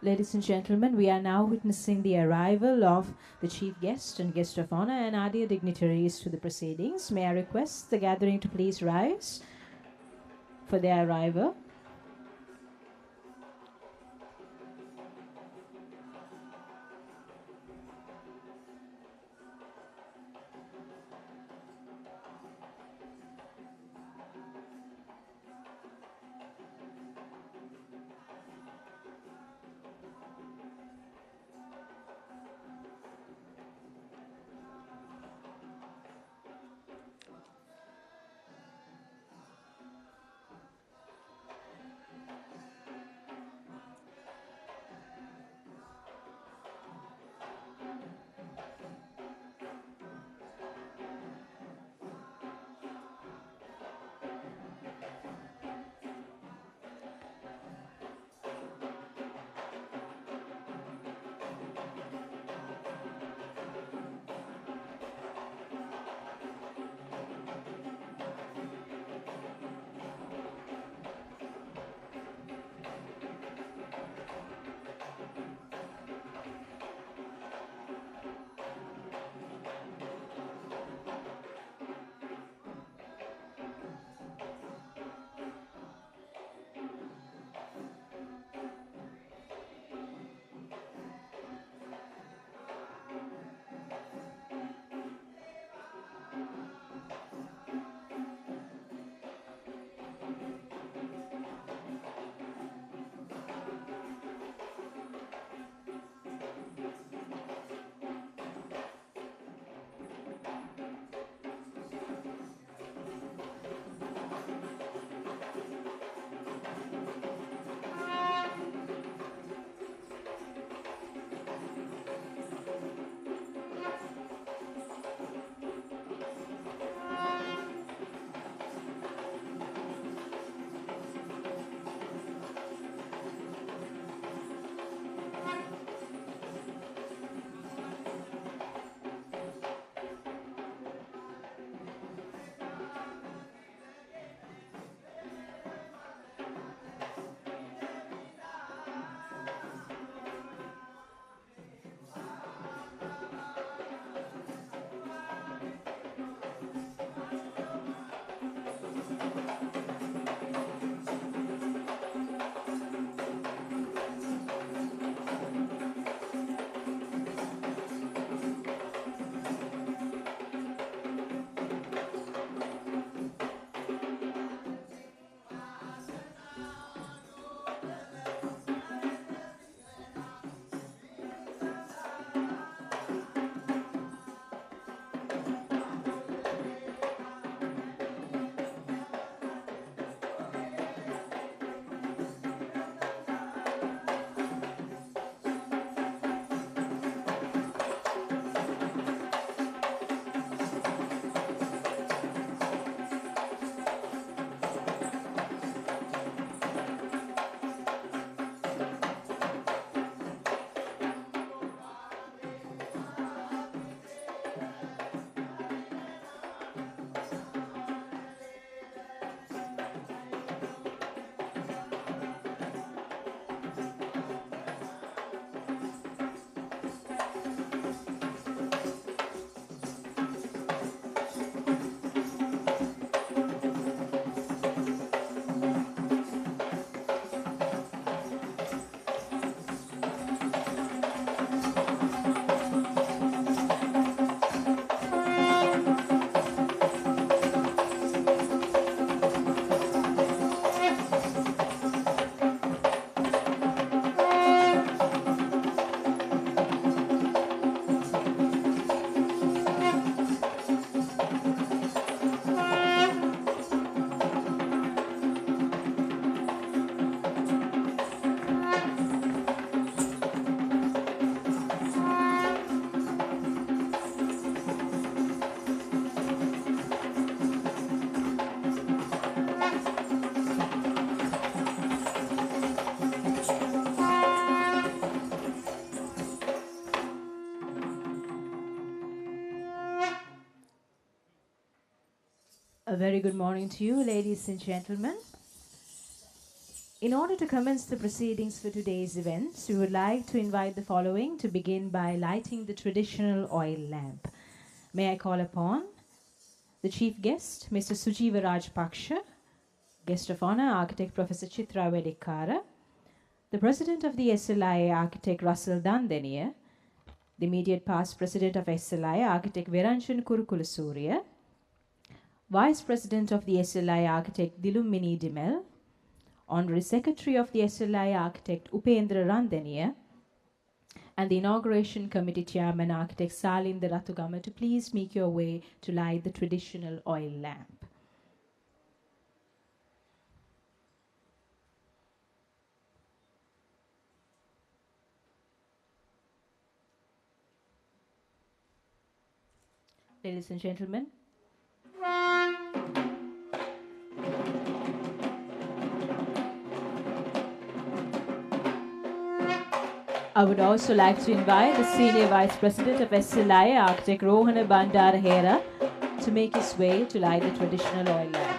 Ladies and gentlemen, we are now witnessing the arrival of the chief guest and guest of honor and other dignitaries to the proceedings. May I request the gathering to please rise for their arrival. very good morning to you, ladies and gentlemen. In order to commence the proceedings for today's events, we would like to invite the following to begin by lighting the traditional oil lamp. May I call upon the chief guest, Mr. Sujiva Rajpaksha, guest of honor, architect Professor Chitra Wedikara, the president of the SLI, architect Russell Dandeniya, the immediate past president of SLI, architect Veranchan Kurukulasurya, vice president of the SLI, architect Dilumini Dimel, honorary secretary of the SLI, architect Upendra Randeniya, and the inauguration committee chairman, architect Salinda Ratugama, to please make your way to light the traditional oil lamp. Ladies and gentlemen, I would also like to invite the Senior Vice President of SLI, Architect Rohana Bandarahera, to make his way to light the traditional oil lamp.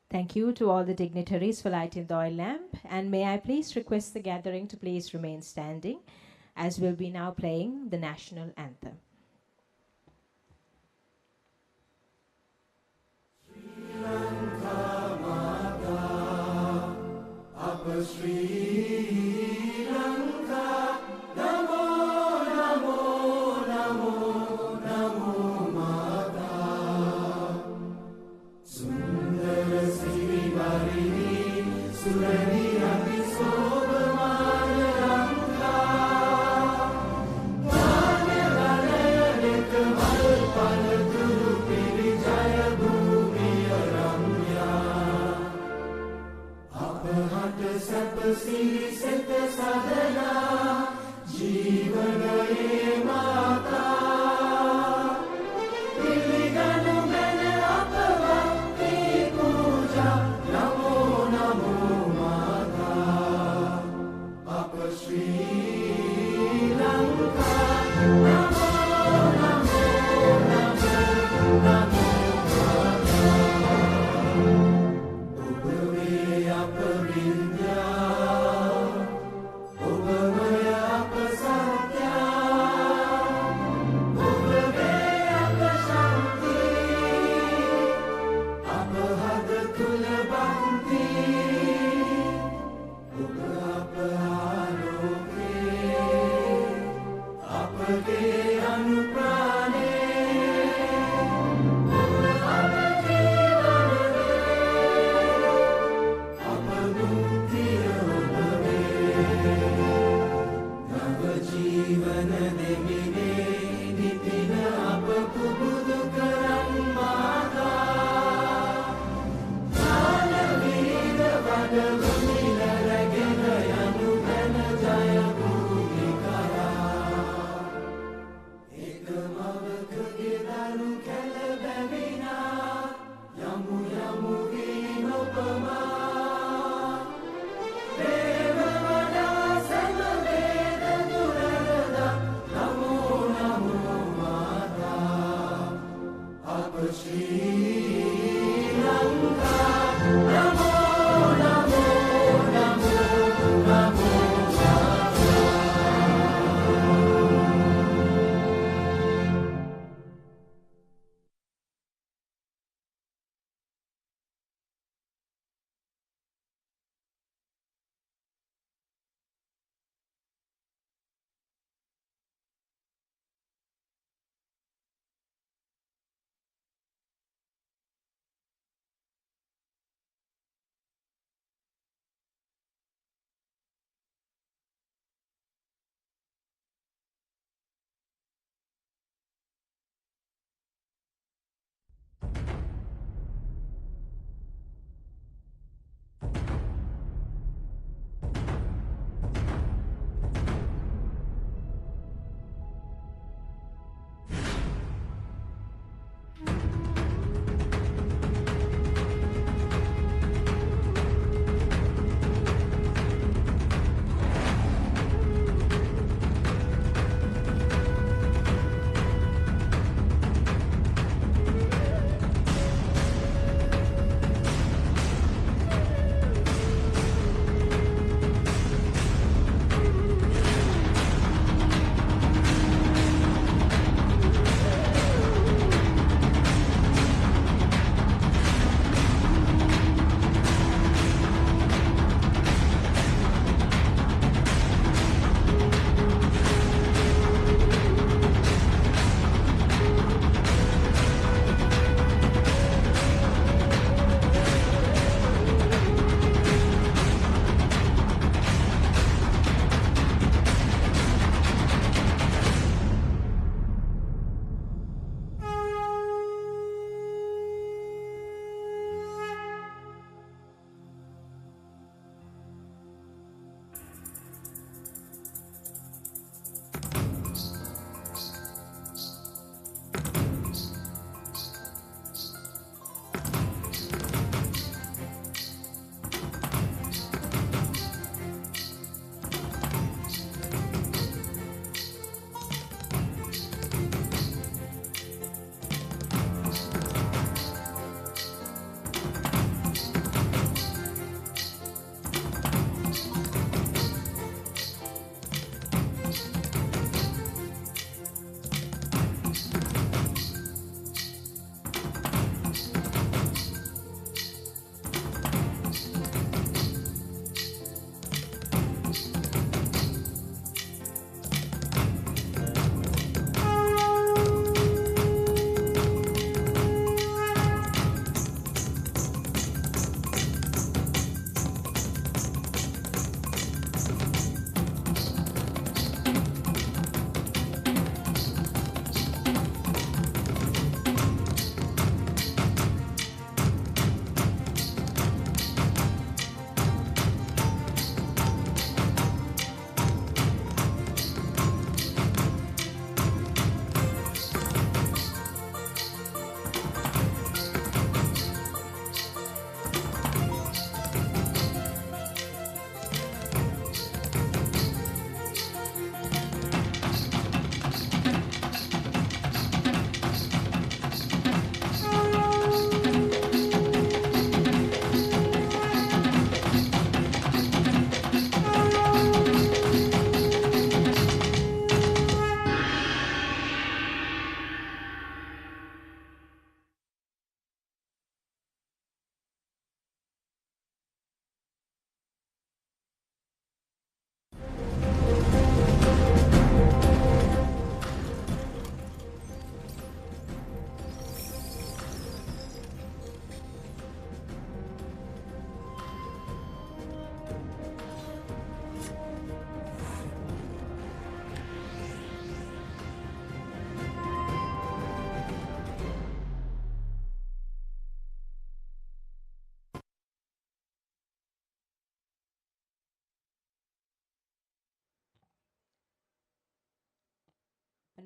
Thank you to all the dignitaries for lighting the oil lamp, and may I please request the gathering to please remain standing, as we'll be now playing the national anthem. Sri Lanka Mata, Upper Sri Lanka, Namo, Namo, Namo, Namo Mata, Sundara Sri Varini, Surani Abhisoba Lanka, Vanyalanaya Nekamal Palaturu Piri Jaya Bhumiya Ramya, Apahata Sapa Siri Seta Sadhana, Jivanaye Mata, Piliganu Mene Apavakti Puja, Namo Namo Mata, Upper Sri Lanka, Namo Namo Namo Namo Mata, Ubave Aparindya, Ubavaya Apasatya,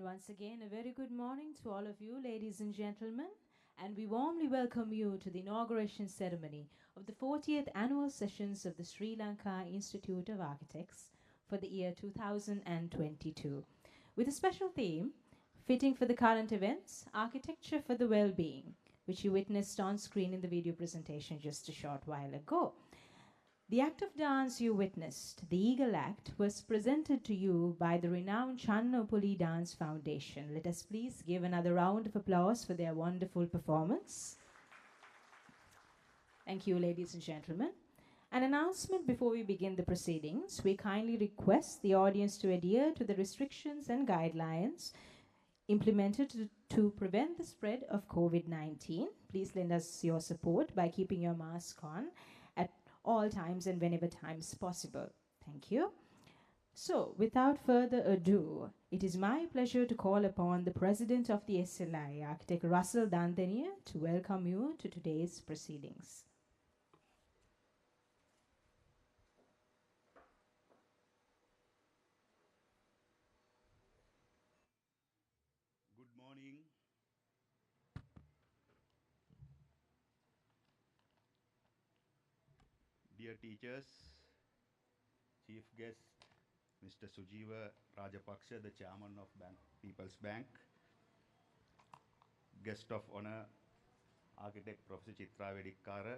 And once again, a very good morning to all of you, ladies and gentlemen. And we warmly welcome you to the inauguration ceremony of the 40th annual sessions of the Sri Lanka Institute of Architects for the year 2022, with a special theme fitting for the current events, Architecture for the Well-Being, which you witnessed on screen in the video presentation just a short while ago. The act of dance you witnessed, the Eagle Act, was presented to you by the renowned Channapoli Dance Foundation. Let us please give another round of applause for their wonderful performance. Thank you, ladies and gentlemen. An announcement before we begin the proceedings. We kindly request the audience to adhere to the restrictions and guidelines implemented to prevent the spread of COVID-19. Please lend us your support by keeping your mask on at all times and whenever times possible. Thank you. So, without further ado, it is my pleasure to call upon the President of the SLI, Architect Russell Dandenia, to welcome you to today's proceedings. Good morning. Dear teachers, Chief Guest, Mr. Sujiva Rajapaksha, the Chairman of People's Bank, Guest of Honor, Architect Professor Chitra Vedikkara,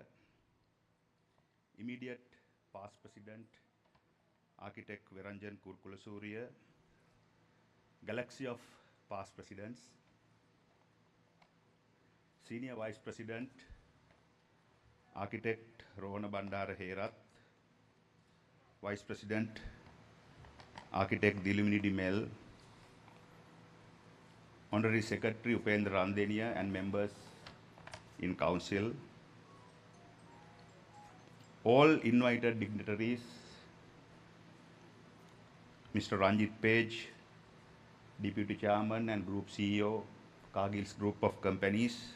immediate past President, Architect Viranjan Kurkulasuriya, galaxy of past presidents, Senior Vice President, Architect Rohana Bandara Herath, Vice President, Architect Dilumini Dimel, Honorary Secretary Upendra Randenia and members in Council, all invited dignitaries, Mr. Ranjit Page, Deputy Chairman and Group CEO, Cargill's Group of Companies,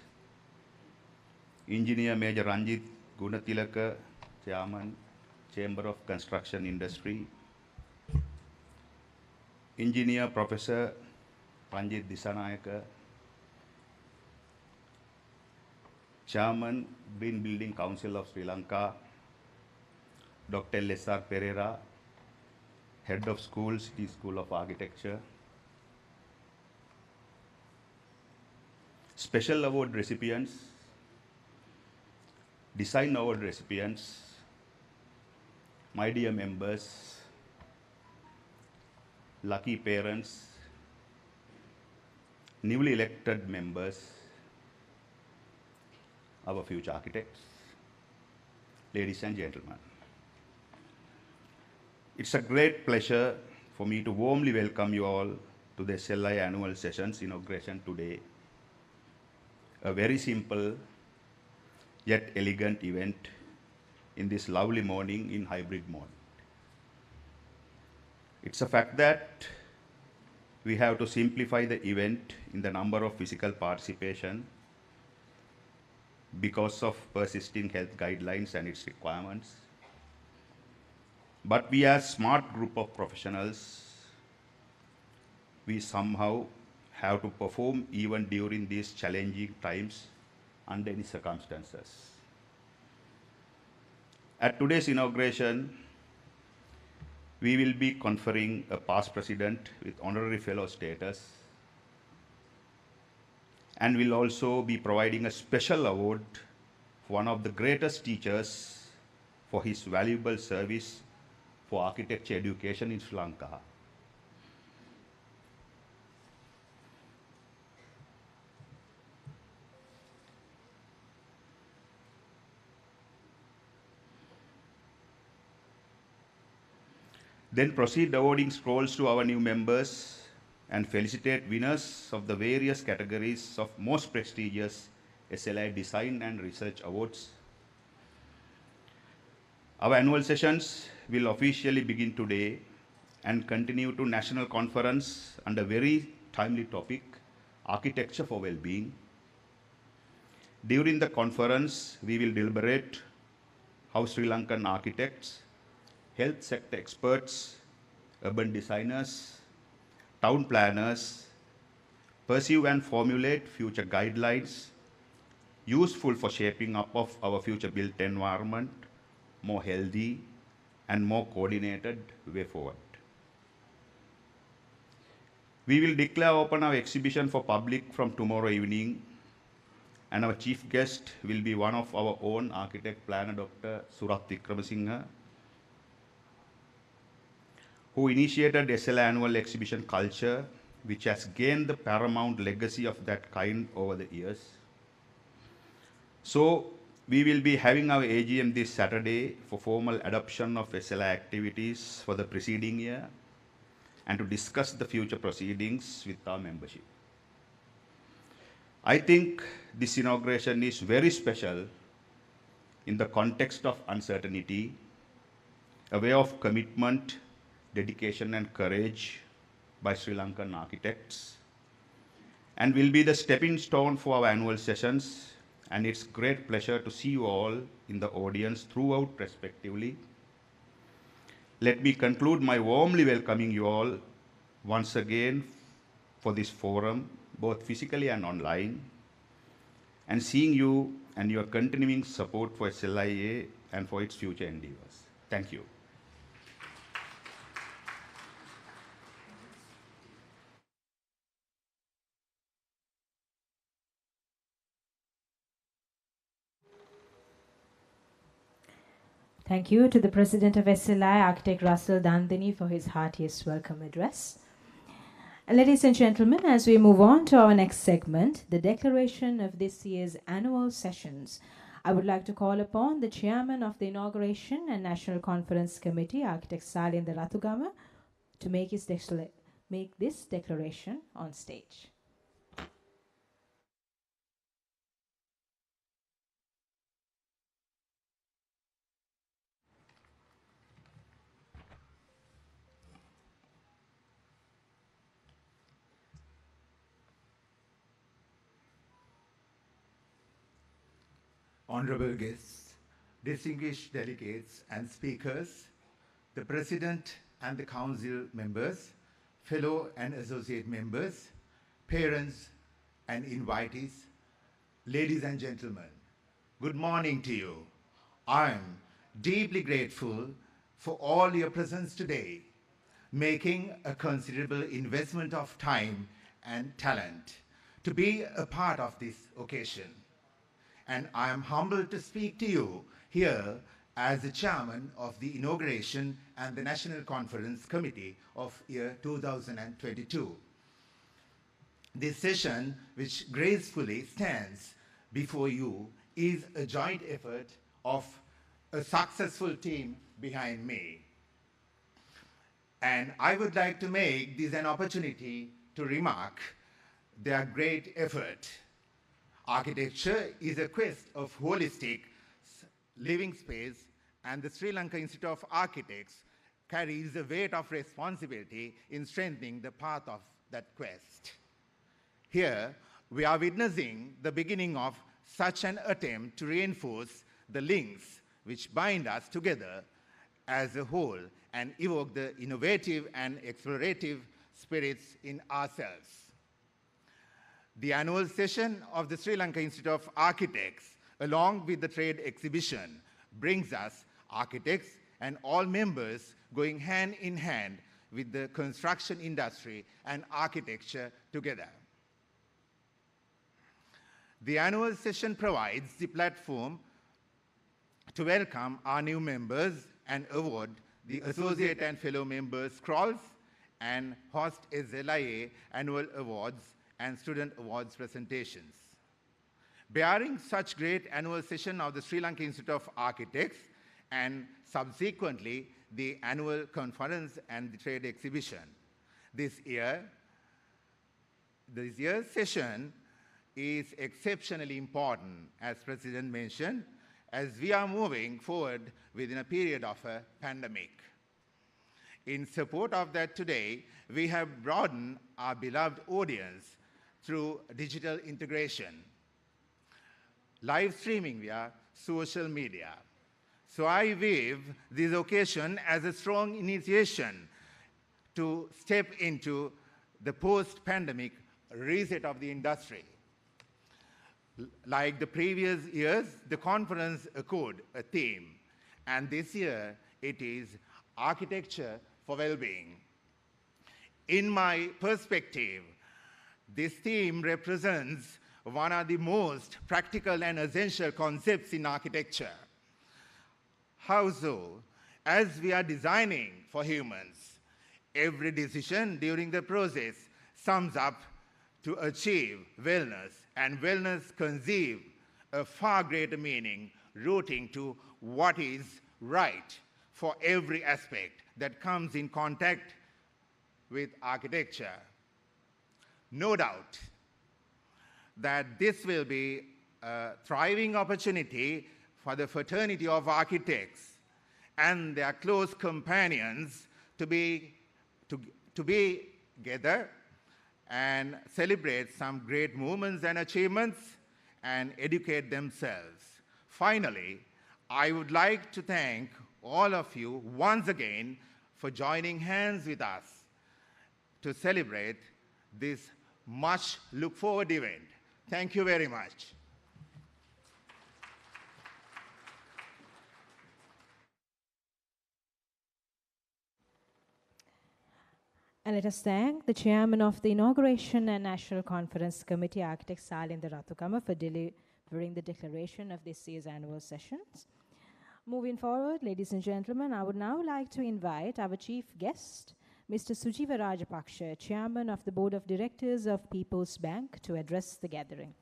Engineer Major Ranjit Gunatilaka, Chairman, Chamber of Construction Industry, Engineer Professor Ranjit Disanayaka, Chairman, Green Building Council of Sri Lanka, Dr. L.S.R. Pereira, Head of School, City School of Architecture, Special Award recipients, Design Award recipients, my dear members, lucky parents, newly elected members, our future architects, ladies and gentlemen. It's a great pleasure for me to warmly welcome you all to the SLI annual sessions inauguration today. A very simple yet elegant event in this lovely morning in hybrid mode. It's a fact that we have to simplify the event in the number of physical participation because of persisting health guidelines and its requirements. But we as smart group of professionals, we somehow have to perform even during these challenging times under any circumstances. At today's inauguration, we will be conferring a past president with honorary fellow status, and will also be providing a special award for one of the greatest teachers for his valuable service for architecture education in Sri Lanka. Then proceed awarding scrolls to our new members and felicitate winners of the various categories of most prestigious SLI Design and Research Awards. Our annual sessions will officially begin today and continue to national conference under very timely topic, Architecture for Well-Being. During the conference, we will deliberate how Sri Lankan architects, health sector experts, urban designers, town planners, pursue and formulate future guidelines useful for shaping up of our future built environment, more healthy and more coordinated way forward. We will declare open our exhibition for public from tomorrow evening, and our chief guest will be one of our own architect planner, Dr. Surat Wickramasinghe, who initiated SLI annual exhibition culture, which has gained the paramount legacy of that kind over the years. So we will be having our AGM this Saturday for formal adoption of SLI activities for the preceding year and to discuss the future proceedings with our membership. I think this inauguration is very special in the context of uncertainty, a way of commitment, dedication and courage by Sri Lankan architects, and will be the stepping stone for our annual sessions. And it's great pleasure to see you all in the audience throughout respectively. Let me conclude my warmly welcoming you all once again for this forum, both physically and online, and seeing you and your continuing support for SLIA and for its future endeavors. Thank you. Thank you to the President of SLI, Architect Russell Dandini, for his heartiest welcome address. And ladies and gentlemen, as we move on to our next segment, the declaration of this year's annual sessions, I would like to call upon the Chairman of the Inauguration and National Conference Committee, Architect Salinda Ratugama, to make this declaration on stage. Honorable guests, distinguished delegates and speakers, the President and the Council members, fellow and associate members, parents and invitees, ladies and gentlemen, good morning to you. I am deeply grateful for all your presence today, making a considerable investment of time and talent to be a part of this occasion. And I am humbled to speak to you here as the chairman of the Inauguration and the National Conference Committee of year 2022. This session, which gracefully stands before you, is a joint effort of a successful team behind me. And I would like to make this an opportunity to remark their great effort. Architecture is a quest of holistic living space, and the Sri Lanka Institute of Architects carries the weight of responsibility in strengthening the path of that quest. Here, we are witnessing the beginning of such an attempt to reinforce the links which bind us together as a whole and evoke the innovative and explorative spirits in ourselves. The annual session of the Sri Lanka Institute of Architects, along with the trade exhibition, brings us architects and all members going hand in hand with the construction industry and architecture together. The annual session provides the platform to welcome our new members and award the associate and fellow members scrolls and host SLIA annual awards and student awards presentations. Bearing such great annual session of the Sri Lanka Institute of Architects and subsequently the annual conference and the trade exhibition. This year's session is exceptionally important, as President mentioned, as we are moving forward within a period of a pandemic. In support of that today, we have broadened our beloved audience through digital integration, live streaming via social media. So I view this occasion as a strong initiation to step into the post-pandemic reset of the industry. Like the previous years, the conference echoed a theme, and this year it is architecture for well-being. In my perspective, this theme represents one of the most practical and essential concepts in architecture. How so? As we are designing for humans, every decision during the process sums up to achieve wellness, and wellness conceive a far greater meaning, rooting to what is right for every aspect that comes in contact with architecture. No doubt that this will be a thriving opportunity for the fraternity of architects and their close companions to be together and celebrate some great movements and achievements and educate themselves. Finally, I would like to thank all of you once again for joining hands with us to celebrate this much look forward event. Thank you very much. And let us thank the chairman of the Inauguration and National Conference Committee, Architect Salinda Rathukama, for delivering the declaration of this year's annual sessions. Moving forward, ladies and gentlemen, I would now like to invite our chief guest, Mr. Sujiva Rajapaksha, Chairman of the Board of Directors of People's Bank, to address the gathering.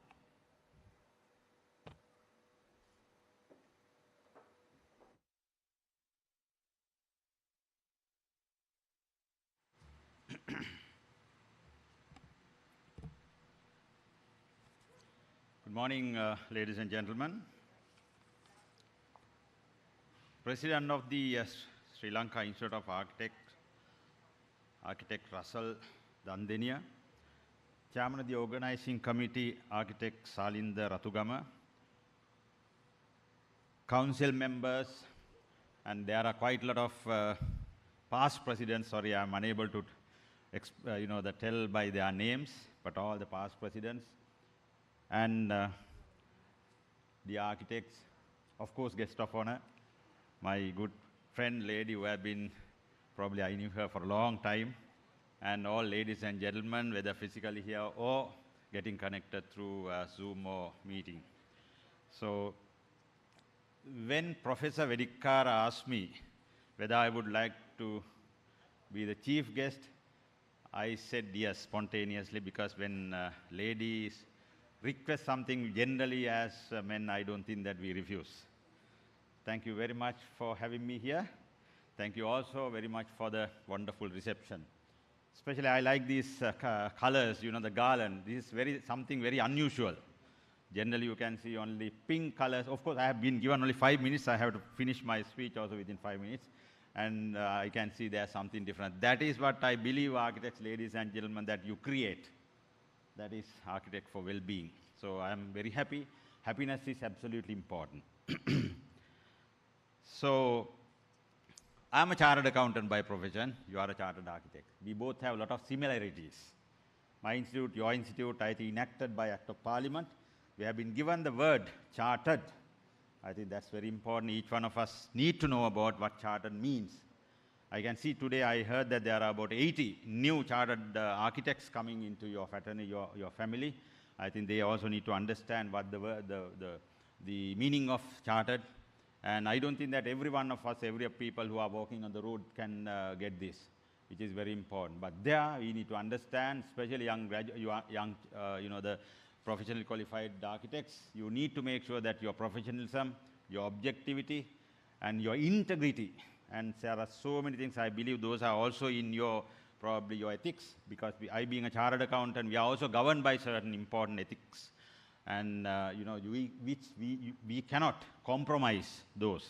Good morning, ladies and gentlemen. President of the Sri Lanka Institute of Architects, Architect Russell Dandenia, Chairman of the Organizing Committee, Architect Salinda Rathugama, council members, and there are quite a lot of past presidents. Sorry, I'm unable to tell by their names, but all the past presidents, and the architects, of course, guest of honor, my good friend, lady who have been, probably I knew her for a long time, and all ladies and gentlemen, whether physically here or getting connected through Zoom or meeting. So, when Professor Vedikkara asked me whether I would like to be the chief guest, I said yes spontaneously, because when ladies request something, generally as men, I don't think that we refuse. Thank you very much for having me here. Thank you also very much for the wonderful reception. Especially I like these colors, the garland. This is something very unusual. Generally you can see only pink colors. Of course, I have been given only 5 minutes. I have to finish my speech also within 5 minutes. And I can see there's something different. That is what I believe, architects, ladies and gentlemen, that you create. That is architect for well-being. So I am very happy. Happiness is absolutely important. So I'm a chartered accountant by profession. You are a chartered architect. We both have a lot of similarities. My institute, your institute, I think enacted by Act of Parliament. We have been given the word chartered. I think that's very important. Each one of us need to know about what chartered means. I can see today, I heard that there are about 80 new chartered architects coming into your fraternity, your family. I think they also need to understand what the meaning of chartered. And I don't think that every one of us, every people who are walking on the road can get this, which is very important. But there, we need to understand, especially the professionally qualified architects, you need to make sure that your professionalism, your objectivity, and your integrity, and there are so many things, I believe those are also in probably your ethics, because I being a chartered accountant, we are also governed by certain important ethics. And we cannot compromise those.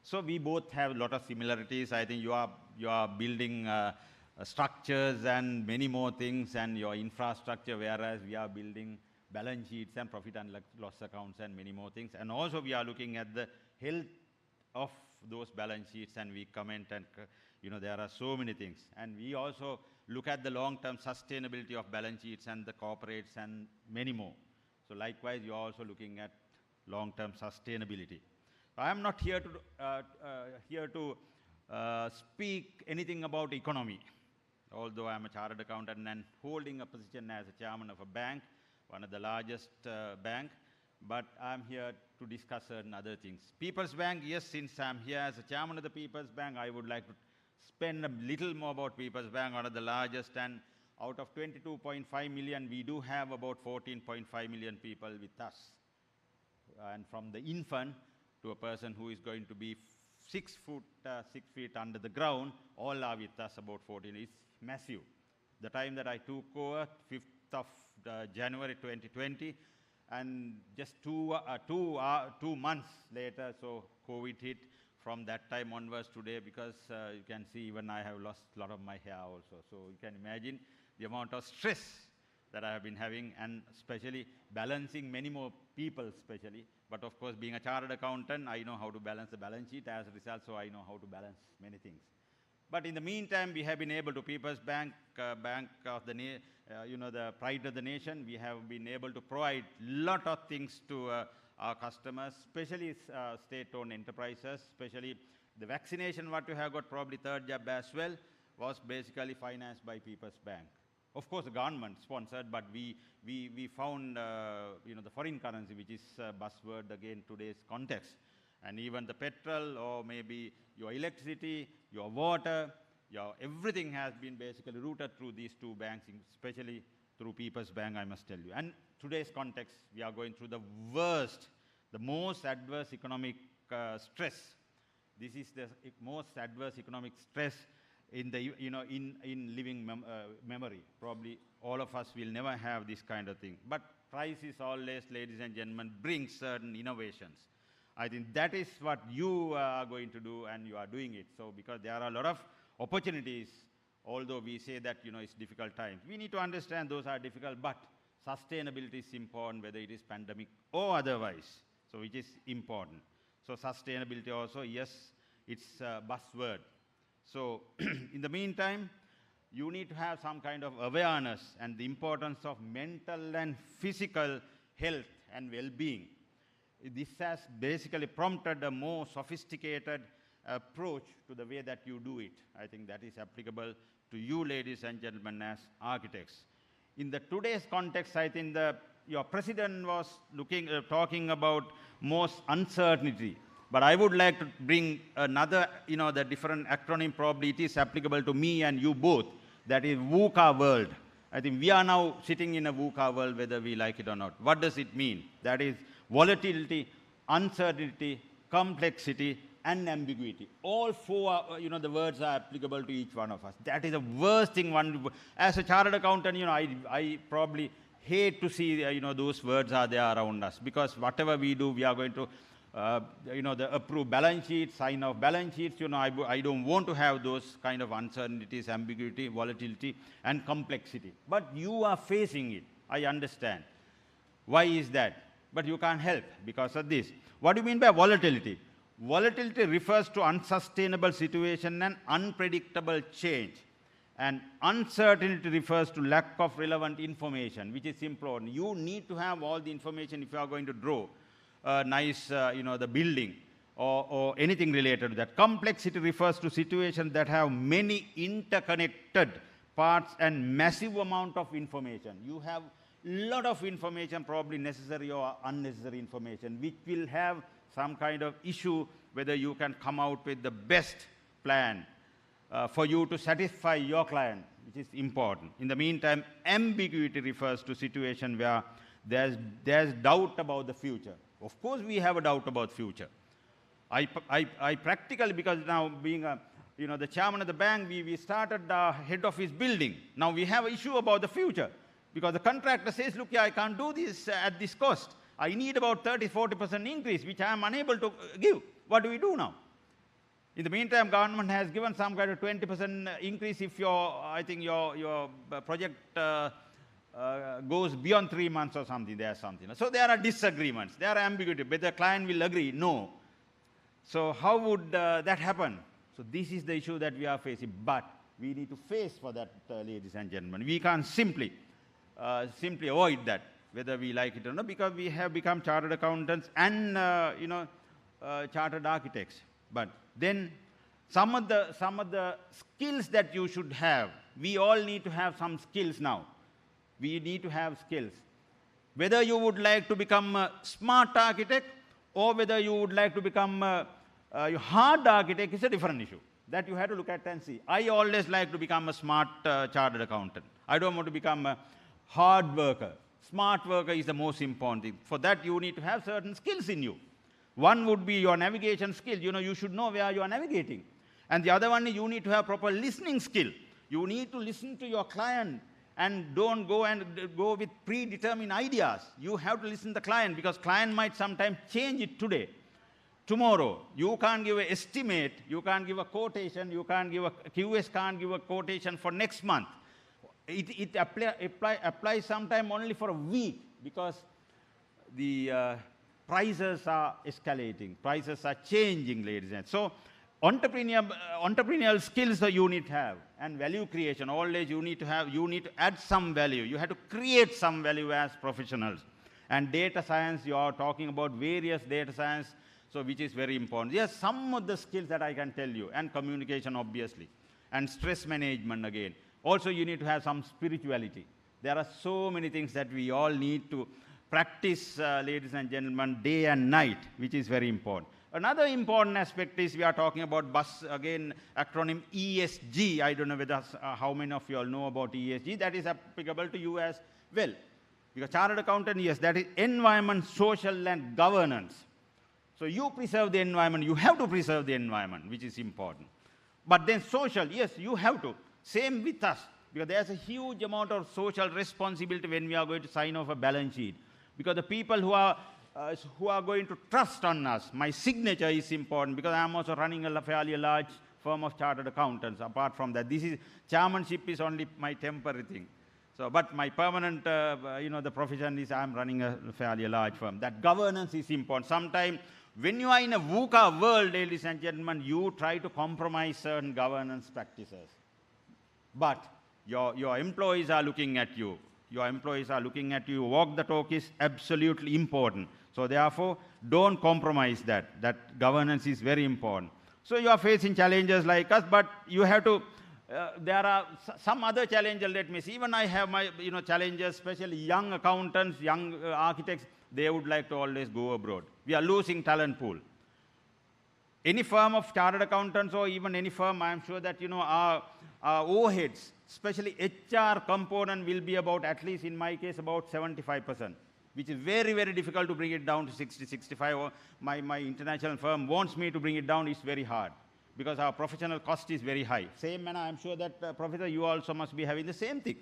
So we both have a lot of similarities. I think you are building structures and many more things, and your infrastructure, whereas we are building balance sheets and profit and loss accounts and many more things. And also we are looking at the health of those balance sheets and we comment and, there are so many things. And we also look at the long-term sustainability of balance sheets and the corporates and many more. So likewise, you're also looking at long-term sustainability. I am not here to speak anything about economy, although I am a chartered accountant and holding a position as a chairman of a bank, one of the largest bank, but I'm here to discuss certain other things. People's Bank, yes, since I'm here as a chairman of the People's Bank, I would like to spend a little more about People's Bank, one of the largest, and out of 22.5 million, we do have about 14.5 million people with us. And from the infant to a person who is going to be 6 feet under the ground, all are with us, about 14. It's massive. The time that I took over, 5th of January 2020, and just two months later, so COVID hit. From that time onwards today, because you can see even I have lost a lot of my hair also. So you can imagine the amount of stress that I have been having, and especially balancing many more people especially. But of course, being a chartered accountant, I know how to balance the balance sheet as a result, so I know how to balance many things. But in the meantime, we have been able to, People's Bank, bank of the, the pride of the nation, we have been able to provide lot of things to our customers, especially state-owned enterprises, especially the vaccination what you have got, probably third jab as well, was basically financed by People's Bank. Of course, the government sponsored, but we found, the foreign currency, which is a buzzword again today's context. And even the petrol or maybe your electricity, your water, everything has been basically routed through these two banks, especially through People's Bank, I must tell you. And today's context, we are going through the worst, the most adverse economic stress. This is the most adverse economic stress in the, in living memory. Probably all of us will never have this kind of thing. But crisis always, ladies and gentlemen, brings certain innovations. I think that is what you are going to do, and you are doing it. So because there are a lot of opportunities, although we say that, it's difficult times. We need to understand those are difficult, but sustainability is important, whether it is pandemic or otherwise, so which is important. So sustainability also, yes, it's a buzzword. So in the meantime, you need to have some kind of awareness and the importance of mental and physical health and well-being. This has basically prompted a more sophisticated approach to the way that you do it. I think that is applicable to you, ladies and gentlemen, as architects. In the today's context, I think your president was talking about most uncertainty. But I would like to bring another, the different acronym, probably it is applicable to me and you both. That is VUCA world. I think we are now sitting in a VUCA world, whether we like it or not. What does it mean? That is volatility, uncertainty, complexity, and ambiguity. All four, the words are applicable to each one of us. That is the worst thing as a chartered accountant, I probably hate to see, those words are there around us, because whatever we do, we are going to, the approved balance sheets, sign off balance sheets, I don't want to have those kind of uncertainties, ambiguity, volatility, and complexity. But you are facing it, I understand. Why is that? But you can't help because of this. What do you mean by volatility? Volatility refers to unsustainable situation and unpredictable change. And uncertainty refers to lack of relevant information, which is important. You need to have all the information if you are going to draw a nice, the building or anything related to that. Complexity refers to situations that have many interconnected parts and massive amount of information. You have lot of information, probably necessary or unnecessary information, which will have some kind of issue whether you can come out with the best plan for you to satisfy your client, which is important. In the meantime, ambiguity refers to situation where there's doubt about the future. Of course, we have a doubt about future. I practically, because now being the chairman of the bank, we started the head office building. Now we have an issue about the future, because the contractor says, look, I can't do this at this cost. I need about 30–40% increase, which I am unable to give. What do we do now? In the meantime, government has given some kind of 20% increase if I think your project goes beyond 3 months or something. There's something. So there are disagreements. There are ambiguity. Whether the client will agree, no. So how would that happen? So this is the issue that we are facing, but we need to face for that, ladies and gentlemen. We can't simply avoid that, whether we like it or not, because we have become chartered accountants and chartered architects. But then some of the skills that you should have, we all need to have some skills now. We need to have skills. Whether you would like to become a smart architect or whether you would like to become a hard architect is a different issue. That you have to look at and see. I always like to become a smart chartered accountant. I don't want to become a hard worker. Smart worker is the most important thing. For that, you need to have certain skills in you. One would be your navigation skill. You should know where you are navigating. And the other one is you need to have proper listening skill. You need to listen to your client and don't go with predetermined ideas. You have to listen to the client, because client might sometimes change it today. Tomorrow, you can't give an estimate, you can't give a quotation, QS can't give a quotation for next month. It applies sometime only for a week, because the prices are escalating, prices are changing, ladies and gentlemen. So entrepreneurial skills that you need to have, and value creation, always you need to add some value. You have to create some value as professionals. And data science, you are talking about various data science, so which is very important. Yes, some of the skills that I can tell you, and communication obviously, and stress management again. Also you need to have some spirituality. There are so many things that we all need to practice, ladies and gentlemen, day and night, which is very important. Another important aspect is we are talking about again, acronym ESG. I don't know whether how many of you all know about ESG. That is applicable to you as well. Because chartered accountant, yes, that is environment, social, and governance. So you preserve the environment, you have to preserve the environment, which is important. But then social, yes, you have to. Same with us, because there's a huge amount of social responsibility when we are going to sign off a balance sheet. Because the people who are going to trust on us, my signature is important, because I'm also running a fairly large firm of chartered accountants. Apart from that, chairmanship is only my temporary thing. So, but my permanent, the profession is I'm running a fairly large firm. That governance is important. Sometimes when you are in a VUCA world, ladies and gentlemen, you try to compromise certain governance practices. But your employees are looking at you. Your employees are looking at you. Walk the talk is absolutely important. So therefore, don't compromise that. That governance is very important. So you are facing challenges like us, but you have to, there are some other challenges, let me see. Even I have my challenges, especially young accountants, young architects, they would like to always go abroad. We are losing talent pool. Any firm of chartered accountants or even any firm, I am sure that our overheads, especially HR component, will be about, at least in my case, about 75%, which is very, very difficult to bring it down to 60, 65. Or my international firm wants me to bring it down. It's very hard, because our professional cost is very high. Same manner, I'm sure that, Professor, you also must be having the same thing.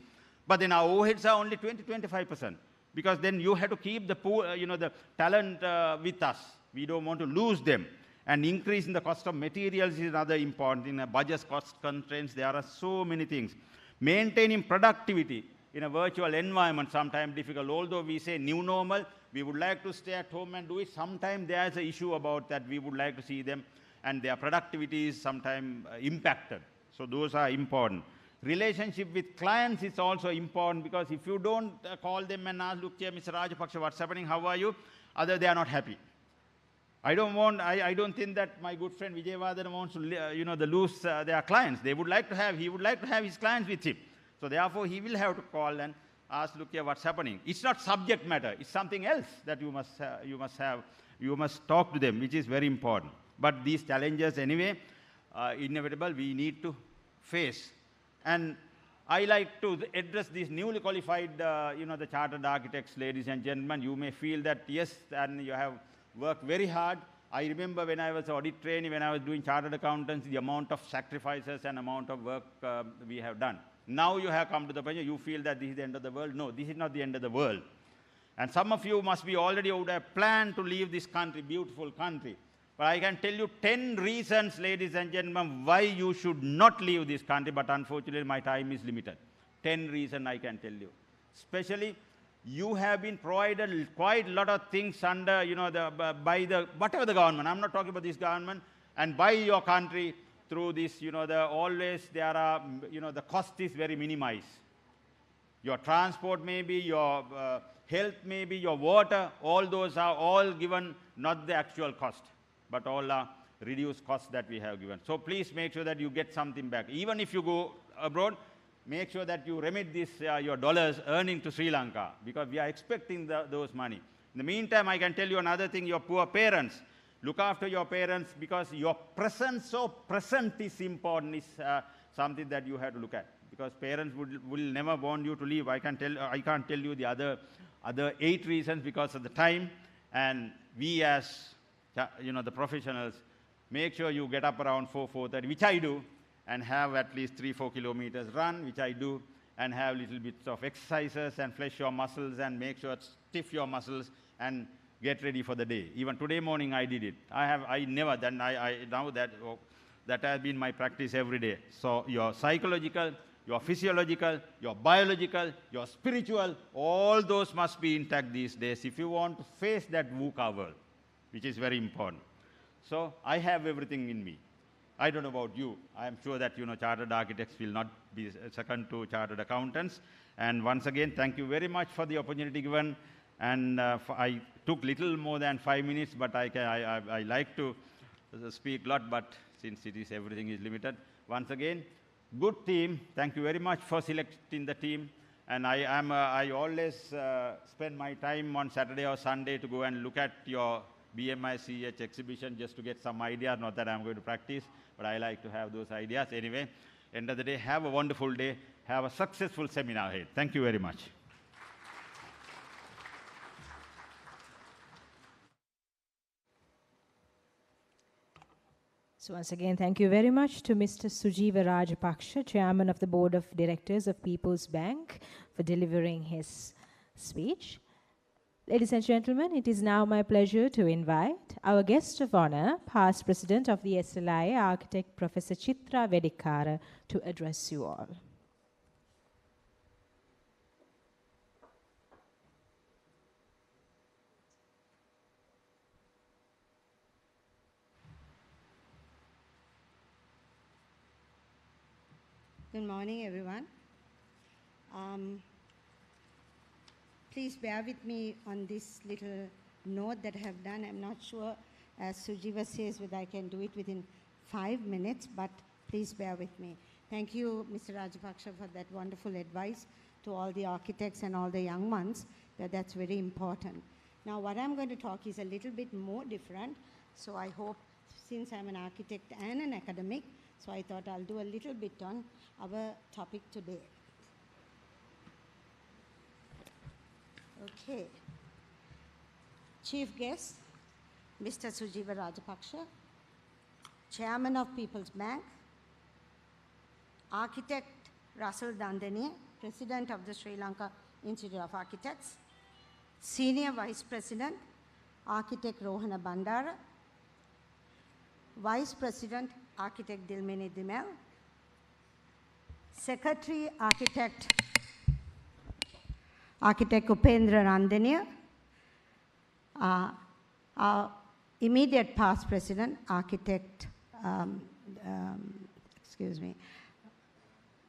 But then our overheads are only 20, 25%, because then you have to keep the pool, the talent with us. We don't want to lose them. And increase in the cost of materials is another important thing. In a budget cost constraints, there are so many things. Maintaining productivity in a virtual environment, sometimes difficult. Although we say new normal, we would like to stay at home and do it. Sometimes there is an issue about that. We would like to see them, and their productivity is sometimes impacted. So those are important. Relationship with clients is also important, because if you don't call them and ask, look here, Mr. Rajapaksha, what's happening, how are you? They are not happy. I don't think that my good friend Vijay Vadan wants to, lose their clients. He would like to have his clients with him. So therefore, he will have to call and ask, look here, what's happening? It's not subject matter. It's something else that you must talk to them, which is very important. But these challenges, anyway, inevitable, we need to face. And I like to address these newly qualified, the chartered architects, ladies and gentlemen. You may feel that, yes, and you have worked very hard. I remember when I was audit trainee, when I was doing chartered accountants, the amount of sacrifices and amount of work we have done. Now you have come to the point, you feel that this is the end of the world. No, this is not the end of the world. And some of you must be already would have planned to leave this country, beautiful country. But I can tell you 10 reasons, ladies and gentlemen, why you should not leave this country. But unfortunately, my time is limited. 10 reasons I can tell you. Especially you have been provided quite a lot of things under, by the, whatever the government, I'm not talking about this government, and by your country through this, always there are, the cost is very minimized. Your transport maybe, your health maybe, your water, all those are all given, not the actual cost, but all are reduced costs that we have given. So please make sure that you get something back. Even if you go abroad, make sure that you remit this, your dollars earning to Sri Lanka, because we are expecting those money. In the meantime, I can tell you another thing, your poor parents. Look after your parents, because your presence, so present is important, is something that you have to look at. Because parents will never want you to leave. I can't tell you the other 8 reasons because of the time. And we as, the professionals, make sure you get up around 4:30, which I do, and have at least 3-4 kilometers run, which I do, and have little bits of exercises and flesh your muscles and make sure stiff your muscles and get ready for the day. Even today morning I did it. Now that has been my practice every day. So your psychological, your physiological, your biological, your spiritual, all those must be intact these days if you want to face that VUCA world, which is very important. So I have everything in me. I don't know about you. I am sure that, chartered architects will not be second to chartered accountants. And once again, thank you very much for the opportunity given. And I took little more than 5 minutes, but I like to speak a lot, but since everything is limited. Once again, good team. Thank you very much for selecting the team. And I always spend my time on Saturday or Sunday to go and look at your BMICH exhibition just to get some ideas. Not that I'm going to practice, but I like to have those ideas. Anyway, end of the day, have a wonderful day. Have a successful seminar ahead. Thank you very much. So once again, thank you very much to Mr. Sujiva Rajapaksha, Chairman of the Board of Directors of People's Bank, for delivering his speech. Ladies and gentlemen, it is now my pleasure to invite our guest of honor, past President of the SLIA, Architect Professor Chitra Vedikara, to address you all. Good morning, everyone. Please bear with me on this little note that I have done. I'm not sure, as Sujiva says, whether I can do it within 5 minutes, but please bear with me. Thank you, Mr. Rajapaksha, for that wonderful advice to all the architects and all the young ones, that's very important. Now, what I'm going to talk is a little bit more different, so I hope, since I'm an architect and an academic, so I thought I'll do a little bit on our topic today. Okay. Chief guest, Mr. Sujiva Rajapaksha, Chairman of People's Bank, Architect Russell Dandani, President of the Sri Lanka Institute of Architects, Senior Vice President, Architect Rohana Bandara, Vice President, Architect Dilmini Dimel, Secretary, Architect Upendra Randania, our immediate past President, Architect,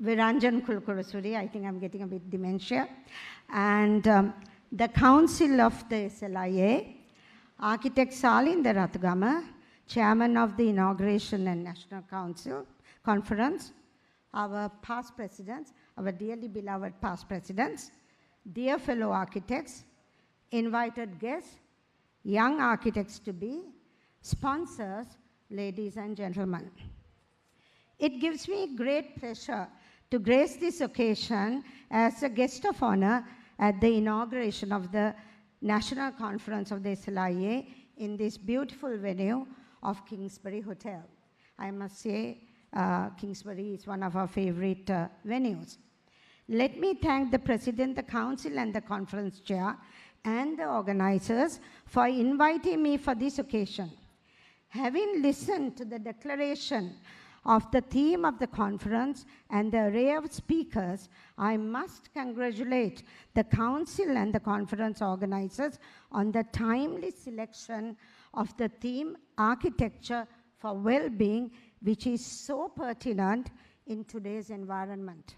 Viranjan Kulkurasuri, I think I'm getting a bit dementia, and the Council of the SLIA, Architect Salinda Rathgama, Chairman of the Inauguration and National Council Conference, our past presidents, our dearly beloved past presidents, dear fellow architects, invited guests, young architects to be, sponsors, ladies and gentlemen. It gives me great pleasure to grace this occasion as a guest of honor at the inauguration of the National Conference of the SLIA in this beautiful venue of Kingsbury Hotel. I must say, Kingsbury is one of our favorite venues. Let me thank the President, the Council, and the Conference Chair, and the organizers for inviting me for this occasion. Having listened to the declaration of the theme of the conference and the array of speakers, I must congratulate the Council and the conference organizers on the timely selection of the theme Architecture for Well-being, which is so pertinent in today's environment.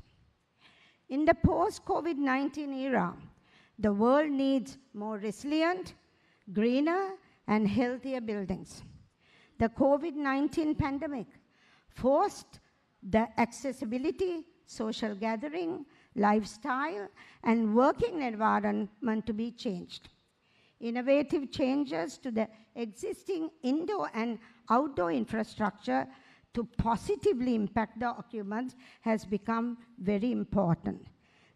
In the post-COVID-19 era, the world needs more resilient, greener, and healthier buildings. The COVID-19 pandemic forced the accessibility, social gathering, lifestyle, and working environment to be changed. Innovative changes to the existing indoor and outdoor infrastructure to positively impact the occupants has become very important.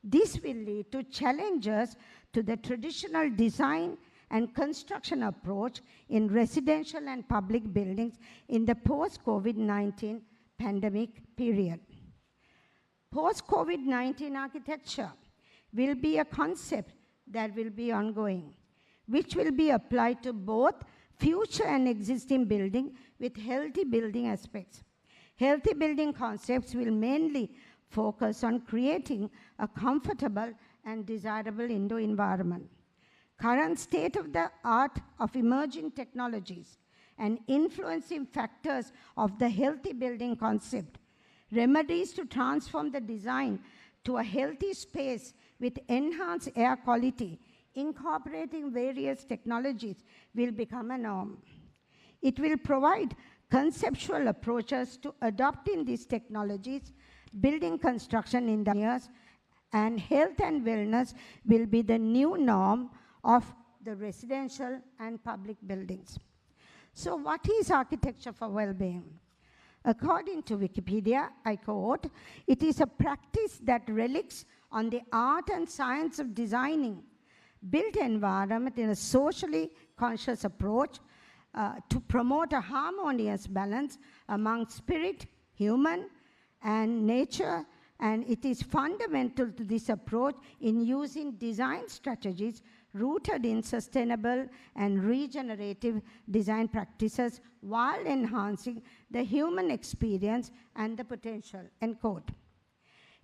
This will lead to challenges to the traditional design and construction approach in residential and public buildings in the post-COVID-19 pandemic period. Post-COVID-19 architecture will be a concept that will be ongoing, which will be applied to both future and existing building with healthy building aspects. Healthy building concepts will mainly focus on creating a comfortable and desirable indoor environment. Current state-of-the-art of emerging technologies and influencing factors of the healthy building concept, remedies to transform the design to a healthy space with enhanced air quality, incorporating various technologies will become a norm. It will provide conceptual approaches to adopting these technologies, building construction in the years, and health and wellness will be the new norm of the residential and public buildings. So what is architecture for well-being? According to Wikipedia, I quote, "It is a practice that relies on the art and science of designing built environment in a socially conscious approach to promote a harmonious balance among spirit, human, and nature, and it is fundamental to this approach in using design strategies rooted in sustainable and regenerative design practices while enhancing the human experience and the potential," end quote.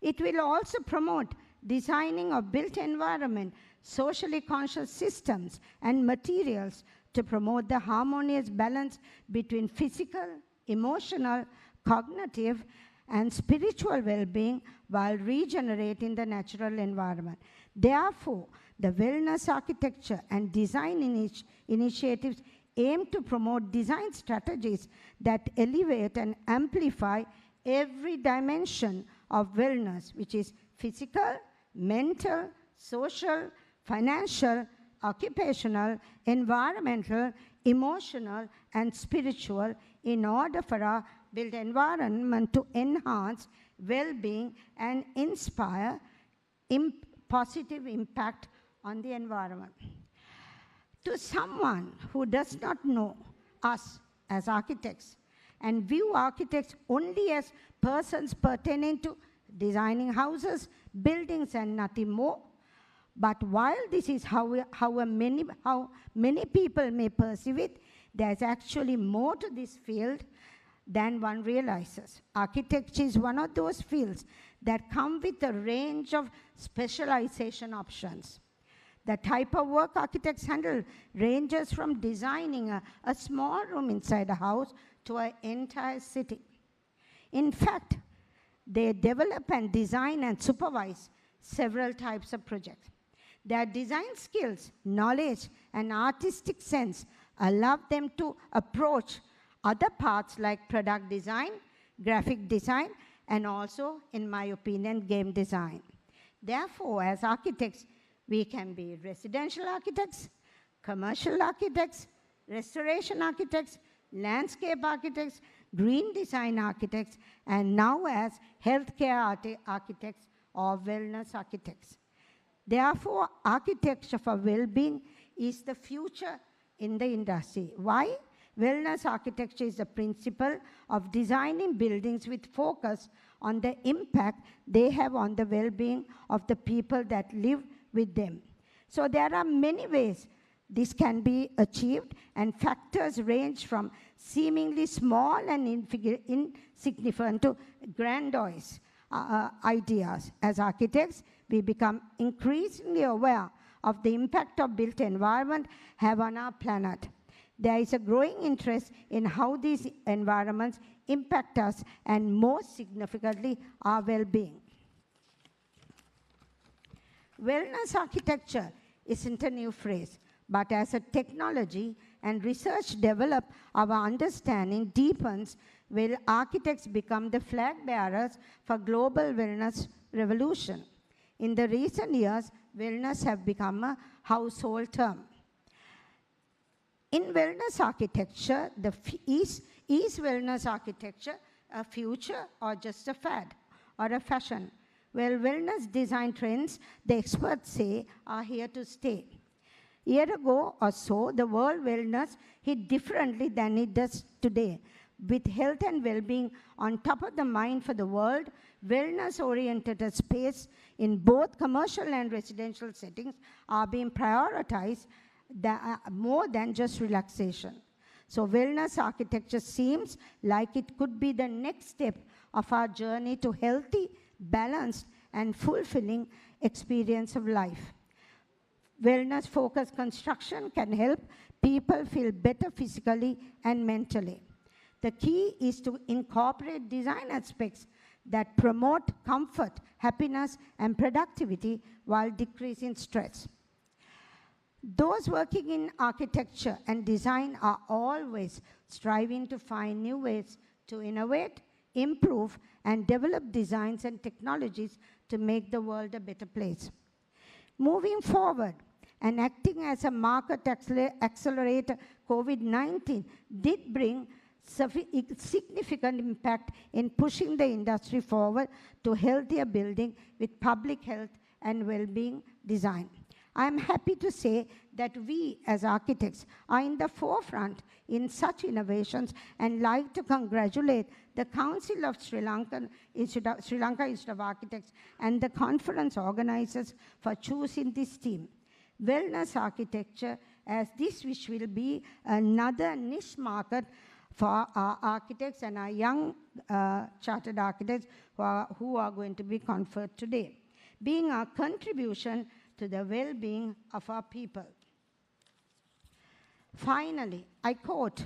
It will also promote designing of built environment, socially conscious systems and materials to promote the harmonious balance between physical, emotional, cognitive, and spiritual well-being while regenerating the natural environment. Therefore, the wellness architecture and design initiatives aim to promote design strategies that elevate and amplify every dimension of wellness, which is physical, mental, social, financial, occupational, environmental, emotional, and spiritual, in order for our built environment to enhance well-being and inspire positive impact on the environment. To someone who does not know us as architects and view architects only as persons pertaining to designing houses, buildings, and nothing more, but while this is how many people may perceive it, there's actually more to this field than one realizes. Architecture is one of those fields that come with a range of specialization options. The type of work architects handle ranges from designing a small room inside a house to an entire city. In fact, they develop and design and supervise several types of projects. Their design skills, knowledge, and artistic sense allow them to approach other parts like product design, graphic design, and also, in my opinion, game design. Therefore, as architects, we can be residential architects, commercial architects, restoration architects, landscape architects, green design architects, and now as healthcare architects or wellness architects. Therefore, architecture for well-being is the future in the industry. Why? Wellness architecture is the principle of designing buildings with focus on the impact they have on the well-being of the people that live with them. So there are many ways This can be achieved, and factors range from seemingly small and insignificant to grandiose ideas. As architects, we become increasingly aware of the impact of built environment have on our planet. There is a growing interest in how these environments impact us and, most significantly, our well-being. Wellness architecture isn't a new phrase, but as a technology and research develop, our understanding deepens, will architects become the flag bearers for global wellness revolution. In the recent years, wellness have become a household term. In wellness architecture, is wellness architecture a future or just a fad or a fashion? Well, wellness design trends, the experts say, are here to stay. A year ago or so, the word wellness hit differently than it does today. With health and well-being on top of the mind for the world, wellness-oriented space in both commercial and residential settings are being prioritized more than just relaxation. So wellness architecture seems like it could be the next step of our journey to healthy, balanced, and fulfilling experience of life. Wellness-focused construction can help people feel better physically and mentally. The key is to incorporate design aspects that promote comfort, happiness, and productivity while decreasing stress. Those working in architecture and design are always striving to find new ways to innovate, improve, and develop designs and technologies to make the world a better place. Moving forward, and acting as a market accelerator, COVID-19 did bring significant impact in pushing the industry forward to healthier building with public health and well-being design. I am happy to say that we as architects are in the forefront in such innovations and like to congratulate the Council of Sri Lanka Institute of Architects and the conference organizers for choosing this theme. Wellness architecture, as this which will be another niche market for our architects and our young chartered architects who are going to be conferred today, being our contribution to the well-being of our people. Finally, I quote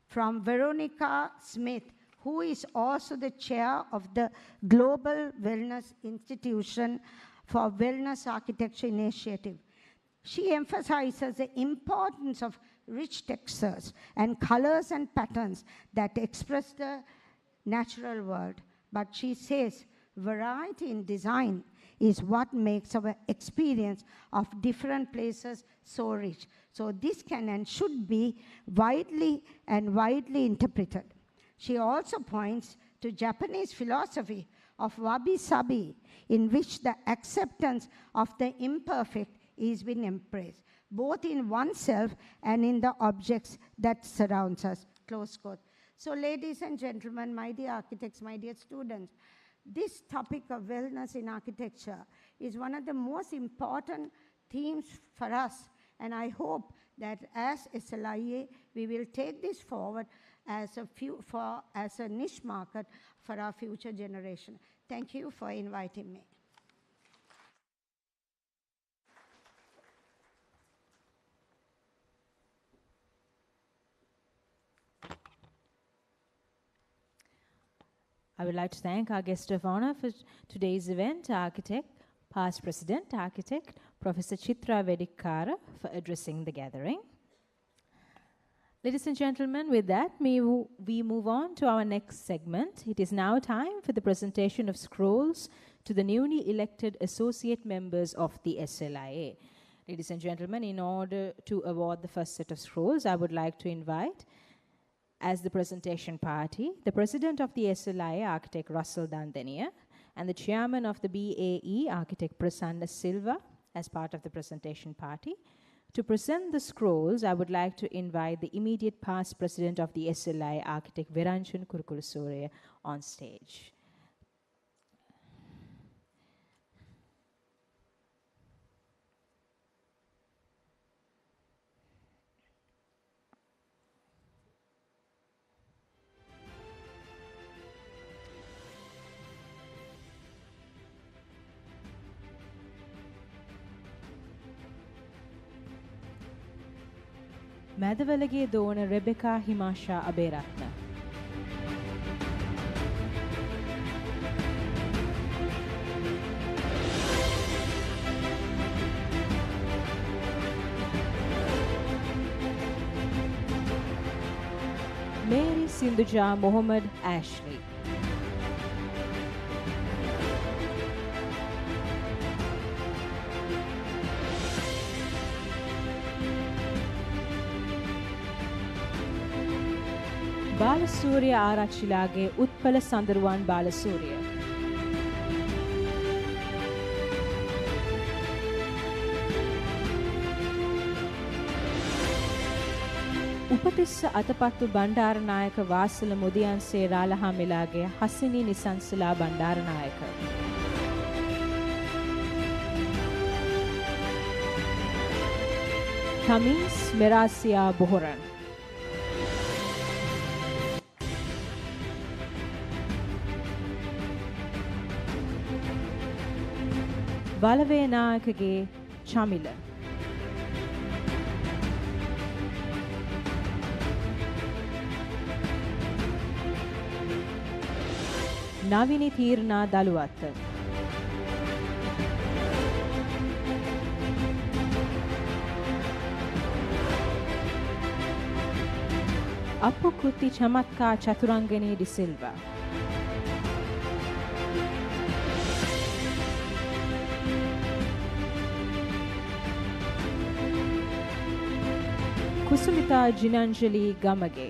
from Veronica Smith, who is also the chair of the Global Wellness Institution for Wellness Architecture Initiative. She emphasizes the importance of rich textures and colors and patterns that express the natural world. But she says variety in design is what makes our experience of different places so rich. So this can and should be widely interpreted. She also points to Japanese philosophy of wabi-sabi, in which the acceptance of the imperfect is being embraced, both in oneself and in the objects that surrounds us, close quote. So ladies and gentlemen, my dear architects, my dear students, this topic of wellness in architecture is one of the most important themes for us, and I hope that as SLIA, we will take this forward as a niche market for our future generation. Thank you for inviting me. I would like to thank our guest of honor for today's event, architect, past president, architect, Professor Chitra Vedikkara, for addressing the gathering. Ladies and gentlemen, with that, we move on to our next segment. It is now time for the presentation of scrolls to the newly elected associate members of the SLIA. Ladies and gentlemen, in order to award the first set of scrolls, I would like to invite, as the presentation party, the president of the SLIA, architect Russell Dandenia, and the chairman of the BAE, architect Prasanna Silva, as part of the presentation party. To present the scrolls, I would like to invite the immediate past president of the SLIA, architect Veranchan Kurukulusurya, on stage. Medawalage Dona Rebecca Himasha Abeyratne. Mary Sinduja Mohamed Ashley. Balasuriya Arachchilage Uthpala Sandaruwan Balasuriya. Upatissa Athapaththu Bandaranayake Wasala Mudiyanse Ralahamilage Hasini Nisansala Bandaranayake. Thamis Merasiya Bohoran. Balawe Nayakage Chamila. Navini Theerna Daluwatta. Appu Kruthi Chamathka Chathurangani De Silva. Kusumitha Jinanjali Gamage.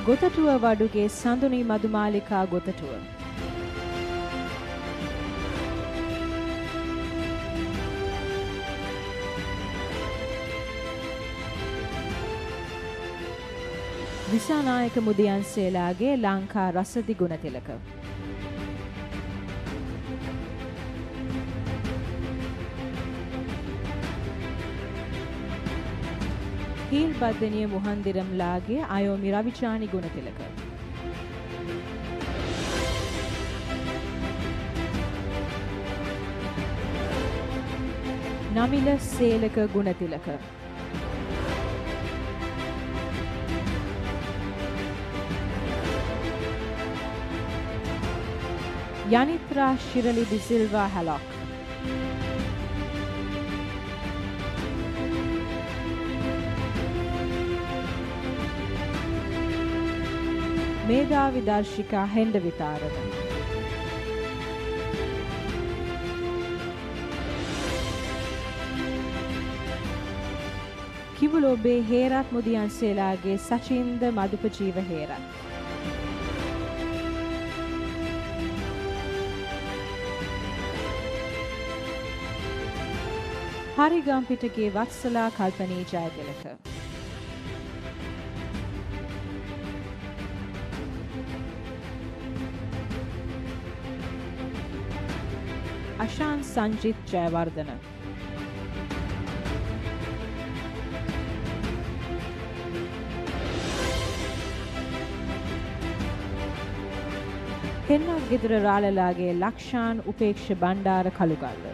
Gothatuwa Vaduge Sanduni Madumalika Gothatuwa. Dissanayake Mudiyanselage Lanka Rasadi Gunathilaka. Heel Baddaniya Muhandiramlage Ayomi Ravichani Gunathilaka. Namila Selaka Gunathilaka. Yanithra Shirley De Silva Hallock. Medhavi Darshika හෙන්ඩ Witharana. කිවුලොබේ Herath Mudiyanselage සචින්ද මදුපජීව Herath. හරිගම්පිටගේ Vatsala කල්පනී Jayathilaka. Ashan සංජිත් Jayawardena. හෙන්නක් ගෙදර රාලලාගේ ලක්ෂාන් උපේක්ෂ බණ්ඩාර කළුගල්ල.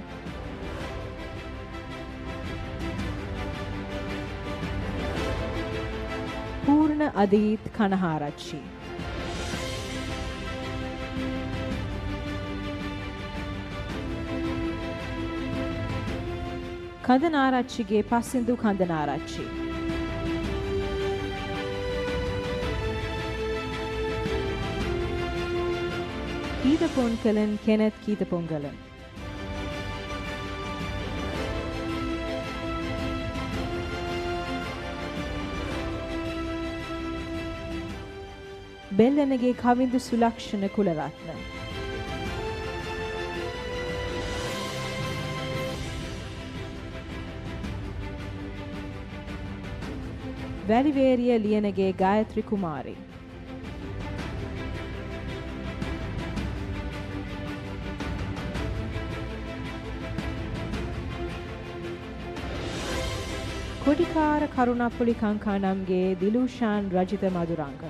පූර්ණ අදීත් කනහාරච්චි. කඳනාරච්චිගේ පස්සිඳු කඳනාරච්චි. කීතපොන් කලන් කෙනෙත් කීතපොන්ගලන්. බෙල්ලනගේ කවිඳු සුලක්ෂණ කුලරත්න. වැලිවේරිය ලියනගේ ගායත්‍රි කුමාරි. කොටිකාර කරුණප්පුලි කංකානම්ගේ දිලූෂාන් රජිත මදුරංග.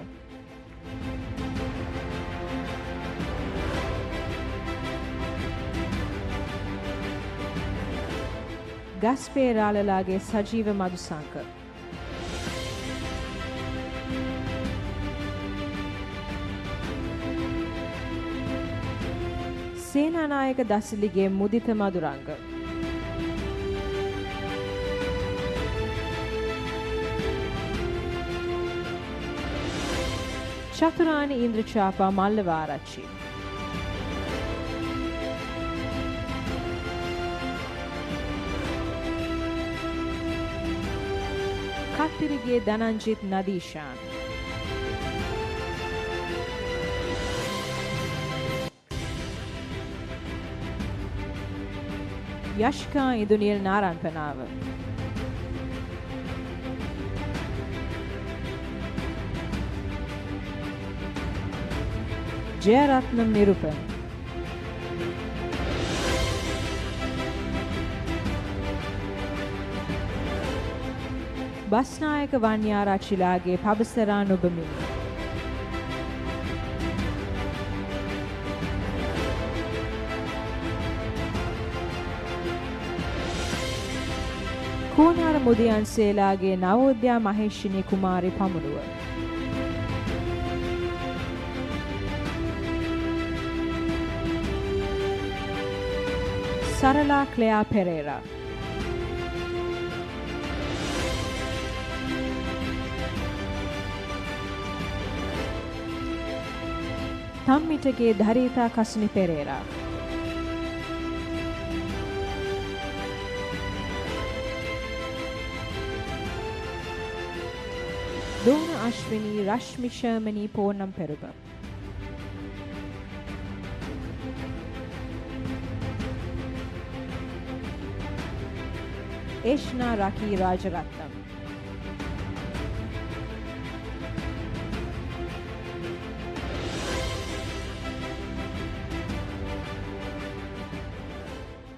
ගස්පේරාලලාගේ සජීව මදුසංක. සේනානායක දසිලිගේ මුදිත Maduranga. චතුරානි ඉන්ද්‍රචාපා Mallawarachchi. කට්ටිරිගේ දනංජිත් නදීෂාන්. යශ්කා ඉදුනියල් නාරන්පනාව. ජයරත්නම් නිරුපන්. Basnayake වන්‍යාරච්චිලාගේ පබසරා නොබමිනි. කෝනාර Mudiyanselage නවෝද්‍යා මහේෂිනී Kumari Pamunuwa. Sarala Clare Perera. Thammitage Dharitha Kasuni Perera. Dona Ashwini Rashmi Sharmani Poonam Peruba. Eshna Raki Rajaratnam.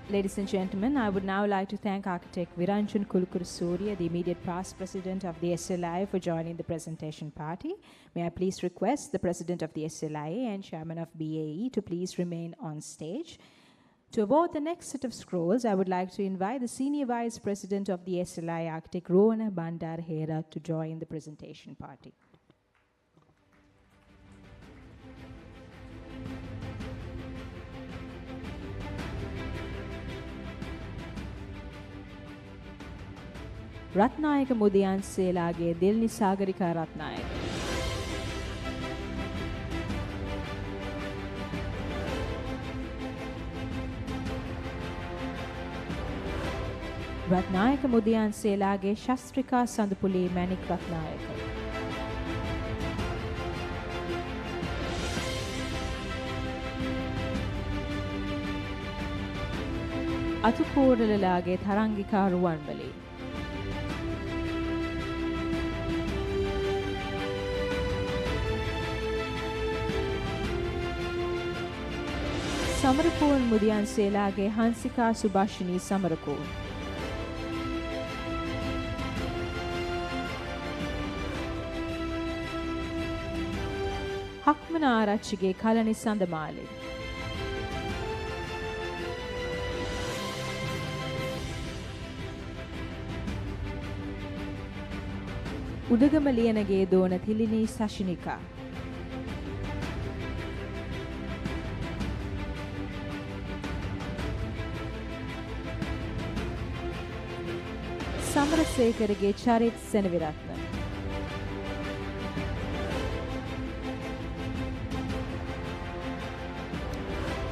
Ladies and gentlemen, I would now like to thank architect Viranjan Kulukurusuriya, the immediate past president of the SLIA, for joining the presentation party. May I please request the president of the SLIA and chairman of BAE to please remain on stage. To award the next set of scrolls, I would like to invite the senior vice president of the SLIA, architect Rohana Bandarhera, to join the presentation party. Rathnayake Mudiyanselage Dilni Sagarika Rathnayake. Rathnayake Mudiyanselage Shasthrika Sandapuli Manik Rathnayake. අතුකෝරලලාගේ තරංගිකා Ruwanweli. Samarakoon Mudiyanselage Hansika සුභාෂිනී Samarakoon. හක්මන Arachchige කලනි Sandamali. Udagama Liyanage දෝන තිලිනී සශිනිකා. සමරසේකරගේ චරිත් සෙනවිරත්න.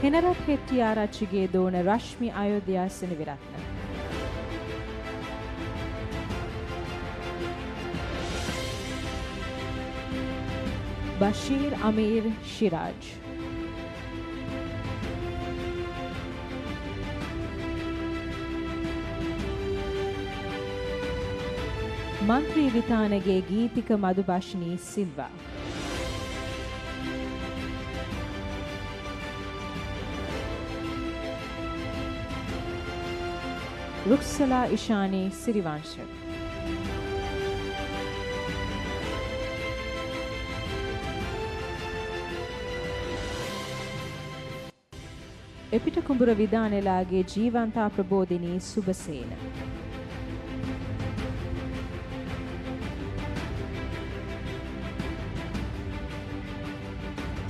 හෙනරත් හෙට්ටිආරච්චිගේ දෝන රශ්මි අයෝධ්‍යා සෙනවිරත්න. බෂීර් අමීර් ශිරාජ්. මන්ත්‍රී විතානගේ ගීතික මදුබෂ්නී සිල්වා. රුක්සලා ඉෂානී සිරිවංශ. එපිට කුඹුර විදානෙලාගේ ජීවන්තා ප්‍රබෝධිනී සුබසේන.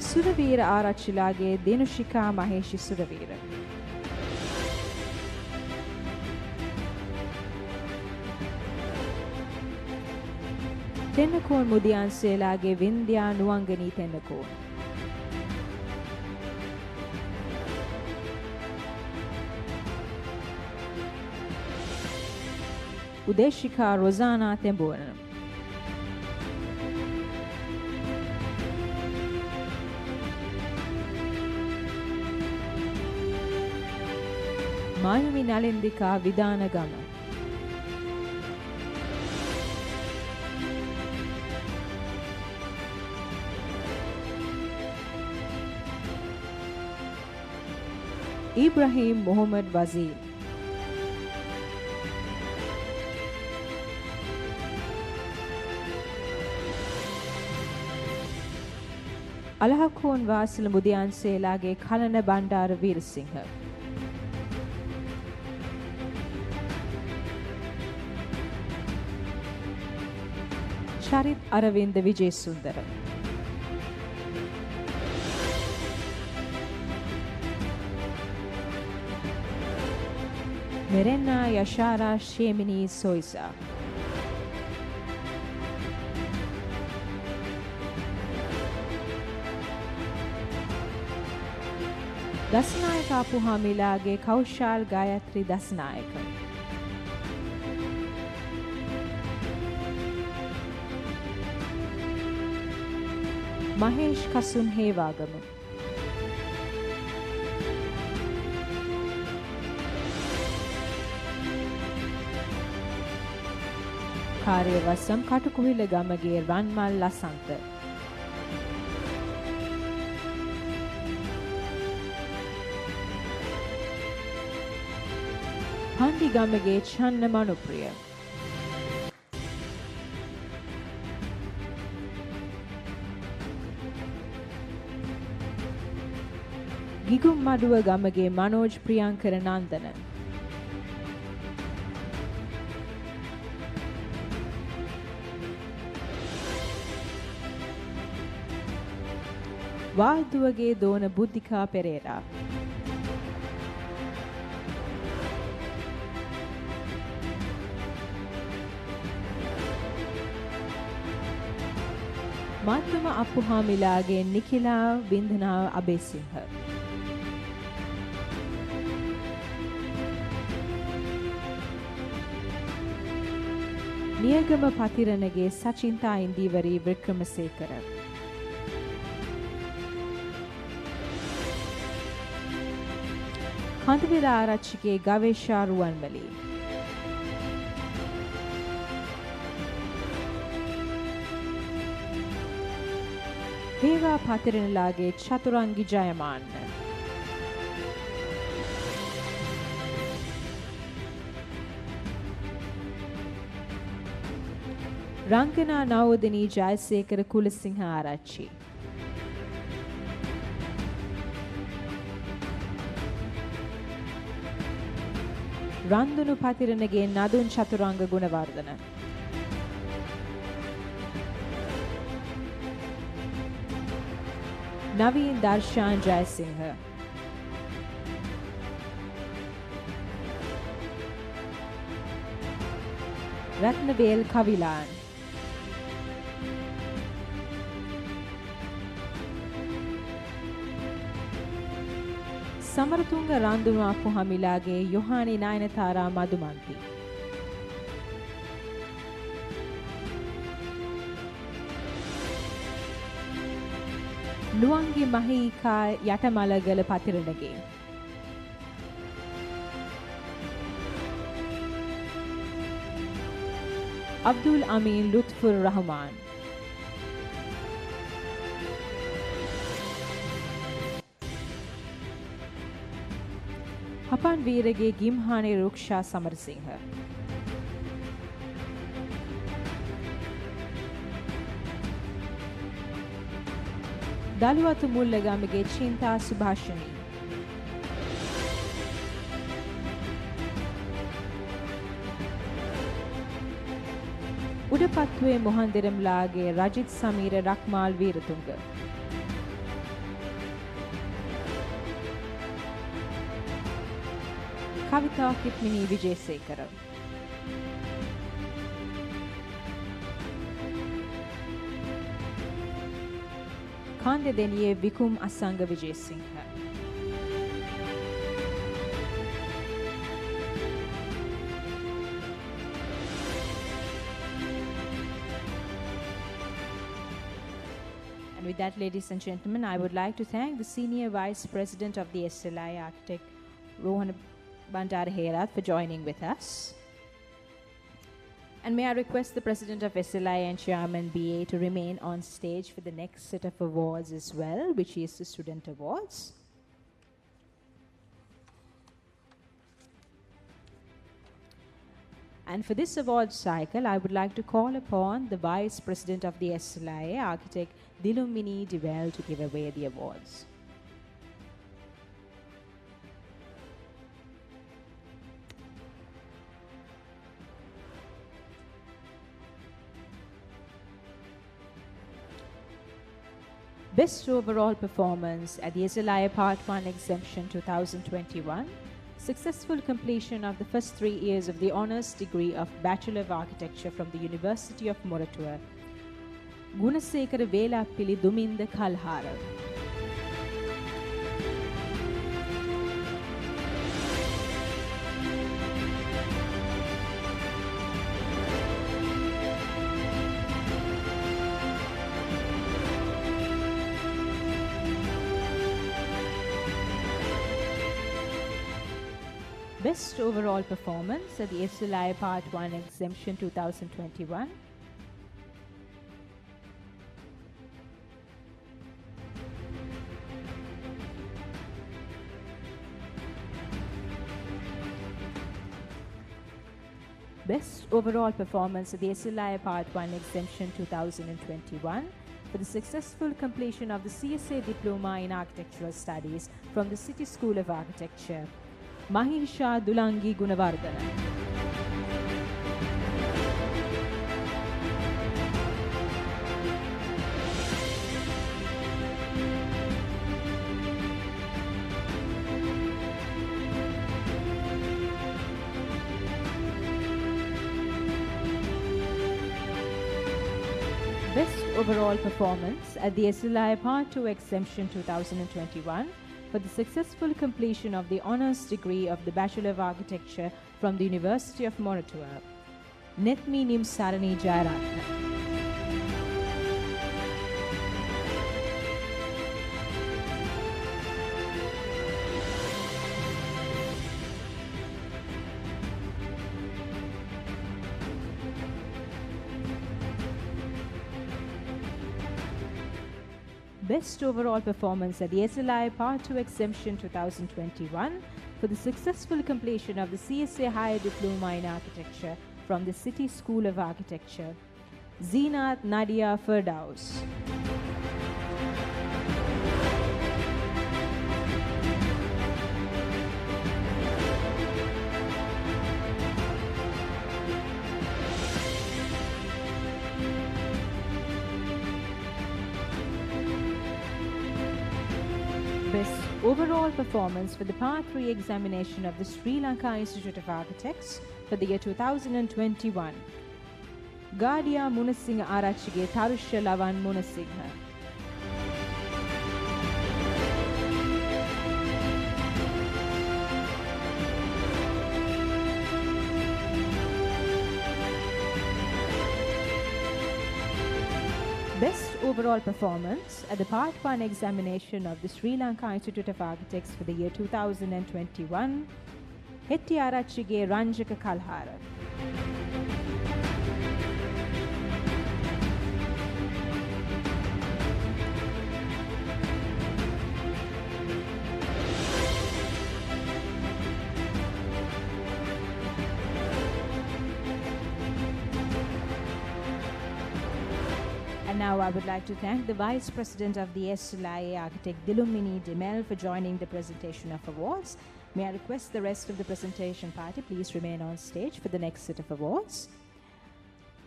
සුරවීර ආරච්චිලාගේ දිනුෂිකා මහේෂි සුරවීර. තෙන්නකෝන් මුදියන්සේලාගේ වින්ද්‍යා නුවංගනී තෙන්නකෝන්. උදේශිකා රොසානා තෙඹුවන. මායමි නලින්දිකා විදානගම. ඉබ්‍රහීම් මොහොමඩ් වසීල්. අලහකෝන් වාසල මුදියන්සේලාගේ කලන බණ්ඩාර වීරසිංහ. චරිත් අරවින්ද විජේසුන්දර. මෙරෙන්නා යශාරා ශේමිනී සොයිසා. දස්නායක අපුහාමිලාගේ කෞශාල් ගායත්‍රි දස්නායක. මහේෂ් කසුන් හේවාගම. කාර්යවසම් කටුකුහිල ගමගේ රන්මල් ලසන්ත. පණ්ඩි ගමගේ චන්න මනුප්‍රිය. ගිගුම් මඩුව ගමගේ මනෝජ් ප්‍රියංකර නන්දන. වාල්දුවගේ දෝන බුද්ධිකා පෙරේරා. මත්තම අපුහාමිලාගේ නිකිලා බින්දනා අබේසිංහ. නියගම පතිරණගේ සචින්තා ඉන්දීවරී වික්‍රමසේකර. කඳවිල ආරච්චිගේ ගවේෂා රුවන්මලී. හේවා පතිරණලාගේ චතුරංගි ජයමාන්න. රංගනා නවෝදනී ජයසේකර කුලසිංහ ආරච්චි. රන්දුනු පතිරණගේ නදුන් චතුරංග ගුණවර්ධන. නවීන් දර්ශාන් ජයසිංහ. රත්නවේල් කවිලාන්. සමරතුංග රන්දුනු අපුහමිලාගේ යොහානි නයනතාරා මදුමන්ති. නුවන්ගේ මහීකා යටමලගල පතිරණගේ. අබ්දුල් අමීන් ලුත්ෆුර් රහමාන්. හපන් වීරගේ ගිම්හානේ රුක්ෂා සමරසිංහ. දළුවතු මුල්ලගමගේ චින්තා සුභාෂණී. උඩපත්තුවේ මොහන්දෙරම්ලාගේ රජිත් සමීර රක්මාල් වීරතුංග. කවිතා කිත්මිනී විජේසේකර. කාන්දෙදෙනියේ විකුම් Asanga Wijesinghe. And with that, ladies and gentlemen, I would like to thank the Senior Vice President of the SLI, Architect Rohan Bandara Herat, for joining with us. And may I request the President of SLI and Chairman BA to remain on stage for the next set of awards as well, which is the Student Awards. And for this award cycle, I would like to call upon the Vice President of the SLI, Architect Dilumini Devel, to give away the awards. Best Overall Performance at the SLI Part 1 Exemption 2021. Successful completion of the first 3 years of the Honours degree of Bachelor of Architecture from the University of Moratuwa. Gunasekara Velappili Duminda Kalhara. Best Overall Performance at the SLI Part 1 Exemption 2021. Best Overall Performance at the SLI Part 1 Exemption 2021 for the successful completion of the CSA Diploma in Architectural Studies from the City School of Architecture. Mahisha Dulangi Gunavardhana. Best Overall Performance at the SLI Part 2 Exemption 2021 for the successful completion of the Honours degree of the Bachelor of Architecture from the University of Moratuwa. Netmi Nim Sarani Jayaratna. Best Overall Performance at the SLI Part 2 Exemption 2021 for the successful completion of the CSA Higher Diploma in Architecture from the City School of Architecture. Zeenat Nadia Firdaus. Best Overall Performance for the Part 3 examination of the Sri Lanka Institute of Architects for the year 2021. Gadia Munasinghe Arachige Tarusha Lavan Munasinghe. Best Overall Performance at the Part 1 examination of the Sri Lanka Institute of Architects for the year 2021. Hetti Arachige Ranjaka Kalhara. And now I would like to thank the Vice President of the SLIA, Architect Dilumini Demel, for joining the presentation of awards. May I request the rest of the presentation party please remain on stage for the next set of awards.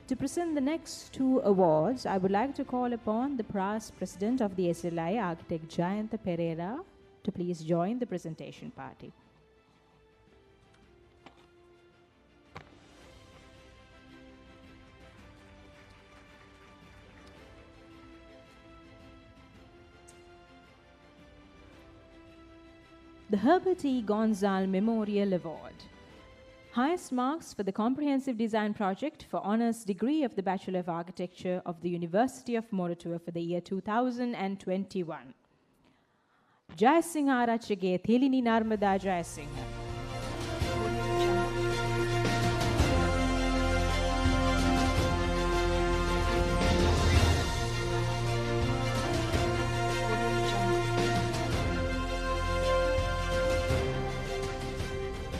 To present the next two awards, I would like to call upon the past president of the SLI, Architect Jayantha Pereira, to please join the presentation party. The Herbert E. Gonzalez Memorial Award. Highest marks for the comprehensive design project for honors degree of the Bachelor of Architecture of the University of Moratuwa for the year 2021. Jayasinghe Arachige Thelini Narmada Jayasinghe.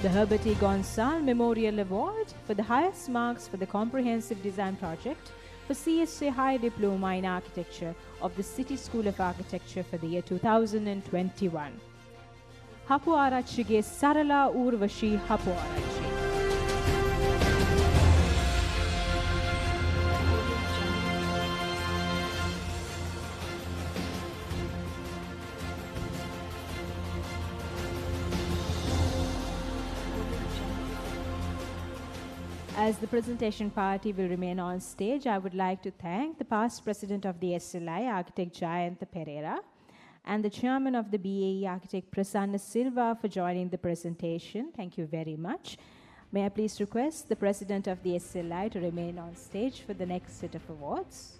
The Herbert E. Gonzalez Memorial Award for the highest marks for the comprehensive design project for CSA High Diploma in Architecture of the City School of Architecture for the year 2021. Hapu Arachige Sarala Urvashi Hapu Arachi. As the presentation party will remain on stage, I would like to thank the past president of the SLI, Architect Jayantha Pereira, and the chairman of the BAE, Architect Prasanna Silva, for joining the presentation. Thank you very much. May I please request the president of the SLI to remain on stage for the next set of awards.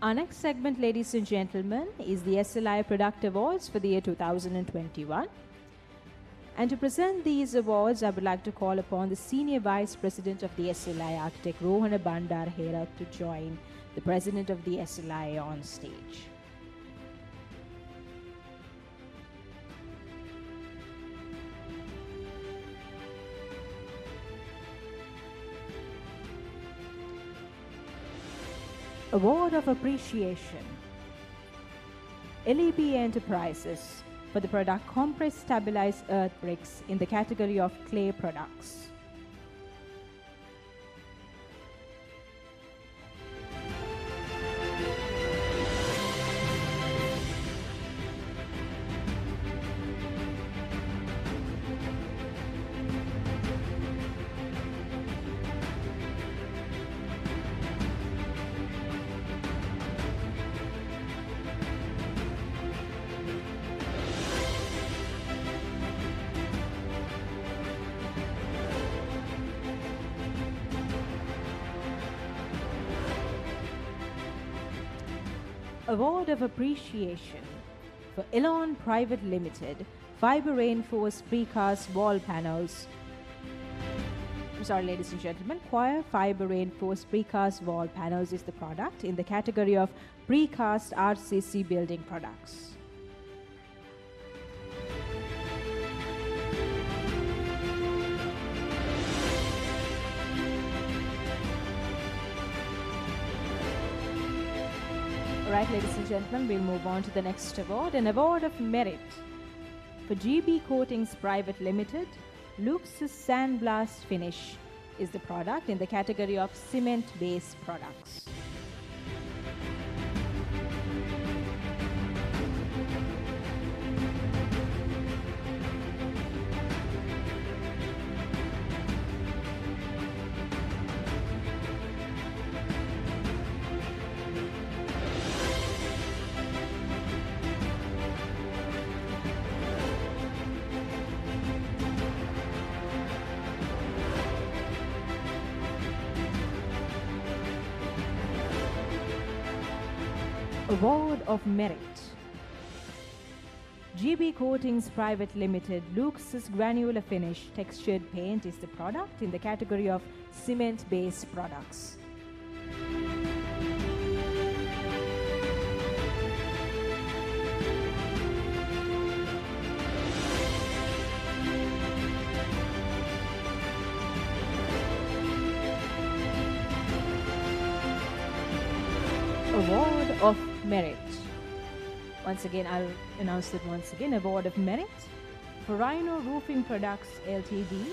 Our next segment, ladies and gentlemen, is the SLI Product Awards for the year 2021. And to present these awards, I would like to call upon the Senior Vice President of the SLI, Architect Rohana Bandarhera, to join the President of the SLI on stage. Award of Appreciation. LEB Enterprises for the product Compressed Stabilized Earth Bricks in the category of clay products. Award of Appreciation for Elon Private Limited Fiber Reinforced Precast Wall Panels. I'm sorry, ladies and gentlemen, Choir Fiber Reinforced Precast Wall Panels is the product in the category of Precast RCC Building Products. Alright, ladies and gentlemen, we'll move on to the next award, an award of merit for GB Coatings Private Limited. Luxus Sandblast Finish is the product in the category of cement-based products. Award of Merit. GB Coatings Private Limited Luxus Granular Finish Textured Paint is the product in the category of cement-based products. Award of Merit. Once again, I'll announce it once again. Award of Merit for Rhino Roofing Products Ltd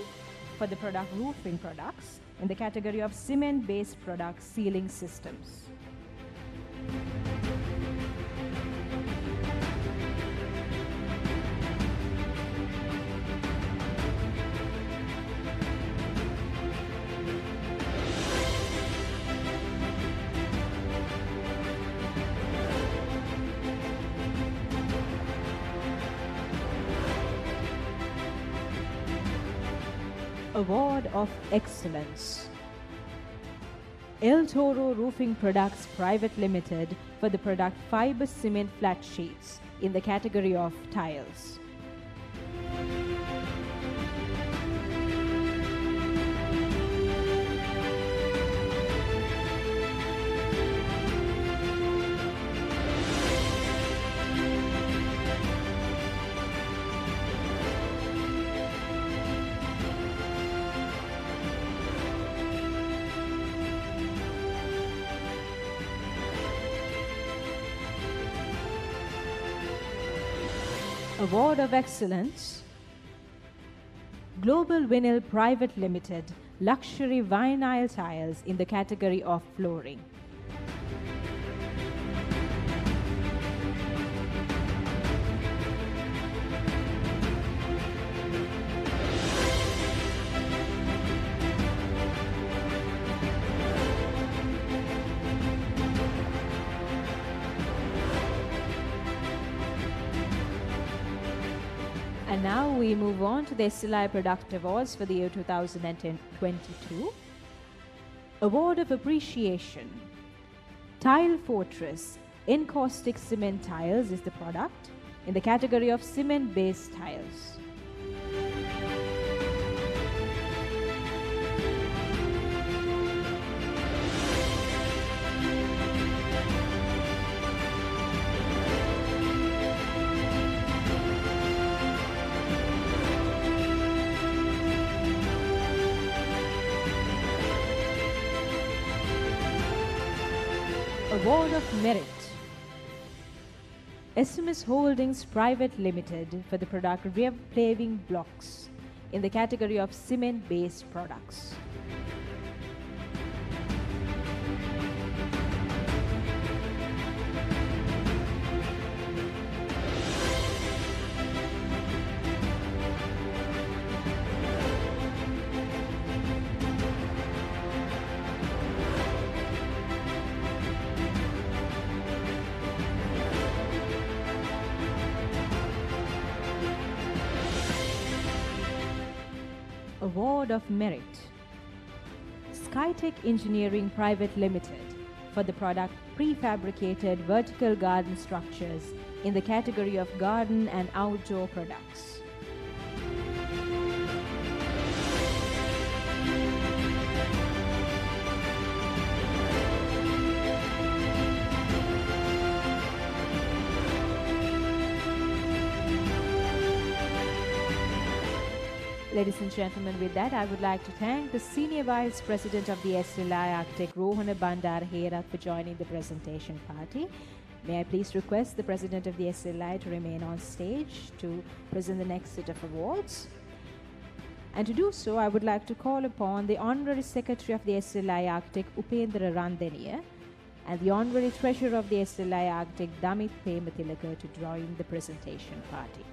for the product roofing products in the category of cement-based products ceiling systems. Award of Excellence. El Toro Roofing Products Private Limited for the product fiber cement flat sheets in the category of tiles. Award of Excellence. Global Vinyl Private Limited Luxury Vinyl Tiles in the category of flooring. And now we move on to the SLI Product Awards for the year 2022. Award of Appreciation. Tile Fortress Encaustic Cement Tiles is the product in the category of cement-based tiles. Award of Merit. SMS Holdings Private Limited for the product rear paving blocks in the category of cement-based products. Award of Merit. Skytech Engineering Private Limited for the product prefabricated vertical garden structures in the category of garden and outdoor products. Ladies and gentlemen, with that, I would like to thank the Senior Vice President of the SLI, Architect Rohana Bandar Herat, for joining the presentation party. May I please request the President of the SLI to remain on stage to present the next set of awards. And to do so, I would like to call upon the Honorary Secretary of the SLI, Architect Upendra Randeniya, and the Honorary Treasurer of the SLI, Architect Damit Pematilaka, to join the presentation party.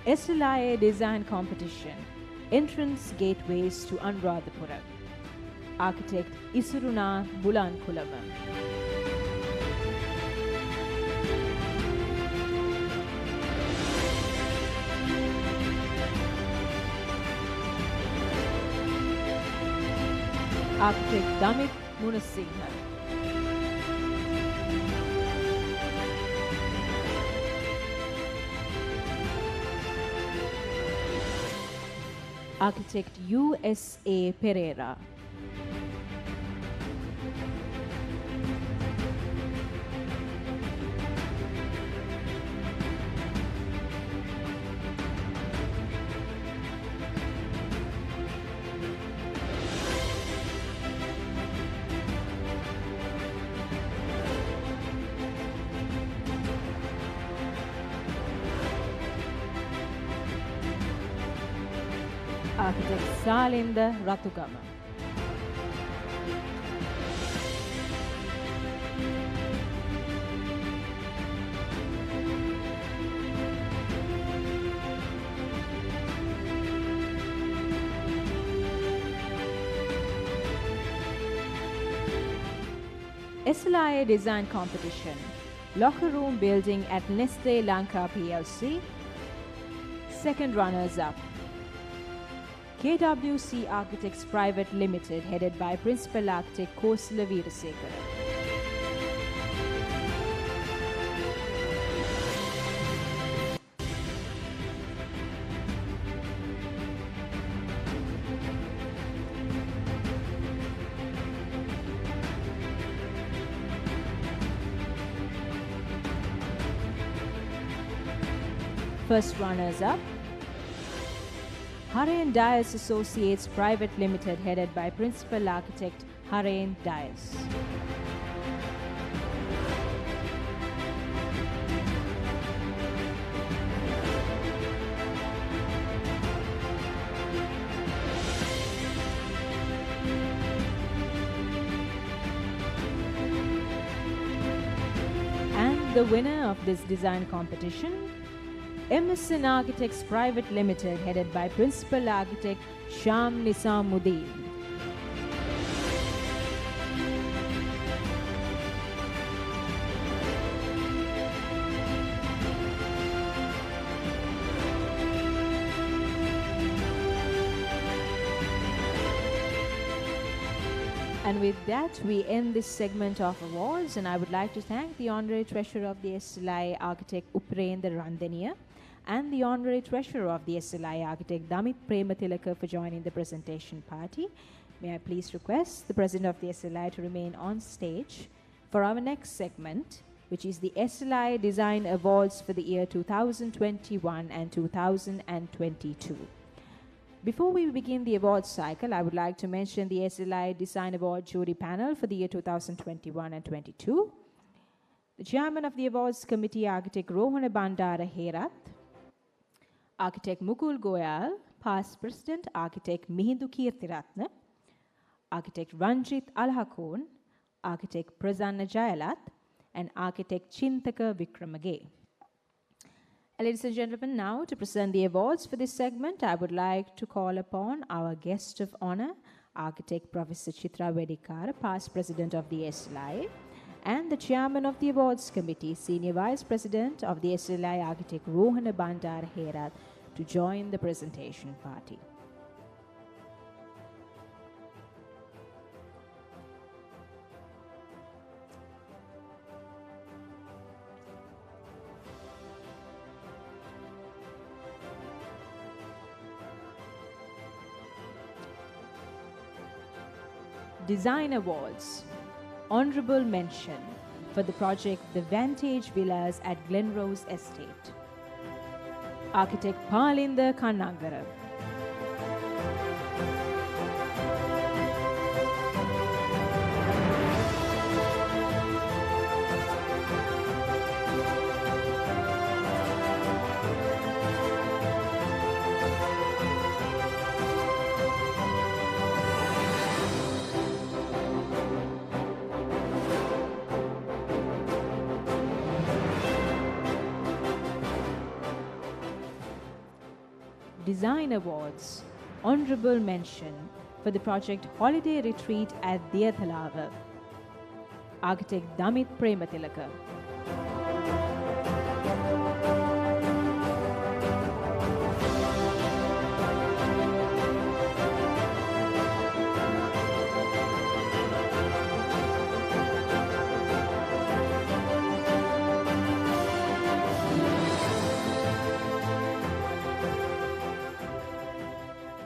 SLIA Design Competition, Entrance Gateways to Anuradhapura. Architect Isuruna Bulankulama. Architect Damit Munasinghe. Architect USA Pereira. architect Salinda Ratugama. SLIA Design Competition, Locker Room Building at Nestle Lanka PLC, second runners-up. KWC Architects Private Limited, headed by Principal Architect Kosala Veerasekara. First runners-up, Harain Dias Associates Private Limited, headed by Principal Architect Harain Dias. And the winner of this design competition, Emerson Architects Private Limited, headed by Principal Architect Sham Nisamuddin. And with that, we end this segment of awards, and I would like to thank the Honorary Treasurer of the SLI, Architect Upendra Randaniya, and the Honorary Treasurer of the SLI, Architect Damit Prematilaka, for joining the presentation party. May I please request the President of the SLI to remain on stage for our next segment, which is the SLI Design Awards for the year 2021 and 2022. Before we begin the awards cycle, I would like to mention the SLI Design Award jury panel for the year 2021 and 22. The Chairman of the Awards Committee, Architect Rohana Bandara Herath, Architect Mukul Goyal, Past President, Architect Mihindu Kirthiratna, Architect Ranjit Alhakon, Architect Prasanna Jayalath, and Architect Chintaka Vikramage. Ladies and gentlemen, now to present the awards for this segment, I would like to call upon our guest of honor, Architect Professor Chitra Wedikara, Past President of the SLI, and the Chairman of the Awards Committee, Senior Vice President of the SLI, Architect Rohana Bandara Herath, to join the presentation party. Design Awards. Honorable mention for the project The Vantage Villas at Glenrose Estate. Architect Palinda Kannagara. Design Awards. Honorable mention for the project Holiday Retreat at Diyathalava. Architect Damit Prematilaka.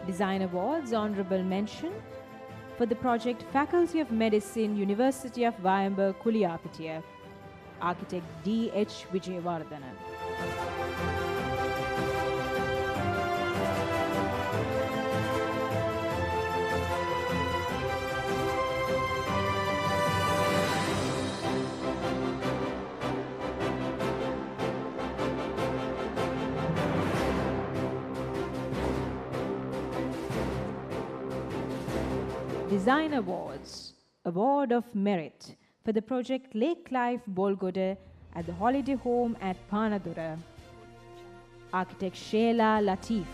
Design Awards Honorable Mention for the project Faculty of Medicine, University of Waimbur, Kuliyapitiya. Architect D.H. Vijayawardana. Design Awards, Award of Merit for the project Lake Life Bolgode at the Holiday Home at Panadura. Architect Sheila Latif.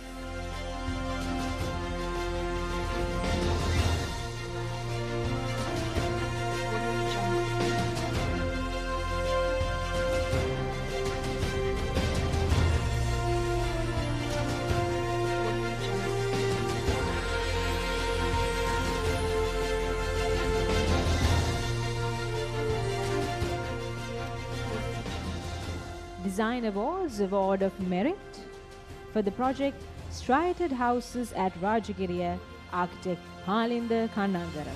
Design Awards, Award of Merit for the project Striated Houses at Rajagiriya, Architect Halinda Kannangara.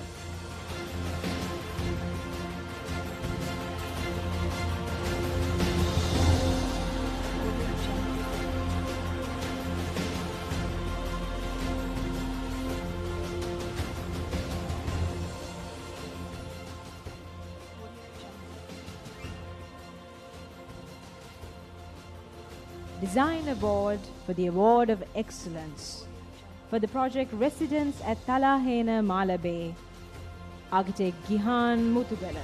Design Award for the Award of Excellence for the project Residence at Talahena Malabe, Architect Gihan Mutugala.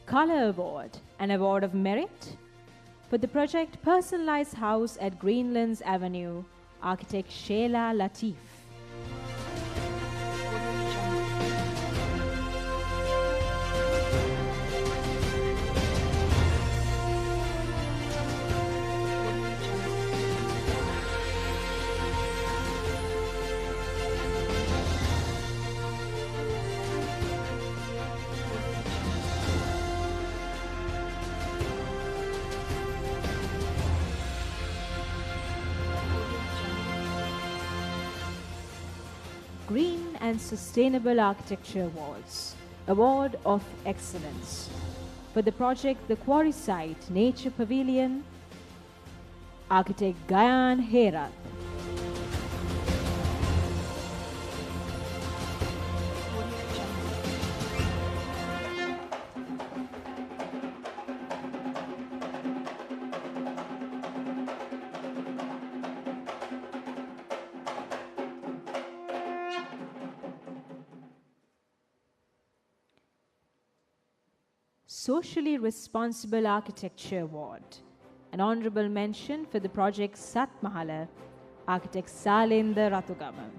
Color Award, an award of merit for the project Personalized House at Greenlands Avenue, Architect Sheila Latif. Green and Sustainable Architecture Awards, Award of Excellence for the project The Quarry Site Nature Pavilion, Architect Gayan Herat. Socially Responsible Architecture Award, an honorable mention for the project Sat Mahala, Architect Salendra Ratugama.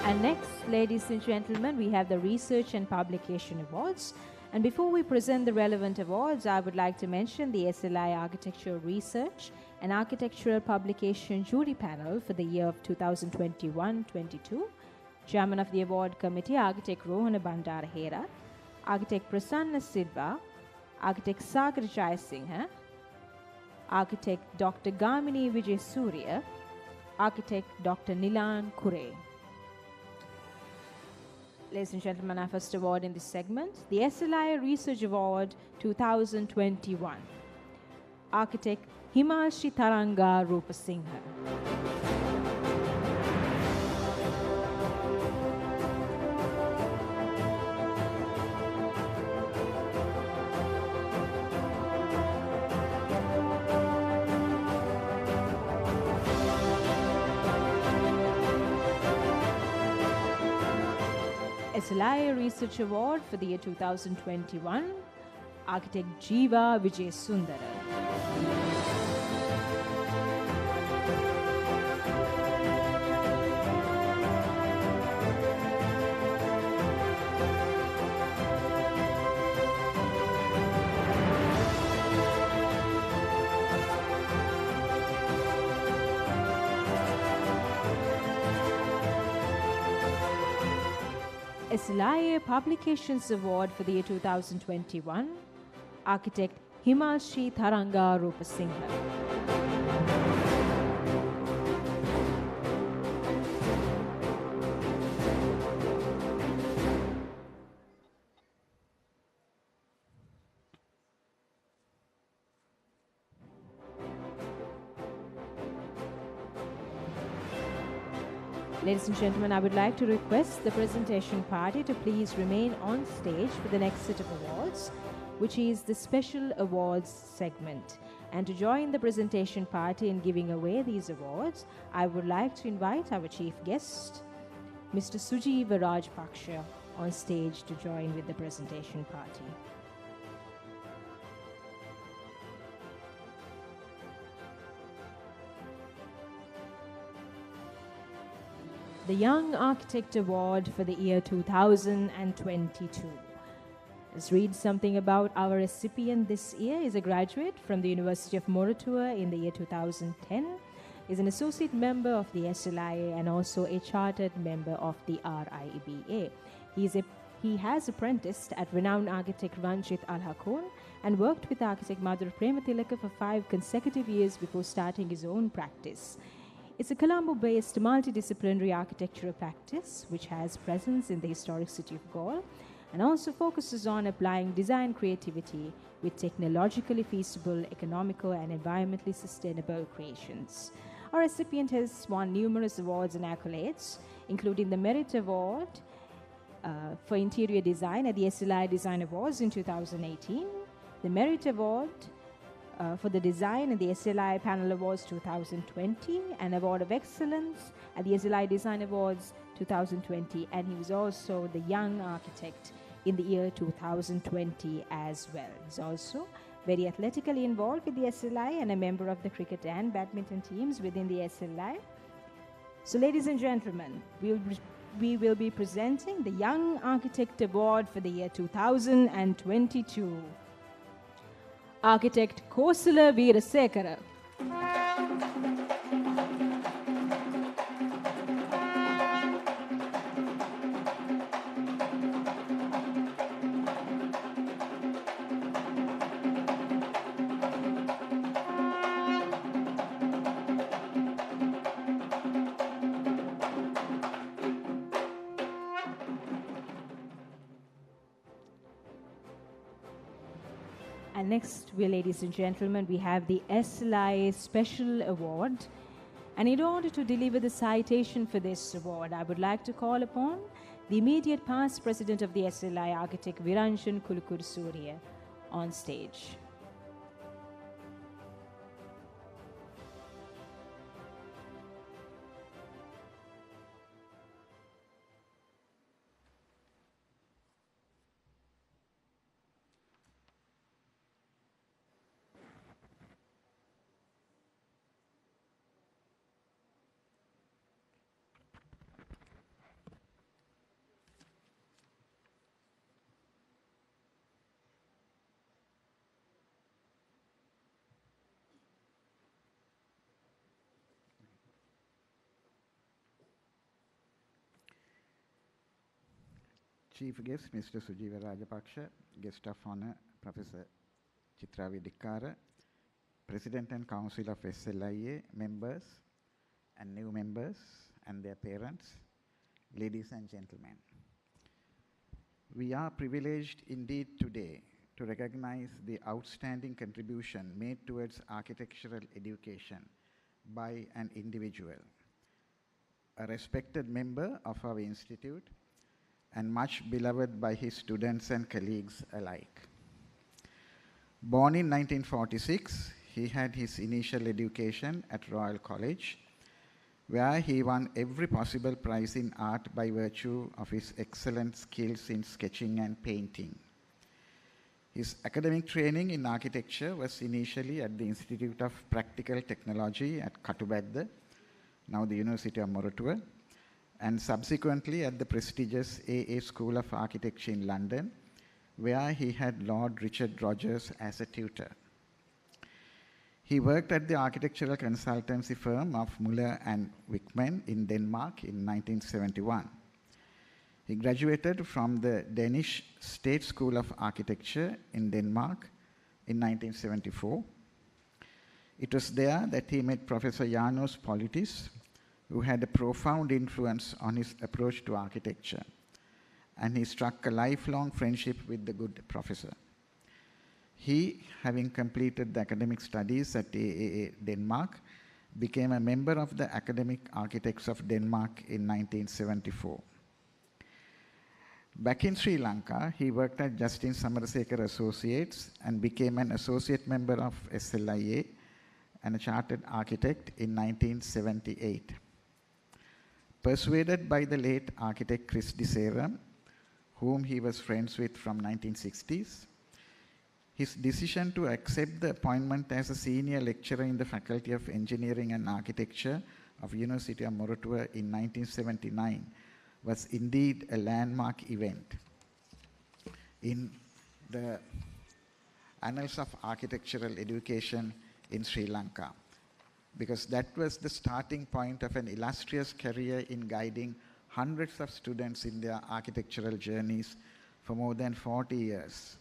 And next, ladies and gentlemen, we have the Research and Publication Awards. And before we present the relevant awards, I would like to mention the SLI Architectural Research and Architectural Publication Jury Panel for the year of 2021-22. Chairman of the Award Committee, Architect Rohana Bandara Hera, Architect Prasanna Silva, Architect Sagar Jayasinghe, Architect Dr. Gamini Vijay Surya, Architect Dr. Nilan Kure. Ladies and gentlemen, our first award in this segment, the SLI Research Award 2021. Architect Himashi Taranga Rupasinghe. SLI Research Award for the year 2021, Architect Jeeva Vijay Sundara. SLIA Publications Award for the year 2021, architect Himalshi Tharanga Rupasinghe. Ladies and gentlemen, I would like to request the presentation party to please remain on stage for the next set of awards, which is the Special Awards segment. And to join the presentation party in giving away these awards, I would like to invite our chief guest, Mr. Sujeeva Rajpaksha, on stage to join with the presentation party. The Young Architect Award for the year 2022. Let's read something about our recipient this year. Is a graduate from the University of Moratuwa in the year 2010, is an associate member of the SLIA and also a chartered member of the RIBA. He has apprenticed at renowned architect Ranjit Alhakoon and worked with architect Madhur Premathilaka for 5 consecutive years before starting his own practice. It's a Colombo-based multidisciplinary architectural practice which has presence in the historic city of Galle and also focuses on applying design creativity with technologically feasible, economical and environmentally sustainable creations. Our recipient has won numerous awards and accolades, including the Merit Award for Interior Design at the SLI Design Awards in 2018, the Merit Award for the Design at the SLI Panel Awards 2020, an Award of Excellence at the SLI Design Awards 2020, and he was also the Young Architect in the year 2020 as well. He's also very athletically involved with the SLI and a member of the cricket and badminton teams within the SLI. So ladies and gentlemen, we will be presenting the Young Architect Award for the year 2022. Architect Kosala Veerasekara. And next, ladies and gentlemen, we have the SLI Special Award. And in order to deliver the citation for this award, I would like to call upon the immediate past president of the SLI, architect Viranshan Kulukur Surya, on stage. Chief guest, Mr. Sujeeva Rajpaksha, guest of honor, Professor Chitra Vidikara, President and Council of SLIA, members and new members and their parents, ladies and gentlemen. We are privileged indeed today to recognize the outstanding contribution made towards architectural education by an individual, a respected member of our institute, and much beloved by his students and colleagues alike. Born in 1946, he had his initial education at Royal College, where he won every possible prize in art by virtue of his excellent skills in sketching and painting. His academic training in architecture was initially at the Institute of Practical Technology at Katubedda, now the University of Moratuwa, and subsequently at the prestigious AA School of Architecture in London, where he had Lord Richard Rogers as a tutor. He worked at the architectural consultancy firm of Muller and Wickman in Denmark in 1971. He graduated from the Danish State School of Architecture in Denmark in 1974. It was there that he met Professor Janos Politis, who had a profound influence on his approach to architecture, and he struck a lifelong friendship with the good professor. He, having completed the academic studies at AAA Denmark, became a member of the Academic Architects of Denmark in 1974. Back in Sri Lanka, he worked at Justin Samarasekar Associates and became an associate member of SLIA and a chartered architect in 1978. Persuaded by the late architect Chris DeSera, whom he was friends with from 1960s, his decision to accept the appointment as a senior lecturer in the Faculty of Engineering and Architecture of University of Moratuwa in 1979 was indeed a landmark event in the annals of architectural education in Sri Lanka, because that was the starting point of an illustrious career in guiding hundreds of students in their architectural journeys for more than 40 years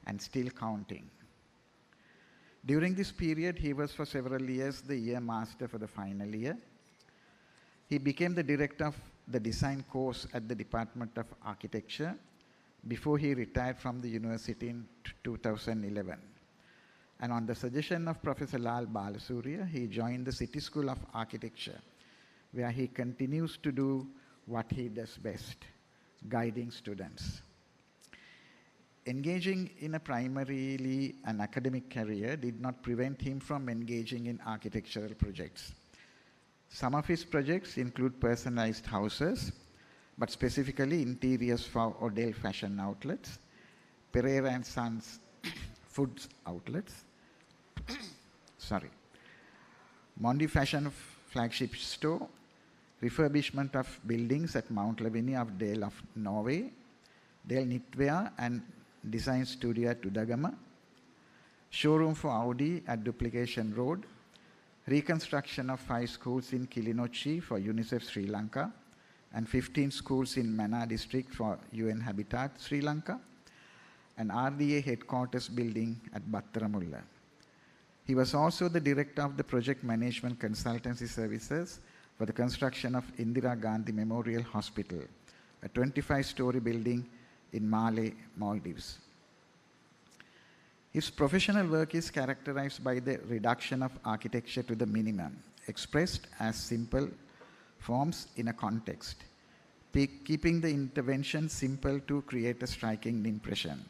and still counting. During this period, he was for several years the year master for the final year. He became the director of the design course at the Department of Architecture before he retired from the university in 2011. And on the suggestion of Professor Lal Balasurya, he joined the City School of Architecture, where he continues to do what he does best, guiding students. Engaging in a primarily an academic career did not prevent him from engaging in architectural projects. Some of his projects include personalized houses, but specifically interiors for Odell Fashion Outlets, Pereira and Sons Foods Outlets, Mondi Fashion Flagship Store, refurbishment of buildings at Mount Lavini of Dale of Norway, Dale Knitwear and Design Studio at Udagama, showroom for Audi at Duplication Road, reconstruction of 5 schools in Kilinochchi for UNICEF Sri Lanka, and 15 schools in Mana district for UN Habitat Sri Lanka, and RDA headquarters building at Battaramulla. He was also the director of the project management consultancy services for the construction of Indira Gandhi Memorial Hospital, a 25-story building in Malé, Maldives. His professional work is characterized by the reduction of architecture to the minimum, expressed as simple forms in a context, keeping the intervention simple to create a striking impression.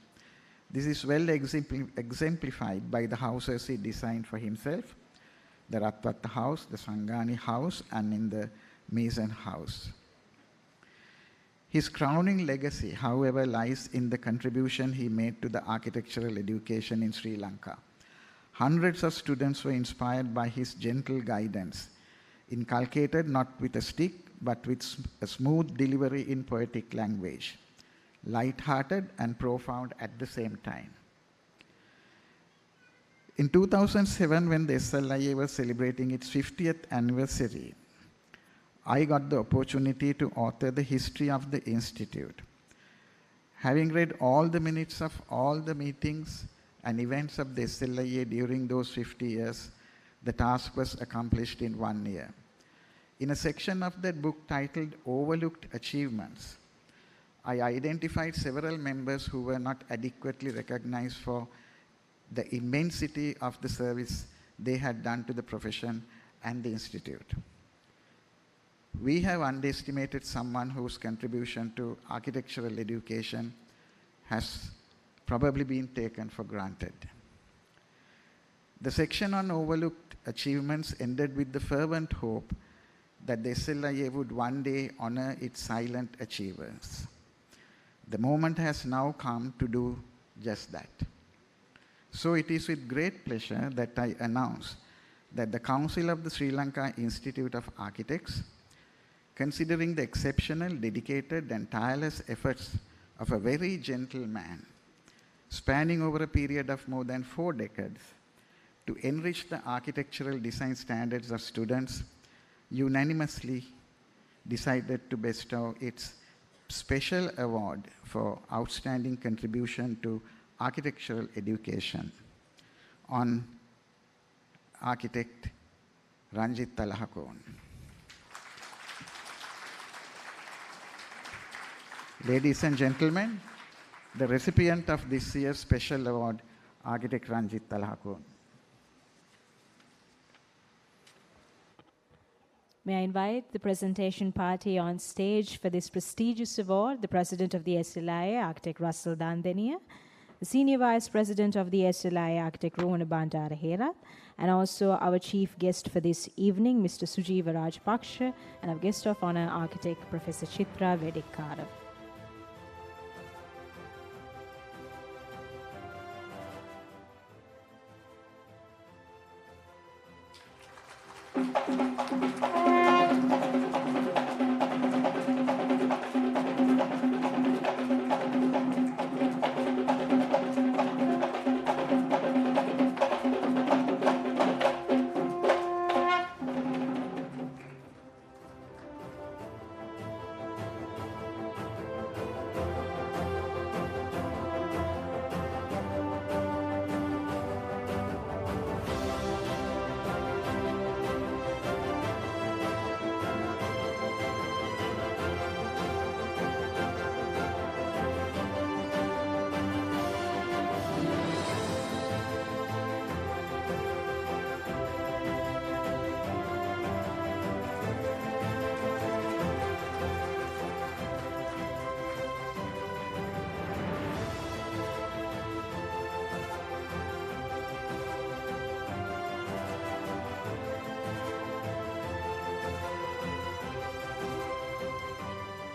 This is well exemplified by the houses he designed for himself, the Ratwatta House, the Sangani House, and in the Mason House. His crowning legacy, however, lies in the contribution he made to the architectural education in Sri Lanka. Hundreds of students were inspired by his gentle guidance, inculcated not with a stick, but with a smooth delivery in poetic language, light-hearted and profound at the same time. In 2007, when the SLIA was celebrating its 50th anniversary, I got the opportunity to author the history of the Institute. Having read all the minutes of all the meetings and events of the SLIA during those 50 years, the task was accomplished in 1 year. In a section of that book titled Overlooked Achievements, I identified several members who were not adequately recognized for the immensity of the service they had done to the profession and the Institute. We have underestimated someone whose contribution to architectural education has probably been taken for granted. The section on overlooked achievements ended with the fervent hope that the SLIA would one day honor its silent achievers. The moment has now come to do just that. So it is with great pleasure that I announce that the Council of the Sri Lanka Institute of Architects, considering the exceptional, dedicated and tireless efforts of a very gentle man, spanning over a period of more than 4 decades, to enrich the architectural design standards of students, unanimously decided to bestow its special award for outstanding contribution to architectural education on architect Ranjit Talahakon. Ladies and gentlemen, the recipient of this year's special award, architect Ranjit Talahakon. May I invite the presentation party on stage for this prestigious award, the President of the SLIA, Architect Russell Dandenia, the Senior Vice President of the SLIA, Architect Rohana Bandara Herat, and also our chief guest for this evening, Mr. Sujeeva Rajpaksha, and our guest of honor, Architect Professor Chitra Vedikkara.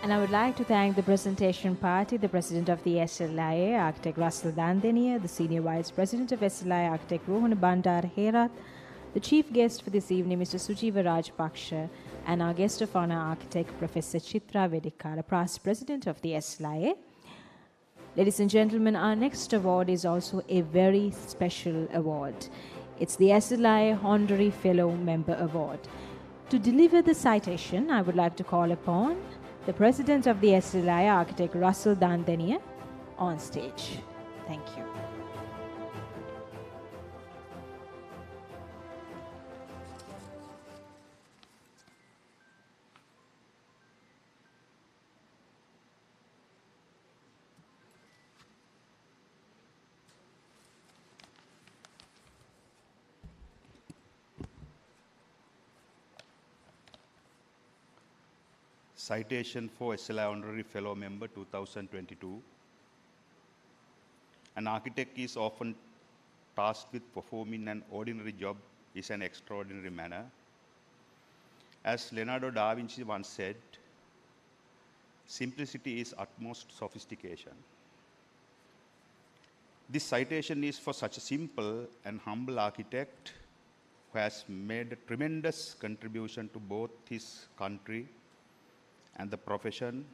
And I would like to thank the presentation party, the President of the SLIA, Architect Russell Dandenia, the Senior Vice President of SLIA, Architect Rohana Bandara Herat, the Chief Guest for this evening, Mr. Sujeeva Rajpaksha, and our guest of honor, Architect Professor Chitra Vedikkara, past President of the SLIA. Ladies and gentlemen, our next award is also a very special award. It's the SLIA Honorary Fellow Member Award. To deliver the citation, I would like to call upon the President of the SLIA, Architect Russell Dandenia, on stage. Thank you. Citation for SLI Honorary Fellow Member 2022. An architect is often tasked with performing an ordinary job in an extraordinary manner. As Leonardo da Vinci once said, simplicity is utmost sophistication. This citation is for such a simple and humble architect who has made a tremendous contribution to both his country and the profession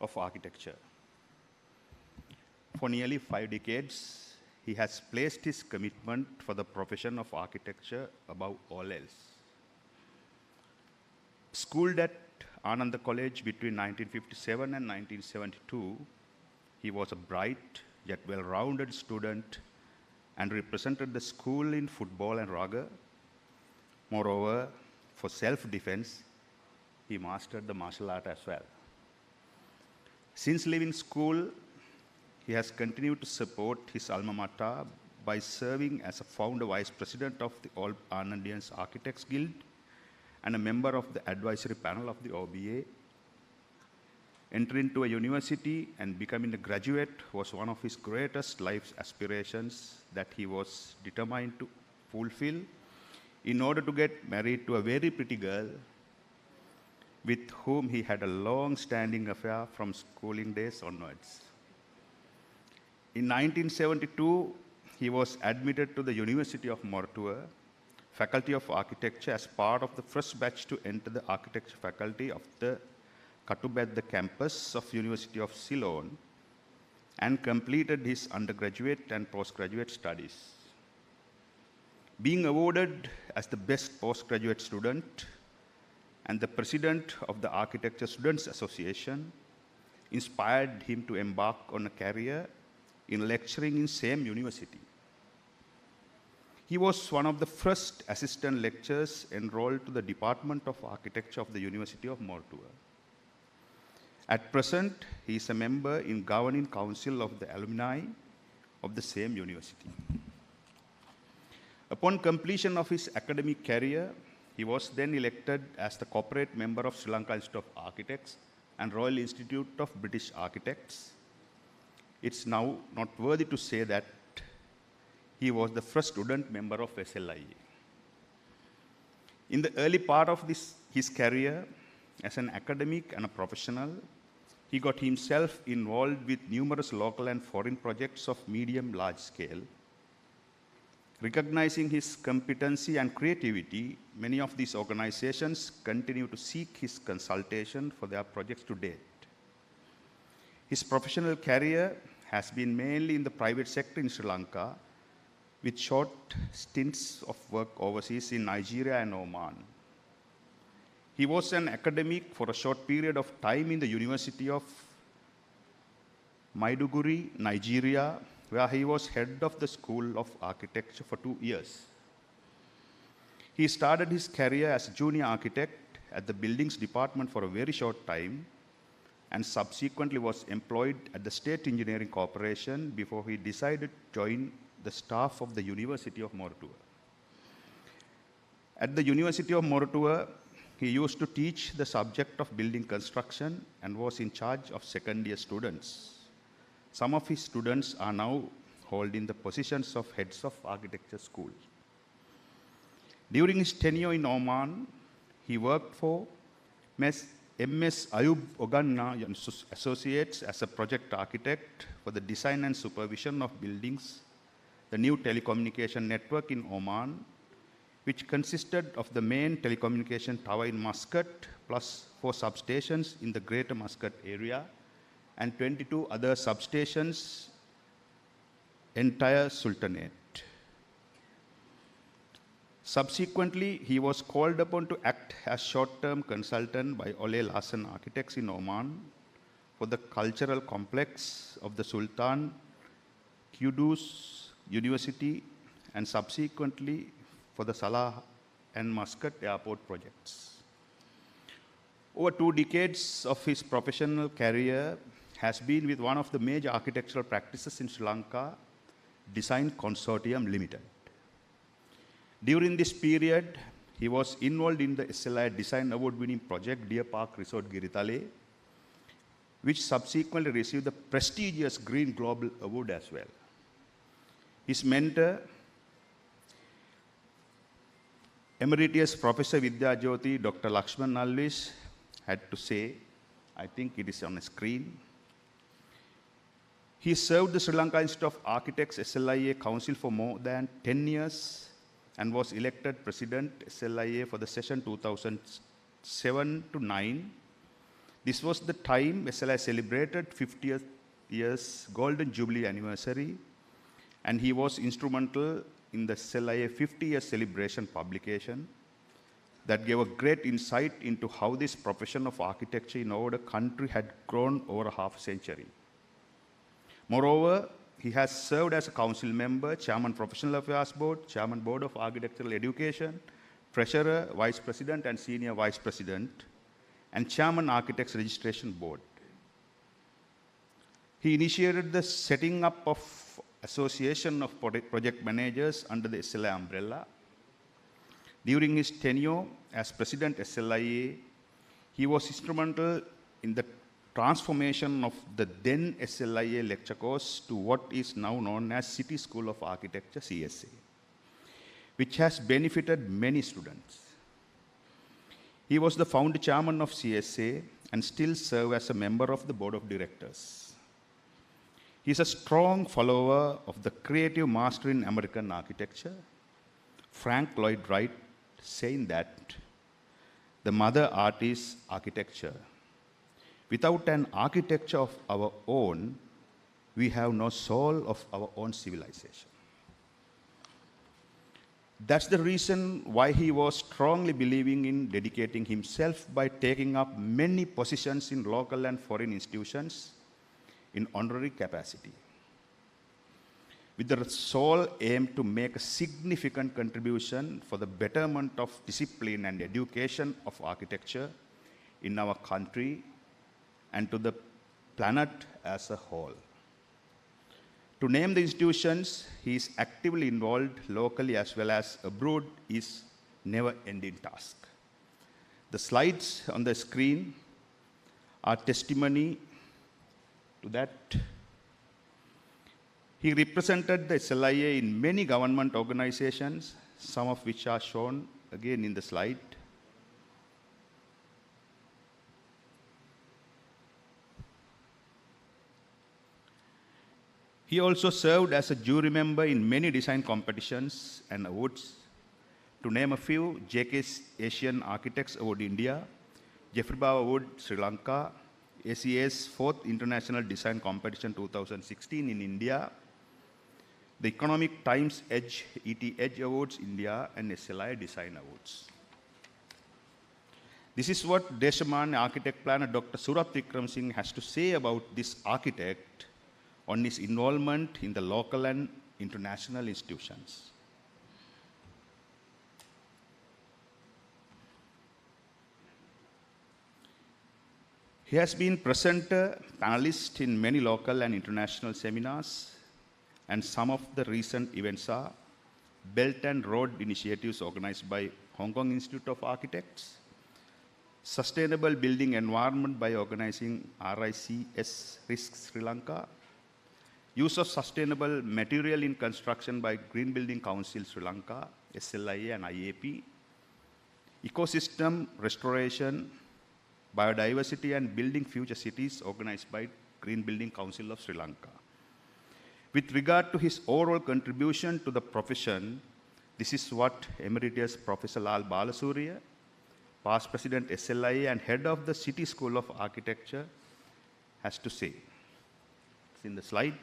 of architecture. For nearly 5 decades, he has placed his commitment for the profession of architecture above all else. Schooled at Ananda College between 1957 and 1972, he was a bright yet well-rounded student and represented the school in football and raga. Moreover, for self-defense, he mastered the martial art as well. Since leaving school, he has continued to support his alma mater by serving as a founder vice president of the All Anandians Architects Guild and a member of the advisory panel of the OBA. Entering to a university and becoming a graduate was one of his greatest life aspirations that he was determined to fulfill in order to get married to a very pretty girl with whom he had a long-standing affair from schooling days onwards. In 1972, he was admitted to the University of Mortua, Faculty of Architecture, as part of the first batch to enter the architecture faculty of the Katubedda campus of University of Ceylon, and completed his undergraduate and postgraduate studies. Being awarded as the best postgraduate student and the president of the Architecture Students Association, inspired him to embark on a career in lecturing in same university. He was one of the first assistant lecturers enrolled to the Department of Architecture of the University of Mortua. At present, he is a member in governing council of the alumni of the same university. Upon completion of his academic career, he was then elected as the corporate member of Sri Lanka Institute of Architects and Royal Institute of British Architects. It's now noteworthy to say that he was the first student member of SLIA. In the early part of his career, as an academic and a professional, he got himself involved with numerous local and foreign projects of medium-large scale. Recognizing his competency and creativity, many of these organizations continue to seek his consultation for their projects to date. His professional career has been mainly in the private sector in Sri Lanka, with short stints of work overseas in Nigeria and Oman. He was an academic for a short period of time in the University of Maiduguri, Nigeria, where he was head of the School of Architecture for 2 years. He started his career as a junior architect at the Buildings Department for a very short time and subsequently was employed at the State Engineering Corporation before he decided to join the staff of the University of Mortua. At the University of Mortua, he used to teach the subject of building construction and was in charge of second-year students. Some of his students are now holding the positions of heads of architecture schools. During his tenure in Oman, he worked for MS Ayub Oganna and Associates as a project architect for the design and supervision of buildings, the new telecommunication network in Oman, which consisted of the main telecommunication tower in Muscat, plus 4 substations in the greater Muscat area, and 22 other substations, entire Sultanate. Subsequently, he was called upon to act as short-term consultant by Ole Larsen Architects in Oman for the cultural complex of the Sultan Qudus University and subsequently for the Salah and Muscat airport projects. Over 2 decades of his professional career has been with one of the major architectural practices in Sri Lanka, Design Consortium Limited. During this period, he was involved in the SLI Design Award-winning project, Deer Park Resort Giritale, which subsequently received the prestigious Green Global Award as well. His mentor, Emeritus Professor Vidya Jyoti, Dr. Lakshman Nalvis, had to say, I think it is on the screen. He served the Sri Lanka Institute of Architects SLIA Council for more than 10 years and was elected President SLIA for the session 2007 to 9. This was the time SLIA celebrated 50th years Golden Jubilee anniversary, and he was instrumental in the SLIA 50-year celebration publication that gave a great insight into how this profession of architecture in our country had grown over a half century. Moreover, he has served as a council member, chairman Professional Affairs Board, chairman Board of Architectural Education, treasurer, vice president and senior vice president, and chairman Architects Registration Board. He initiated the setting up of Association of Project Managers under the SLI umbrella. During his tenure as president SLIA, he was instrumental in the transformation of the then SLIA lecture course to what is now known as City School of Architecture, CSA, which has benefited many students. He was the founder chairman of CSA and still serves as a member of the board of directors. He is a strong follower of the creative master in American architecture, Frank Lloyd Wright, saying that the mother art is architecture. Without an architecture of our own, we have no soul of our own civilization. That's the reason why he was strongly believing in dedicating himself by taking up many positions in local and foreign institutions in honorary capacity, with the sole aim to make a significant contribution for the betterment of discipline and education of architecture in our country and to the planet as a whole. To name the institutions he is actively involved locally as well as abroad is never-ending task. The slides on the screen are testimony to that. He represented the SLIA in many government organizations, some of which are shown again in the slide. He also served as a jury member in many design competitions and awards. To name a few: JK's Asian Architects Award India, Jeffrey Bawa Award Sri Lanka, ACA's 4th International Design Competition 2016 in India, the Economic Times ET Edge Awards India, and SLI Design Awards. This is what Deshaman architect planner Dr. Surat Vikram Singh has to say about this architect on his involvement in the local and international institutions. He has been presenter, panelist in many local and international seminars, and some of the recent events are Belt and Road initiatives organized by Hong Kong Institute of Architects, Sustainable Building Environment by organizing RICS Risk Sri Lanka, use of sustainable material in construction by Green Building Council Sri Lanka, SLIA and IAP, ecosystem restoration, biodiversity and building future cities organized by Green Building Council of Sri Lanka. With regard to his overall contribution to the profession, this is what Emeritus Professor Lal Balasuriya, past President SLIA and head of the City School of Architecture, has to say. It's in the slide.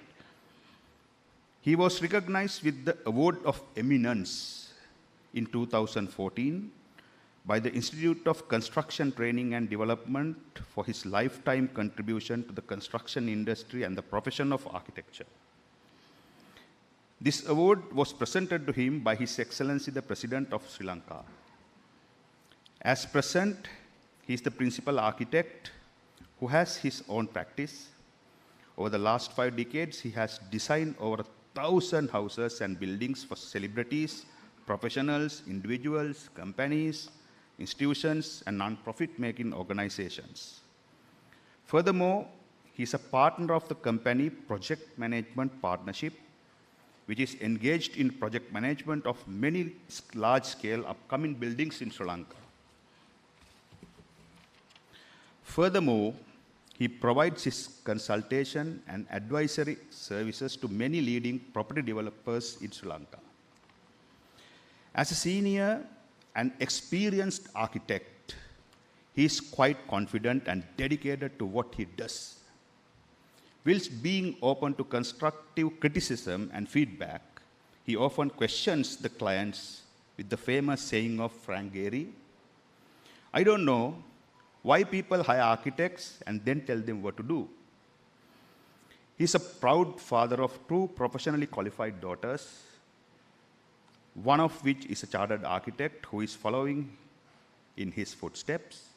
He was recognized with the Award of Eminence in 2014 by the Institute of Construction Training and Development for his lifetime contribution to the construction industry and the profession of architecture. This award was presented to him by His Excellency the President of Sri Lanka. As present, he is the principal architect who has his own practice. Over the last 5 decades, he has designed over 1,000 houses and buildings for celebrities, professionals, individuals, companies, institutions, and non-profit making organizations. Furthermore, he is a partner of the company Project Management Partnership, which is engaged in project management of many large-scale upcoming buildings in Sri Lanka. Furthermore, he provides his consultation and advisory services to many leading property developers in Sri Lanka. As a senior and experienced architect, he is quite confident and dedicated to what he does. Whilst being open to constructive criticism and feedback, he often questions the clients with the famous saying of Frank Gehry, "I don't know why people hire architects and then tell them what to do." He is a proud father of 2 professionally qualified daughters, one of which is a chartered architect who is following in his footsteps.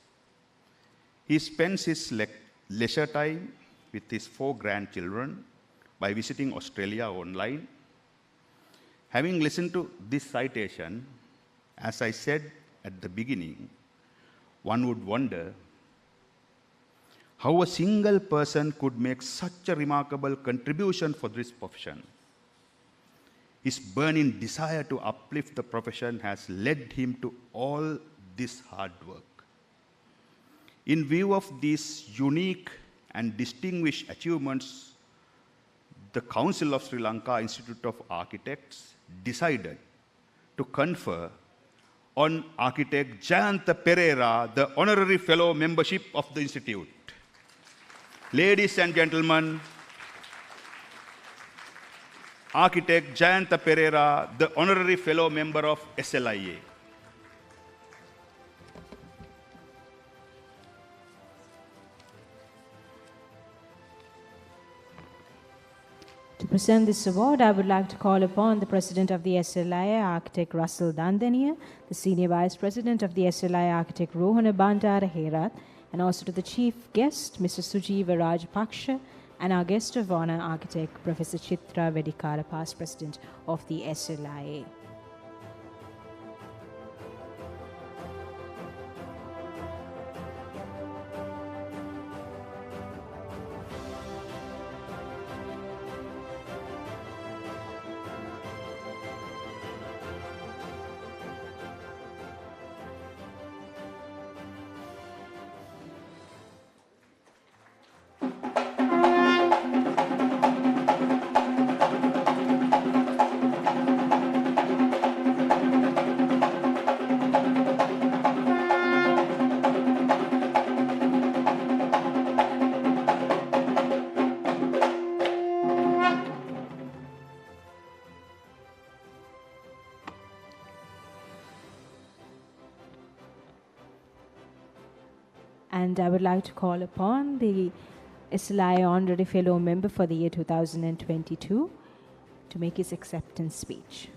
He spends his leisure time with his 4 grandchildren by visiting Australia online. Having listened to this citation, as I said at the beginning, one would wonder how a single person could make such a remarkable contribution for this profession. His burning desire to uplift the profession has led him to all this hard work. In view of these unique and distinguished achievements, the Council of Sri Lanka Institute of Architects decided to confer on architect Jayantha Pereira the honorary fellow membership of the institute. Ladies and gentlemen, Architect Jayanta Pereira, the Honorary Fellow Member of SLIA. To present this award, I would like to call upon the President of the SLIA, Architect Russell Dandania, the Senior Vice President of the SLIA, Architect Rohana Bandara Herath, and also to the Chief Guest, Mr. Sujeeva Rajapaksha, and our Guest of Honor, Architect Professor Chitra Vedikara, Past President of the SLIA. And I would like to call upon the SLIA Honorary Fellow Member for the year 2022 to make his acceptance speech.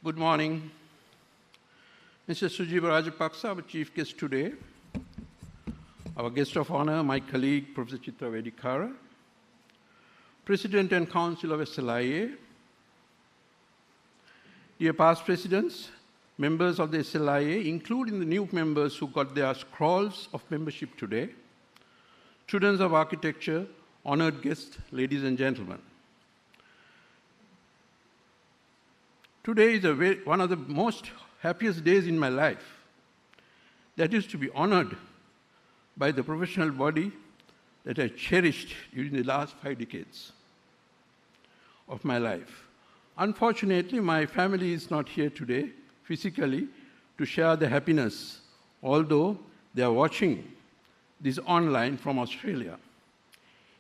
Good morning. Mr. Sujeeva Rajapaksa, our chief guest today. Our guest of honor, my colleague, Professor Chitra Vedikara, President and Council of SLIA, dear past presidents, members of the SLIA, including the new members who got their scrolls of membership today, students of architecture, honored guests, ladies and gentlemen. Today is one of the most happiest days in my life. That is to be honored by the professional body that I cherished during the last 5 decades of my life. Unfortunately, my family is not here today physically to share the happiness, although they are watching this online from Australia,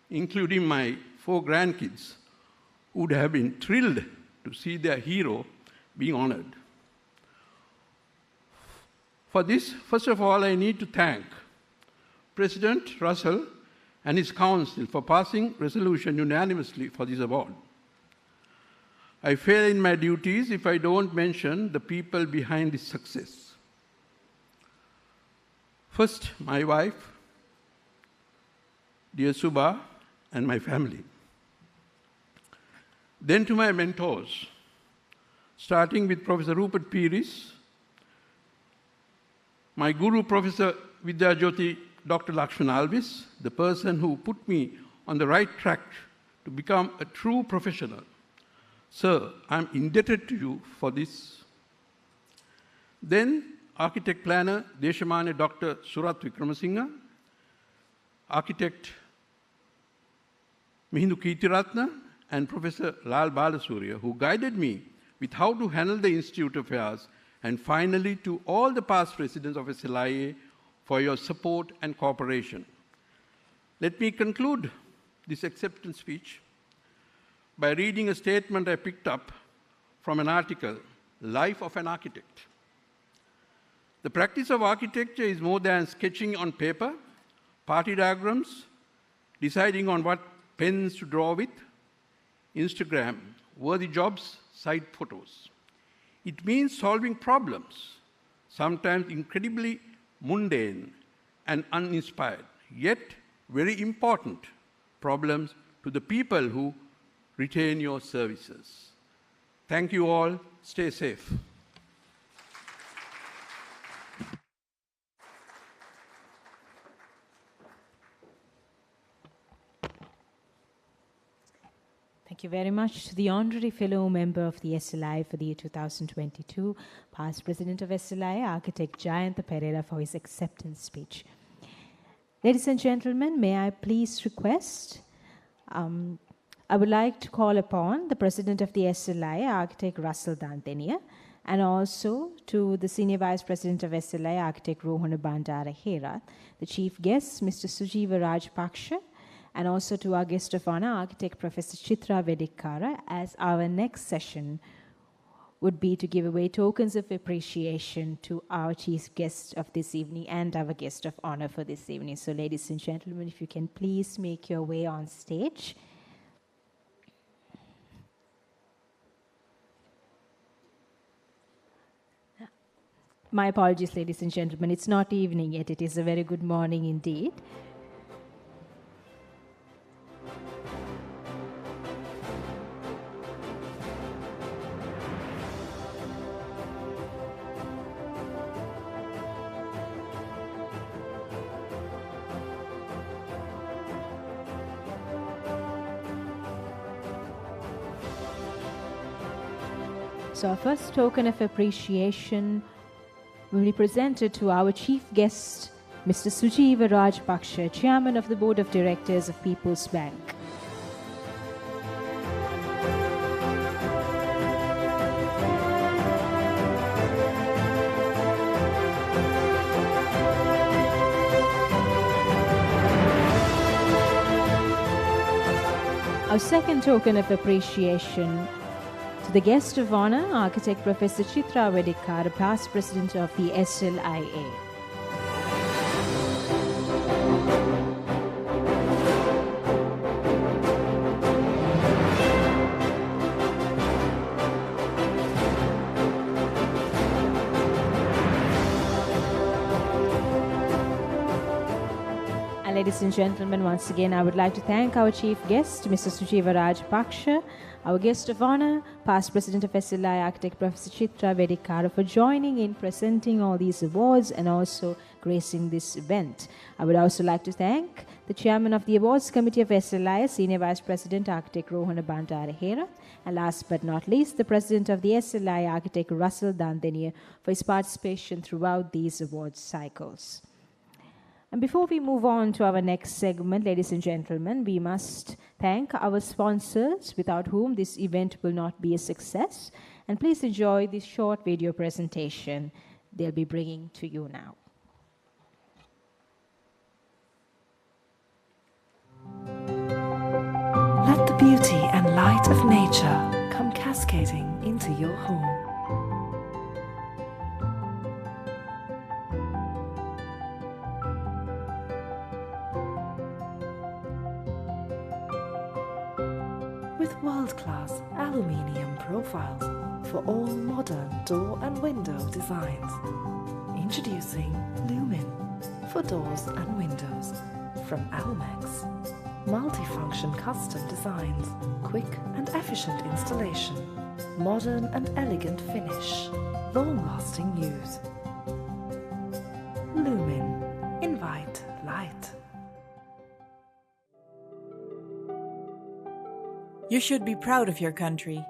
including my 4 grandkids who would have been thrilled to see their hero being honored. For this, first of all, I need to thank President Russell and his council for passing resolution unanimously for this award. I fail in my duties if I don't mention the people behind this success. First, my wife, dear Subha, and my family. Then to my mentors, starting with Professor Rupert Pearis, my guru, Professor Vidyajyoti Dr. Lakshman Alvis, the person who put me on the right track to become a true professional. Sir, I'm indebted to you for this. Then, architect planner Deshamane Dr. Surat Wickramasinghe, architect Mihindu Keethiratna, and Professor Lal Balasurya, who guided me with how to handle the Institute affairs, and finally to all the past presidents of SLIA for your support and cooperation. Let me conclude this acceptance speech by reading a statement I picked up from an article, Life of an Architect. The practice of architecture is more than sketching on paper, party diagrams, deciding on what pens to draw with, Instagram, worthy jobs, side photos. It means solving problems, sometimes incredibly mundane and uninspired, yet very important problems to the people who retain your services. Thank you all. Stay safe. Thank you very much to the Honorary Fellow Member of the SLI for the year 2022, past President of SLI, Architect Jayanta Pereira, for his acceptance speech. Ladies and gentlemen, may I please request I would like to call upon the President of the SLI, Architect Russell Dantenia, and also to the Senior Vice President of SLI, Architect Rohana Bandara Herath, the Chief Guests, Mr. Sujiva Rajpaksha, and also to our guest of honor, Architect Professor Chitra Vedikkara, as our next session would be to give away tokens of appreciation to our chief guest of this evening and our guest of honor for this evening. So ladies and gentlemen, if you can please make your way on stage. My apologies, ladies and gentlemen. It's not evening yet. It is a very good morning indeed. So our first token of appreciation will be presented to our chief guest, Mr. Sujiva Rajpaksha, Chairman of the Board of Directors of People's Bank. Our second token of appreciation to the guest of honor, Architect Professor Chitra Vedikkara, past President of the SLIA. And ladies and gentlemen, once again, I would like to thank our chief guest, Mr. Sujiva Rajpaksha, our guest of honor, past President of SLI, Architect Professor Chitra Vedikkara, for joining in presenting all these awards and also gracing this event. I would also like to thank the Chairman of the Awards Committee of SLI, Senior Vice President, Architect Rohana Bandara Herath, and last but not least, the President of the SLI, Architect Russell Dantenia, for his participation throughout these awards cycles. And before we move on to our next segment, ladies and gentlemen, we must thank our sponsors, without whom this event will not be a success. And please enjoy this short video presentation they'll be bringing to you now. Let the beauty and light of nature come cascading into your home. With world-class aluminium profiles for all modern door and window designs. Introducing Lumin for doors and windows from Almex. Multifunction custom designs, quick and efficient installation, modern and elegant finish, long-lasting use. Lumin. Invite light. You should be proud of your country,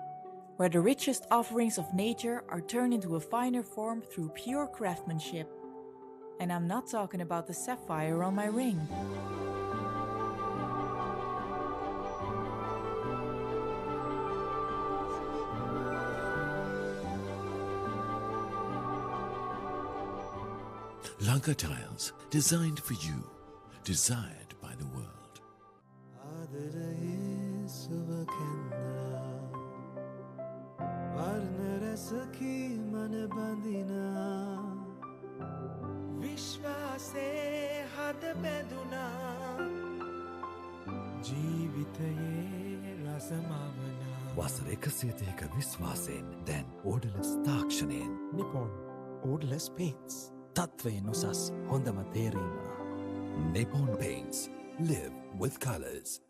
where the richest offerings of nature are turned into a finer form through pure craftsmanship. And I'm not talking about the sapphire on my ring. Lanka tiles, designed for you, desired by the world. වසර 130ක විශ්වාසයෙන් දැන් ඕඩලස් තාක්ෂණයෙන් Nippon ඕඩලස් paints තත්වයෙන් උසස් හොඳම තේරීම. Nippon Paints. Live with colors.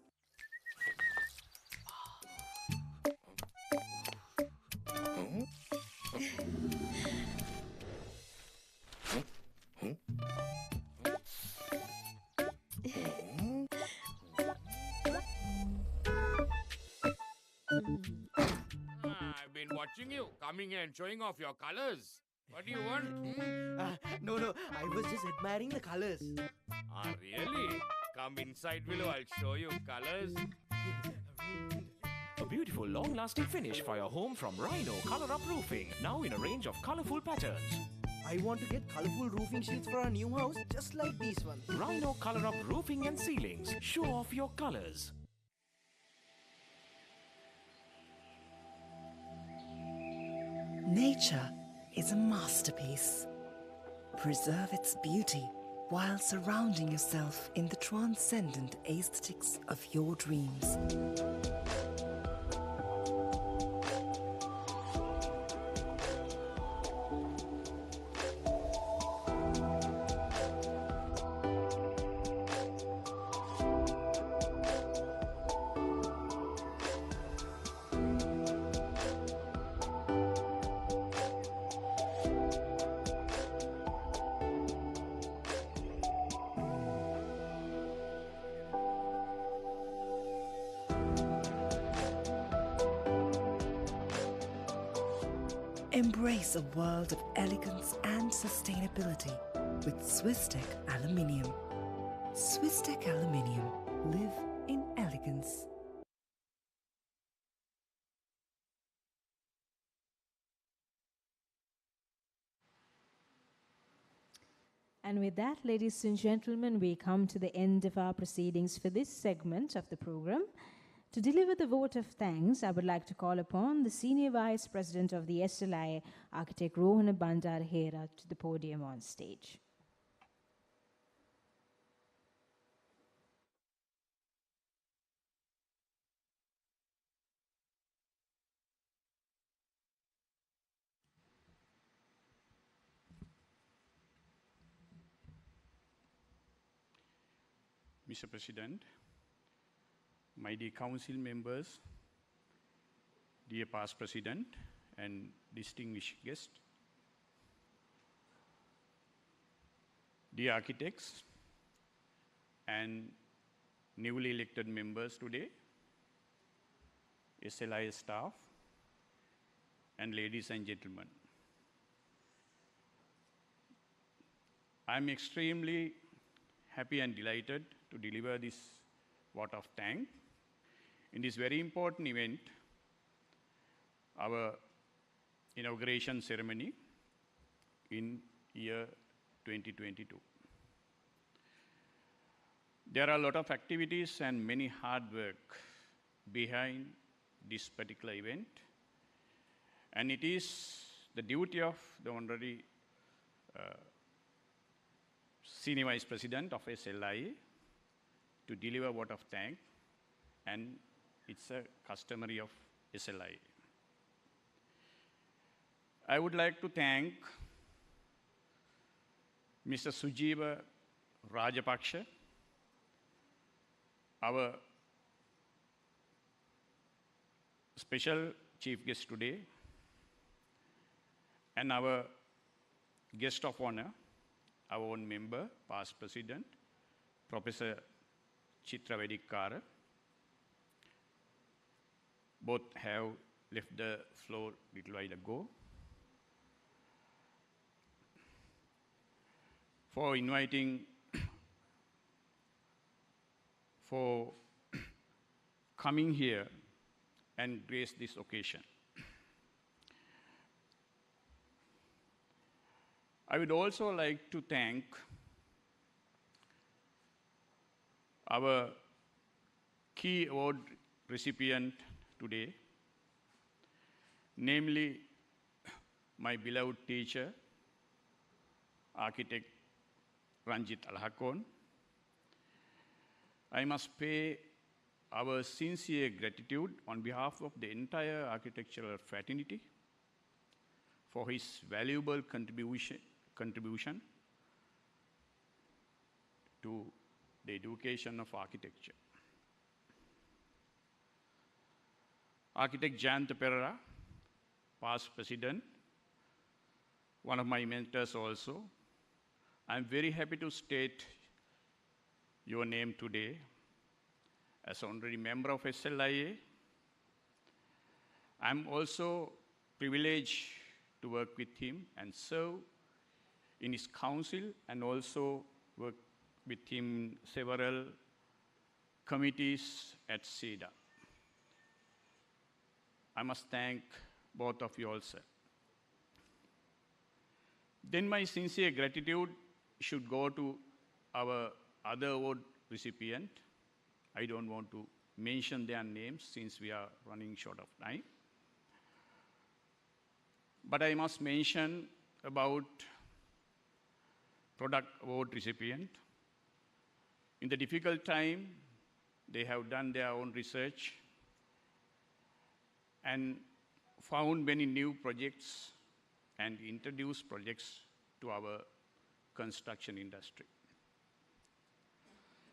I've been watching you coming and showing off your colors. What do you want? No, I was just admiring the colors. Really? Come inside below, I'll show you colors. A beautiful, long-lasting finish for your home from Rhino Color Up Roofing, now in a range of colorful patterns. I want to get colorful roofing sheets for our new house, just like these ones. Rhino Color Up Roofing and Ceilings. Show off your colors. Nature is a masterpiece. Preserve its beauty while surrounding yourself in the transcendent aesthetics of your dreams. Embrace a world of elegance and sustainability with Swisstech Aluminium. Swisstech Aluminium. Live in elegance. And with that, ladies and gentlemen, we come to the end of our proceedings for this segment of the program. To deliver the vote of thanks, I would like to call upon the Senior Vice President of the SLI, Architect Rohana Bandarhera, to the podium on stage. Mr. President, my dear council members, dear past president and distinguished guests, dear architects and newly elected members today, SLI staff, and ladies and gentlemen. I'm extremely happy and delighted to deliver this vote of thanks in this very important event, our inauguration ceremony in year 2022. There are a lot of activities and many hard work behind this particular event, and it is the duty of the Honorary Senior Vice President of SLIA to deliver vote of thanks, and it's a customary of SLIA. I would like to thank Mr. Sujiva Rajapaksha, our special chief guest today, and our guest of honor, our own member, past president, Professor Chitra Vedikkara. Both have left the floor a little while ago. For inviting, for coming here and grace this occasion. I would also like to thank our key award recipient today, namely my beloved teacher, architect Ranjit Alhakon. I must pay our sincere gratitude on behalf of the entire architectural fraternity for his valuable contribution to the education of architecture. Architect Jayanta Perera, past president, one of my mentors also. I'm very happy to state your name today as honorary member of SLIA. I'm also privileged to work with him and serve in his council, and also work with him in several committees at SEDA. I must thank both of you also. Then my sincere gratitude should go to our other award recipient. I don't want to mention their names since we are running short of time. But I must mention about product award recipient. In the difficult time, they have done their own research and found many new projects and introduced projects to our construction industry.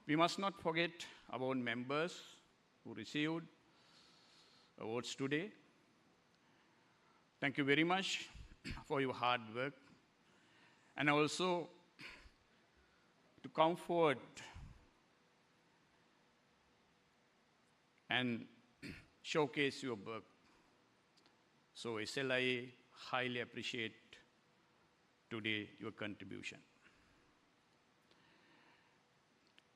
We must not forget our members who received awards today. Thank you very much for your hard work, and also to come forward and showcase your work. So SLIA highly appreciate today your contribution.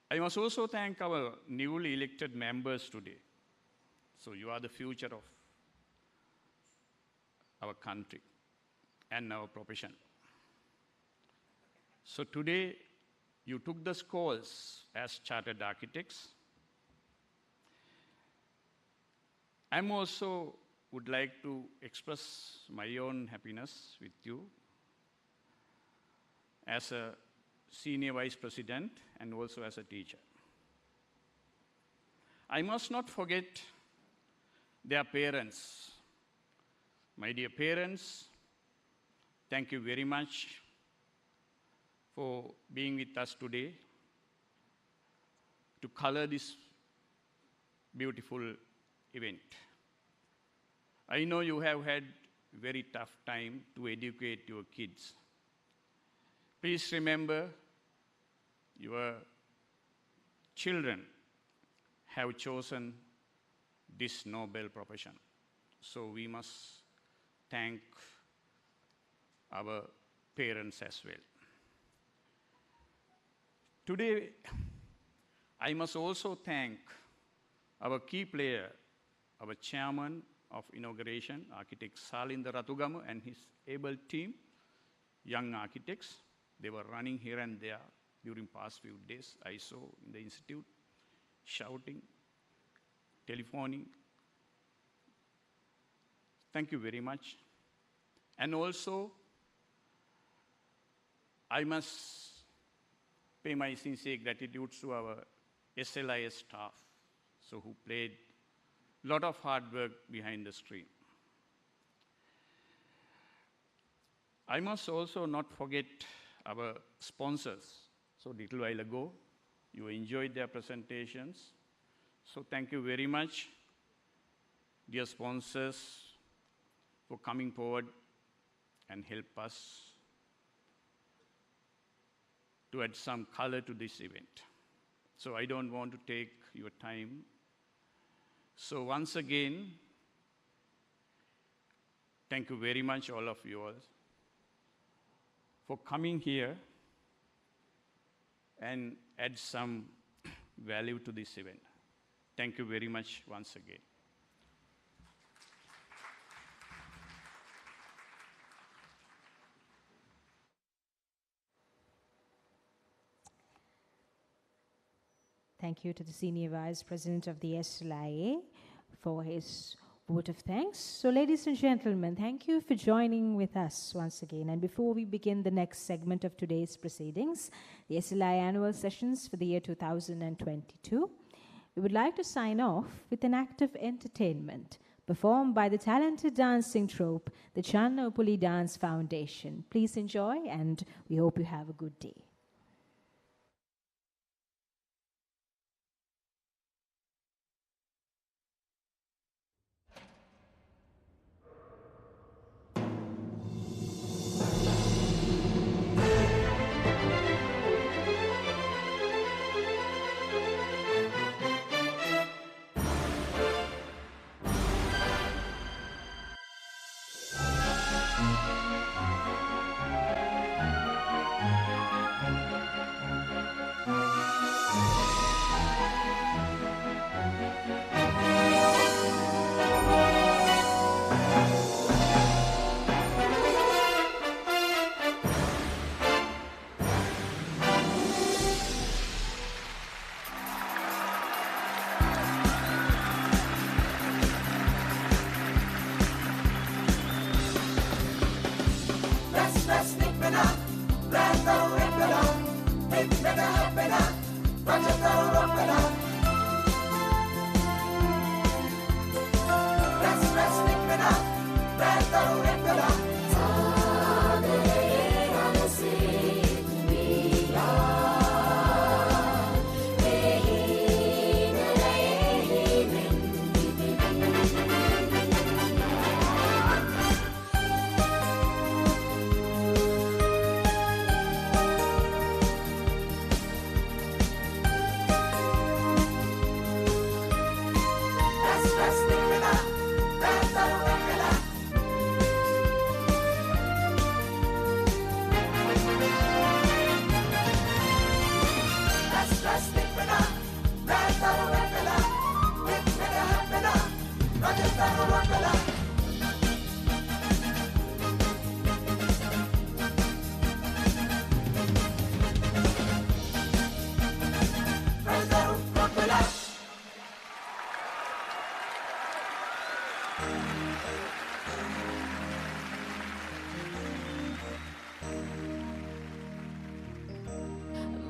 I must also thank our newly elected members today. So you are the future of our country and our profession. So today, you took the scores as chartered architects. I'm also would like to express my own happiness with you as a senior vice president and also as a teacher. I must not forget their parents. My dear parents, thank you very much for being with us today to color this beautiful event. I know you have had very tough time to educate your kids. Please remember, your children have chosen this noble profession. So we must thank our parents as well. Today, I must also thank our key player, our chairman of inauguration, Architect Salinda Ratugama and his able team, young architects. They were running here and there during past few days. I saw in the institute, shouting, telephoning. Thank you very much. And also, I must pay my sincere gratitude to our SLIS staff, so who played a lot of hard work behind the screen. I must also not forget our sponsors. So a little while ago, you enjoyed their presentations. So thank you very much, dear sponsors, for coming forward and help us to add some color to this event. So I don't want to take your time. So once again, thank you very much, all of you all, for coming here and add some value to this event. Thank you very much once again. Thank you to the Senior Vice President of the SLIA for his vote of thanks. So ladies and gentlemen, thank you for joining with us once again. And before we begin the next segment of today's proceedings, the SLIA annual sessions for the year 2022, we would like to sign off with an act of entertainment performed by the talented dancing troupe, the Channapuli Dance Foundation. Please enjoy, and we hope you have a good day.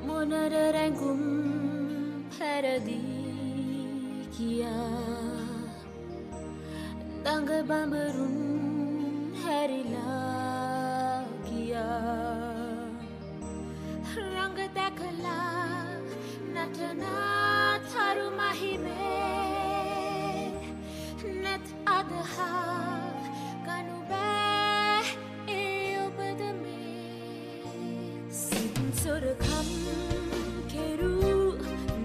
Monadarangkum paradis kia Dangga bamberun harila kia Rangga dakala natana tharu mahime Net adha kanube eobadame Sin surakam keru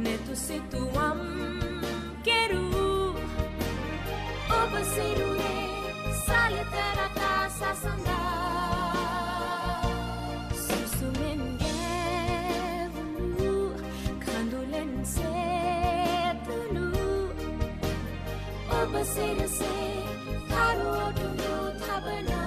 netu situam keru Obasirune saletarata sasanda Susumen gevunu kandulen setunu Obasirase karu odunu tabana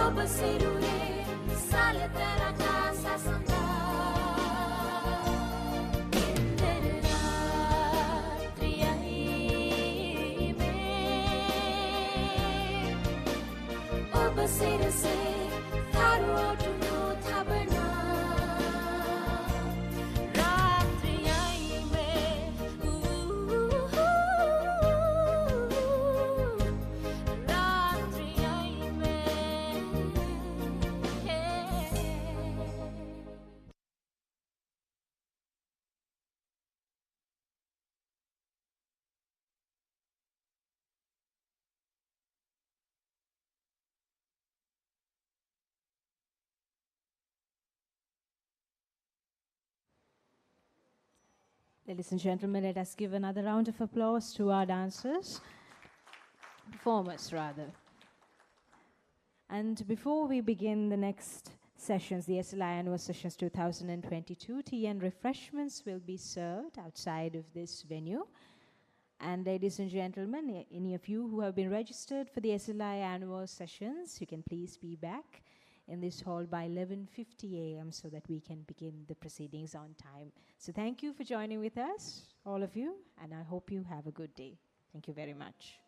Obasirune saletarata sasanda Inderera triyaime Obasirase karu odunu tabana Ratriyaime Ladies and gentlemen, let us give another round of applause to our dancers, performers rather. And before we begin the next sessions, the SLI Annual Sessions 2022, tea and refreshments will be served outside of this venue. And ladies and gentlemen, any of you who have been registered for the SLI Annual Sessions, you can please be back in this hall by 11:50 a.m. so that we can begin the proceedings on time. So thank you for joining with us, all of you, and I hope you have a good day. Thank you very much.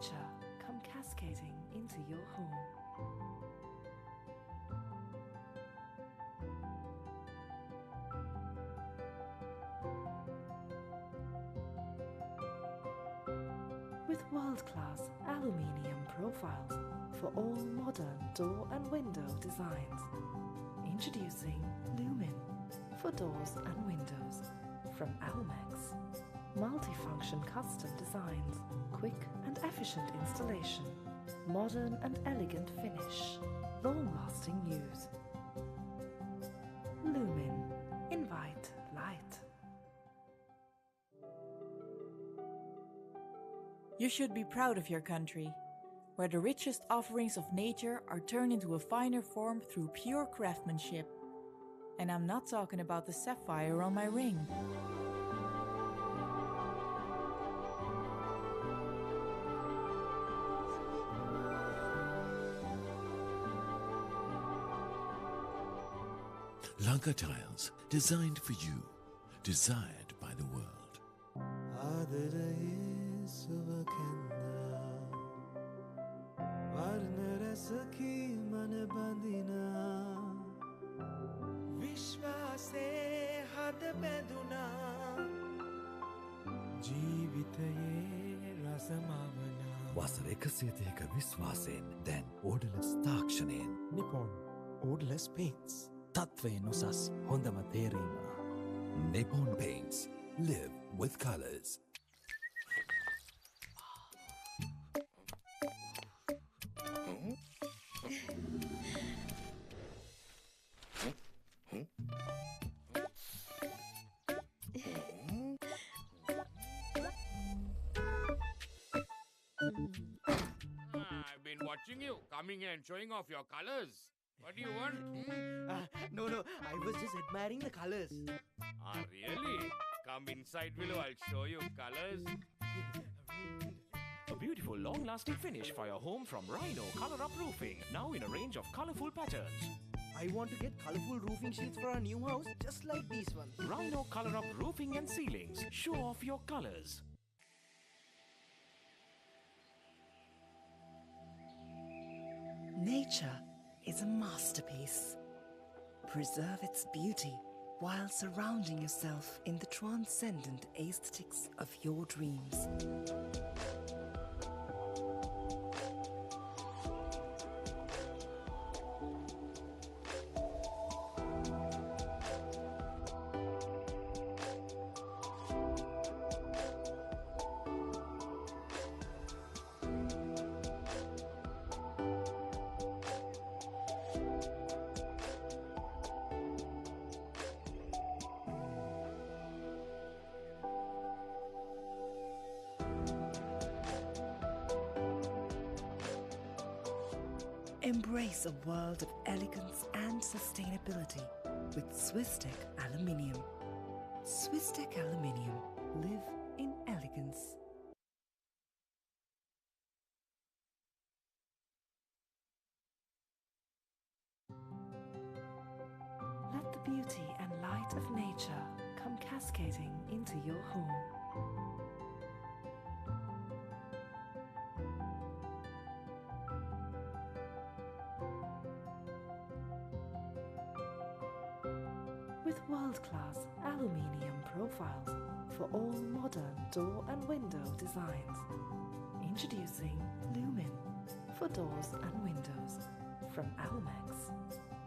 nature come cascading into your home. With world-class aluminium profiles for all modern door and window designs. Introducing Lumin for doors and windows from Almex. Multifunction custom designs, quick and efficient installation, modern and elegant finish, long-lasting use. Lumin. Invite light. You should be proud of your country, where the richest offerings of nature are turned into a finer form through pure craftsmanship. And I'm not talking about the sapphire on my ring. Lanka tiles, designed for you, desired by the world. විශ්වාසේ හද බැඳුනා ජීවිතයේ රසමවනා වසර 130ක විශ්වාසයෙන් දැන් ඕඩලස් තාක්ෂණයෙන් Nippon Odorless Paints තත්වයෙන් උසස් හොඳම තේරීම Nippon Paints. Live with colors. I've been watching you, coming here and showing off your colors. What do you want? No, I was just admiring the colors. Ah, really? Come inside below, I'll show you colors. A beautiful long-lasting finish for your home from Rhino Color Up Roofing, now in a range of colorful patterns. I want to get colorful roofing sheets for our new house, just like these ones. Rhino Color Up Roofing and Ceilings. Show off your colors. Nature is a masterpiece. Preserve its beauty while surrounding yourself in the transcendent aesthetics of your dreams. Embrace a world of elegance and sustainability with Swisstech Aluminium. Swisstech Aluminium. Live in elegance. Let the beauty and light of nature come cascading into your home. With world-class aluminium profiles for all modern door and window designs. Introducing Lumin for doors and windows from Almex.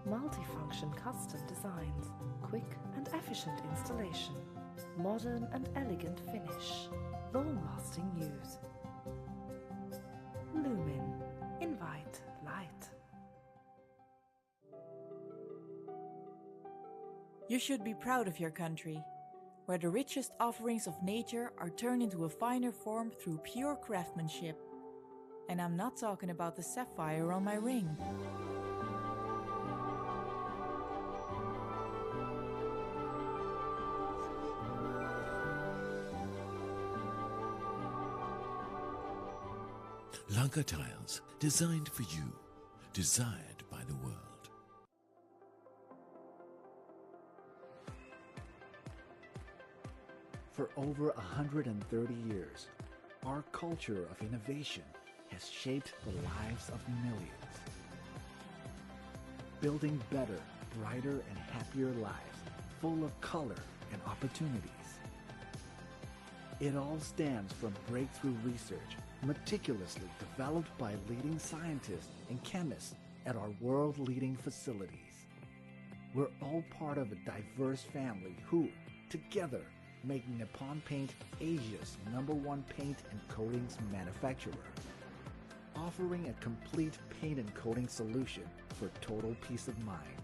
Multifunction custom designs, quick and efficient installation, modern and elegant finish, long-lasting use. Lumin. Invite light. You should be proud of your country, where the richest offerings of nature are turned into a finer form through pure craftsmanship. And I'm not talking about the sapphire on my ring. Lanka tiles, designed for you, desired by the world. For over 130 years, our culture of innovation has shaped the lives of millions. Building better, brighter, and happier lives, full of color and opportunities. It all stems from breakthrough research meticulously developed by leading scientists and chemists at our world-leading facilities. We're all part of a diverse family who, together, make Nippon Paint Asia's #1 paint and coatings manufacturer, offering a complete paint and coating solution for total peace of mind.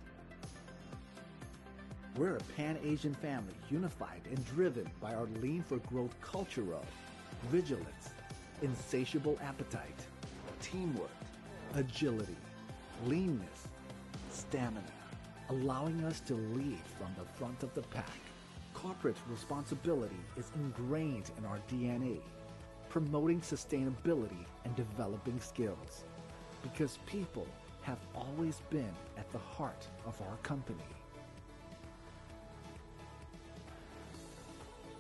We're a Pan-Asian family unified and driven by our lean for growth culture of vigilance, insatiable appetite, teamwork, agility, leanness, stamina, allowing us to lead from the front of the pack. Corporate responsibility is ingrained in our DNA, promoting sustainability and developing skills, because people have always been at the heart of our company.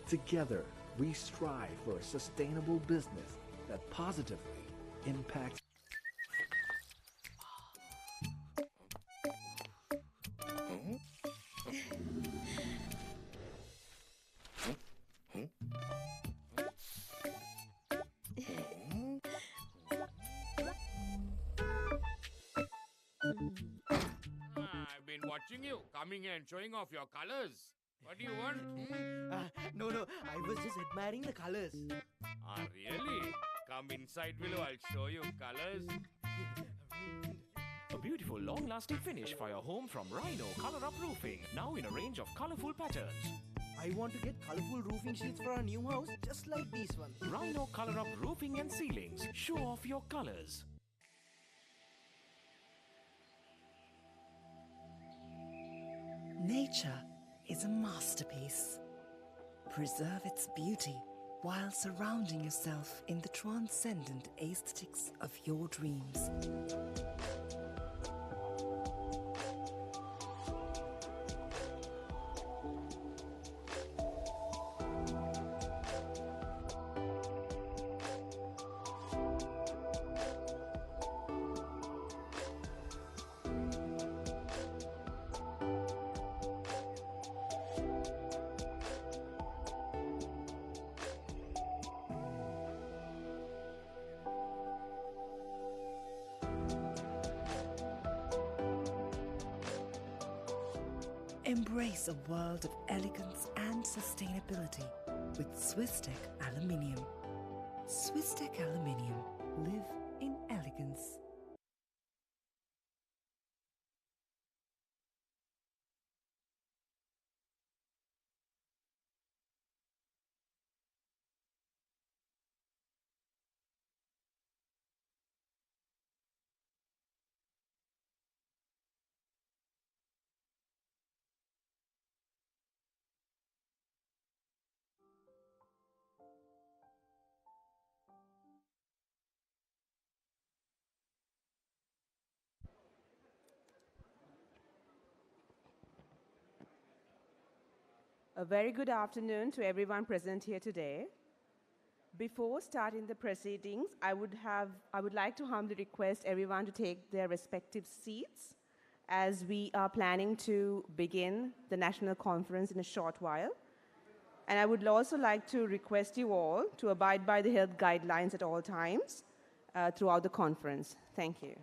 Together, we strive for a sustainable business that positively impacts. I've been watching you, coming and showing off your colors. What do you want? No, I was just admiring the colors. Ah, really? Come inside, Willow. I'll show you colors. A beautiful, long-lasting finish for your home from Rhino Color Up Roofing. Now in a range of colorful patterns. I want to get colorful roofing sheets for our new house, just like these ones. Rhino Color Up Roofing and Ceilings. Show off your colors. Nature is a masterpiece. Preserve its beauty while surrounding yourself in the transcendent aesthetics of your dreams. Embrace a world of elegance and sustainability with Swiss-Tech Aluminium. Swiss-Tech Aluminium. Live in elegance. A very good afternoon to everyone present here today. Before starting the proceedings, I would like to humbly request everyone to take their respective seats as we are planning to begin the national conference in a short while. And I would also like to request you all to abide by the health guidelines at all times throughout the conference. Thank you.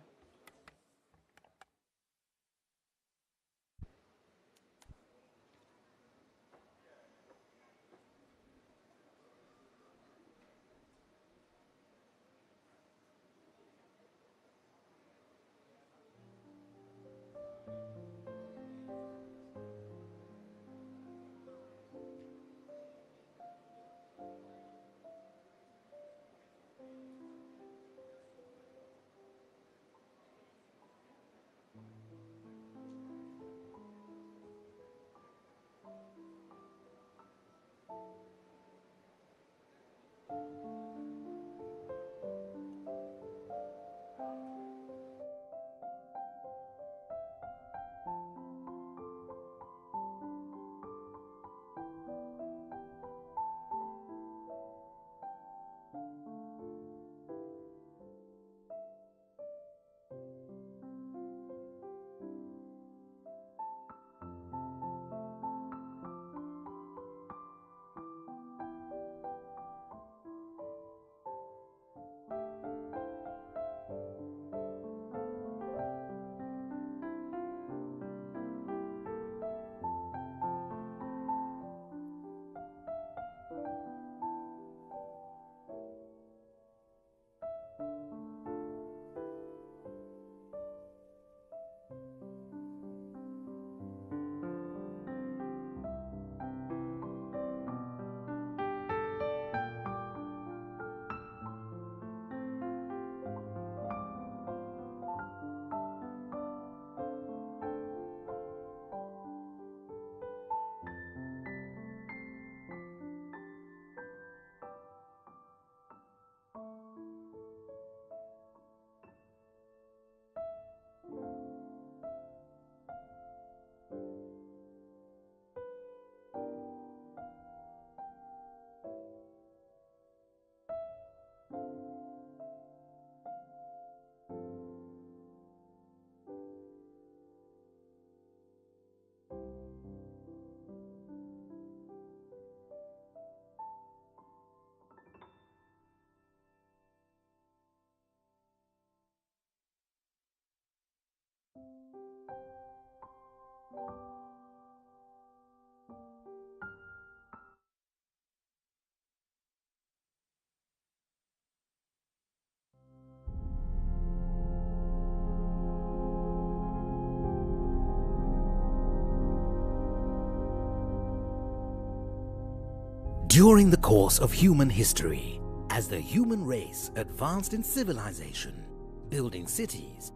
During the course of human history, as the human race advanced in civilization, building cities,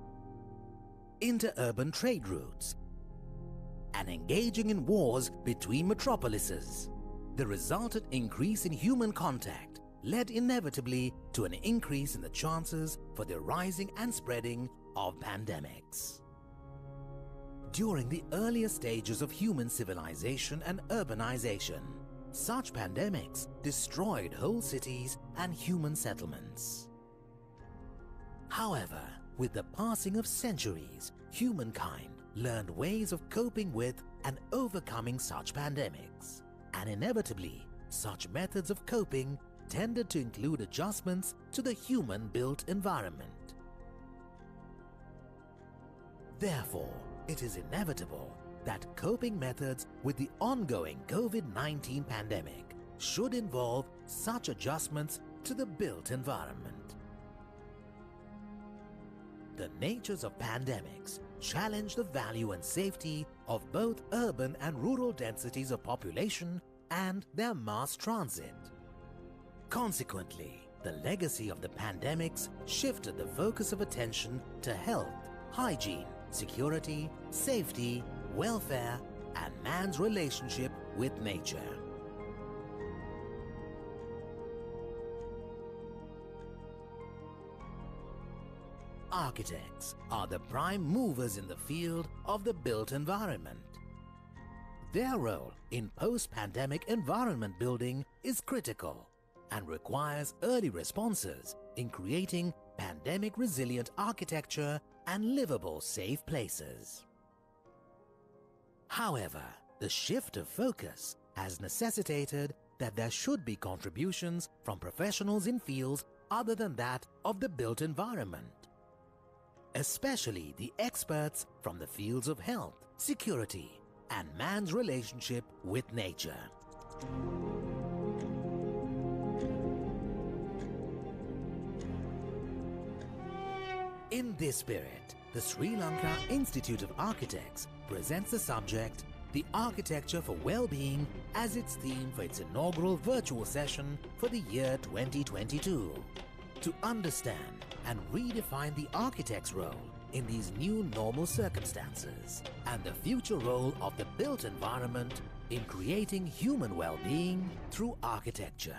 interurban trade routes, and engaging in wars between metropolises, the resultant increase in human contact led inevitably to an increase in the chances for the rising and spreading of pandemics. During the earlier stages of human civilization and urbanization, such pandemics destroyed whole cities and human settlements. However, with the passing of centuries, humankind learned ways of coping with and overcoming such pandemics, and inevitably, such methods of coping tended to include adjustments to the human-built environment. Therefore, it is inevitable that coping methods with the ongoing COVID-19 pandemic should involve such adjustments to the built environment. The natures of pandemics challenge the value and safety of both urban and rural densities of population and their mass transit. Consequently, the legacy of the pandemics shifted the focus of attention to health, hygiene, security, safety, welfare, and man's relationship with nature. Architects are the prime movers in the field of the built environment. Their role in post-pandemic environment building is critical and requires early responses in creating pandemic-resilient architecture and livable, safe places. However, the shift of focus has necessitated that there should be contributions from professionals in fields other than that of the built environment, especially the experts from the fields of health, security, and man's relationship with nature. In this spirit, the Sri Lanka Institute of Architects presents the subject, The Architecture for Well-Being, as its theme for its inaugural virtual session for the year 2022. To understand and redefine the architect's role in these new normal circumstances and the future role of the built environment in creating human well-being through architecture.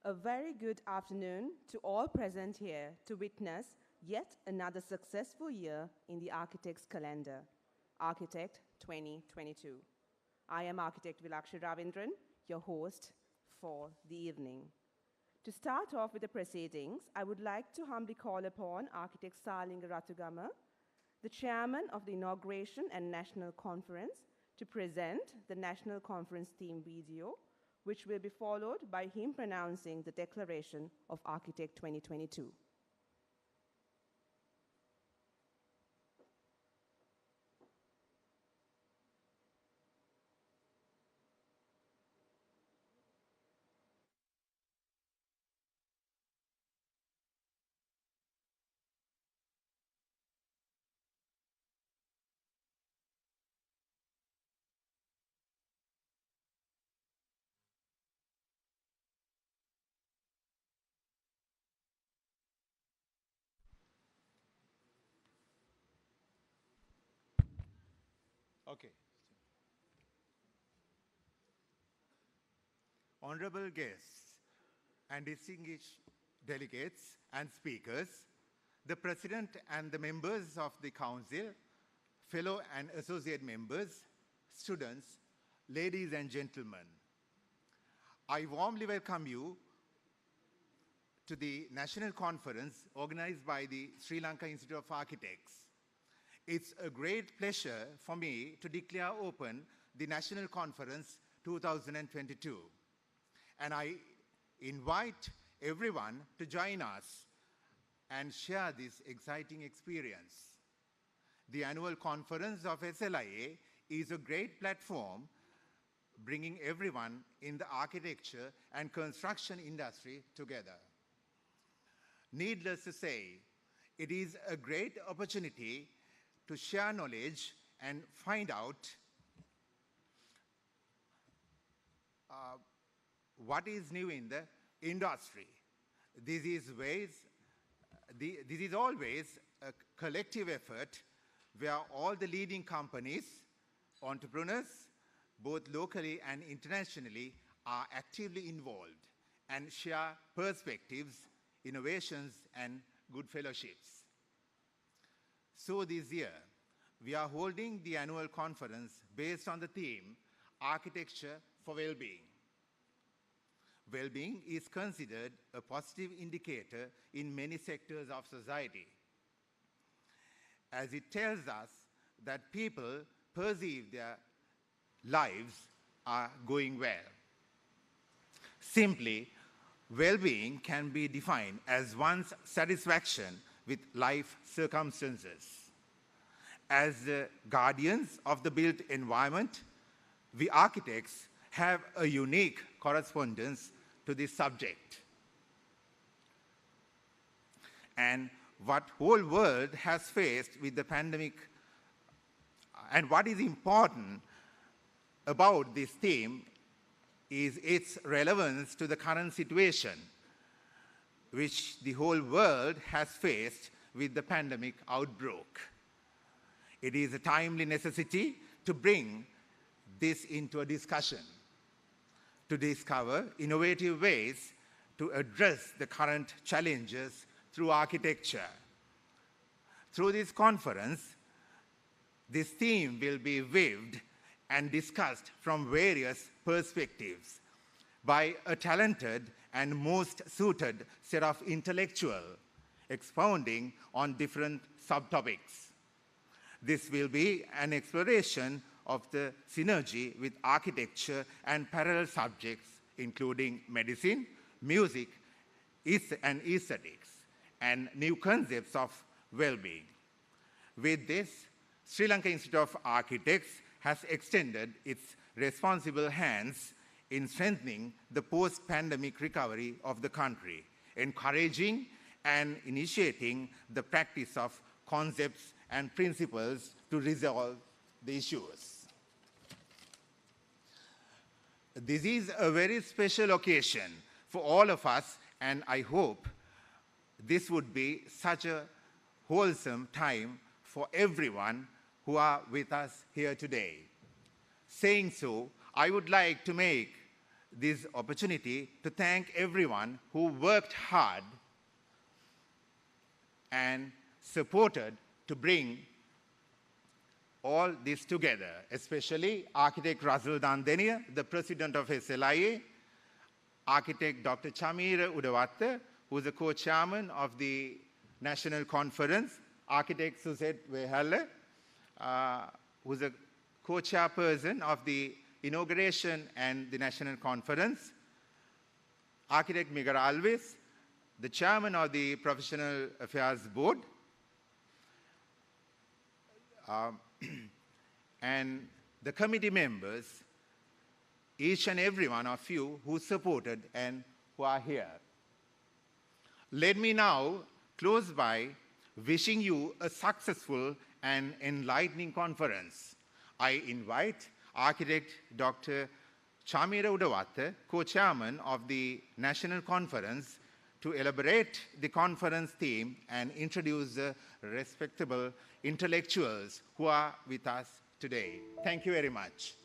A very good afternoon to all present here to witness yet another successful year in the architect's calendar, Architect 2022. I am Architect Vilakshi Ravindran, your host for the evening. To start off with the proceedings, I would like to humbly call upon Architect Salinga Ratugama, the chairman of the Inauguration and National Conference, to present the National Conference theme video, which will be followed by him pronouncing the Declaration of Architect 2022. Okay. Honorable guests and distinguished delegates and speakers, the President and the members of the Council, fellow and associate members, students, ladies and gentlemen, I warmly welcome you to the National Conference organized by the Sri Lanka Institute of Architects. It's a great pleasure for me to declare open the National Conference 2022. And I invite everyone to join us and share this exciting experience. The annual conference of SLIA is a great platform bringing everyone in the architecture and construction industry together. Needless to say, it is a great opportunity to share knowledge and find out what is new in the industry. This is always a collective effort where all the leading companies, entrepreneurs, both locally and internationally, are actively involved and share perspectives, innovations, and good fellowships. So this year, we are holding the annual conference based on the theme, Architecture for Well-being. Well-being is considered a positive indicator in many sectors of society, as it tells us that people perceive their lives are going well. Simply, well-being can be defined as one's satisfaction with life circumstances. As the guardians of the built environment, we architects have a unique correspondence to this subject. And what whole world has faced with the pandemic, and what is important about this theme is its relevance to the current situation which the whole world has faced with the pandemic outbreak. It is a timely necessity to bring this into a discussion, to discover innovative ways to address the current challenges through architecture. Through this conference, this theme will be weaved and discussed from various perspectives by a talented and most suited set of intellectuals expounding on different subtopics. This will be an exploration of the synergy with architecture and parallel subjects, including medicine, music, and aesthetics, and new concepts of well-being. With this, Sri Lanka Institute of Architects has extended its responsible hands in strengthening the post-pandemic recovery of the country, encouraging and initiating the practice of concepts and principles to resolve the issues. This is a very special occasion for all of us, and I hope this would be such a wholesome time for everyone who are with us here today. Saying so, I would like to make this opportunity to thank everyone who worked hard and supported to bring all this together, especially Architect Russell Dandeniya, the President of SLIA, Architect Dr. Chamira Udawatta, who is the co-chairman of the National Conference, Architect Suzette Wehalla, who is a co-chairperson of the inauguration and the National Conference, Architect Migara Alves, the chairman of the Professional Affairs Board, and the committee members, each and every one of you who supported and who are here. Let me now close by wishing you a successful and enlightening conference. I invite Architect Dr. Chamira Udawatta, co-chairman of the National Conference, to elaborate the conference theme and introduce the respectable intellectuals who are with us today. Thank you very much.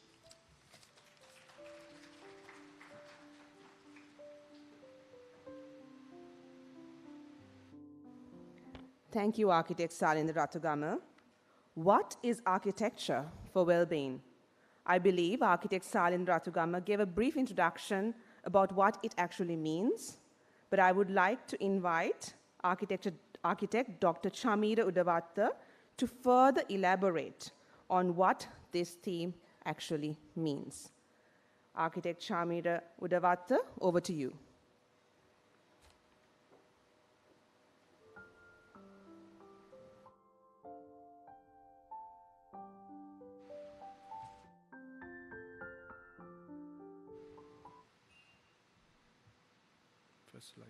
Thank you, Architect Salindra Ratugama. What is architecture for well-being? I believe Architect Salindra Ratugama gave a brief introduction about what it actually means, but I would like to invite Architect Dr. Chamira Udawatta to further elaborate on what this theme actually means. Architect Chamira Udawatta, over to you. First slide.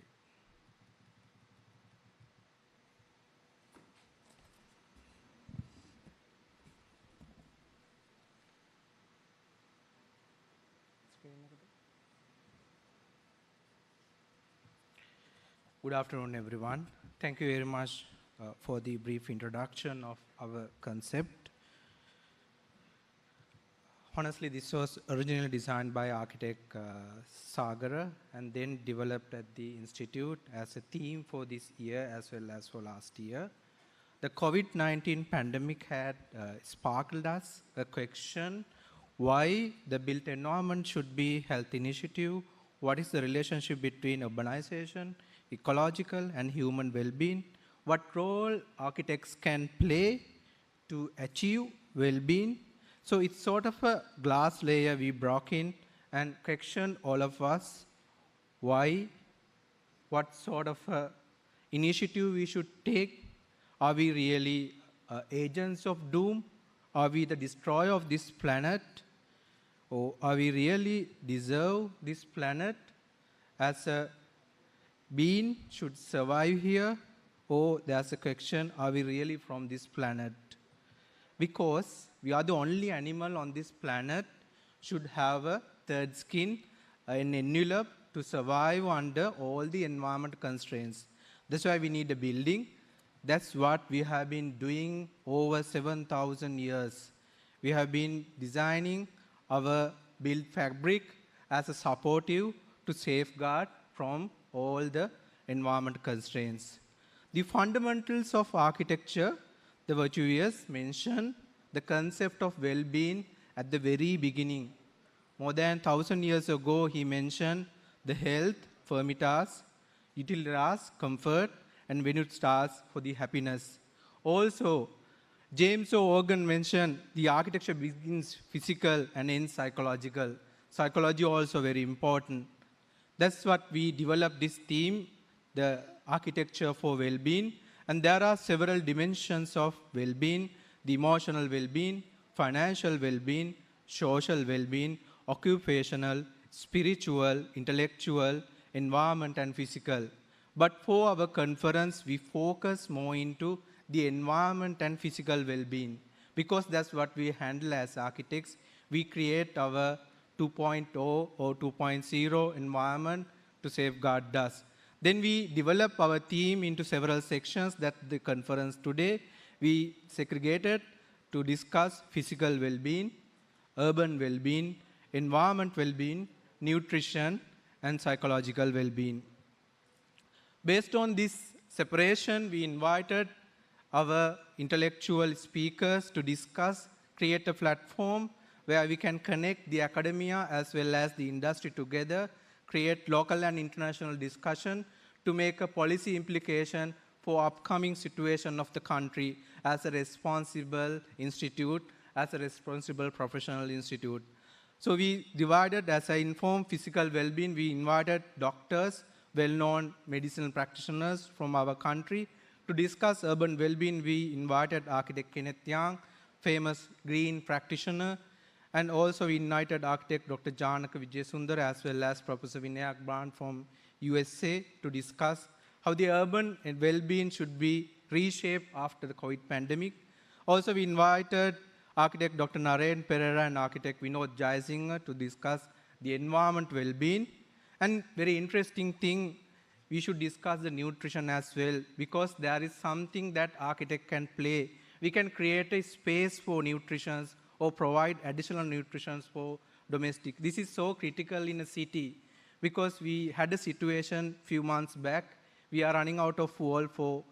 Good afternoon, everyone. Thank you very much for the brief introduction of our concept. Honestly, this was originally designed by architect Sagara and then developed at the Institute as a theme for this year as well as for last year. The COVID-19 pandemic had sparkled us a question why the built environment should be health initiative, what is the relationship between urbanization, ecological and human well-being, what role architects can play to achieve well-being. So it's sort of a glass layer we broke in and questioned all of us why, what sort of initiative we should take. Are we really agents of doom? Are we the destroyer of this planet? Or are we really deserve this planet as a being should survive here? Or there's a question, are we really from this planet? Because we are the only animal on this planet should have a third skin, an envelope to survive under all the environment constraints. That's why we need a building. That's what we have been doing over 7,000 years. We have been designing our built fabric as a supportive to safeguard from all the environment constraints. The fundamentals of architecture, the Virtuous mentioned the concept of well-being at the very beginning. More than 1,000 years ago, he mentioned the health, firmitas, utilitas, comfort, and venutas for the happiness. Also, James O. Organ mentioned the architecture begins physical and ends psychological. Psychology also very important. That's what we developed this theme, the architecture for well-being. And there are several dimensions of well-being, the emotional well-being, financial well-being, social well-being, occupational, spiritual, intellectual, environment, and physical. But for our conference, we focus more into the environment and physical well-being because that's what we handle as architects. We create our 2.0 or 2.0 environment to safeguard us. Then we develop our theme into several sections that the conference today we segregated to discuss physical well-being, urban well-being, environment well-being, nutrition, and psychological well-being. Based on this separation, we invited our intellectual speakers to discuss, create a platform where we can connect the academia as well as the industry together, create local and international discussion to make a policy implication for upcoming situation of the country as a responsible institute, as a responsible professional institute. So we divided, as I informed, physical well-being. We invited doctors, well-known medicinal practitioners from our country. To discuss urban well-being, we invited architect Kenneth Young, famous green practitioner, and also we invited architect Dr. Janaka Vijayasundar as well as Professor Vinayak Brand from USA to discuss how the urban well-being should be reshaped after the COVID pandemic. Also, we invited architect Dr. Narayan Pereira and architect Vinod Jayasinghe to discuss the environment well-being. And very interesting thing, we should discuss the nutrition as well because there is something that architect can play. We can create a space for nutrition or provide additional nutrition for domestic. This is so critical in a city because we had a situation few months back. We are running out of fuel for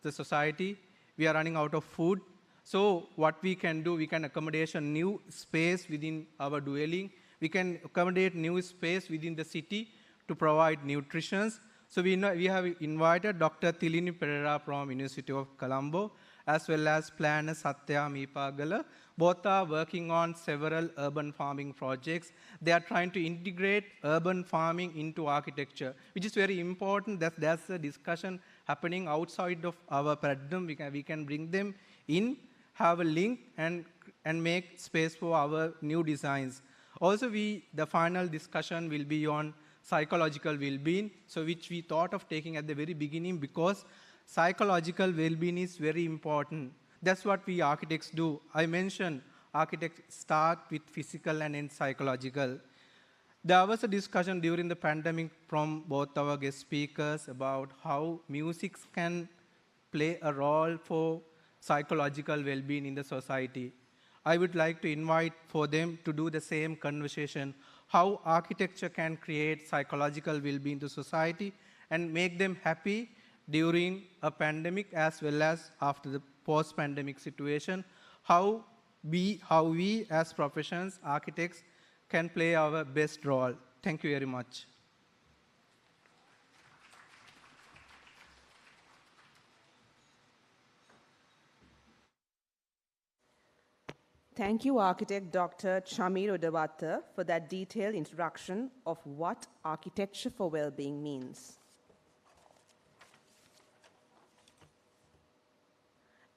the society. We are running out of food. So what we can do, we can accommodate a new space within our dwelling. We can accommodate new space within the city to provide nutrition. So we have invited Dr. Tilini Pereira from University of Colombo, as well as planner Satya Meepagala. Both are working on several urban farming projects. They are trying to integrate urban farming into architecture, which is very important. There's a discussion happening outside of our paradigm. We can bring them in, have a link, and make space for our new designs. Also, the final discussion will be on psychological well-being, so which we thought of taking at the very beginning because psychological well-being is very important. That's what we architects do. I mentioned architects start with physical and end psychological. There was a discussion during the pandemic from both our guest speakers about how music can play a role for psychological well-being in the society. I would like to invite for them to do the same conversation, how architecture can create psychological well-being to society and make them happy during a pandemic as well as after the post-pandemic situation, how we as professions, architects, can play our best role. Thank you very much. Thank you, architect Dr. Chamir Udawata, for that detailed introduction of what architecture for well-being means.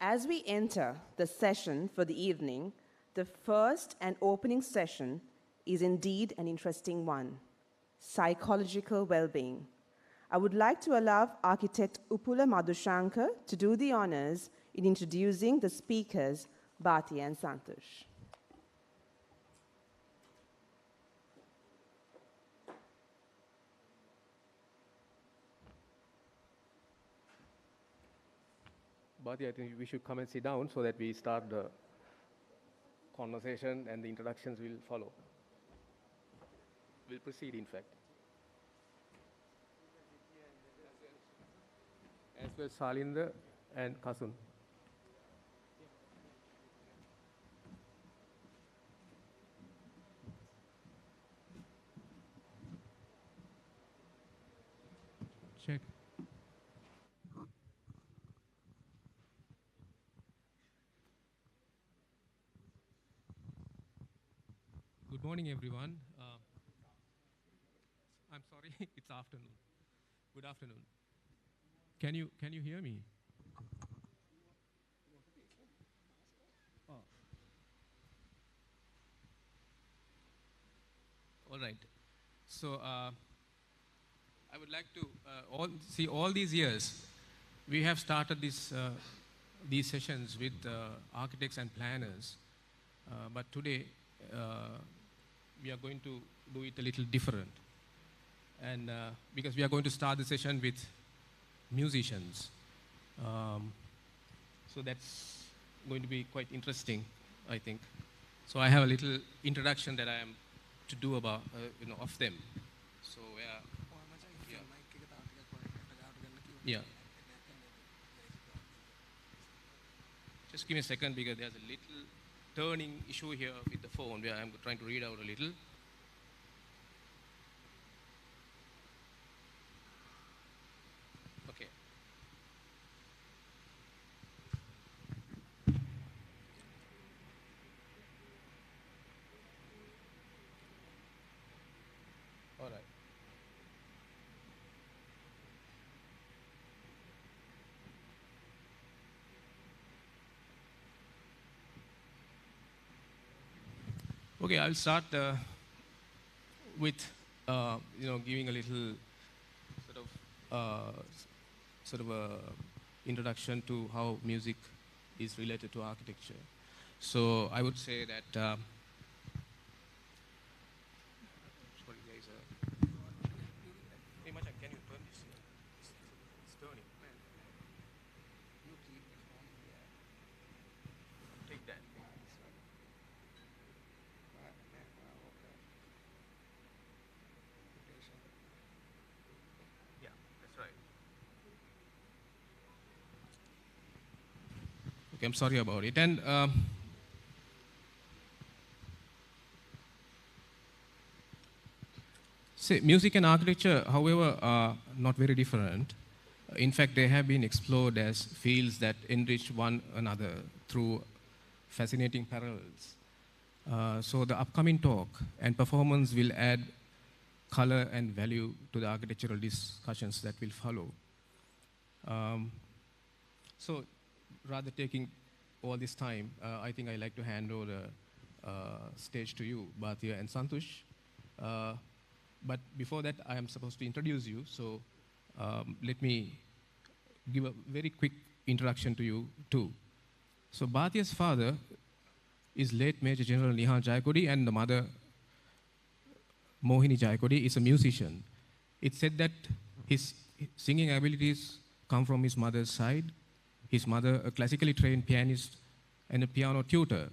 As we enter the session for the evening, the first and opening session is indeed an interesting one, psychological well-being. I would like to allow architect Upula Madhushankar to do the honors in introducing the speakers, Bhati and Santosh. Bhati, I think we should come and sit down so that we start the conversation and the introductions will follow. We'll proceed, in fact. As well as Salinder and Kasun. Check. Good morning, everyone. I'm sorry, it's afternoon. Good afternoon. Can you hear me? Oh. All right. So I would like to all these years we have started these sessions with architects and planners, but today we are going to do it a little different. And because we are going to start the session with musicians. So that's going to be quite interesting, I think. So I have a little introduction that I am to do about, of them. So yeah. Just give me a second because there's a little turning issue here with the phone where I'm trying to read out a little. Okay. All right. Okay, I'll start with giving a little sort of a introduction to how music is related to architecture. So I would say that sorry, there is a. Hey, Machan, can you turn this? It's turning. You keep it on here. Take that. Yeah, that's right. Okay, I'm sorry about it. And music and architecture, however, are not very different. In fact, they have been explored as fields that enrich one another through fascinating parallels. So the upcoming talk and performance will add color and value to the architectural discussions that will follow. So rather taking all this time, I think I'd like to hand over the stage to you, Bhatia and Santosh. But before that, I am supposed to introduce you. So let me give a very quick introduction to you too. So Bhathia's father is late Major General Nihal Jayakodi, and the mother, Mohini Jayakodi, is a musician. It's said that his singing abilities come from his mother's side. His mother, a classically trained pianist and a piano tutor.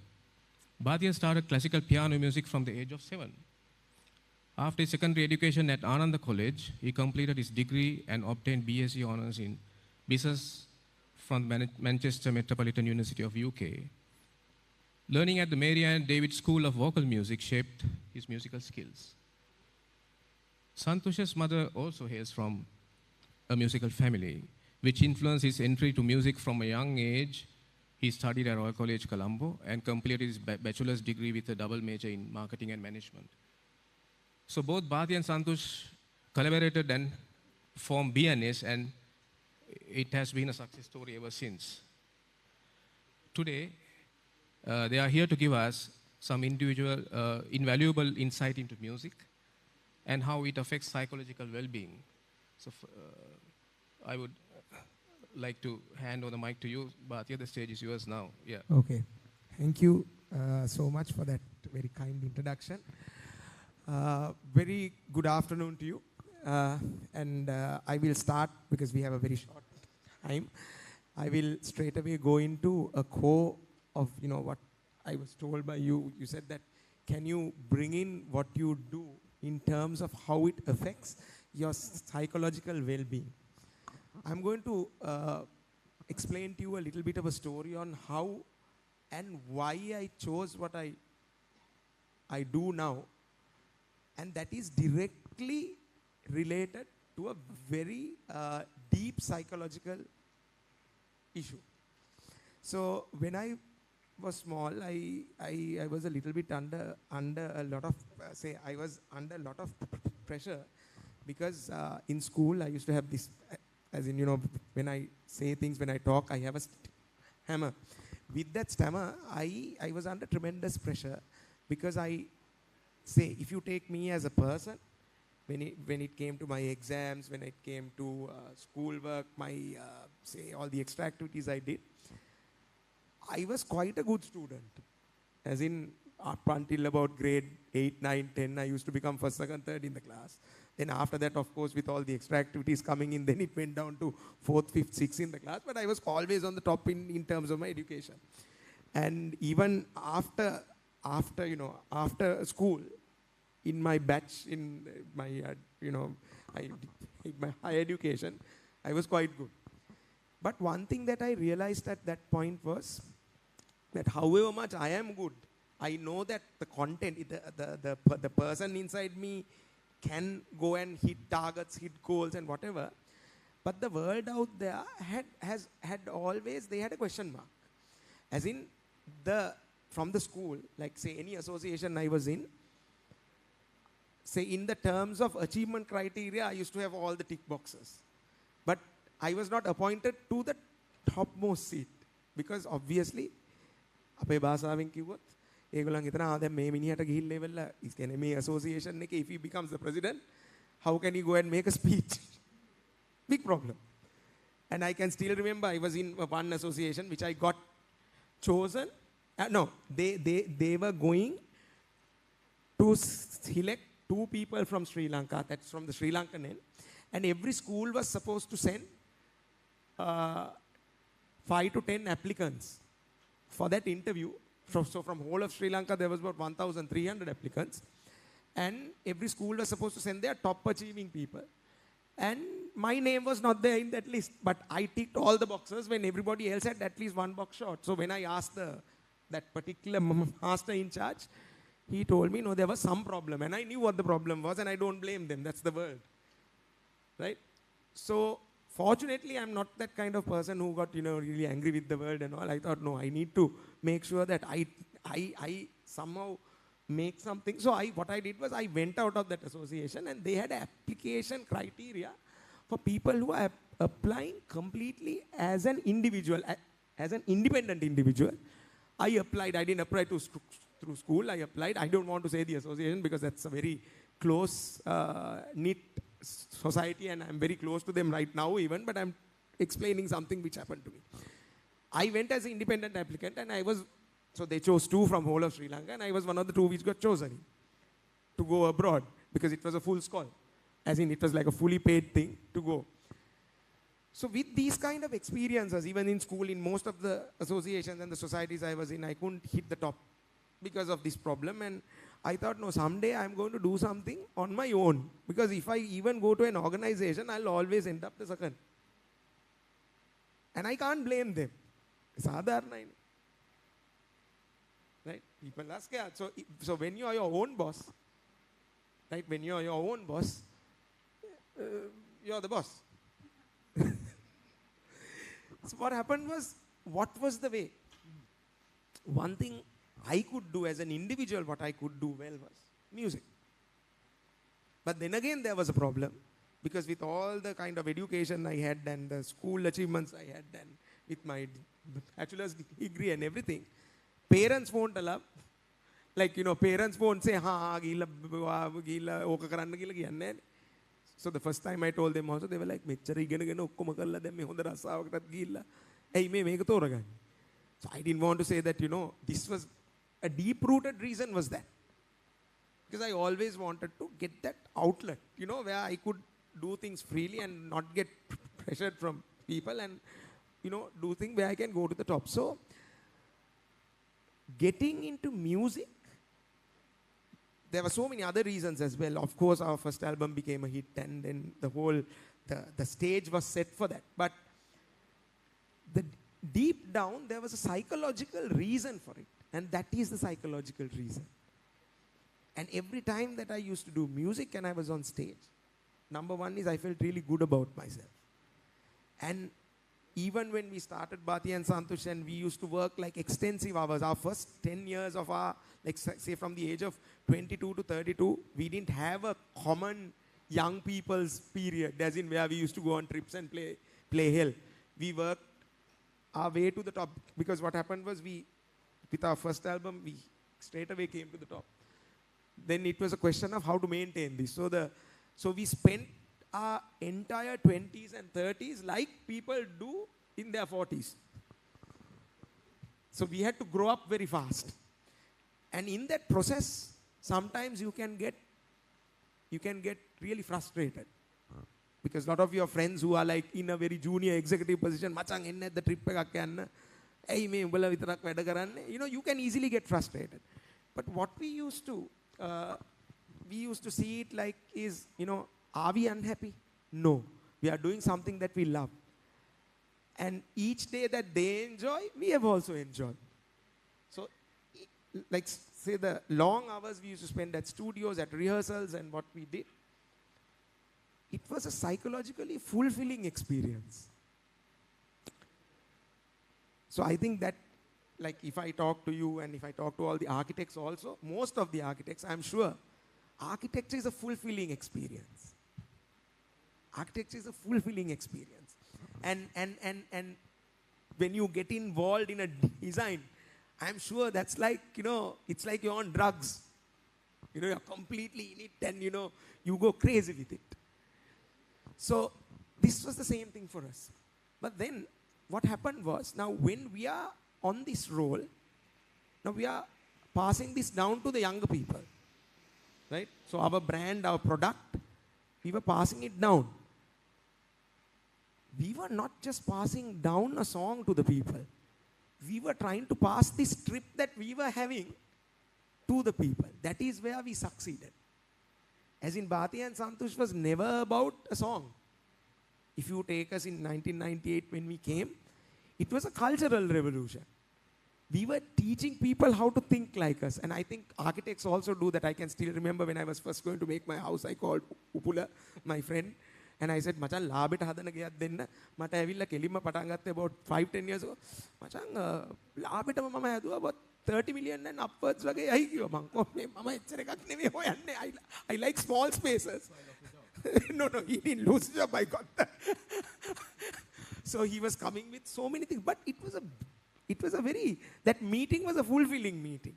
Bhatia started classical piano music from the age of 7. After his secondary education at Ananda College, he completed his degree and obtained BSc Honours in Business from Manchester Metropolitan University of UK. Learning at the Mary and David School of Vocal Music shaped his musical skills. Santosh's mother also hails from a musical family, which influenced his entry to music from a young age. He studied at Royal College, Colombo, and completed his bachelor's degree with a double major in marketing and management. So both Bhatia and Santosh collaborated and formed BNS, and it has been a success story ever since. Today, they are here to give us some invaluable insight into music and how it affects psychological well-being. So I would like to hand over the mic to you, Bhatia. The stage is yours now. Yeah. Okay. Thank you so much for that very kind introduction. Very good afternoon to you. And I will start, because we have a very short time. I will straight away go into a core of what I was told by you. You said that, can you bring in what you do in terms of how it affects your psychological well-being? I'm going to explain to you a little bit of a story on how and why I chose what I do now. And that is directly related to a very deep psychological issue. So when I was small, I was a little bit under a lot of, I was under a lot of pressure, because in school I used to have this, as in, when I say things, when I talk, I have a stammer. With that stammer, I was under tremendous pressure, because if you take me as a person, when it came to my exams, when it came to schoolwork, all the extra activities I did, I was quite a good student. As in, up until about grade 8, 9, 10, I used to become first, second, third in the class. Then after that, of course, with all the extra activities coming in, then it went down to 4th, 5th, 6th in the class. But I was always on the top in terms of my education. And even after school, in my batch, in my, my higher education, I was quite good. But one thing that I realized at that point was that however much I am good, I know that the content, the person inside me can go and hit targets, hit goals and whatever. But the world out there had always a question mark. As in, from the school, like say any association I was in, say in the terms of achievement criteria, I used to have all the tick boxes. But I was not appointed to the topmost seat, because obviously, අපේ භාෂාවෙන් කිව්වොත් ඒගොල්ලන් හිතනවා දැන් මේ මිනිහට ගිහිල්ලා ඉවරලා ඉස්කනේ මේ association එකේ if he becomes the president, how can he go and make a speech? Big problem. And I can still remember I was in one association which I got chosen. No, they were going to select 2 people from Sri Lanka, that's from the Sri Lankan end, and every school was supposed to send 5 to 10 applicants for that interview. So from whole of Sri Lanka, there was about 1,300 applicants. And every school was supposed to send their top achieving people. And my name was not there in that list. But I ticked all the boxes when everybody else had at least one box short. So when I asked that particular master in charge, he told me, no, there was some problem. And I knew what the problem was, and I don't blame them. That's the world. Right? So fortunately, I'm not that kind of person who got, really angry with the world and all. I thought, no, I need to make sure that I somehow make something. So what I did was I went out of that association, and they had application criteria for people who are applying completely as an individual, as an independent individual. I applied. I didn't apply through school. I applied. I don't want to say the association because that's a very close knit society, and I'm very close to them right now even, but I'm explaining something which happened to me. I went as an independent applicant, and so they chose 2 from whole of Sri Lanka, and I was one of the 2 which got chosen to go abroad, because it was a full scholar. As in, it was like a fully paid thing to go. So with these kind of experiences, even in school, in most of the associations and the societies I was in, I couldn't hit the top because of this problem. And I thought, no, someday I'm going to do something on my own. Because if I even go to an organization, I'll always end up the second. And I can't blame them. Sadharana. Right? People are scared. So when you are your own boss, right? When you are your own boss, you're the boss. So what happened was, what was the way? One thing I could do as an individual, what I could do well was music. But then again, there was a problem, because with all the kind of education I had and the school achievements I had and with my bachelor's degree and everything, parents won't allow. Like, parents won't say, ha, gila, oka karanna gila kiyanne. So the first time I told them also, they were like, mechchara igena okkoma karala දැන් මේ හොඳ රස්සාවකටත් ගිහිල්ලා ඇයි මේක තෝරගන්නේ. So I didn't want to say that, this was a deep-rooted reason was that. Because I always wanted to get that outlet, where I could do things freely and not get pressured from people, and, do things where I can go to the top. So getting into music, there were so many other reasons as well. Of course, our first album became a hit, and then the stage was set for that. But deep down, there was a psychological reason for it. And that is the psychological reason. And every time that I used to do music and I was on stage, number one is I felt really good about myself. And even when we started Bhati and Santosh, and we used to work like extensive hours, our first 10 years of our, like say from the age of 22 to 32, we didn't have a common young people's period, as in where we used to go on trips and play hell. We worked our way to the top, because what happened was with our first album, we straight away came to the top. Then it was a question of how to maintain this. So we spent our entire 20s and 30s like people do in their 40s. So we had to grow up very fast. And in that process, sometimes you can get really frustrated. Because a lot of your friends who are like in a very junior executive position, machang enne the trip එකක් යන්න. ඇයි මේ උඹලා විතරක් වැඩ කරන්නේ? You can easily get frustrated. But what we used to see it like is, are we unhappy? No. We are doing something that we love. And each day that they enjoy, we have also enjoyed. So, like say the long hours we used to spend at studios, at rehearsals, and what we did, it was a psychologically fulfilling experience. So I think that, like if I talk to you and if I talk to all the architects also, most of the architects, I'm sure, architecture is a fulfilling experience. Architecture is a fulfilling experience. And when you get involved in a design, I'm sure that's like, it's like you're on drugs. You're completely in it, and you go crazy with it. So this was the same thing for us. But then what happened was, now when we are on this role, now we are passing this down to the younger people. Right? So our brand, our product, we were passing it down. We were not just passing down a song to the people. We were trying to pass this trip that we were having to the people. That is where we succeeded. As in, Bhati and Santosh was never about a song. If you take us in 1998 when we came, it was a cultural revolution. We were teaching people how to think like us. And I think architects also do that. I can still remember when I was first going to make my house, I called Upula, my friend, and I said, "Machan, ලාභයට හදන ගයක් දෙන්න." මට ඇවිල්ලා කෙලින්ම පටන් ගත්තේ about 5-10 years ago. "මචං, ලාභයටම මම හැදුවා about 30 million and upwards වගේ යයි කිව්වා." මං කොහොමද මම එච්චර එකක් නෙමෙයි හොයන්නේ. I like small spaces. No, he didn't lose his job. I got that. So he was coming with so many things. But that meeting was a fulfilling meeting.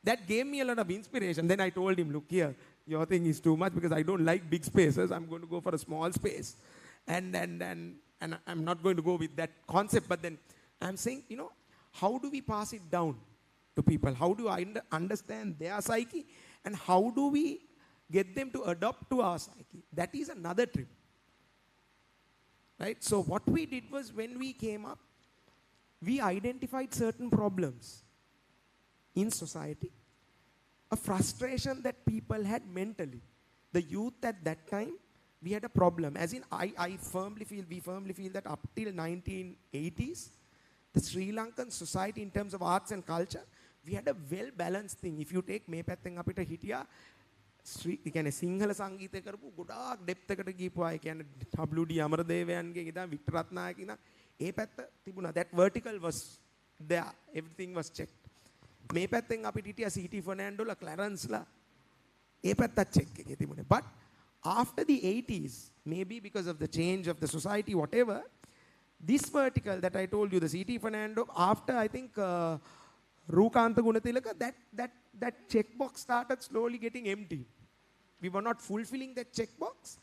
That gave me a lot of inspiration. Then I told him, look here, your thing is too much because I don't like big spaces. I'm going to go for a small space. And I'm not going to go with that concept. But then I'm saying, how do we pass it down to people? How do I understand their psyche? And how do we get them to adopt to our psyche? That is another trip. Right? So what we did was when we came up, we identified certain problems in society, a frustration that people had mentally. The youth at that time, we had a problem. As in, we firmly feel that up till 1980s, the Sri Lankan society in terms of arts and culture, we had a well-balanced thing. If you take මේ පැත්තෙන් අපිට හිටියා කියන්නේ සිංහල සංගීතය කරපු ගොඩාක් depth එකට ගිහපු අය කියන්නේ WD අමරදේවයන්ගේ ඉඳන් වික්ටර් රත්නායක ඉඳන් ඒ පැත්ත තිබුණා. That vertical was there. Everything was checked. මේ පැත්තෙන් අපිට හිටියා CT ෆර්නැන්ඩෝලා ක්ලැරන්ස්ලා ඒ පැත්තත් check එකේ තිබුණේ. But after the 80s, maybe because of the change of the society, whatever, this vertical that I told you, the CT Fernando, after I think Rukanta Gunatilaka, that checkbox started slowly getting empty. We were not fulfilling that checkbox.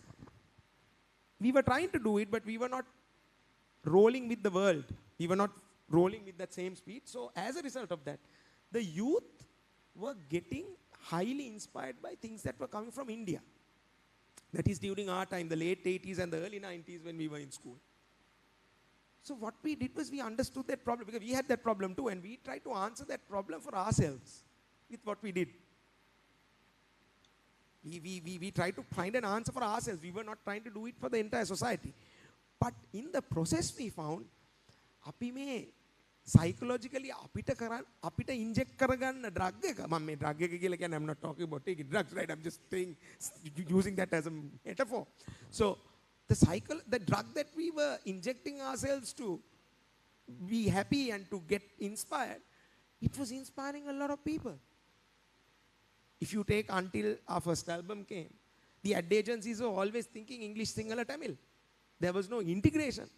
We were trying to do it, but we were not rolling with the world. We were not rolling with that same speed. So as a result of that, the youth were getting highly inspired by things that were coming from India. That is during our time, the late 80s and the early 90s when we were in school. So what we did was we understood that problem because we had that problem too, and we tried to answer that problem for ourselves with what we did. We tried to find an answer for ourselves. We were not trying to do it for the entire society. But in the process we found, අපි මේ psychologically අපිට inject කරගන්න drug එක මම මේ drug එක කියලා කියන්නේ I'm not talking about taking drugs, right? I'm just saying, using that as a metaphor. So the drug that we were injecting ourselves to be happy and to get inspired, it was inspiring a lot of people. If you take until our first album came, the ad agencies were always thinking English, Sinhala, Tamil. There was no integration.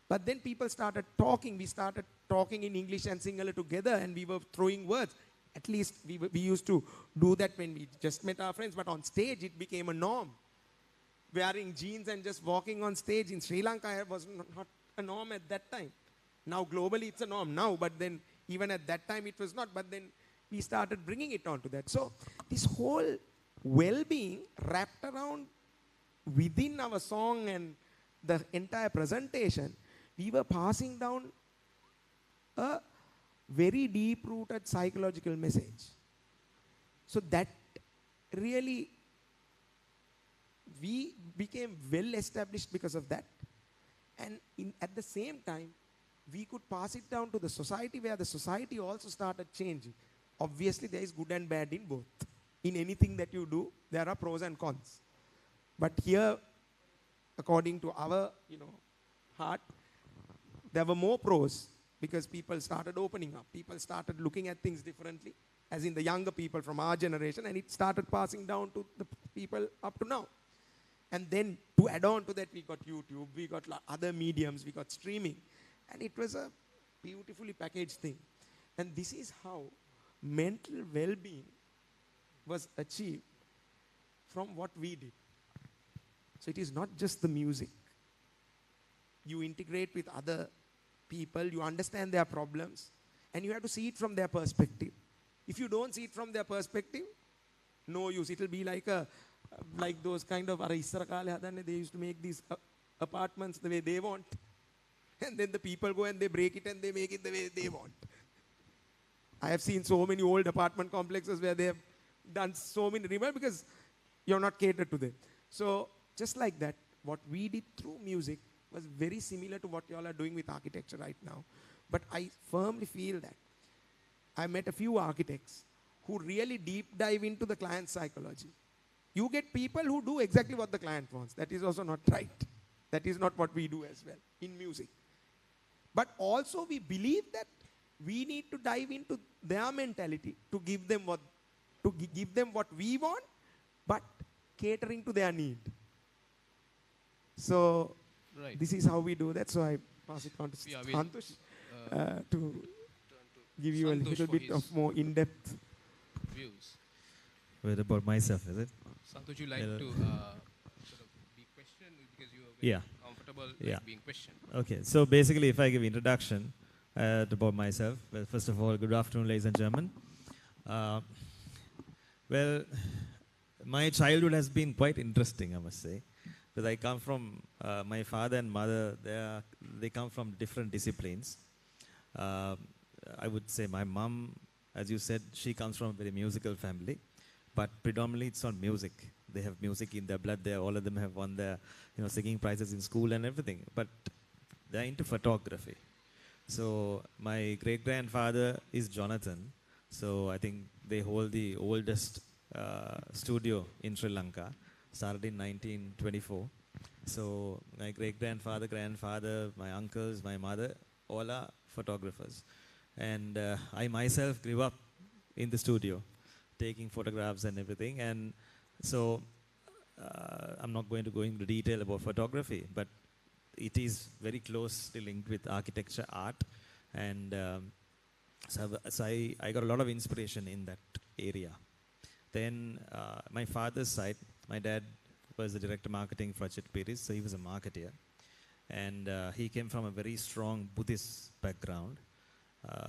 But then people started talking. We started talking in English and Sinhala together, and we were throwing words. At least we used to do that when we just met our friends. But on stage, it became a norm. Wearing jeans and just walking on stage in Sri Lanka was not a norm at that time. Now globally, it's a norm now. But then even at that time, it was not. But then we started bringing it onto that. So this whole well-being wrapped around within our song and the entire presentation, we were passing down a very deep-rooted psychological message. So that really, we became well-established because of that. And at the same time, we could pass it down to the society, where the society also started changing. Obviously, there is good and bad in both. In anything that you do, there are pros and cons. But here, according to our, heart, there were more pros because people started opening up. People started looking at things differently, as in the younger people from our generation, and it started passing down to the people up to now. And then to add on to that, we got YouTube, we got other mediums, we got streaming. And it was a beautifully packaged thing. And this is how mental well-being was achieved from what we did. So it is not just the music. You integrate with other people, you understand their problems, and you have to see it from their perspective. If you don't see it from their perspective, no use. It will be like those kind of, they used to make these apartments the way they want. And then the people go and they break it and they make it the way they want. I have seen so many old apartment complexes where they have done so many remodels because you're not catered to them. So just like that, what we did through music was very similar to what you all are doing with architecture right now. But I firmly feel that I met a few architects who really deep dive into the client's psychology. You get people who do exactly what the client wants. That is also not right. That is not what we do as well in music. But also we believe that we need to dive into their mentality to give them what we want, but catering to their need. So this is how we do that. So I pass it on to Santosh to give you a little bit of more in-depth views. Wait, about myself, is it? Santosh, you like Well, to sort of be questioned because you are very yeah. comfortable Yeah. being questioned. Okay, so basically, if I give introduction about myself, well, first of all, good afternoon, ladies and gentlemen. Well, my childhood has been quite interesting, I must say, because I come from my father and mother. They come from different disciplines. I would say my mom, as you said, she comes from a very musical family, but predominantly it's on music. They have music in their blood. All of them have won their, singing prizes in school and everything. But they're into photography. So my great-grandfather is Jonathan. So I think they hold the oldest studio in Sri Lanka, started in 1924. So my great-grandfather, grandfather, my uncles, my mother, all are photographers. And I myself grew up in the studio, taking photographs and everything. And so I'm not going to go into detail about photography, but it is very closely linked with architecture, art, and so I got a lot of inspiration in that area. Then my father's side, my dad was the director of marketing for Chet Peris, so he was a marketeer. And he came from a very strong Buddhist background.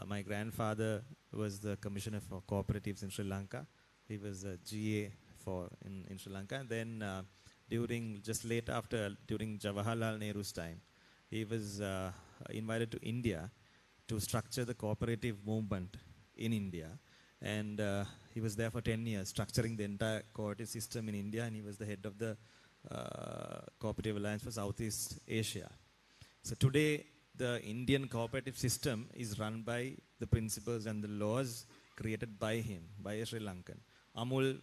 My grandfather was the commissioner for cooperatives in Sri Lanka. He was a GA in Sri Lanka. And then during Jawaharlal Nehru's time, he was invited to India to structure the cooperative movement in India. And he was there for 10 years, structuring the entire cooperative system in India, and he was the head of the Cooperative Alliance for Southeast Asia. So today, the Indian cooperative system is run by the principles and the laws created by him, by a Sri Lankan. Amul,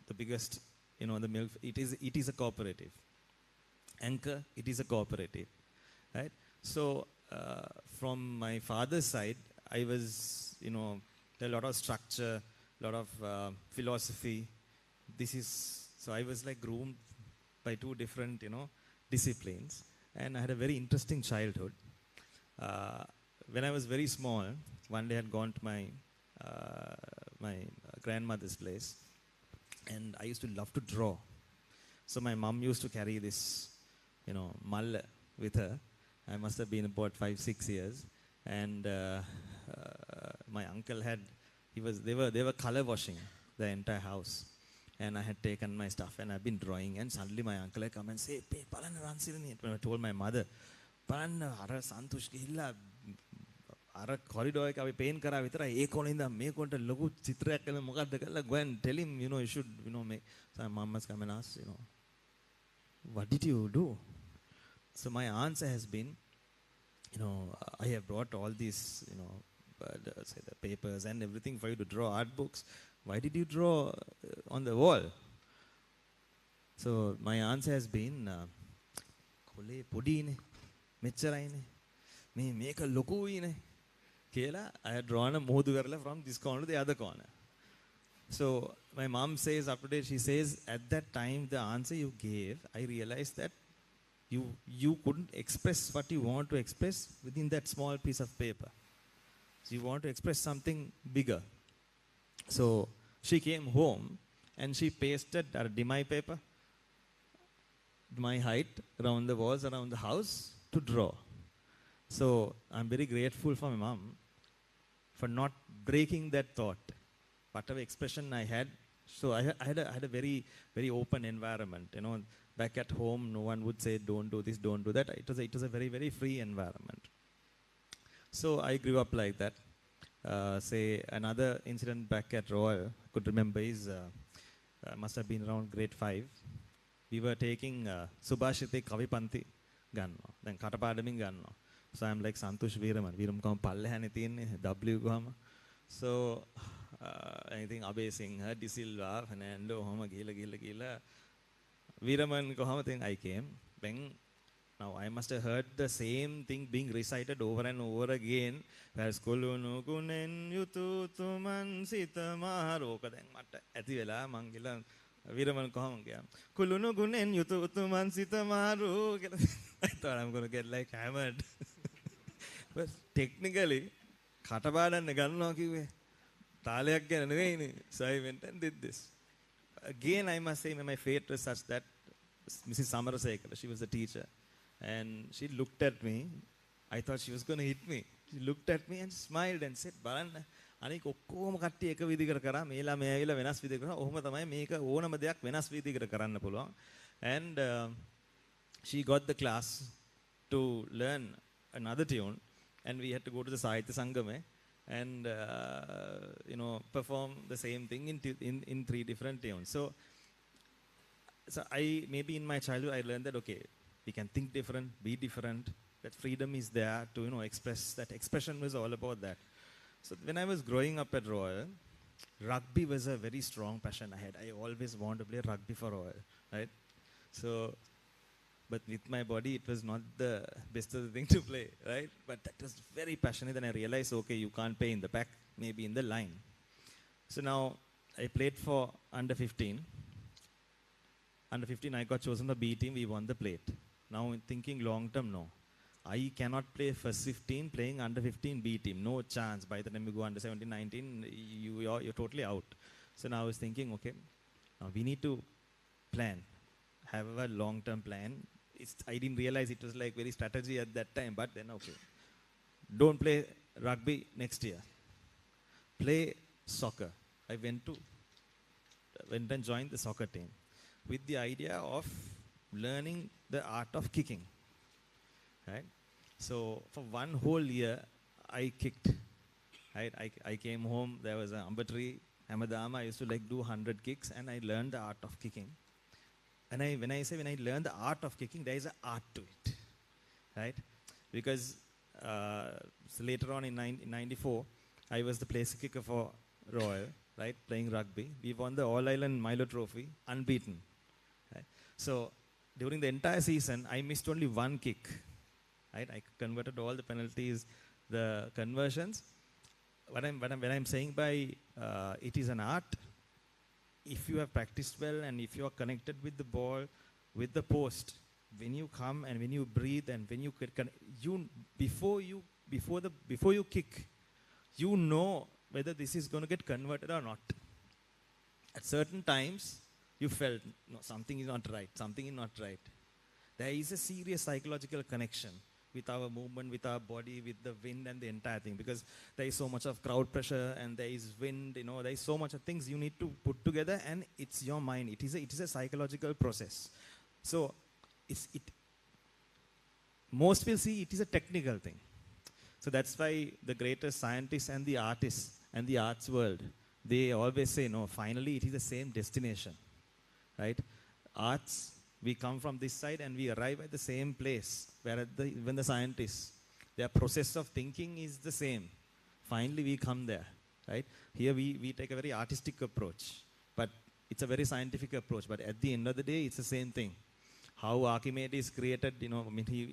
the biggest, the milk, it is a cooperative. Anchor, it is a cooperative, right? So from my father's side, I was, a lot of structure, a lot of philosophy. So I was like groomed by two different, disciplines, and I had a very interesting childhood. When I was very small, one day I had gone to my grandmother's place, and I used to love to draw. So my mom used to carry this, malla with her. I must have been about 5-6 years, and my uncle they were color washing the entire house, and I had taken my stuff and I've been drawing, and suddenly my uncle had come and say, "Hey, palanna ransilani." When I told my mother, "Palanna ara Santosh gihilla ara corridor එක අපි paint කරා විතරයි ඒ කොනේ ඉඳන් මේ කොනට ලොකු චිත්‍රයක් කරලා මොකද්ද කරලා go and tell him, you should, make." So my mom must come and ask, "What did you do?" So my answer has been, I have brought all these, say the papers and everything for you to draw art books. Why did you draw on the wall? So my answer has been, "කොලේ පොඩිනේ මෙච්චරයිනේ මේ මේක ලොකුයිනේ කියලා I had drawn a මොහොදු කරලා from this corner to the other corner." So my mom says, up to date, she says, at that time the answer you gave, I realized that you couldn't express what you want to express within that small piece of paper. So you want to express something bigger. So she came home and she pasted a demi paper, my height, around the walls, around the house to draw. So I'm very grateful for my mom for not breaking that thought. Whatever expression I had, so I had a very, very open environment. Back at home, no one would say, "Don't do this, don't do that." It was a very, very free environment. So I grew up like that. Say another incident back at Royal, I could remember is, must have been around grade 5. We were taking Subhashite Kavipanti gannawa. Then Katapadaming gannawa. So I'm like Santosh Veeraman. Veeram kama pallehane tiyenne W gama. So anything Abe Singh, De Silva, Fernando, homa gila. Veeraman kohama thing I came. Then now I must have heard the same thing being recited over and over again. Whereas Kulunu Kunen Yutu Tuman Sita Maharoka. Then matta ඇති වෙලා මං ගිහලා Veeraman kohama ගියා. Kulunu Kunen Yutu Tuman Sita Maharoka. I thought I'm going to get like hammered. But technically කටපාඩන්න ගන්නවා කිව්වේ තාලයක් ගැන නෙවෙයිනේ. So I went and did this. again, I must say, my fate was such that Mrs. Samarasekala, she was the teacher, and she looked at me. I thought she was going to hit me. She looked at me and smiled and said, "Baran, අනික ඔක්කොම කට්ටිය එක විදිහකට කරා මේලා මේ ඇවිල්ලා වෙනස් විදිහකට කරා. ඔහොම තමයි මේක ඕනම දෙයක් වෙනස් විදිහකට කරන්න පුළුවන්." And she got the class to learn another tune, and we had to go to the Sahitya Sangame and perform the same thing in 3 different tunes. So I maybe in my childhood I learned that okay, we can think different, be different. That freedom is there to express. That expression was all about that. So when I was growing up at Royal, rugby was a very strong passion I had. I always wanted to play rugby for Royal, right? So, but with my body, it was not the best of the thing to play, right? But that was very passionate, and I realized, okay, you can't play in the back, maybe in the line. So now I played for under 15. Under 15, I got chosen the B team. We won the plate. Now in thinking long term, no. I cannot play first 15 playing under 15 B team. No chance. By the time you go under 17, 19, you're totally out. So now I was thinking, okay, now we need to plan, have a long-term plan. I didn't realize it was like very strategy at that time, but then okay. Don't play rugby next year. Play soccer. I went and joined the soccer team with the idea of learning the art of kicking. Right? So for one whole year, I kicked. Right? I came home, there was an amber tree, Hamadama. I used to do 100 kicks, and I learned the art of kicking. And when I learned the art of kicking, there is an art to it. Right? Because so later on in 94, I was the place kicker for Royal, right? Playing rugby. We won the All-Ireland Milo Trophy, unbeaten. Right? So during the entire season, I missed only one kick. Right? I converted all the penalties, the conversions. When I'm saying by it is an art, if you have practiced well and if you are connected with the ball, with the post, when you come and when you breathe and when you before you kick, you know whether this is going to get converted or not. At certain times, you felt no, something is not right. Something is not right. There is a serious psychological connection with our movement, with our body, with the wind and the entire thing, because there is so much of crowd pressure and there is wind, there is so much of things you need to put together, and it's your mind. It is a psychological process. So most will see it is a technical thing. So that's why the greatest scientists and the artists and the arts world, they always say, no, finally it is the same destination, right? Arts, we come from this side and we arrive at the same place, where even the scientists, their process of thinking is the same. Finally, we come there, right? Here we take a very artistic approach, but it's a very scientific approach. But at the end of the day, it's the same thing. How Archimedes created, he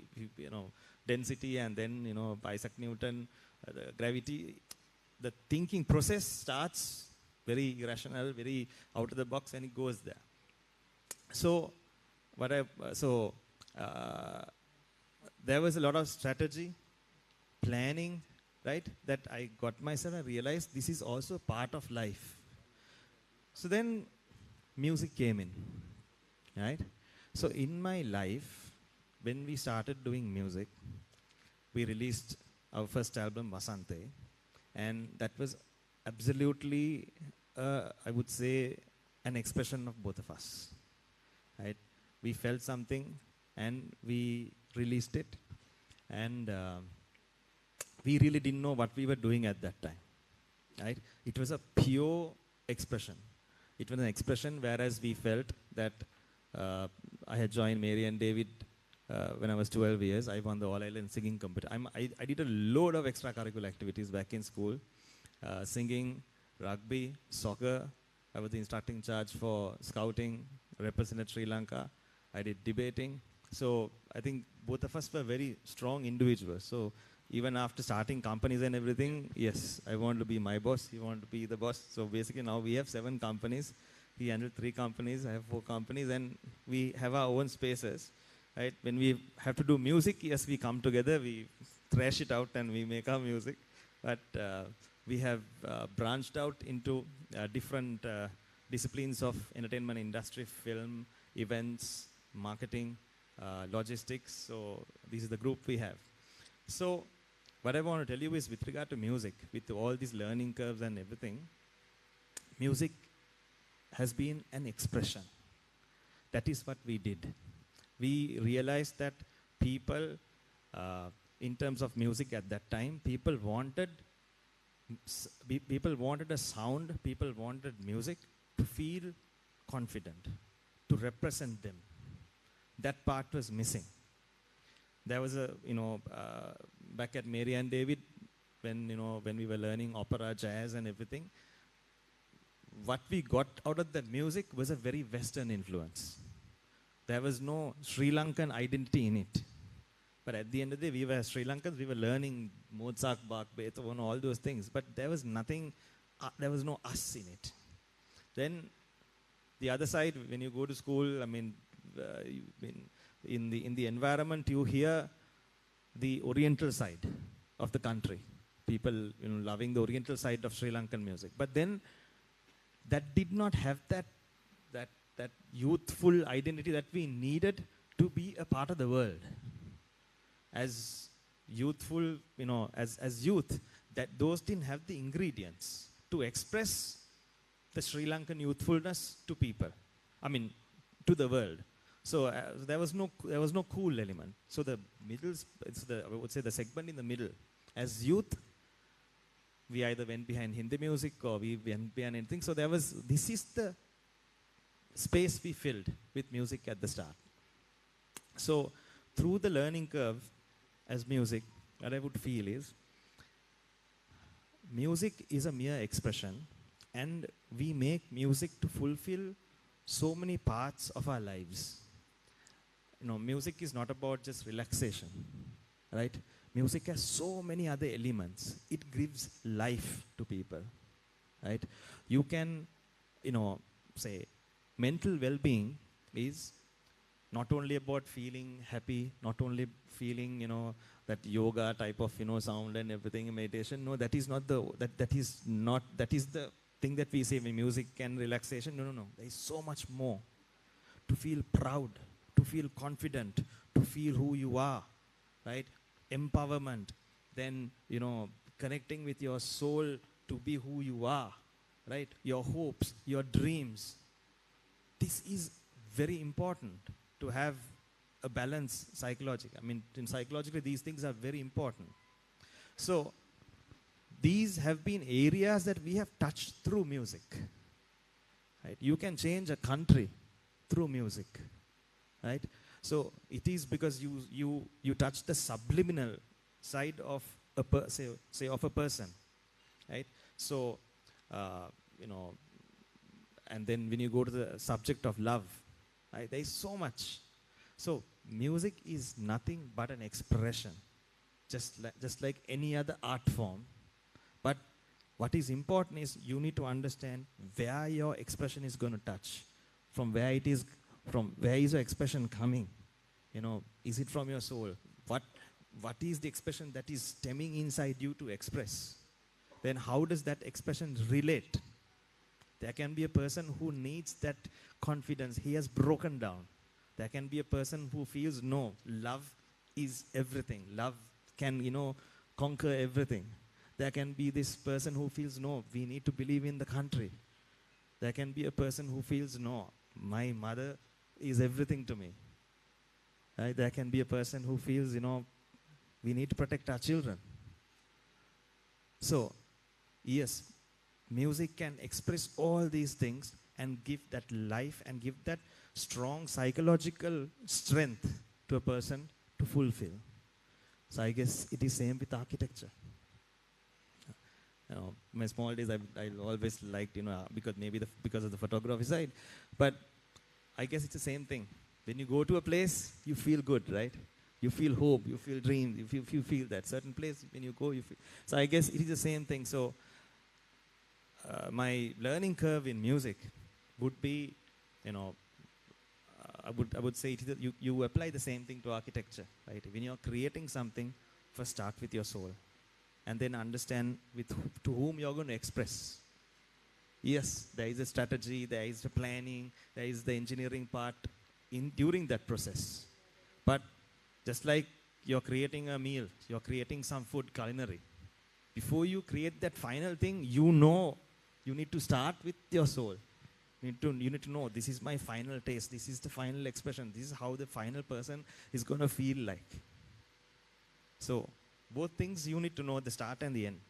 density, and then, Isaac Newton, the gravity. The thinking process starts very irrational, very out of the box, and it goes there. So, there was a lot of strategy, planning, right, that I got myself and realized this is also part of life. So then music came in, right? So in my life, when we started doing music, we released our first album, Vasante, and that was absolutely, I would say, an expression of both of us, right? We felt something and we released it, and we really didn't know what we were doing at that time, right? It was a pure expression. It was an expression, whereas we felt that I had joined Mary and David when I was 12 years. I won the All-Ireland singing competition. I did a load of extracurricular activities back in school, singing, rugby, soccer. I was the instructor in charge for scouting, represented Sri Lanka. I did debating. So I think both of us were very strong individuals. So even after starting companies and everything, yes, I want to be my boss. He wanted to be the boss. So basically now we have 7 companies. He handled 3 companies. I have 4 companies, and we have our own spaces. Right? When we have to do music, yes, we come together, we thrash it out, and we make our music. But we have branched out into different disciplines of entertainment industry, film, events, marketing, logistics. So this is the group we have. So what I want to tell you is, with regard to music, with all these learning curves and everything, music has been an expression. That is what we did. We realized that people, in terms of music at that time, people wanted a sound, people wanted music to feel confident, to represent them. That part was missing. There was a, back at Mary and David, when we were learning opera, jazz and everything, what we got out of that music was a very Western influence. There was no Sri Lankan identity in it. But at the end of the day, we were Sri Lankans, we were learning Mozart, Bach, Beethoven, all those things. But there was nothing, there was no us in it. Then the other side, when you go to school, I mean, in the environment, you hear the Oriental side of the country. People, loving the Oriental side of Sri Lankan music. But then that did not have that youthful identity that we needed to be a part of the world. As youthful, as youth, that those didn't have the ingredients to express the Sri Lankan youthfulness to people. I mean, to the world. So there was no cool element. So the middle, I would say the segment in the middle. As youth, we either went behind Hindi music or we went behind anything. So this is the space we filled with music at the start. So through the learning curve as music, what I would feel is, music is a mere expression, and we make music to fulfill so many parts of our lives. Music is not about just relaxation, right? Music has so many other elements. It gives life to people, right? You can, say, mental well-being is not only about feeling happy, not only feeling, that yoga type of, sound and everything, meditation. No, that is not that is the thing that we say with music and relaxation. No. There is so much more. To feel proud, to feel confident, to feel who you are, right? Empowerment, then, connecting with your soul to be who you are, right? Your hopes, your dreams. This is very important to have a balance psychologically. I mean, psychologically, these things are very important. So, these have been areas that we have touched through music. Right? You can change a country through music. Right? So, it is because you touch the subliminal side of say of a person. Right? So, and then when you go to the subject of love, right, there is so much. So music is nothing but an expression, just like any other art form. But what is important is you need to understand where your expression is going to touch, from where is your expression coming? Is it from your soul? What is the expression that is stemming inside you to express? Then how does that expression relate? There can be a person who needs that confidence. He has broken down. There can be a person who feels, no, love is everything. Love can, conquer everything. There can be this person who feels, no, we need to believe in the country. There can be a person who feels, no, my mother is everything to me. Right? There can be a person who feels, we need to protect our children. So, yes, music can express all these things and give that life and give that strong psychological strength to a person to fulfill. So I guess it is same with architecture. My small days, I always liked, because of the photography side. But I guess it's the same thing. When you go to a place, you feel good, right? You feel hope, you feel dreams, you feel that certain place. When you go, you feel. So I guess it is the same thing. So my learning curve in music would be, I would say you apply the same thing to architecture, right? When you're creating something, first start with your soul, and then understand to whom you're going to express. yes, there is a strategy, there is the planning, there is the engineering part during that process. But just like you're creating a meal, you're creating some food culinary. Before you create that final thing, you know you need to start with your soul. You need to know, this is my final taste, this is the final expression, this is how the final person is going to feel like. So both things you need to know, the start and the end.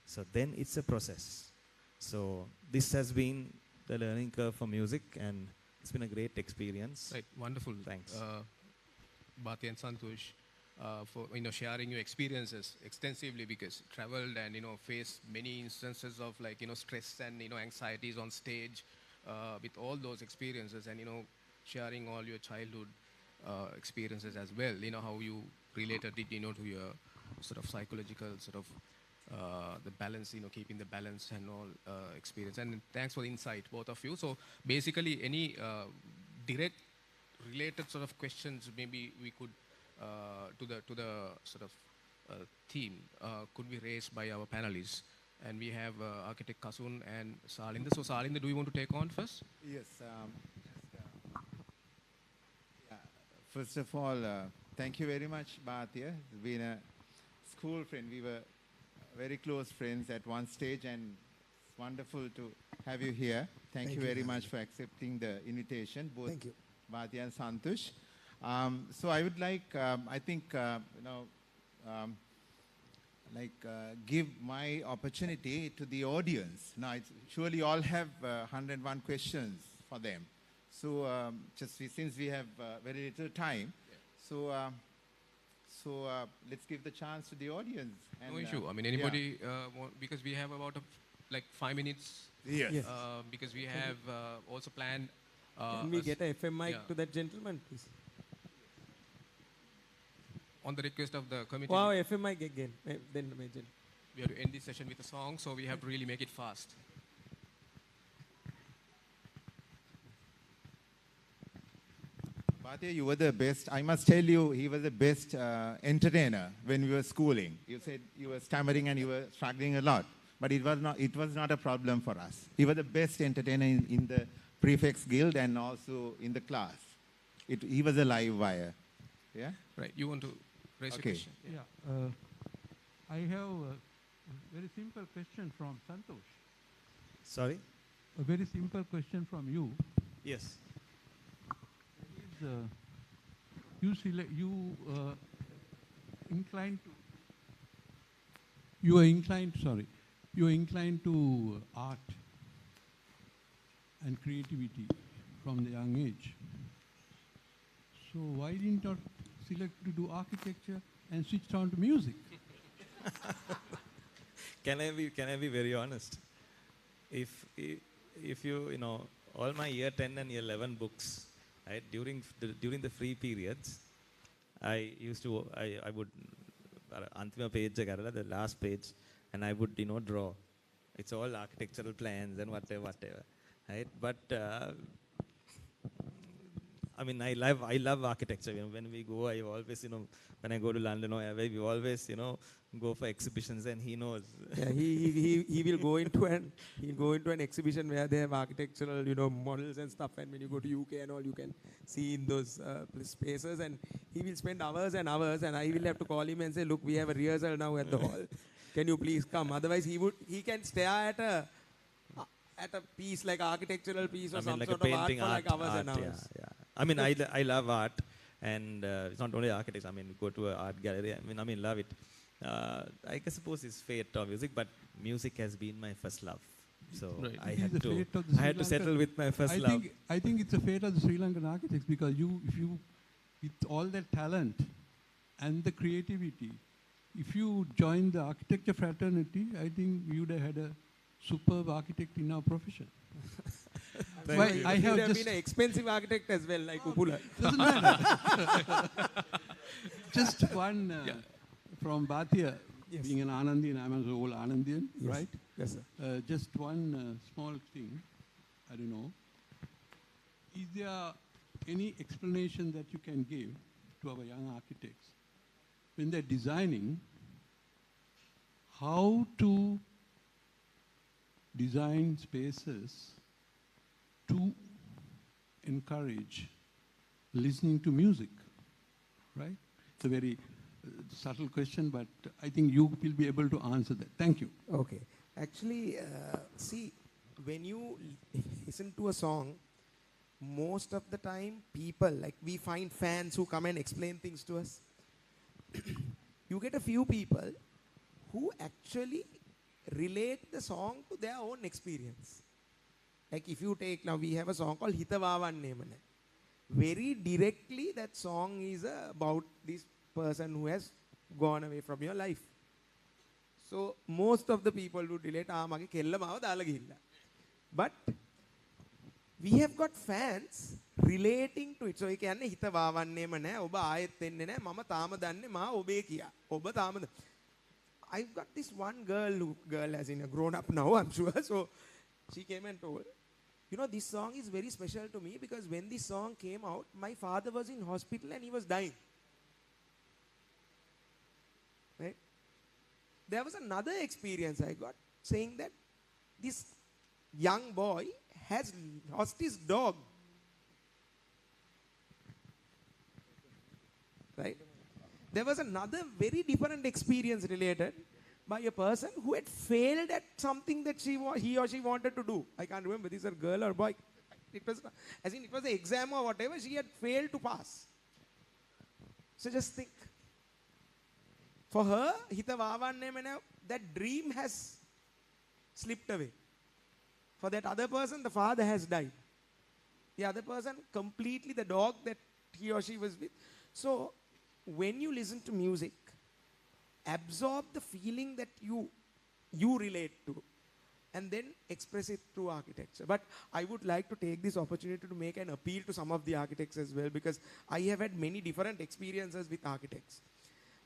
So then it's a process. So this has been the learning curve for music, and it's been a great experience. Right, wonderful. Thanks. Bhati and Santosh, for sharing your experiences extensively, because traveled and faced many instances of stress and anxieties on stage, with all those experiences, and sharing all your childhood experiences as well. How you related it to your sort of psychological sort of the balance, keeping the balance and all experience. And thanks for the insight, both of you. So basically, any direct related sort of questions maybe we could to the sort of theme could be raised by our panelists. And we have architect Kasun and Salinda. So Salinda, do you want to take on first? Yes. First of all, thank you very much, Bhatia. It's been a school friend. We were very close friends at one stage, and it's wonderful to have you here. Thank you very much for accepting the invitation, both Bhatia and Santosh. So I would like, I think, give my opportunity to the audience. Now, surely all have 101 questions for them. So since we have very little time, let's give the chance to the audience. And, no issue. I mean, anybody, because we have about 5 minutes. Yes. Because we have also planned. Can we get a FM mic to that gentleman, please? On the request of the committee. Wow, FM mic again. Then we have to end this session with a song, so we have to really make it fast. Bhatia, you were the best. I must tell you, he was the best entertainer when we were schooling. You said you were stammering and you were struggling a lot, but it was not a problem for us. He was the best entertainer in the prefects guild and also in the class. He was a live wire. Yeah. Right. You want to raise a question? Yeah. I have a very simple question from Santosh. Sorry? A very simple question from you. Yes. You are inclined to art and creativity from the young age. So why didn't you select to do architecture and switch on to music? Can I be very honest? If you all my year 10 and year 11 books, right, during the free periods, I would antima page the last page, and I would draw. It's all architectural plans and whatever, right? But I mean, I love architecture. When we go, I always, when I go to London or wherever, we always, go for exhibitions, and he knows. Yeah, he will go into an exhibition where they have architectural, models and stuff. And when you go to UK and all, you can see in those spaces. And he will spend hours and hours, and I will have to call him and say, look, we have a rehearsal now at the hall. Can you please come? Otherwise, he can stare at a piece, like architectural piece or some like sort a of art painting, for like hours and hours. Yeah. I mean, I love art, and it's not only architects. I mean, go to an art gallery. I mean, love it. I suppose it's fate or music, but music has been my first love. So right. I had to settle with my first love. I think it's a fate of the Sri Lankan architects, because if you, with all that talent and the creativity, if you join the architecture fraternity, I think we would have had a superb architect in our profession. I have been an expensive architect as well, like Upula. Doesn't matter. Just one from Bhatia, being an Anandian, I'm an old Anandian, right? Yes, sir. Just one small thing, I don't know. Is there any explanation that you can give to our young architects when they're designing how to design spaces to encourage listening to music, right? It's a very subtle question, but I think you will be able to answer that. Thank you. Okay. Actually, see, when you listen to a song, most of the time people, like we find fans who come and explain things to us. You get a few people who actually relate the song to their own experience. Like if you take, now we have a song called Hitavavan Nemane. Very directly that song is about this person who has gone away from your life. So most of the people would relate, mage kella mawa dala gihilla. But we have got fans relating to it. So ඒ කියන්නේ හිත වාවන්නේම නැහැ. ඔබ ආයෙත් එන්නේ නැහැ. මම තාම දන්නේ මා ඔබේ කියා. ඔබ තාම I've got this one girl as in a grown up now, I'm sure. So she came and told, you know, this song is very special to me because when this song came out, my father was in hospital and he was dying. Right? There was another experience I got saying that this young boy has lost his dog. Right? There was another very different experience related by a person who had failed at something that he or she wanted to do. I can't remember, this is a girl or boy. It was, as in it was an exam or whatever, she had failed to pass. So just think. For her, Hita Vavanne Mena, that dream has slipped away. For that other person, the father has died. The other person, completely the dog that he or she was with. So, when you listen to music, absorb the feeling that you relate to and then express it through architecture. But I would like to take this opportunity to make an appeal to some of the architects as well, because I have had many different experiences with architects.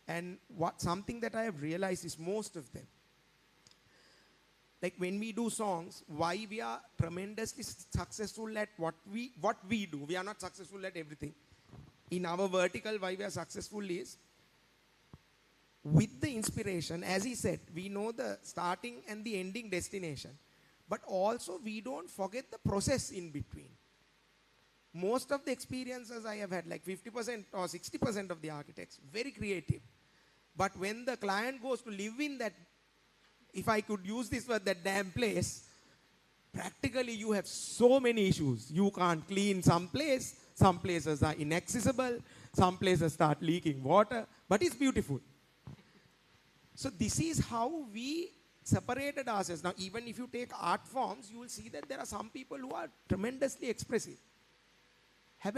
And something that I have realized is most of them, like when we do songs, why we are tremendously successful at what we do. We are not successful at everything. In our vertical, why we are successful is with the inspiration. As he said, we know the starting and the ending destination. But also we don't forget the process in between. Most of the experiences I have had, like 50% or 60% of the architects, very creative. But when the client goes to live in that, if I could use this word, that damn place, practically you have so many issues. You can't clean some places are inaccessible, some places start leaking water, but it's beautiful. So this is how we separated ourselves. Now, even if you take art forms, you will see that there are some people who are tremendously expressive. Shall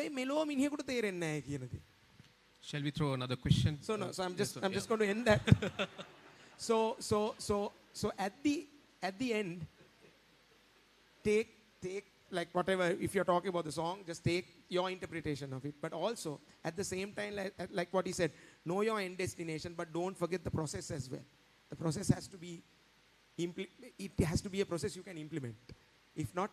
we throw another question? So no, so I'm just going to end that. So at the end, take like whatever, if you're talking about the song, just take your interpretation of it. But also, at the same time, like what he said, know your end destination, but don't forget the process as well. The process has to be, it has to be a process you can implement. If not,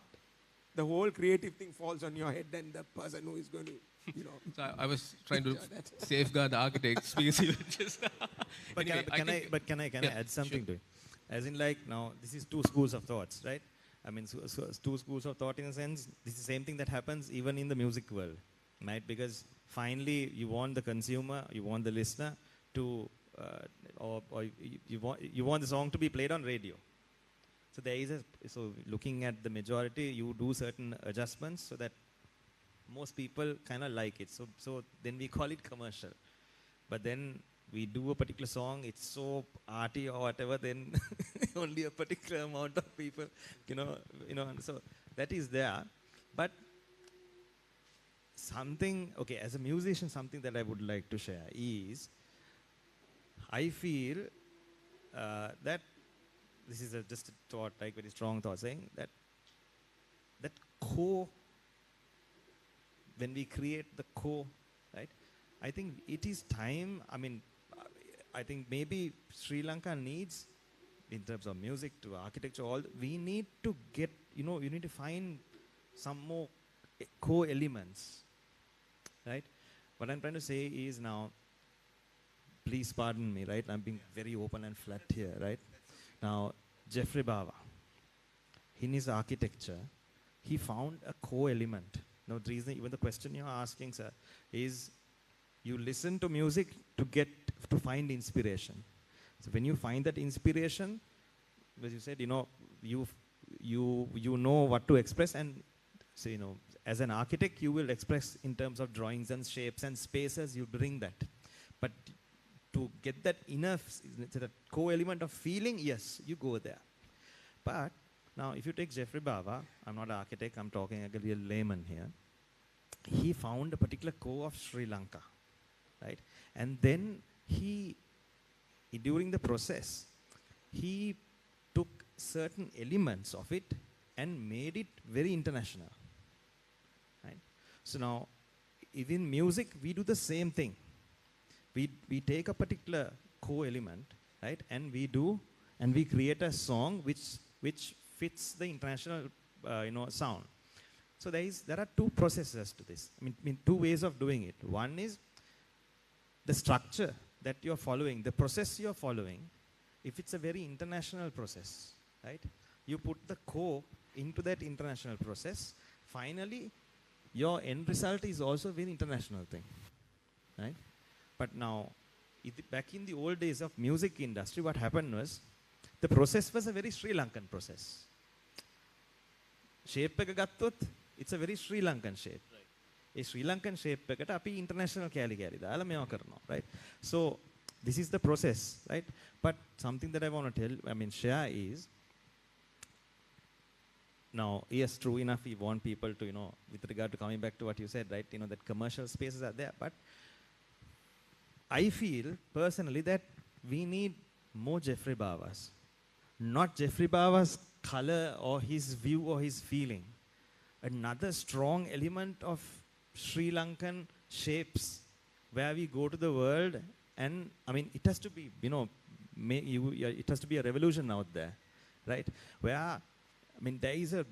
the whole creative thing falls on your head and the person who is going to, you know. So I was trying to safeguard the architects because he was just. But can I add something to it? As in, like, now, this is two schools of thoughts, right? I mean, so two schools of thought in a sense. This is the same thing that happens even in the music world, right? Because finally, you want the consumer, you want the listener to, or you want the song to be played on radio. So there is so looking at the majority, you do certain adjustments so that most people kind of like it. So then we call it commercial. But then we do a particular song, it's so arty or whatever, then only a particular amount of people, you know, so that is there. But something, okay, as a musician, something that I would like to share is, I feel that this is just a thought, like very strong thought, saying that core, when we create the core, right, I think it is time, I think maybe Sri Lanka needs, in terms of music to architecture, we need to get, you need to find some more core elements, right? What I'm trying to say is now, please pardon me, right? I'm being very open and flat here, right? Now, Jeffrey Bava, in his architecture, he found a core element. Now, the reason, even the question you're asking, sir, is you listen to music to find inspiration. So when you find that inspiration, as you said, you know what to express, and so, as an architect, you will express in terms of drawings and shapes and spaces, you bring that. But to get that that core element of feeling, yes, you go there. But now, if you take Jeffrey Bava, I'm not an architect, I'm talking like a real layman here. He found a particular core of Sri Lanka, right? And then during the process, he took certain elements of it and made it very international, right? So now, within music, we do the same thing. We take a particular core element, right? And we create a song which fits the international, sound. So there are two processes to this. I mean, two ways of doing it. One is the structure that you're following, the process you're following. If it's a very international process, right? You put the core into that international process. Finally, your end result is also a very international thing, right? But now, back in the old days of music industry, what happened was, the process was a very Sri Lankan process. Shape එක ගත්තොත්, it's a very Sri Lankan shape. A Sri Lankan shape එකට අපි international කැලි දාලා මේවා කරනවා, right? So this is the process, right? But something that I want to share is, now, yes, true enough, we want people to, with regard to coming back to what you said, right? That commercial spaces are there, but I feel personally that we need more Jeffrey Bavas. Not Jeffrey Bava's color or his view or his feeling. Another strong element of Sri Lankan shapes where we go to the world, and it has to be, it has to be a revolution out there, right? Where, there is a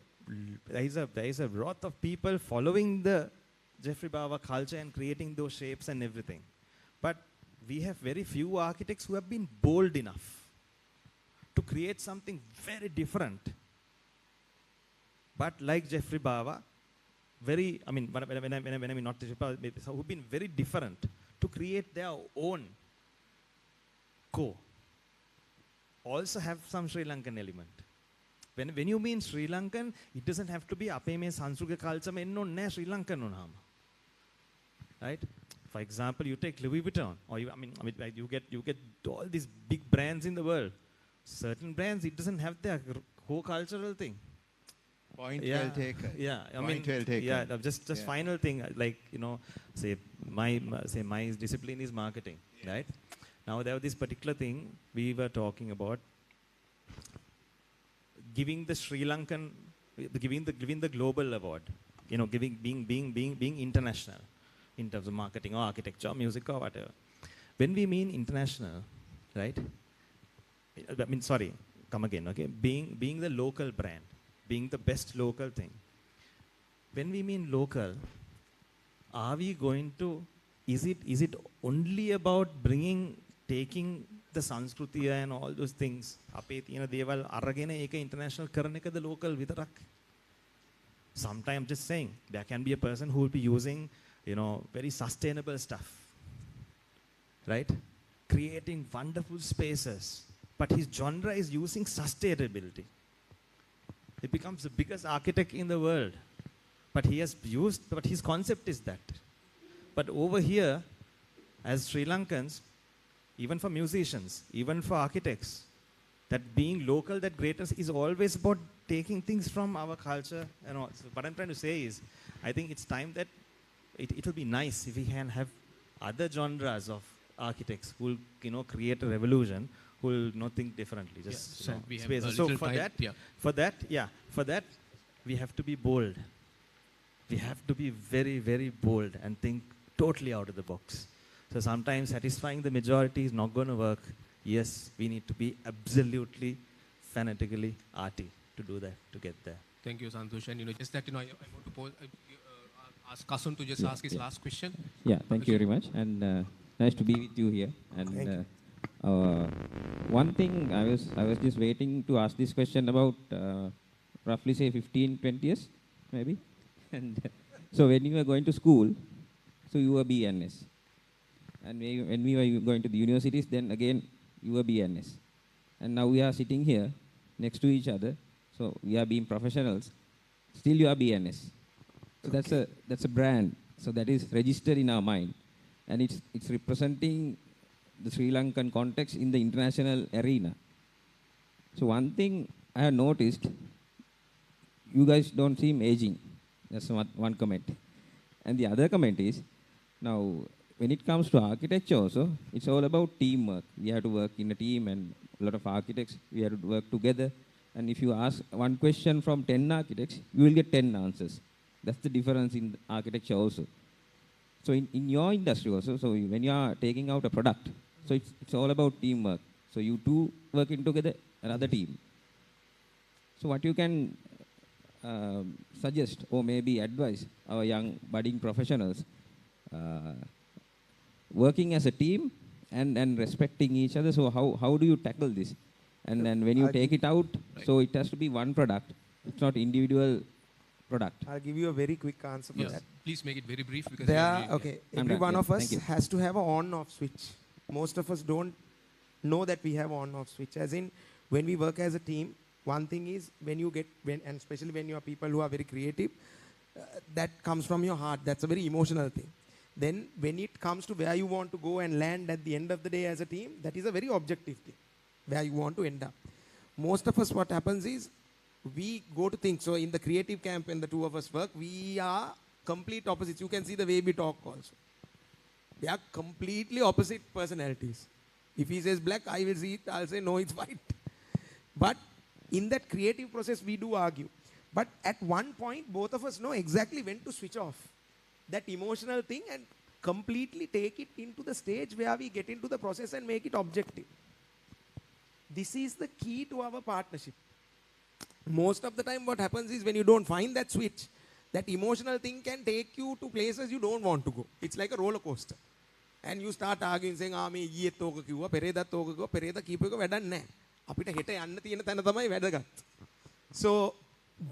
lot of people following the Jeffrey Bava culture and creating those shapes and everything. But we have very few architects who have been bold enough to create something very different. But like Jeffrey Bava, when I mean not Jeffrey Bava, who've been very different to create their own core. Also have some Sri Lankan element. When you mean Sri Lankan, it doesn't have to be apeme sanskritika culture me Sri Lankan unhama. Right? For example, you take Louis Vuitton, or you get all these big brands in the world. Certain brands, it doesn't have their whole cultural thing. Point well taken. Yeah, well taken. Yeah, just final thing, like say my discipline is marketing, right? Now there was this particular thing we were talking about, giving the Sri Lankan, giving the global award, being international in terms of marketing or architecture or music or whatever. When we mean international, right? Come again, okay? Being the local brand, being the best local thing. When we mean local, are we going to, is it only about taking the Sanskriti and all those things, අපේ තියෙන දේවල් අරගෙන ඒක international කරන එකද local විතරක්? Sometimes just saying, there can be a person who will be using, very sustainable stuff, right? Creating wonderful spaces, but his genre is using sustainability. He becomes the biggest architect in the world, but his concept is that. But over here, as Sri Lankans, even for musicians, even for architects, that being local, that greatness is always about taking things from our culture and all. So what I'm trying to say is, I think it's time that it will be nice if we can have other genres of architects who will, create a revolution, who will not think differently. Just so we have spaces. a So for that, we have to be bold. We have to be very, very bold and think totally out of the box. So sometimes satisfying the majority is not going to work. Yes, we need to be absolutely, fanatically arty to do that, to get there. Thank you, Santosh. And just that, I want to ask Kasun to just ask his last question. Yeah, thank you very much. And nice to be with you here. And one thing I was just waiting to ask this question about roughly say 15, 20 years, maybe. And so when you were going to school, so you were BNS. And when we were going to the universities, then again, you were BNS. And now we are sitting here next to each other, so we are being professionals. Still you are BNS. So that's a brand. So that is registered in our mind. And it's representing the Sri Lankan context in the international arena. So one thing I have noticed, you guys don't seem aging. That's one comment. And the other comment is, now when it comes to architecture also, it's all about teamwork. We have to work in a team, and a lot of architects, we have to work together. And if you ask one question from 10 architects, you will get 10 answers. That's the difference in architecture also. So in your industry also, so when you are taking out a product, so it's all about teamwork. So you two working together, another team. So what you can suggest or maybe advise our young budding professionals, working as a team and respecting each other. So how do you tackle this? And then when you take it out, so it has to be one product. It's not individual product. I'll give you a very quick answer for that. Please make it very brief because every one of us has to have an on-off switch. Most of us don't know that we have on-off switch. As in, when we work as a team, one thing is and especially when you are people who are very creative, that comes from your heart. That's a very emotional thing. Then when it comes to where you want to go and land at the end of the day as a team, that is a very objective thing, where you want to end up. Most of us, what happens is, we go to think, so in the creative camp, when the two of us work, we are complete opposites. You can see the way we talk also. We are completely opposite personalities. If he says black, I will see it, I'll say no, it's white. But in that creative process, we do argue. But at one point, both of us know exactly when to switch off that emotional thing and completely take it into the stage where we get into the process and make it objective. This is the key to our partnership. Most of the time what happens is, when you don't find that switch, that emotional thing can take you to places you don't want to go. It's like a roller coaster. And you start arguing, saying, "Me ඊයේත් ඕක කිව්වා, පෙරේදත් ඕක කිව්වා, පෙරේද කීප එක වැඩක් නැහැ. අපිට හෙට යන්න තියෙන තැන තමයි වැදගත්." So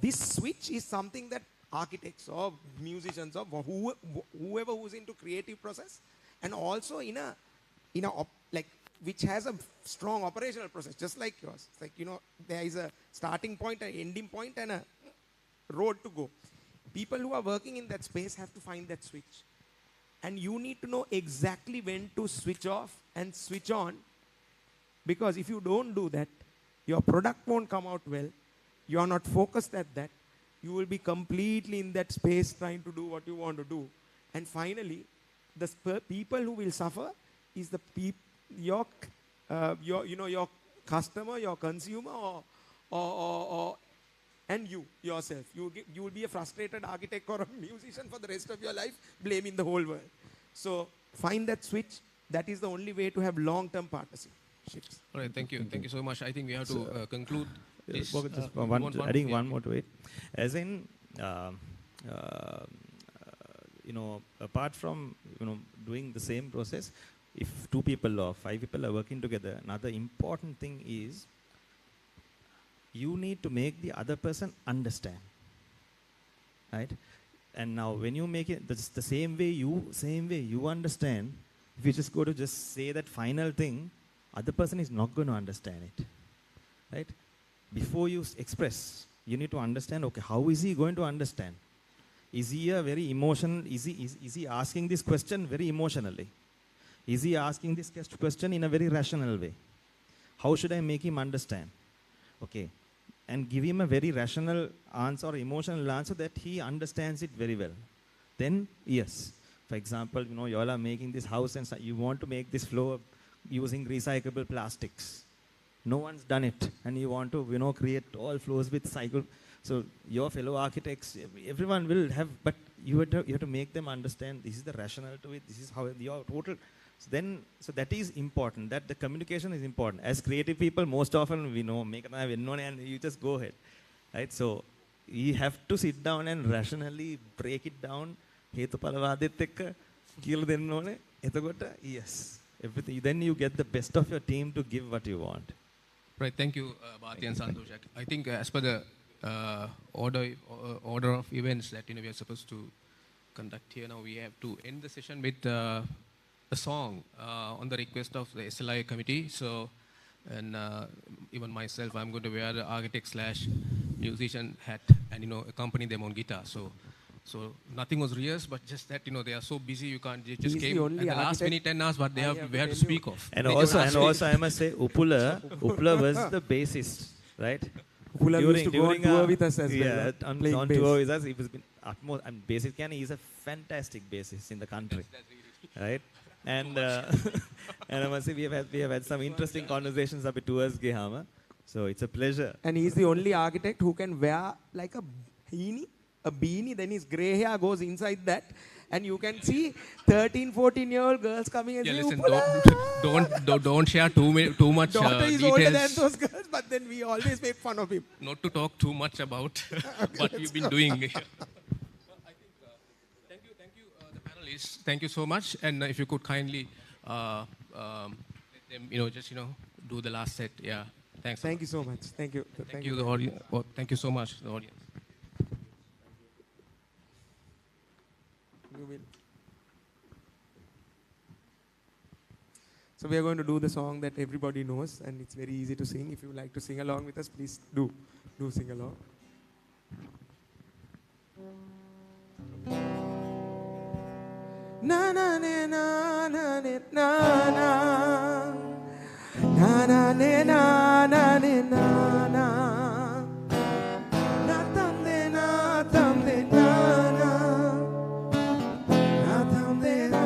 this switch is something that architects or musicians or whoever who's into creative process, and also in a which has a strong operational process, just like yours. It's like, there is a starting point, an ending point, and a road to go. People who are working in that space have to find that switch. And you need to know exactly when to switch off and switch on, because if you don't do that, your product won't come out well. You are not focused at that. You will be completely in that space trying to do what you want to do. And finally, the people who will suffer is the your customer, your consumer, and you yourself. You will be a frustrated architect or a musician for the rest of your life, blaming the whole world. So find that switch. That is the only way to have long-term partnerships. All right, thank you. Thank you so much. I think we have to conclude this. Just adding one more to it. As in, apart from doing the same process, if 2 people or 5 people are working together, another important thing is, you need to make the other person understand, right? And now when you make it the same way you understand, if you just go to just say that final thing, other person is not going to understand it, right? Before you express, you need to understand, okay, how is he going to understand? Is he a very emotional, is he asking this question very emotionally? Is he asking this question in a very rational way? How should I make him understand? Okay. And give him a very rational answer or emotional answer that he understands it very well. Then, yes. For example, you all are making this house and you want to make this floor using recyclable plastics. No one's done it. And you want to, create all floors with cycle. So your fellow architects, everyone will have, but you have to make them understand this is the rationale to it. This is how your total. So that is important, that the communication is important. As creative people, most often we know, and you just go ahead, right? So you have to sit down and rationally break it down. Yes, everything. Then you get the best of your team to give what you want. Right, thank you, Bhati and Santosh. I think as per the order of events that we are supposed to conduct here. Now we have to end the session with a song on the request of the SLI committee. So, and even myself, I'm going to wear the architect/musician hat and accompany them on guitar. So nothing was rehearsed, but just that they are so busy you can't. They just came at the last minute and asked what they have we had to speak of. And also I must say, Uppula was the bassist, right? Uppula used to go on tour with us as well. Yeah, on bass. tour with us. He was utmost. And bassist, he's a fantastic bassist in the country, right? And and I must say we have had some interesting conversations up at tours Gehama. So it's a pleasure. And he's the only architect who can wear like a beanie, then his grey hair goes inside that, and you can see 13, 14-year-old girls coming and saying, listen, don't share too much Daughter is details. older than those girls, but then we always make fun of him. Not to talk too much about what you've been doing. I think, thank you, the panelists. Thank you so much. And if you could kindly let them, just do the last set. Yeah, thanks. Thank you so much. Thank you. Thank you, the audience. Thank you so much, the audience. You will. So we are going to do the song that everybody knows, and it's very easy to sing. If you like to sing along with us, please do sing along. Na na na na na na na na na na na na na na na tam de na tam de na na na tam de na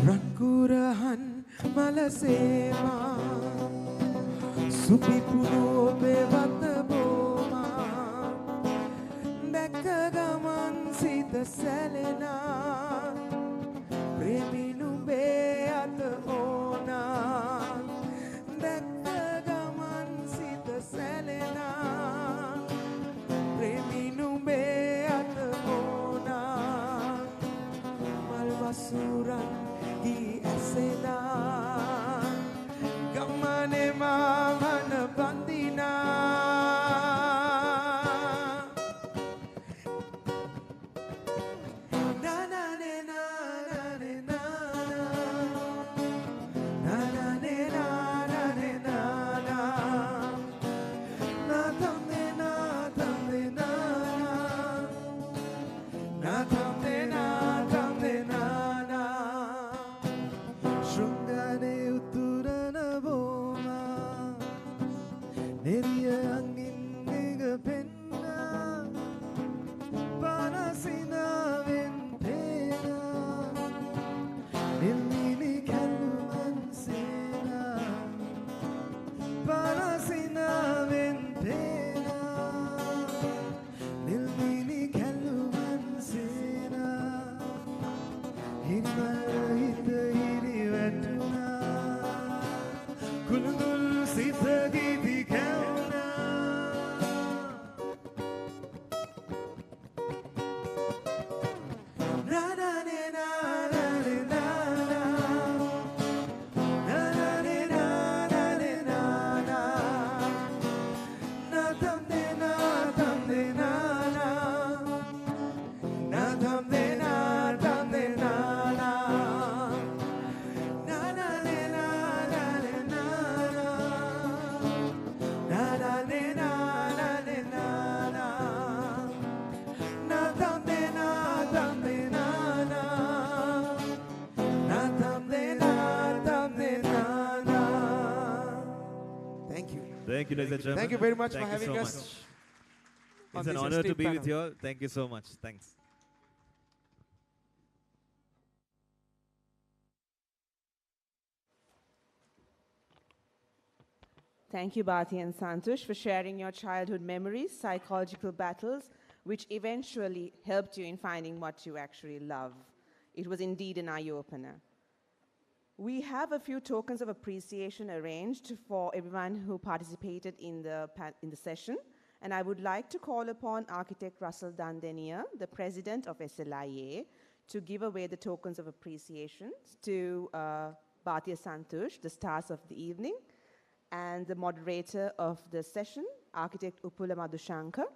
Rakurahan malasema supipuno bevata boma dakagaman sita selena preminu beata ona dakagaman sita selena preminu beata ona malvasuran di asena gamane mamana bandina na na ne na na ne na na na ne na na ne na na na tam ne na tam ne na na tam ne na tam ne na Shungane uturana boma Neriya angin niga penna Panasina ventena Nilmini kalluman sena Panasina ventena Nilmini kalluman sena Himal hita hiri vatuna Kulungul sita giti kauna Na na ne na na ne na na Na na ne na na ne na na Na tam de na tam de na na Na tam de na tam de na na Na na ne na na ne na na Na na ne na na ne na na Na tam de na tam de na na Na tam de na tam de na na Thank you. Thank you, ladies and gentlemen. Thank you very much Thank for you having so us. much. on It's an this honor to esteemed be with panel. you all. Thank you so much. Thanks. Thank you, Bharti and Santosh, for sharing your childhood memories, psychological battles, which eventually helped you in finding what you actually love. It was indeed an eye-opener. We have a few tokens of appreciation arranged for everyone who participated in the session. And I would like to call upon Architect Russell Dandenier, the President of SLIA, to give away the tokens of appreciation to Bhatia Santosh, the stars of the evening, and the moderator of the session, Architect Uppula Madhushankar,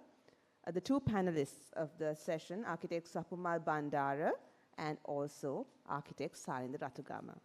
the two panelists of the session, Architect Sapumal Bandara, and also Architect Salinda Ratugama.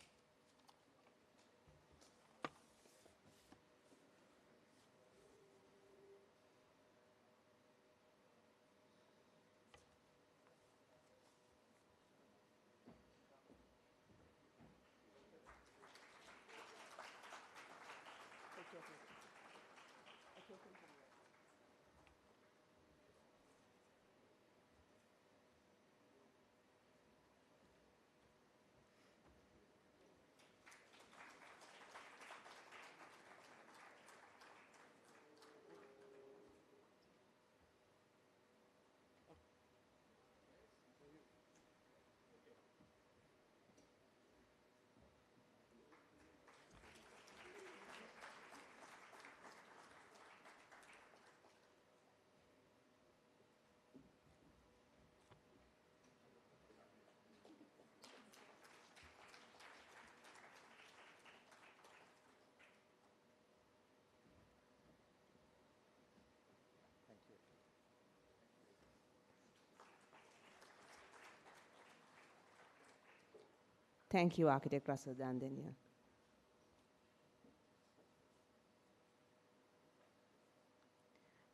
Thank you, Architect Russell Dandenier.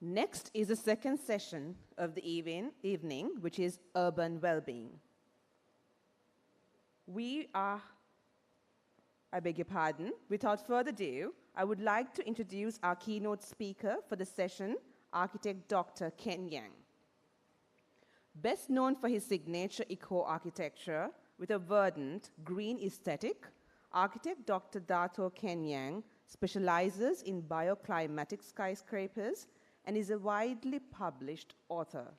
Next is the second session of the evening, which is urban well-being. I beg your pardon, without further ado, I would like to introduce our keynote speaker for the session, Architect Dr. Ken Yang. Best known for his signature eco-architecture with a verdant green aesthetic, Architect Dr. Dato Ken Yang specializes in bioclimatic skyscrapers and is a widely published author.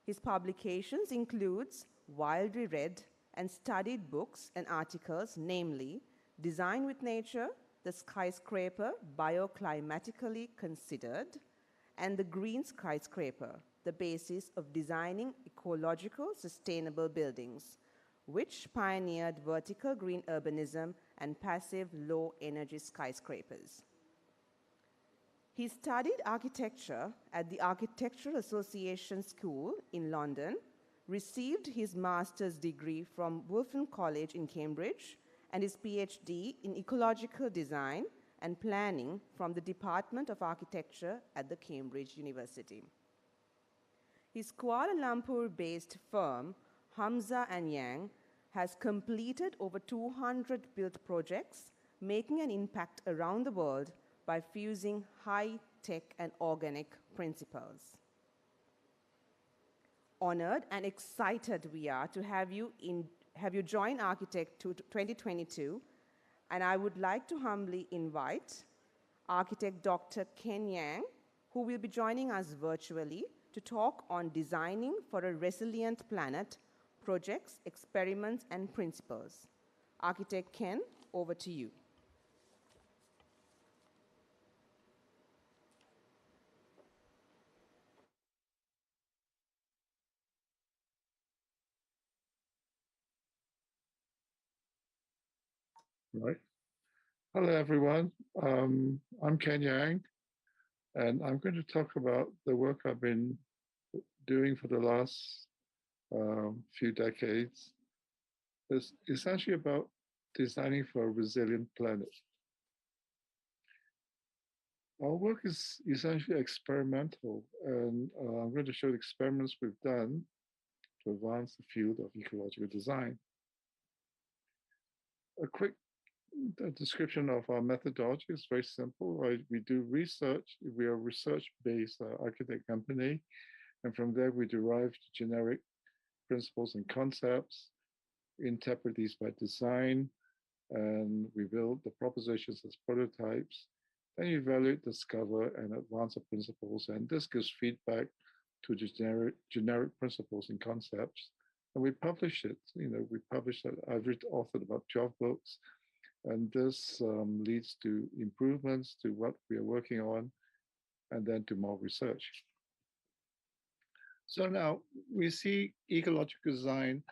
His publications includes widely read and studied books and articles, namely Design with Nature, The Skyscraper Bioclimatically Considered, and The Green Skyscraper, The Basis of Designing Ecological Sustainable Buildings, which pioneered vertical green urbanism and passive low-energy skyscrapers. He studied architecture at the Architectural Association School in London, received his master's degree from Wolfram College in Cambridge, and his PhD in ecological design and planning from the Department of Architecture at the Cambridge University. His Kuala Lumpur-based firm, Hamza and Yang, has completed over 200 built projects, making an impact around the world by fusing high-tech and organic principles. Honored and excited we are to have you join Architect 2022, and I would like to humbly invite Architect Dr. Ken Yang, who will be joining us virtually to talk on designing for a resilient planet, projects, experiments, and principles. Architect Ken, over to you. Right. Hello, everyone. I'm Ken Yang, and I'm going to talk about the work I've been doing for the last few decades. It's essentially about designing for a resilient planet. Our work is essentially experimental, and I'm going to show the experiments we've done to advance the field of ecological design. A quick description of our methodology is very simple. Right? We do research. We are a research-based architect company, and from there we derive generic principles and concepts, interpret these by design, and we build the propositions as prototypes. Then you evaluate, discover, and advance the principles, and this gives feedback to the generic principles and concepts. And we publish it. We publish it. I've authored about 12 books, And this leads to improvements to what we are working on, and then to more research. So now we see ecological design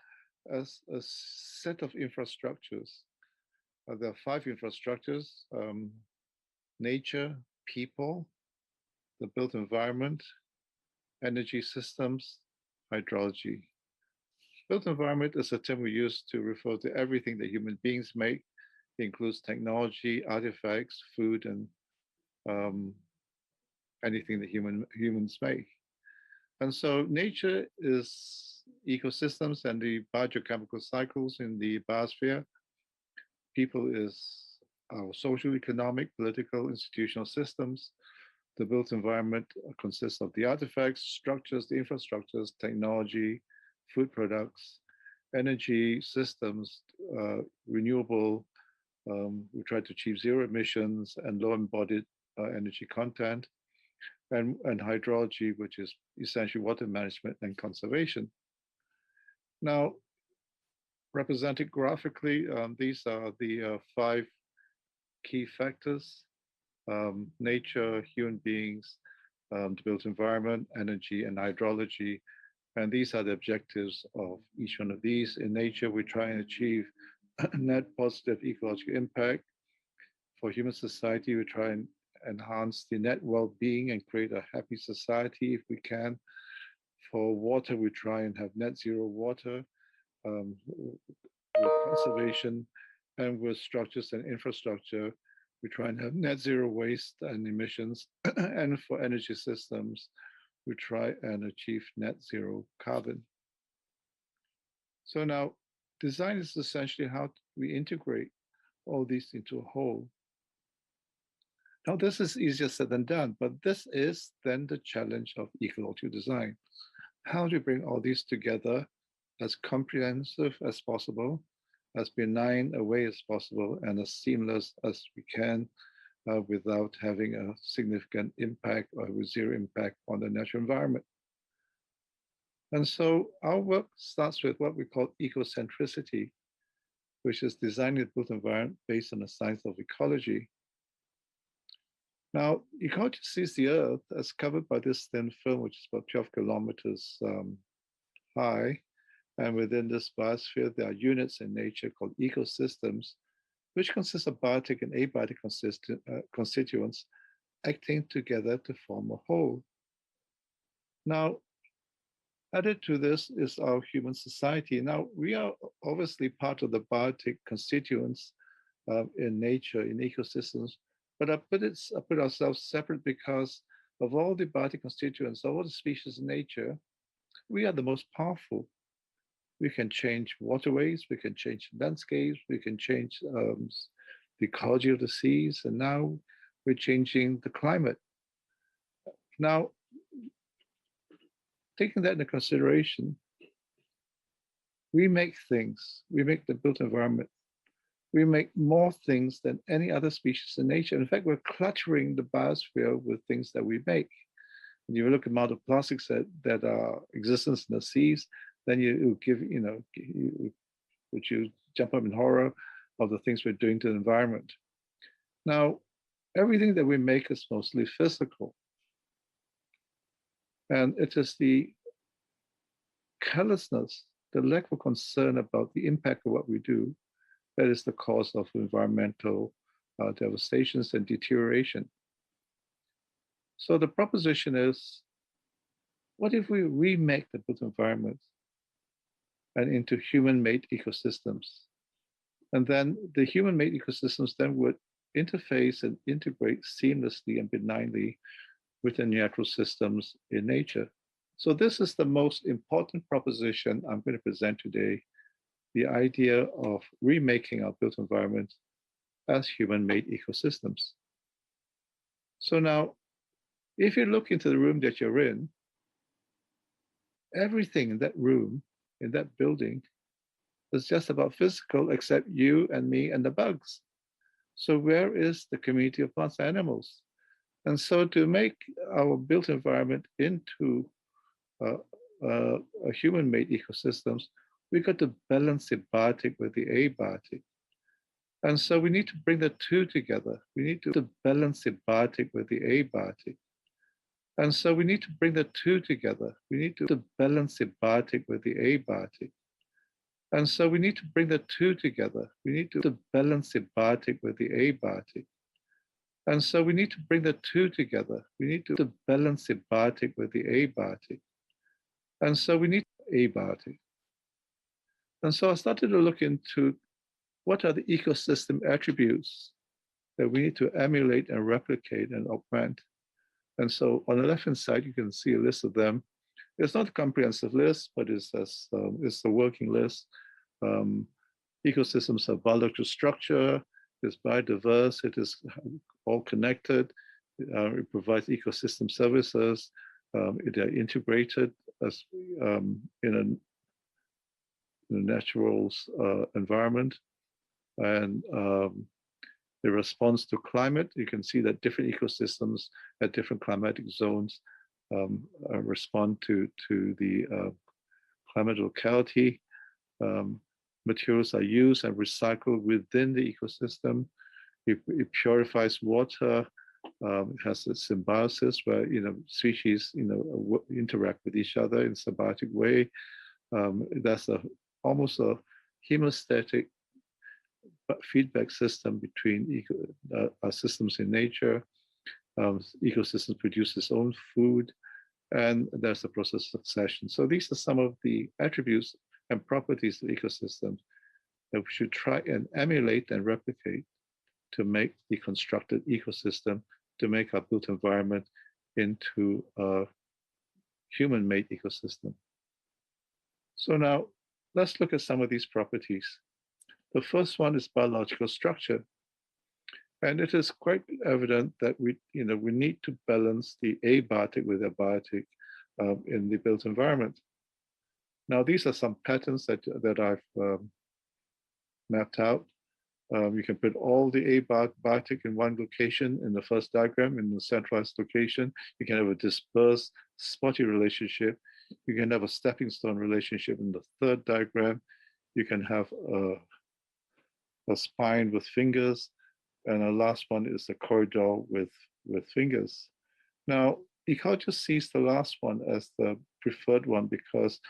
as a set of infrastructures. There are 5 infrastructures: nature, people, the built environment, energy systems, hydrology. Built environment is a term we use to refer to everything that human beings make. It includes technology, artifacts, food, and anything that humans make. And so nature is ecosystems and the biogeochemical cycles in the biosphere. People is our social, economic, political, institutional systems. The built environment consists of the artifacts, structures, the infrastructures, technology, food products, energy systems, renewable. We try to achieve zero emissions and low embodied energy content, and hydrology, which is essentially water management and conservation. Now, represented graphically, these are the 5 key factors: nature, human beings, the built environment, energy, and hydrology. And these are the objectives of each one of these. In nature, we try and achieve net positive ecological impact. For human society, we try and enhance the net well-being and create a happy society if we can. For water, we try and have net zero water with conservation, and with structures and infrastructure, we try and have net zero waste and emissions. And for energy systems, we try and achieve net zero carbon. So now, design is essentially how we integrate all these into a whole. Now, this is easier said than done, but this is then the challenge of ecological design. How do you bring all these together as comprehensive as possible, as benign a way as possible, and as seamless as we can, without having a significant impact or with zero impact on the natural environment? And so our work starts with what we call ecocentricity, which is designing the built environment based on the science of ecology. Now, ecology sees the Earth as covered by this thin film, which is about 12 kilometers high. And within this biosphere, there are units in nature called ecosystems, which consist of biotic and abiotic constituents acting together to form a whole. Now, added to this is our human society. Now, we are obviously part of the biotic constituents in nature, in ecosystems, but I put ourselves separate because of all the biotic constituents, all the species in nature, we are the most powerful. We can change waterways, we can change landscapes, we can change the ecology of the seas, and now we're changing the climate. Now, taking that into consideration, we make things, we make the built environment. We make more things than any other species in nature. In fact, we're cluttering the biosphere with things that we make. When you look at the amount of plastics that are existence in the seas, then you give, would you jump up in horror of the things we're doing to the environment. Now, everything that we make is mostly physical. And it is the carelessness, the lack of concern about the impact of what we do, that is the cause of environmental devastations and deterioration. So the proposition is, what if we remake the built environment and into human-made ecosystems? And then the human-made ecosystems then would interface and integrate seamlessly and benignly with the natural systems in nature. So this is the most important proposition I'm going to present today, the idea of remaking our built environment as human-made ecosystems. So now, if you look into the room that you're in, everything in that room, in that building, is just about physical except you and me and the bugs. So where is the community of plants and animals? And so to make our built environment into a human-made ecosystems, we got to balance the biotic with the abiotic. And so we need to bring the two together. We need to balance the biotic with the abiotic. And so we need to bring the two together. We need to balance the biotic with the abiotic. And so we need to bring the two together. We need to balance the biotic with the abiotic. And so we need to bring the two together. We need to balance the biotic with the abiotic. And so we need abiotic. And so I started to look into what are the ecosystem attributes that we need to emulate and replicate and augment. And so on the left-hand side, you can see a list of them. It's not a comprehensive list, but it's the working list. Ecosystems have biological structure, it's biodiverse, it is all connected, it provides ecosystem services, it are integrated as in a natural environment, and the response to climate, you can see that different ecosystems at different climatic zones respond to the climate locality. Materials are used and recycled within the ecosystem. It purifies water. It has a symbiosis where species interact with each other in a symbiotic way. That's almost a hemostatic feedback system between systems in nature. Ecosystems produce its own food, and there's a process of succession. So these are some of the attributes and properties of ecosystems that we should try and emulate and replicate to make the constructed ecosystem, to make our built environment into a human-made ecosystem. So now let's look at some of these properties. The first one is biological structure. And it is quite evident that we need to balance the abiotic with the biotic in the built environment. Now, these are some patterns that I've mapped out. You can put all the abiotic in one location in the first diagram, in the centralized location. You can have a dispersed, spotty relationship. You can have a stepping stone relationship in the third diagram. You can have a spine with fingers. And the last one is a corridor with fingers. Now, ecology sees the last one as the preferred one because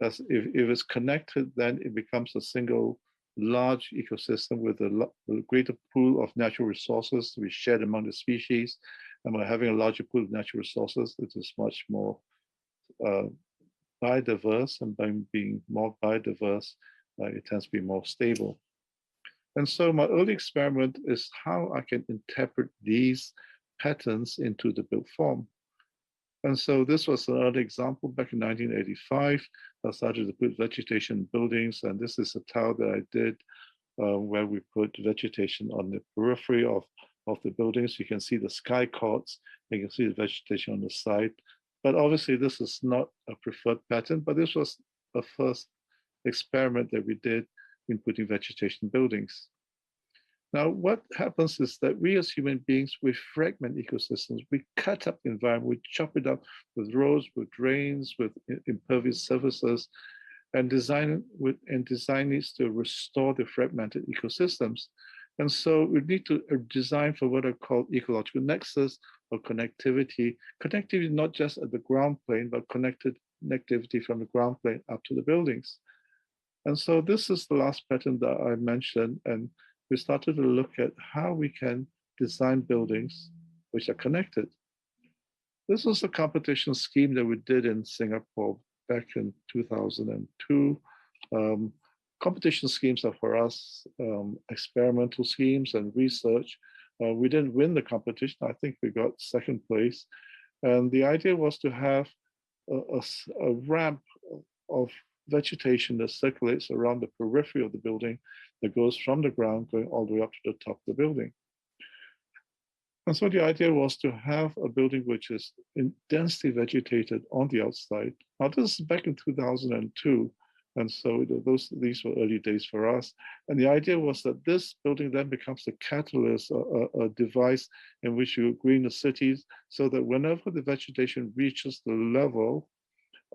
if it's connected, then it becomes a single large ecosystem with a greater pool of natural resources to be shared among the species. And by having a larger pool of natural resources, it is much more biodiverse. And by being more biodiverse, it tends to be more stable. And so my early experiment is how I can interpret these patterns into the built form. And so this was another example back in 1985. I started to put vegetation in buildings, and this is a tile that I did where we put vegetation on the periphery of the buildings. You can see the sky courts, you can see the vegetation on the side. But obviously this is not a preferred pattern, but this was a first experiment that we did in putting vegetation in buildings. Now, what happens is that we as human beings, we fragment ecosystems. We cut up the environment, we chop it up with roads, with drains, with impervious surfaces, and design needs to restore the fragmented ecosystems. And so we need to design for what are called ecological nexus or connectivity. Connectivity not just at the ground plane, but connectivity from the ground plane up to the buildings. And so this is the last pattern that I mentioned, and we started to look at how we can design buildings which are connected. This was a competition scheme that we did in Singapore back in 2002. Competition schemes are for us experimental schemes and research. We didn't win the competition. I think we got second place. And the idea was to have a ramp of vegetation that circulates around the periphery of the building that goes from the ground going all the way up to the top of the building. And so the idea was to have a building which is densely vegetated on the outside. Now this is back in 2002, and so these were early days for us. And the idea was that this building then becomes a catalyst, a device in which you green the cities, so that whenever the vegetation reaches the level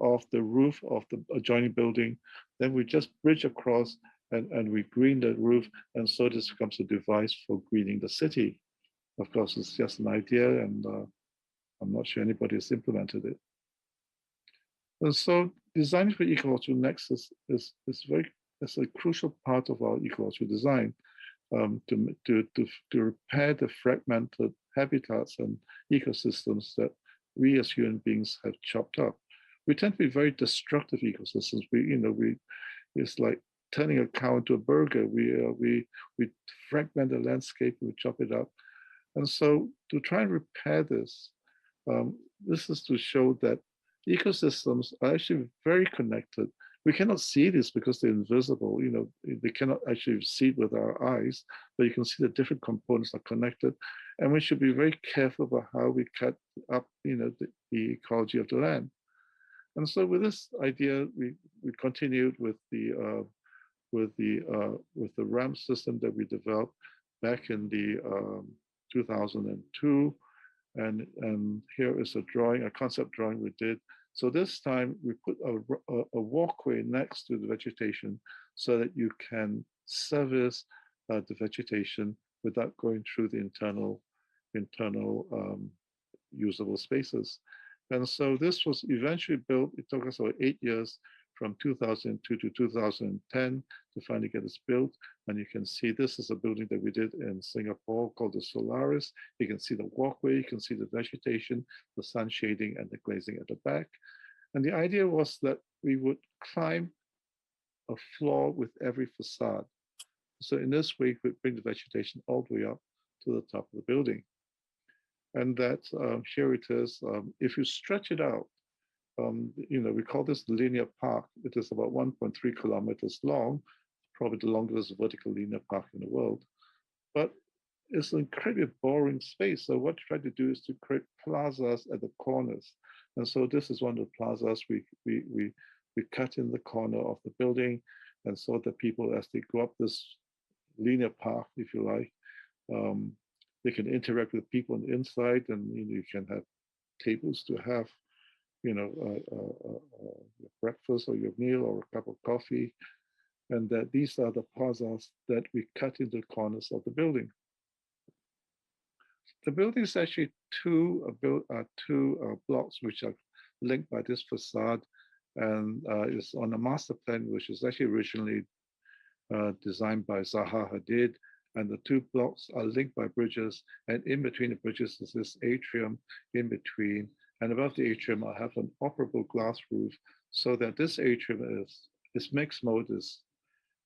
of the roof of the adjoining building, then we just bridge across and we green the roof, and so this becomes a device for greening the city. Of course, it's just an idea, and I'm not sure anybody has implemented it. And so designing for ecological nexus is a crucial part of our ecological design, to repair the fragmented habitats and ecosystems that we as human beings have chopped up. We tend to be very destructive ecosystems. It's like turning a cow into a burger. We fragment the landscape, we chop it up. And so to try and repair this, this is to show that ecosystems are actually very connected. We cannot see this because they're invisible. They cannot actually see it with our eyes, but you can see the different components are connected. And we should be very careful about how we cut up, the ecology of the land. And so with this idea, we continued with the ramp system that we developed back in the 2002. And here is a concept drawing we did. So this time we put a walkway next to the vegetation so that you can service the vegetation without going through the internal usable spaces. And so this was eventually built. It took us about 8 years from 2002 to 2010 to finally get this built. And you can see this is a building that we did in Singapore called the Solaris. You can see the walkway, you can see the vegetation, the sun shading, and the glazing at the back. And the idea was that we would climb a floor with every facade. So in this way, we bring the vegetation all the way up to the top of the building. And that here it is. If you stretch it out, we call this the linear park. It is about 1.3 kilometers long, probably the longest vertical linear park in the world. But it's an incredibly boring space. So what we try to do is to create plazas at the corners. And so this is one of the plazas we cut in the corner of the building. And so that people, as they go up this linear path, if you like, they can interact with people on the inside, and you can have tables to have your breakfast or your meal or a cup of coffee, and that these are the plazas that we cut into the corners of the building. The building is actually two blocks which are linked by this facade, and is on a master plan which was actually originally designed by Zaha Hadid. And the two blocks are linked by bridges, and in between the bridges is this atrium in between. And above the atrium, I have an operable glass roof, so that this atrium is mixed mode.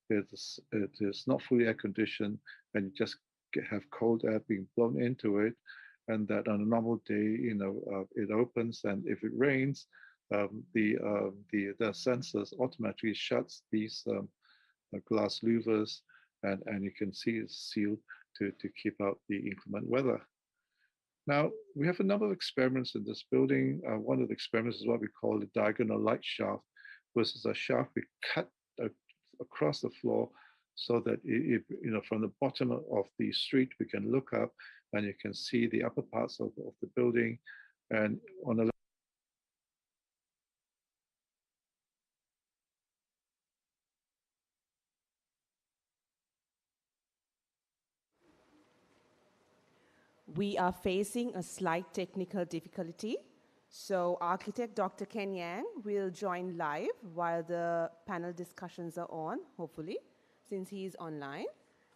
It is not fully air conditioned, and you just have cold air being blown into it. And that on a normal day, it opens, and if it rains, the sensors automatically shuts these glass louvers, and you can see it's sealed to keep out the inclement weather. Now, we have a number of experiments in this building. One of the experiments is what we call the diagonal light shaft, which is a shaft we cut across the floor so that from the bottom of the street, we can look up and you can see the upper parts of the building. And on the We are facing a slight technical difficulty. So architect Dr. Ken Yang will join live while the panel discussions are on, hopefully, since he is online.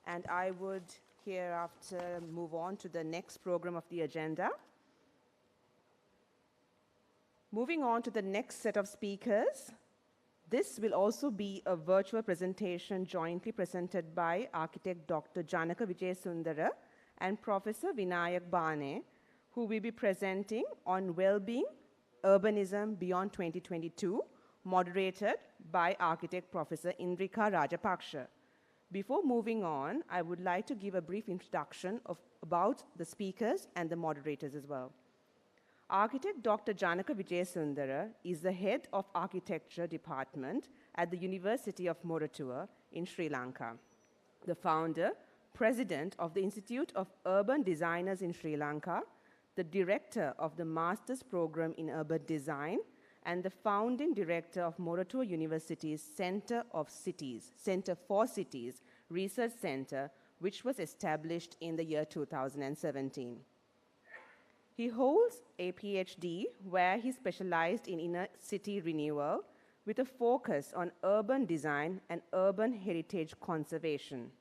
And I would hereafter move on to the next program of the agenda. Moving on to the next set of speakers. This will also be a virtual presentation jointly presented by architect Dr. Janaka Vijayasundara and Professor Vinayak Bane, who will be presenting on well-being, urbanism beyond 2022, moderated by architect Professor Indrika Rajapaksha. Before moving on, I would like to give a brief introduction about the speakers and the moderators as well. Architect Dr. Janaka Vijayasundara is the head of architecture department at the University of Moratuwa in Sri Lanka, the founder, president of the Institute of Urban Designers in Sri Lanka, the director of the Master's Program in Urban Design, and the founding director of Moroto University's Center for Cities Research Center, which was established in the year 2017. He holds a PhD where he specialized in inner city renewal with a focus on urban design and urban heritage conservation.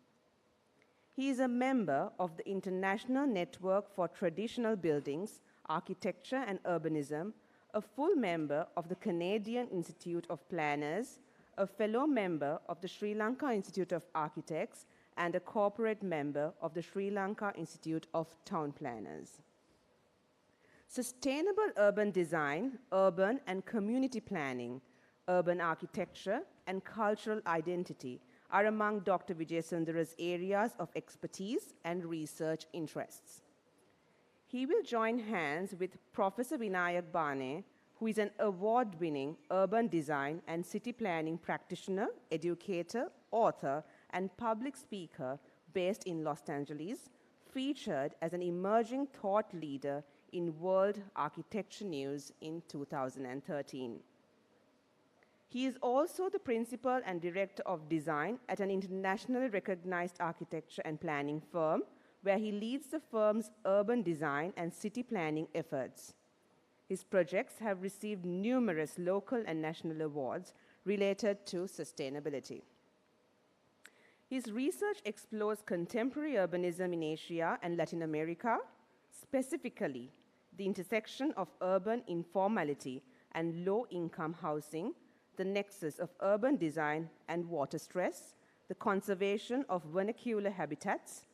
He is a member of the International Network for Traditional Buildings, Architecture and Urbanism, a full member of the Canadian Institute of Planners, a fellow member of the Sri Lanka Institute of Architects, and a corporate member of the Sri Lanka Institute of Town Planners. Sustainable urban design, urban and community planning, urban architecture, and cultural identity are among Dr. Vijayasundara's areas of expertise and research interests. He will join hands with Professor Vinayak Bane, who is an award-winning urban design and city planning practitioner, educator, author, and public speaker based in Los Angeles, featured as an emerging thought leader in World Architecture News in 2013. He is also the principal and director of design at an internationally recognized architecture and planning firm, where he leads the firm's urban design and city planning efforts. His projects have received numerous local and national awards related to sustainability. His research explores contemporary urbanism in Asia and Latin America, specifically the intersection of urban informality and low-income housing, the nexus of urban design and water stress, the conservation of vernacular habitats.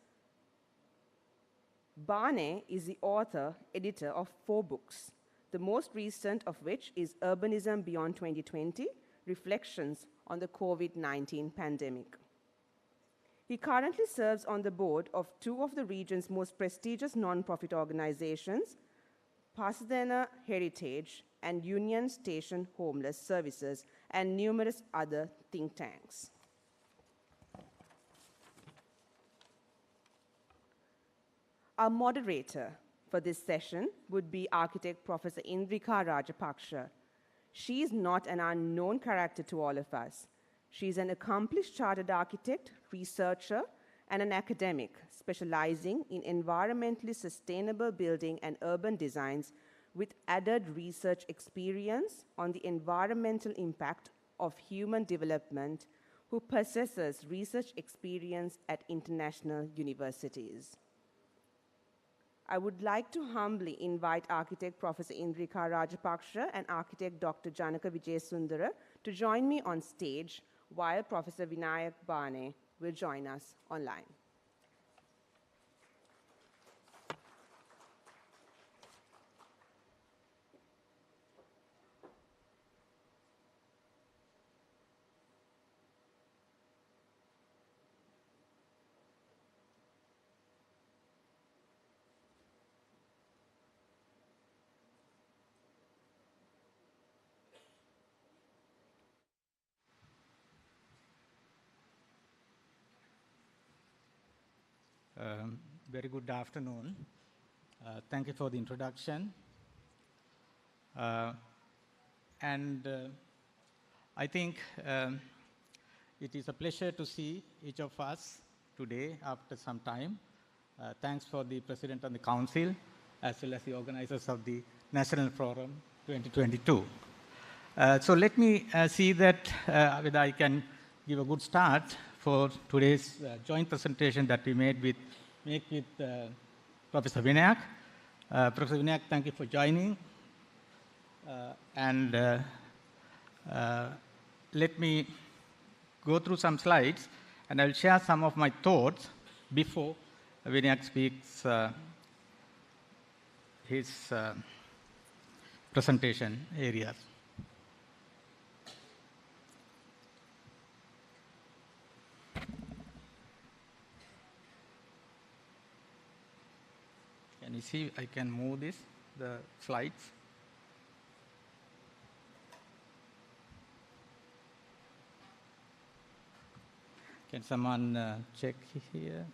Bane is the author, editor of 4 books, the most recent of which is Urbanism Beyond 2020, Reflections on the COVID-19 Pandemic. He currently serves on the board of 2 of the region's most prestigious nonprofit organizations, Pasadena Heritage and Union Station Homeless Services, and numerous other think tanks. Our moderator for this session would be architect Professor Indrika Rajapaksha. She is not an unknown character to all of us. She is an accomplished chartered architect, researcher, and an academic specializing in environmentally sustainable building and urban designs with added research experience on the environmental impact of human development, who possesses research experience at international universities. I would like to humbly invite architect Professor Indrika Rajapaksha and architect Dr. Janaka Vijayasundara to join me on stage while Professor Vinayak Bane will join us online. Very good afternoon. Thank you for the introduction. I think it is a pleasure to see each of us today after some time. Thanks for the President and the Council, as well as the organizers of the National Forum 2022. So let me see that whether I can give a good start for today's joint presentation that we make with Professor Vinayak. Professor Vinayak, thank you for joining. Let me go through some slides, and I'll share some of my thoughts before Vinayak speaks his presentation areas. Can you see I can move the slides? Can someone check here?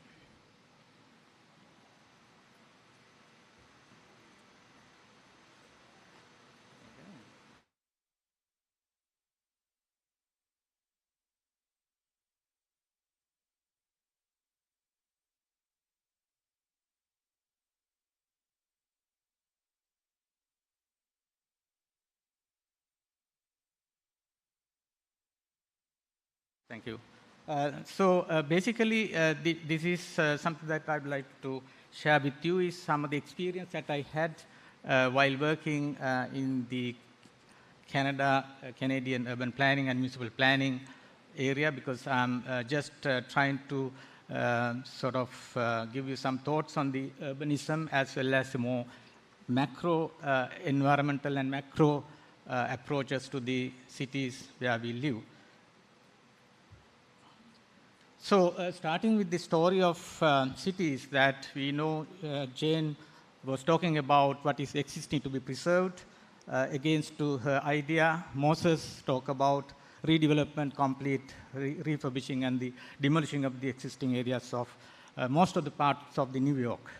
Thank you. Basically, this is something that I'd like to share with you is some of the experience that I had while working in the Canadian urban planning and municipal planning area, because I'm just trying to sort of give you some thoughts on the urbanism as well as the more macro environmental and macro approaches to the cities where we live. So starting with the story of cities that we know, Jane was talking about what is existing to be preserved. Against to her idea, Moses talked about redevelopment, complete refurbishing and the demolishing of the existing areas of most of the parts of the New York.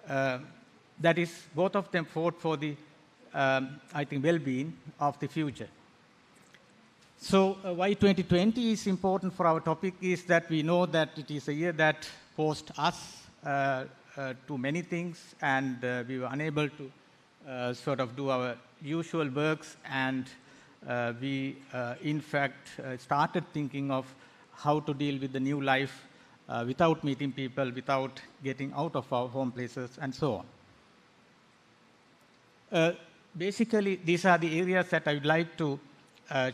That is, both of them fought for the, I think, well-being of the future. So why 2020 is important for our topic is that we know that it is a year that posed us to many things, and we were unable to sort of do our usual works, and we in fact started thinking of how to deal with the new life without meeting people, without getting out of our home places, and so on. Basically, these are the areas that I would like to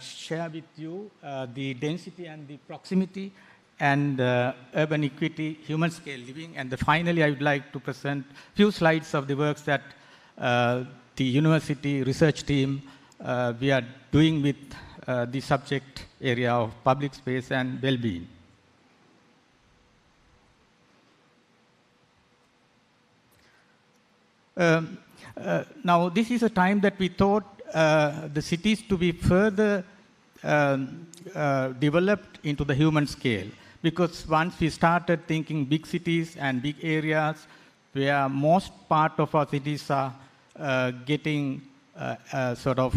share with you, the density and the proximity and urban equity, human scale living. And finally, I would like to present a few slides of the works that the university research team we are doing with the subject area of public space and well-being. Now, this is a time that we thought the cities to be further developed into the human scale, because once we started thinking big cities and big areas where most part of our cities are getting sort of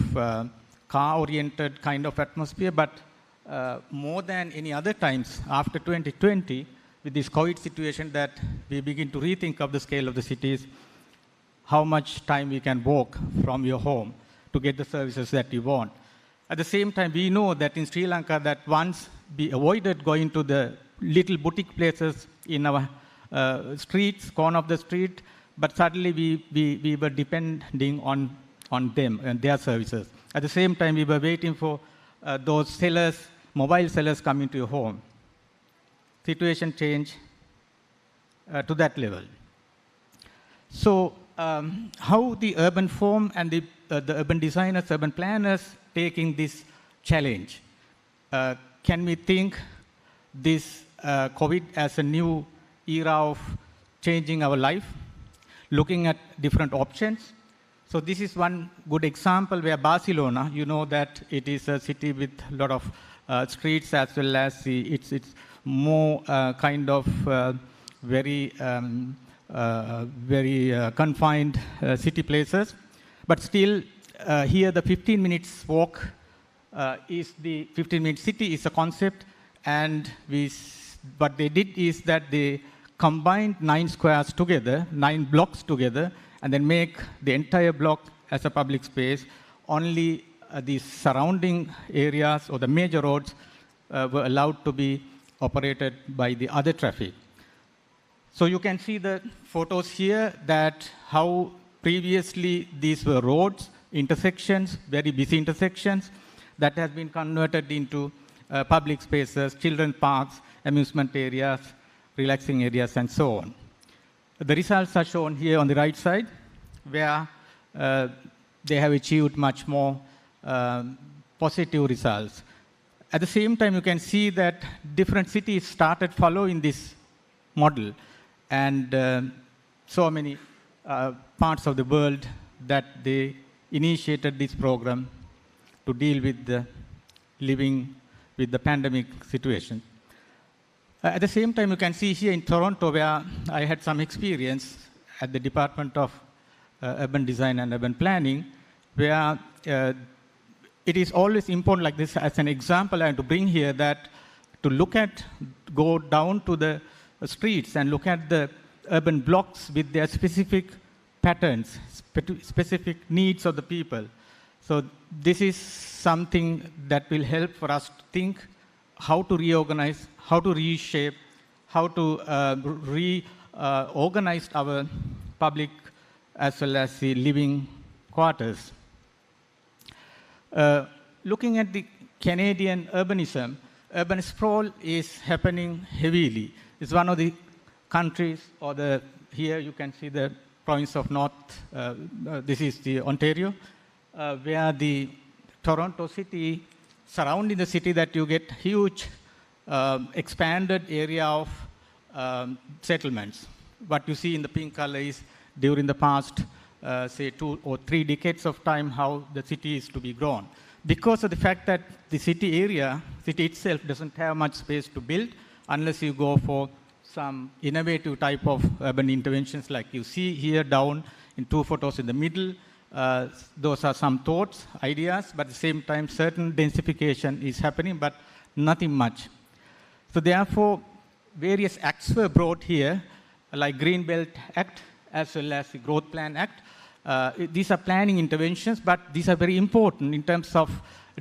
car-oriented kind of atmosphere, but more than any other times after 2020, with this COVID situation, that we begin to rethink of the scale of the cities, how much time we can walk from your home to get the services that you want. At the same time, we know that in Sri Lanka that once we avoided going to the little boutique places in our streets, corner of the street, but suddenly we were depending on them and their services. At the same time, we were waiting for those sellers, mobile sellers coming to your home. Situation changed to that level. So how the urban form and the urban designers, urban planners taking this challenge? Can we think this COVID as a new era of changing our life, looking at different options? So this is one good example where Barcelona, you know that it is a city with a lot of streets as well as it's more kind of very confined city places. But still, here the 15 minutes walk is the 15-minute city is a concept, and what they did is that they combined 9 squares together, 9 blocks together, and then make the entire block as a public space. Only the surrounding areas or the major roads were allowed to be operated by the other traffic. So you can see the photos here that how previously these were roads, intersections, very busy intersections, that has been converted into public spaces, children parks, amusement areas, relaxing areas, and so on. The results are shown here on the right side, where they have achieved much more positive results. At the same time, you can see that different cities started following this model, and so many parts of the world that they initiated this program to deal with the living with the pandemic situation. At the same time, you can see here in Toronto, where I had some experience at the Department of Urban Design and Urban Planning, where it is always important, like this as an example I have to bring here, that to look at, go down to the streets and look at the urban blocks with their specific patterns, specific needs of the people. So this is something that will help for us to think how to reorganize, how to reshape, how to reorganize our public as well as the living quarters. Looking at the Canadian urbanism, urban sprawl is happening heavily. It's one of the countries, or here you can see the province of North, this is the Ontario, where the Toronto city, surrounding the city, that you get huge expanded area of settlements. What you see in the pink color is during the past, say 2 or 3 decades of time, how the city is to be grown. Because of the fact that the city itself doesn't have much space to build unless you go for some innovative type of urban interventions like you see here down in 2 photos in the middle. Those are some thoughts, ideas, but at the same time certain densification is happening, but nothing much. So therefore, various acts were brought here, like Greenbelt Act as well as the Growth Plan Act. These are planning interventions, but these are very important in terms of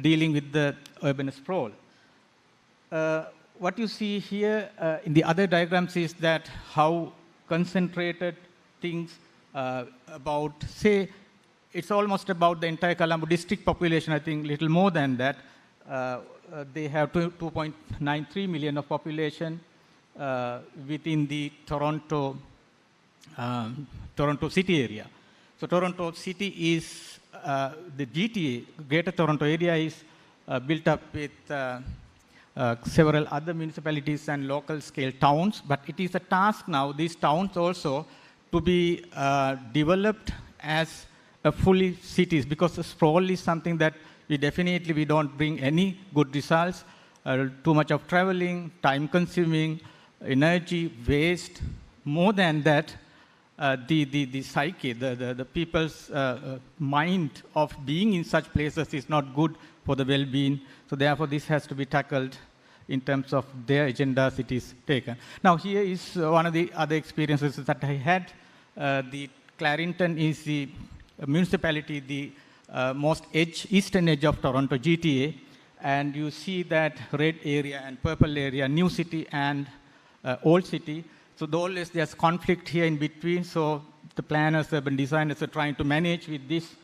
dealing with the urban sprawl. What you see here in the other diagrams is that how concentrated things about, say, it's almost about the entire Colombo district population, I think little more than that. They have 2.93 million of population within the Toronto city area. So Toronto city is, the GTA, Greater Toronto Area, is built up with several other municipalities and local scale towns, but it is a task now, these towns also, to be developed as fully cities, because the sprawl is something that we don't bring any good results. Too much of traveling, time consuming, energy, waste. More than that, the psyche, the people's mind of being in such places is not good for the well-being. So therefore, this has to be tackled in terms of their agendas it is taken. Now, here is one of the other experiences that I had. The Clarington is the municipality, the most eastern edge of Toronto GTA, and you see that red area and purple area, new city and old city. So always there's conflict here in between, so the planners, urban designers are trying to manage with this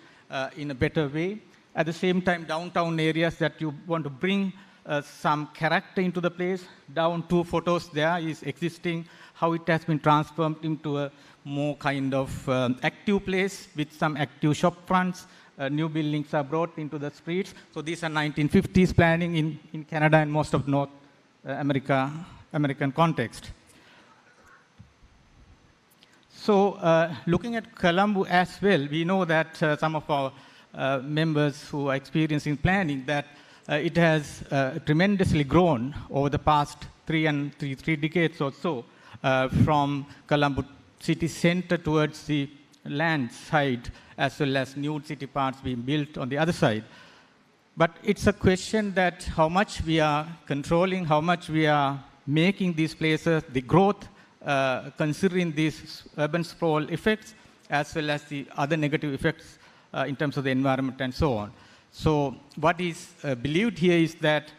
in a better way. At the same time, downtown areas that you want to bring some character into the place. Down 2 photos there is existing, how it has been transformed into a more kind of active place with some active shop fronts. New buildings are brought into the streets. So these are 1950s planning in Canada and most of North American context. So looking at Colombo as well, we know that some of our members who are experiencing planning, that it has tremendously grown over the past three decades or so, from Colombo city center towards the land side, as well as new city parts being built on the other side. But it's a question that how much we are controlling, how much we are making these places, the growth, considering these urban sprawl effects, as well as the other negative effects in terms of the environment and so on. So what is believed here is that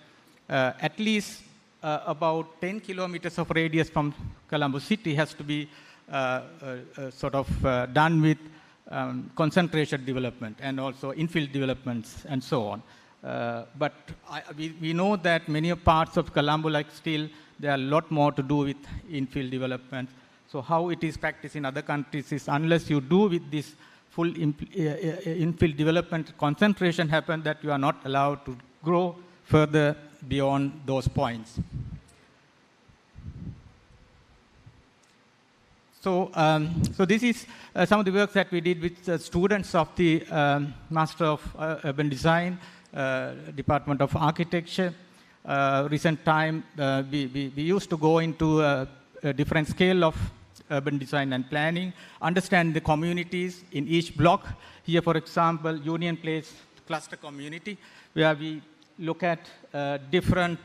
at least about 10 kilometers of radius from Colombo city has to be done with concentration development and also infill developments and so on. But we know that many parts of Colombo, like still, there are a lot more to do with infill development. So how it is practiced in other countries is unless you do with this full infill development, concentration happen, that you are not allowed to grow further beyond those points. So, so this is some of the work that we did with students of the Master of Urban Design, Department of Architecture. Recent time, we used to go into a different scale of urban design and planning, understand the communities in each block. Here, for example, Union Place cluster community, where we look at different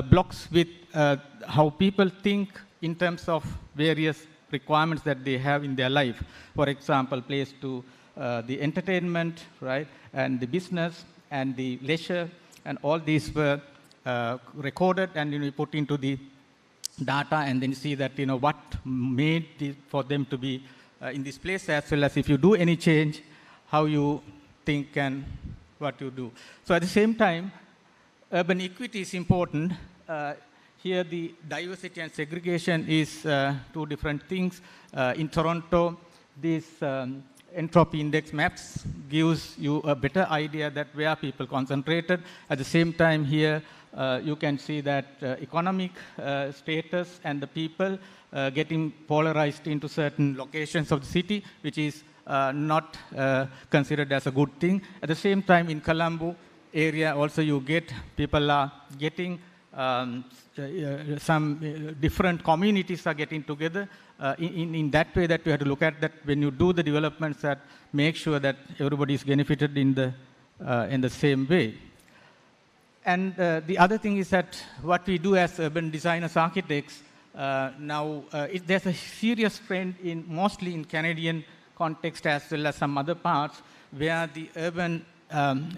blocks with how people think in terms of various requirements that they have in their life. For example, place to the entertainment, right, and the business and the leisure, and all these were recorded and you put into the data, and then you see that what made for them to be in this place, as well as if you do any change, how you think and what you do. So at the same time, urban equity is important. Here the diversity and segregation is two different things. In Toronto, this entropy index maps gives you a better idea that where people concentrated. At the same time here, you can see that economic status and the people getting polarized into certain locations of the city, which is not considered as a good thing. At the same time, in Colombo area also you get, people are getting some different communities are getting together in that way, that you have to look at that when you do the developments, that make sure that everybody is benefited in the same way. And the other thing is that what we do as urban designers, architects, now there's a serious trend mostly in Canadian context as well as some other parts, where the urban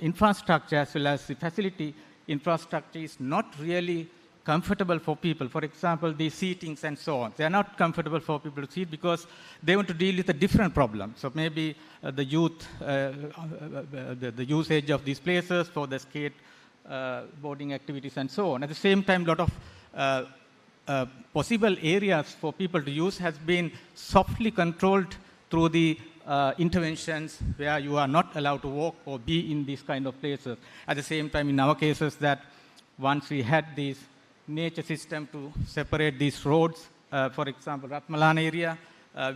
infrastructure as well as the facility infrastructure is not really comfortable for people. For example, the seatings and so on. They are not comfortable for people to seat because they want to deal with a different problem. So maybe the youth, the usage of these places for the skate boarding activities and so on. At the same time, a lot of possible areas for people to use has been softly controlled through the interventions where you are not allowed to walk or be in these kind of places. At the same time, in our cases, that once we had this nature system to separate these roads, for example, Ratmalan area,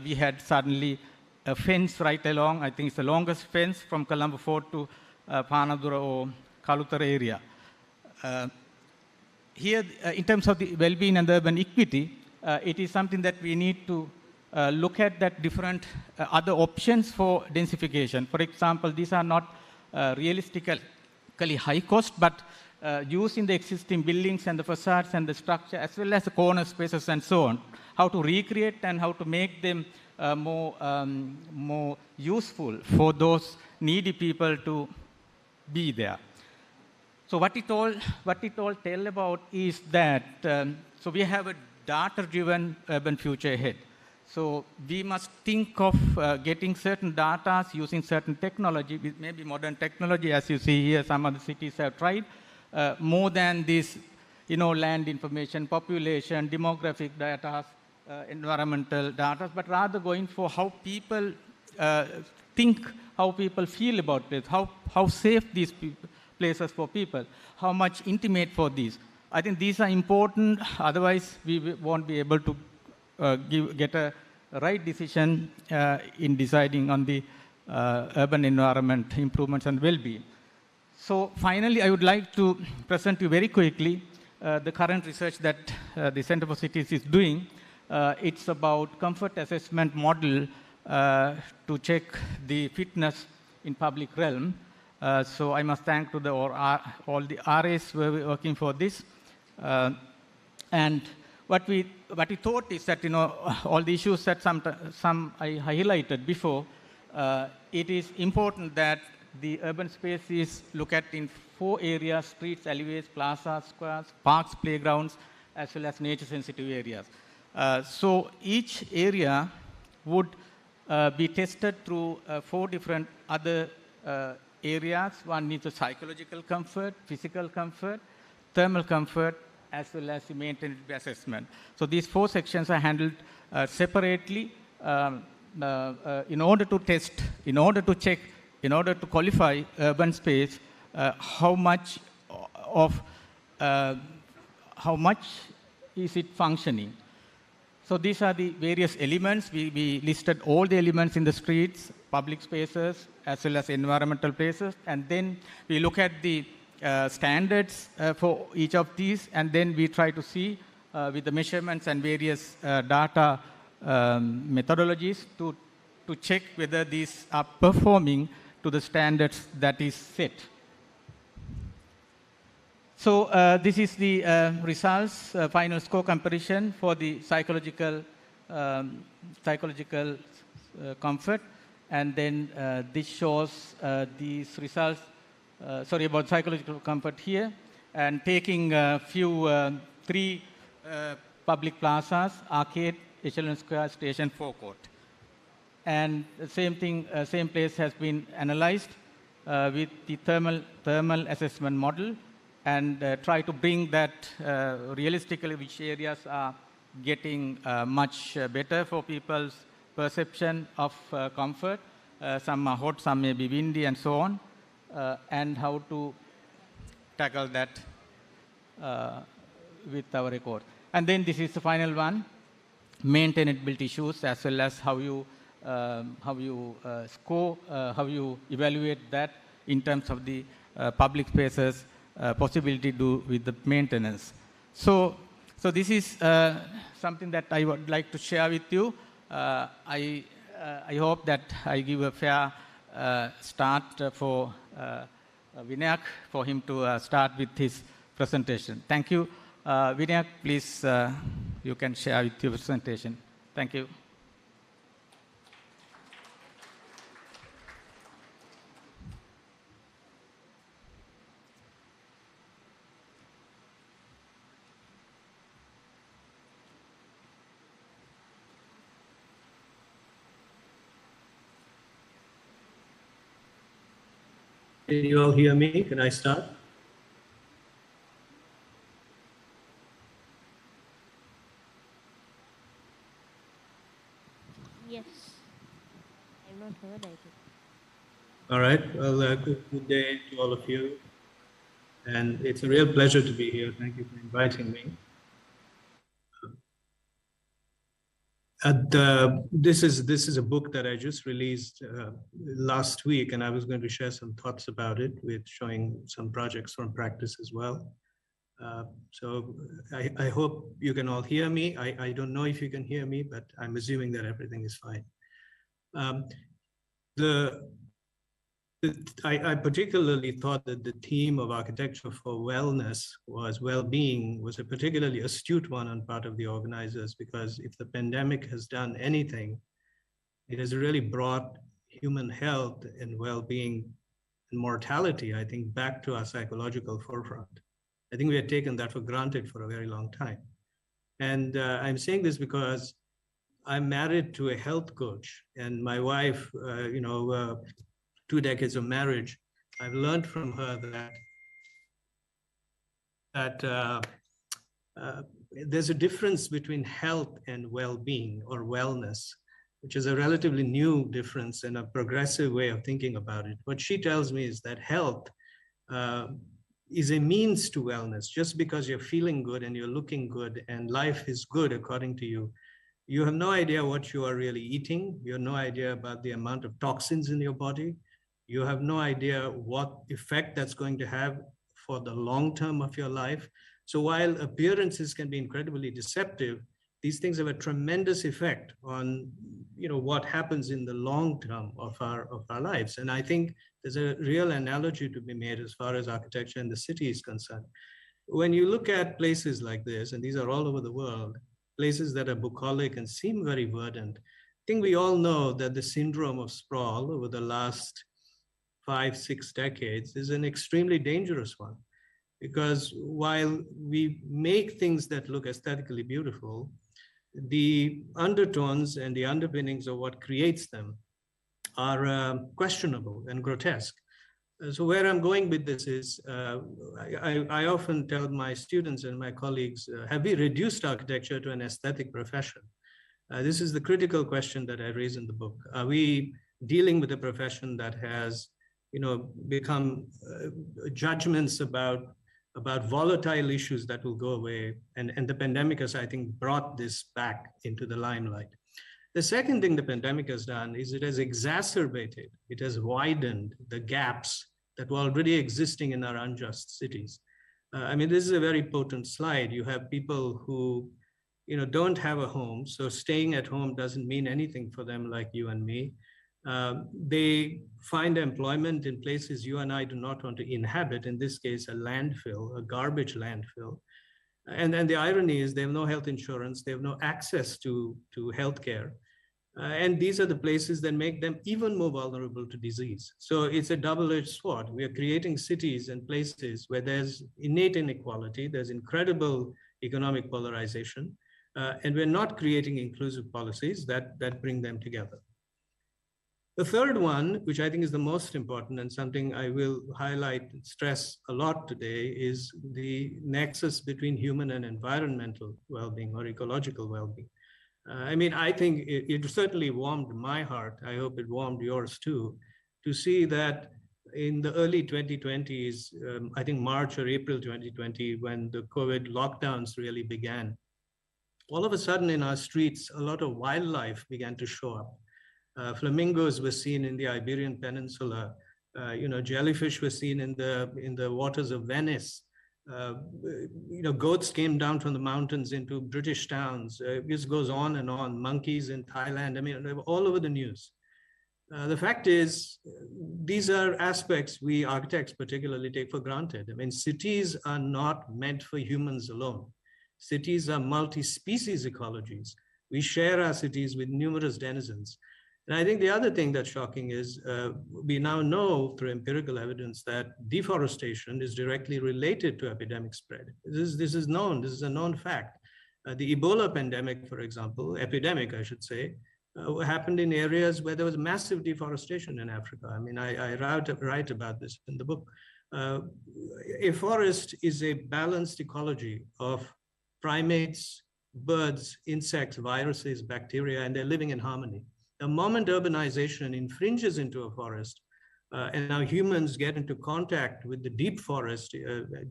we had suddenly a fence right along. I think it's the longest fence from Colombo Fort to Panadura or Kalutara area. Here, in terms of the well-being and the urban equity, it is something that we need to look at that different other options for densification. For example, these are not realistically high cost, but using the existing buildings and the facades and the structure, as well as the corner spaces and so on, how to recreate and how to make them more useful for those needy people to be there. So what it all tell about is that, so we have a data-driven urban future ahead. So we must think of getting certain data using certain technology, maybe modern technology, as you see here, some other cities have tried, more than this, land information, population, demographic data, environmental data, but rather going for how people think, how people feel about it, how safe these places for people, how much intimate for these. I think these are important, otherwise we won't be able to get a right decision in deciding on the urban environment improvements and well-being. So finally, I would like to present you very quickly the current research that the Center for Cities is doing. It's about comfort assessment model to check the fitness in public realm. So I must thank to all the RAs who were working for this. And what we thought is that, all the issues that some I highlighted before, it is important that the urban space is looked at in 4 areas: streets, alleyways, plazas, squares, parks, playgrounds, as well as nature-sensitive areas. So each area would be tested through 4 different other areas. One is the psychological comfort, physical comfort, thermal comfort, as well as the maintenance assessment. So these 4 sections are handled separately in order to test, in order to check, in order to qualify urban space, how much is it functioning. So these are the various elements. We listed all the elements in the streets, public spaces, as well as environmental places, and then we look at the standards for each of these, and then we try to see with the measurements and various data methodologies to check whether these are performing to the standards that is set. So this is the results, final score comparison for the psychological comfort, and then this shows these results. Sorry, about psychological comfort here, and taking three public plazas, arcade, Echelon Square, Station Forecourt. And the same thing, same place has been analyzed with the thermal assessment model, and try to bring that realistically which areas are getting much better for people's perception of comfort. Some are hot, some may be windy, and so on, and how to tackle that with our record. And then this is the final one, maintainability issues, as well as how you score, how you evaluate that in terms of the public spaces possibility to do with the maintenance. So this is something that I would like to share with you. I hope that I give a fair start for Vinayak for him to start with his presentation. Thank you. Vinayak, please, you can share with your presentation. Thank you. Can you all hear me? Can I start? Yes. I've not heard, I think. All right. Well, good day to all of you. And it's a real pleasure to be here. Thank you for inviting me. This is a book that I just released last week, and I was going to share some thoughts about it with showing some projects from practice as well. So I hope you can all hear me. I don't know if you can hear me, but I'm assuming that everything is fine. I particularly thought that the theme of architecture for wellness well-being was a particularly astute one on part of the organizers, because if the pandemic has done anything, it has really brought human health and well-being and mortality, I think, back to our psychological forefront. I think we had taken that for granted for a very long time. And I'm saying this because I'm married to a health coach, and my wife, 2 decades of marriage, I've learned from her that there's a difference between health and well-being or wellness, which is a relatively new difference and a progressive way of thinking about it. What she tells me is that health is a means to wellness. Just because you're feeling good and you're looking good and life is good according to you, you have no idea what you are really eating. You have no idea about the amount of toxins in your body. You have no idea what effect that's going to have for the long term of your life. So while appearances can be incredibly deceptive, these things have a tremendous effect on what happens in the long term of our lives. And I think there's a real analogy to be made as far as architecture in the city is concerned. When you look at places like this, and these are all over the world, places that are bucolic and seem very verdant, I think we all know that the syndrome of sprawl over the last 5-6 decades is an extremely dangerous one, because while we make things that look aesthetically beautiful, the undertones and the underpinnings of what creates them are questionable and grotesque. So where I'm going with this is, I often tell my students and my colleagues, have we reduced architecture to an aesthetic profession? This is the critical question that I raise in the book. Are we dealing with a profession that has become judgments about volatile issues that will go away? And the pandemic has, I think, brought this back into the limelight. The second thing the pandemic has done is it has exacerbated, it has widened the gaps that were already existing in our unjust cities. I mean, this is a very potent slide. You have people who don't have a home, so staying at home doesn't mean anything for them, like you and me. They find employment in places you and I do not want to inhabit, in this case, a landfill, a garbage landfill. And the irony is they have no health insurance, they have no access to healthcare. And these are the places that make them even more vulnerable to disease. So it's a double-edged sword. We are creating cities and places where there's innate inequality, there's incredible economic polarization, and we're not creating inclusive policies that bring them together. The third one, which I think is the most important and something I will highlight and stress a lot today, is the nexus between human and environmental well-being or ecological well-being. I mean, I think it certainly warmed my heart. I hope it warmed yours too, to see that in the early 2020s, I think March or April 2020, when the COVID lockdowns really began, all of a sudden in our streets, a lot of wildlife began to show up. Flamingos were seen in the Iberian Peninsula. Jellyfish were seen in the waters of Venice. Goats came down from the mountains into British towns. This goes on and on. Monkeys in Thailand. I mean, they were all over the news. The fact is, these are aspects we architects particularly take for granted. I mean, cities are not meant for humans alone. Cities are multi-species ecologies. We share our cities with numerous denizens. And I think the other thing that's shocking is we now know through empirical evidence that deforestation is directly related to epidemic spread. This is known, this is a known fact. The Ebola pandemic, for example, epidemic, I should say, happened in areas where there was massive deforestation in Africa. I mean, I write about this in the book. A forest is a balanced ecology of primates, birds, insects, viruses, bacteria, and they're living in harmony. The moment urbanization infringes into a forest, and now humans get into contact with the deep forest,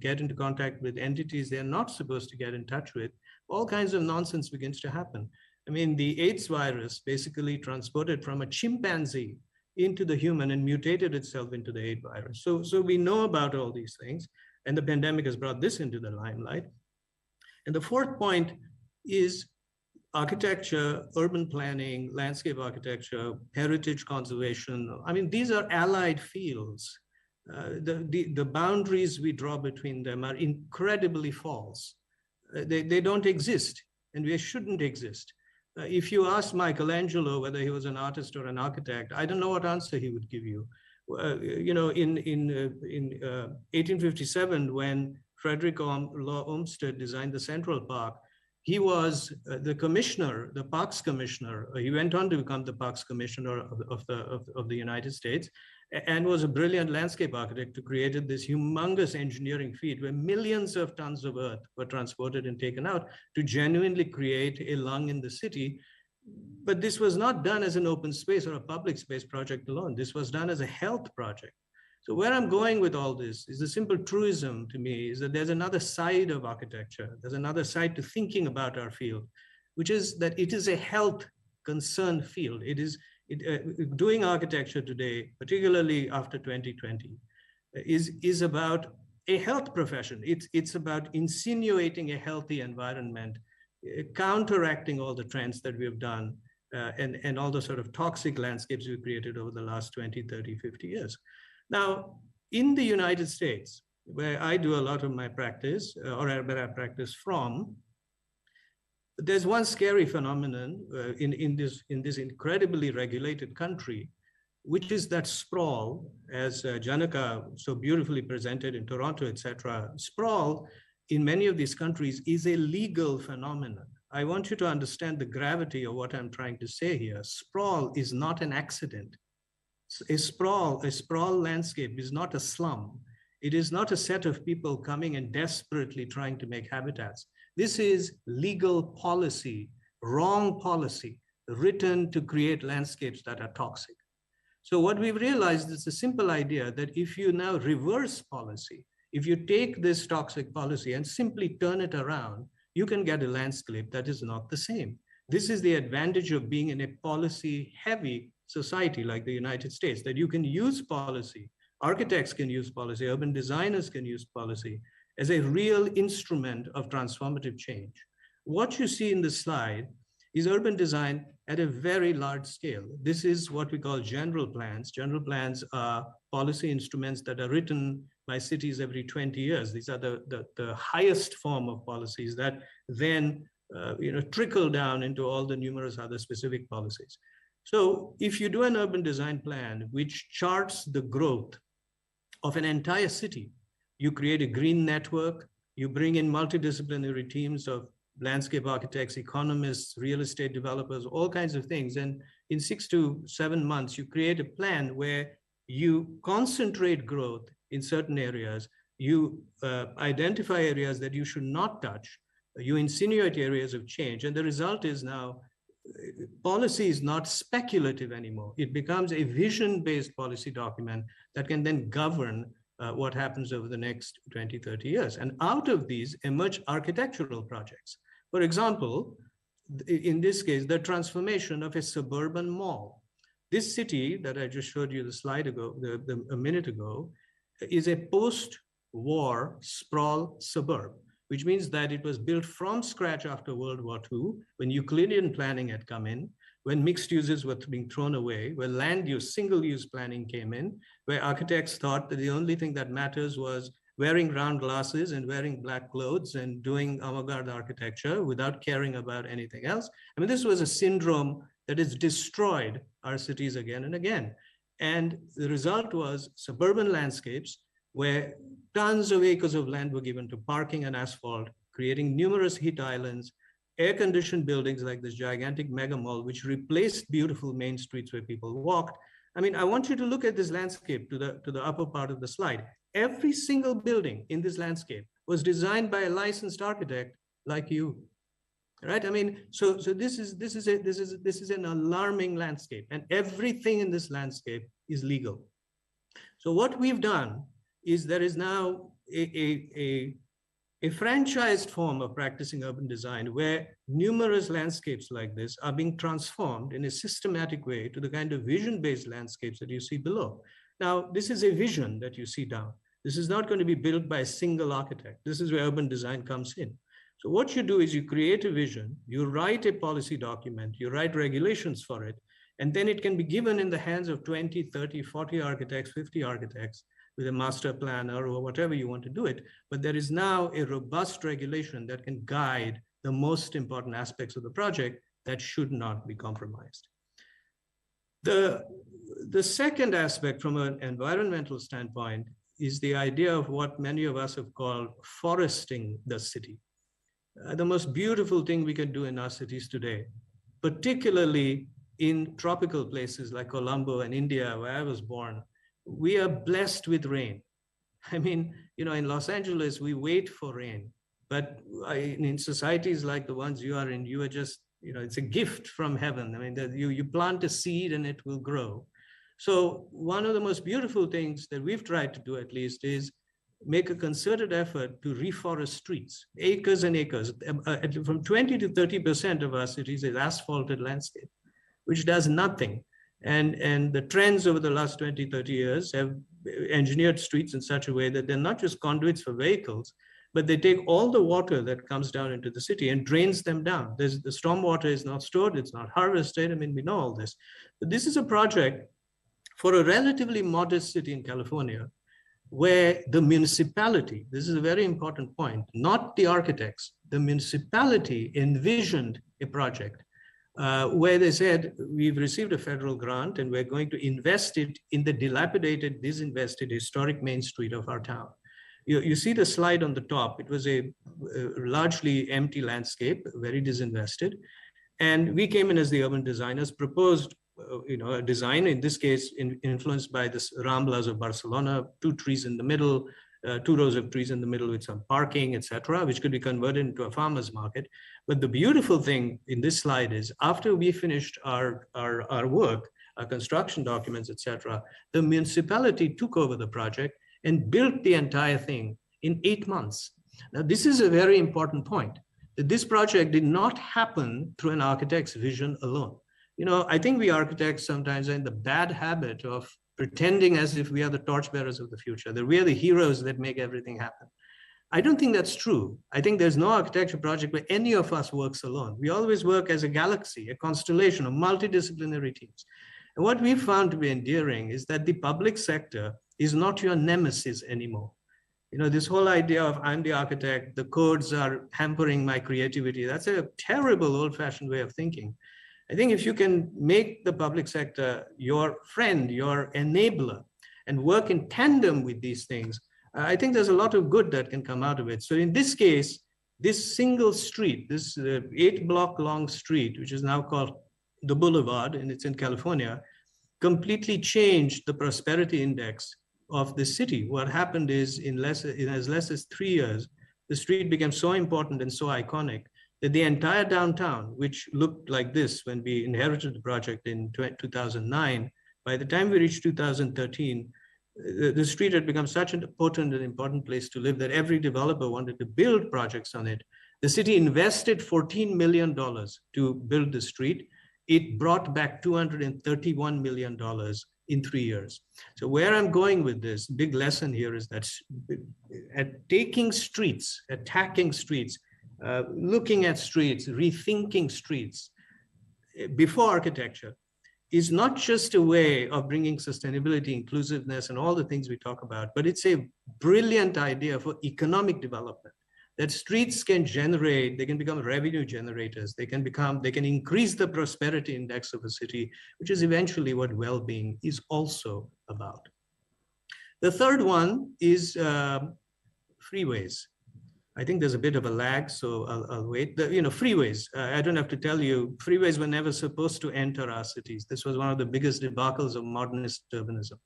get into contact with entities they're not supposed to get in touch with, all kinds of nonsense begins to happen. I mean, the AIDS virus basically transported from a chimpanzee into the human and mutated itself into the AIDS virus. So we know about all these things, and the pandemic has brought this into the limelight. And the fourth point is architecture, urban planning, landscape architecture, heritage conservation. I mean, these are allied fields. The boundaries we draw between them are incredibly false. They don't exist, and they shouldn't exist. If you ask Michelangelo whether he was an artist or an architect, I don't know what answer he would give you. In 1857, when Frederick Law Olmsted designed the Central Park, he was the commissioner, the Parks Commissioner. He went on to become the Parks Commissioner of the United States, and was a brilliant landscape architect who created this humongous engineering feat where millions of tons of earth were transported and taken out to genuinely create a lung in the city. But this was not done as an open space or a public space project alone. This was done as a health project. So where I'm going with all this is the simple truism to me is that there's another side of architecture. There's another side to thinking about our field, which is that it is a health concern field. Doing architecture today, particularly after 2020, is about a health profession. It's about insinuating a healthy environment, counteracting all the trends that we have done, and all the sort of toxic landscapes we've created over the last 20, 30, 50 years. Now, in the United States, where I do a lot of my practice, or where I practice from, there's one scary phenomenon in this incredibly regulated country, which is that sprawl, as Janaka so beautifully presented in Toronto, etc. Sprawl in many of these countries is a legal phenomenon. I want you to understand the gravity of what I'm trying to say here. Sprawl is not an accident. A sprawl landscape is not a slum. It is not a set of people coming and desperately trying to make habitats. This is legal policy, wrong policy, written to create landscapes that are toxic. So what we've realized is a simple idea that if you now reverse policy, if you take this toxic policy and simply turn it around, you can get a landscape that is not the same. This is the advantage of being in a policy-heavy society like the United States, that you can use policy, architects can use policy, urban designers can use policy as a real instrument of transformative change. What you see in the slide is urban design at a very large scale. This is what we call general plans. General plans are policy instruments that are written by cities every 20 years. These are the highest form of policies that then trickle down into all the numerous other specific policies. So if you do an urban design plan which charts the growth of an entire city, you create a green network, you bring in multidisciplinary teams of landscape architects, economists, real estate developers, all kinds of things. And in 6 to 7 months, you create a plan where you concentrate growth in certain areas, you identify areas that you should not touch, you insinuate areas of change, and the result is now policy is not speculative anymore. It becomes a vision-based policy document that can then govern what happens over the next 20, 30 years. And out of these emerge architectural projects. For example, in this case, the transformation of a suburban mall. This city that I just showed you the slide ago, a minute ago, is a post-war sprawl suburb, which means that it was built from scratch after World War II, when Euclidean planning had come in, when mixed uses were being thrown away, where land use, single-use planning came in, where architects thought that the only thing that matters was wearing round glasses and wearing black clothes and doing avant-garde architecture without caring about anything else. I mean, this was a syndrome that has destroyed our cities again and again. And the result was suburban landscapes where tons of acres of land were given to parking and asphalt, creating numerous heat islands, air-conditioned buildings like this gigantic mega mall, which replaced beautiful main streets where people walked. I mean, I want you to look at this landscape to the upper part of the slide. Every single building in this landscape was designed by a licensed architect like you, right? I mean, so this is an alarming landscape, and everything in this landscape is legal. So what we've done is there is now a franchised form of practicing urban design where numerous landscapes like this are being transformed in a systematic way to the kind of vision-based landscapes that you see below. Now, this is a vision that you see down. This is not going to be built by a single architect. This is where urban design comes in. So what you do is you create a vision, you write a policy document, you write regulations for it, and then it can be given in the hands of 20, 30, 40 architects, 50 architects with a master planner or whatever you want to do it. But there is now a robust regulation that can guide the most important aspects of the project that should not be compromised. The second aspect from an environmental standpoint is the idea of what many of us have called foresting the city. The most beautiful thing we can do in our cities today, particularly in tropical places like Colombo and India, where I was born, we are blessed with rain. I mean, in Los Angeles, we wait for rain, but in societies like the ones you are in, you are just, it's a gift from heaven. I mean, that you plant a seed and it will grow. So one of the most beautiful things that we've tried to do, at least, is make a concerted effort to reforest streets, acres and acres. From 20 to 30% of our cities is asphalted landscape, which does nothing. And the trends over the last 20, 30 years have engineered streets in such a way that they're not just conduits for vehicles, but they take all the water that comes down into the city and drains them down. The storm water is not stored, it's not harvested. I mean, we know all this. But this is a project for a relatively modest city in California, where the municipality, this is a very important point, not the architects, the municipality envisioned a project where they said, we've received a federal grant and we're going to invest it in the dilapidated, disinvested historic main street of our town. You see the slide on the top. It was a largely empty landscape, very disinvested. And we came in as the urban designers, proposed a design, in this case, influenced by the Ramblas of Barcelona, 2 trees in the middle, 2 rows of trees in the middle with some parking, etc., which could be converted into a farmer's market. But the beautiful thing in this slide is after we finished our work, our construction documents, etc., the municipality took over the project and built the entire thing in 8 months. Now, this is a very important point, that this project did not happen through an architect's vision alone. I think we architects sometimes are in the bad habit of pretending as if we are the torchbearers of the future, that we are the heroes that make everything happen. I don't think that's true. I think there's no architecture project where any of us works alone. We always work as a galaxy, a constellation of multidisciplinary teams. And what we've found to be endearing is that the public sector is not your nemesis anymore. You know, this whole idea of I'm the architect, the codes are hampering my creativity, that's a terrible old-fashioned way of thinking. I think if you can make the public sector your friend, your enabler, and work in tandem with these things, I think there's a lot of good that can come out of it. So in this case, this single street, this 8-block long street, which is now called the Boulevard, and it's in California, completely changed the prosperity index of the city. What happened is in as less as 3 years, the street became so important and so iconic that the entire downtown, which looked like this when we inherited the project in 2009, by the time we reached 2013, the street had become such an potent and important place to live that every developer wanted to build projects on it. The city invested $14 million to build the street. It brought back $231 million in 3 years. So where I'm going with this big lesson here is that at taking streets, attacking streets, looking at streets, rethinking streets before architecture is not just a way of bringing sustainability, inclusiveness, and all the things we talk about, but it's a brilliant idea for economic development. That streets can generate, they can become revenue generators, they can increase the prosperity index of a city, which is eventually what well-being is also about. The third one is freeways. I think there's a bit of a lag, so I'll wait. Freeways, I don't have to tell you, freeways were never supposed to enter our cities. This was one of the biggest debacles of modernist urbanism.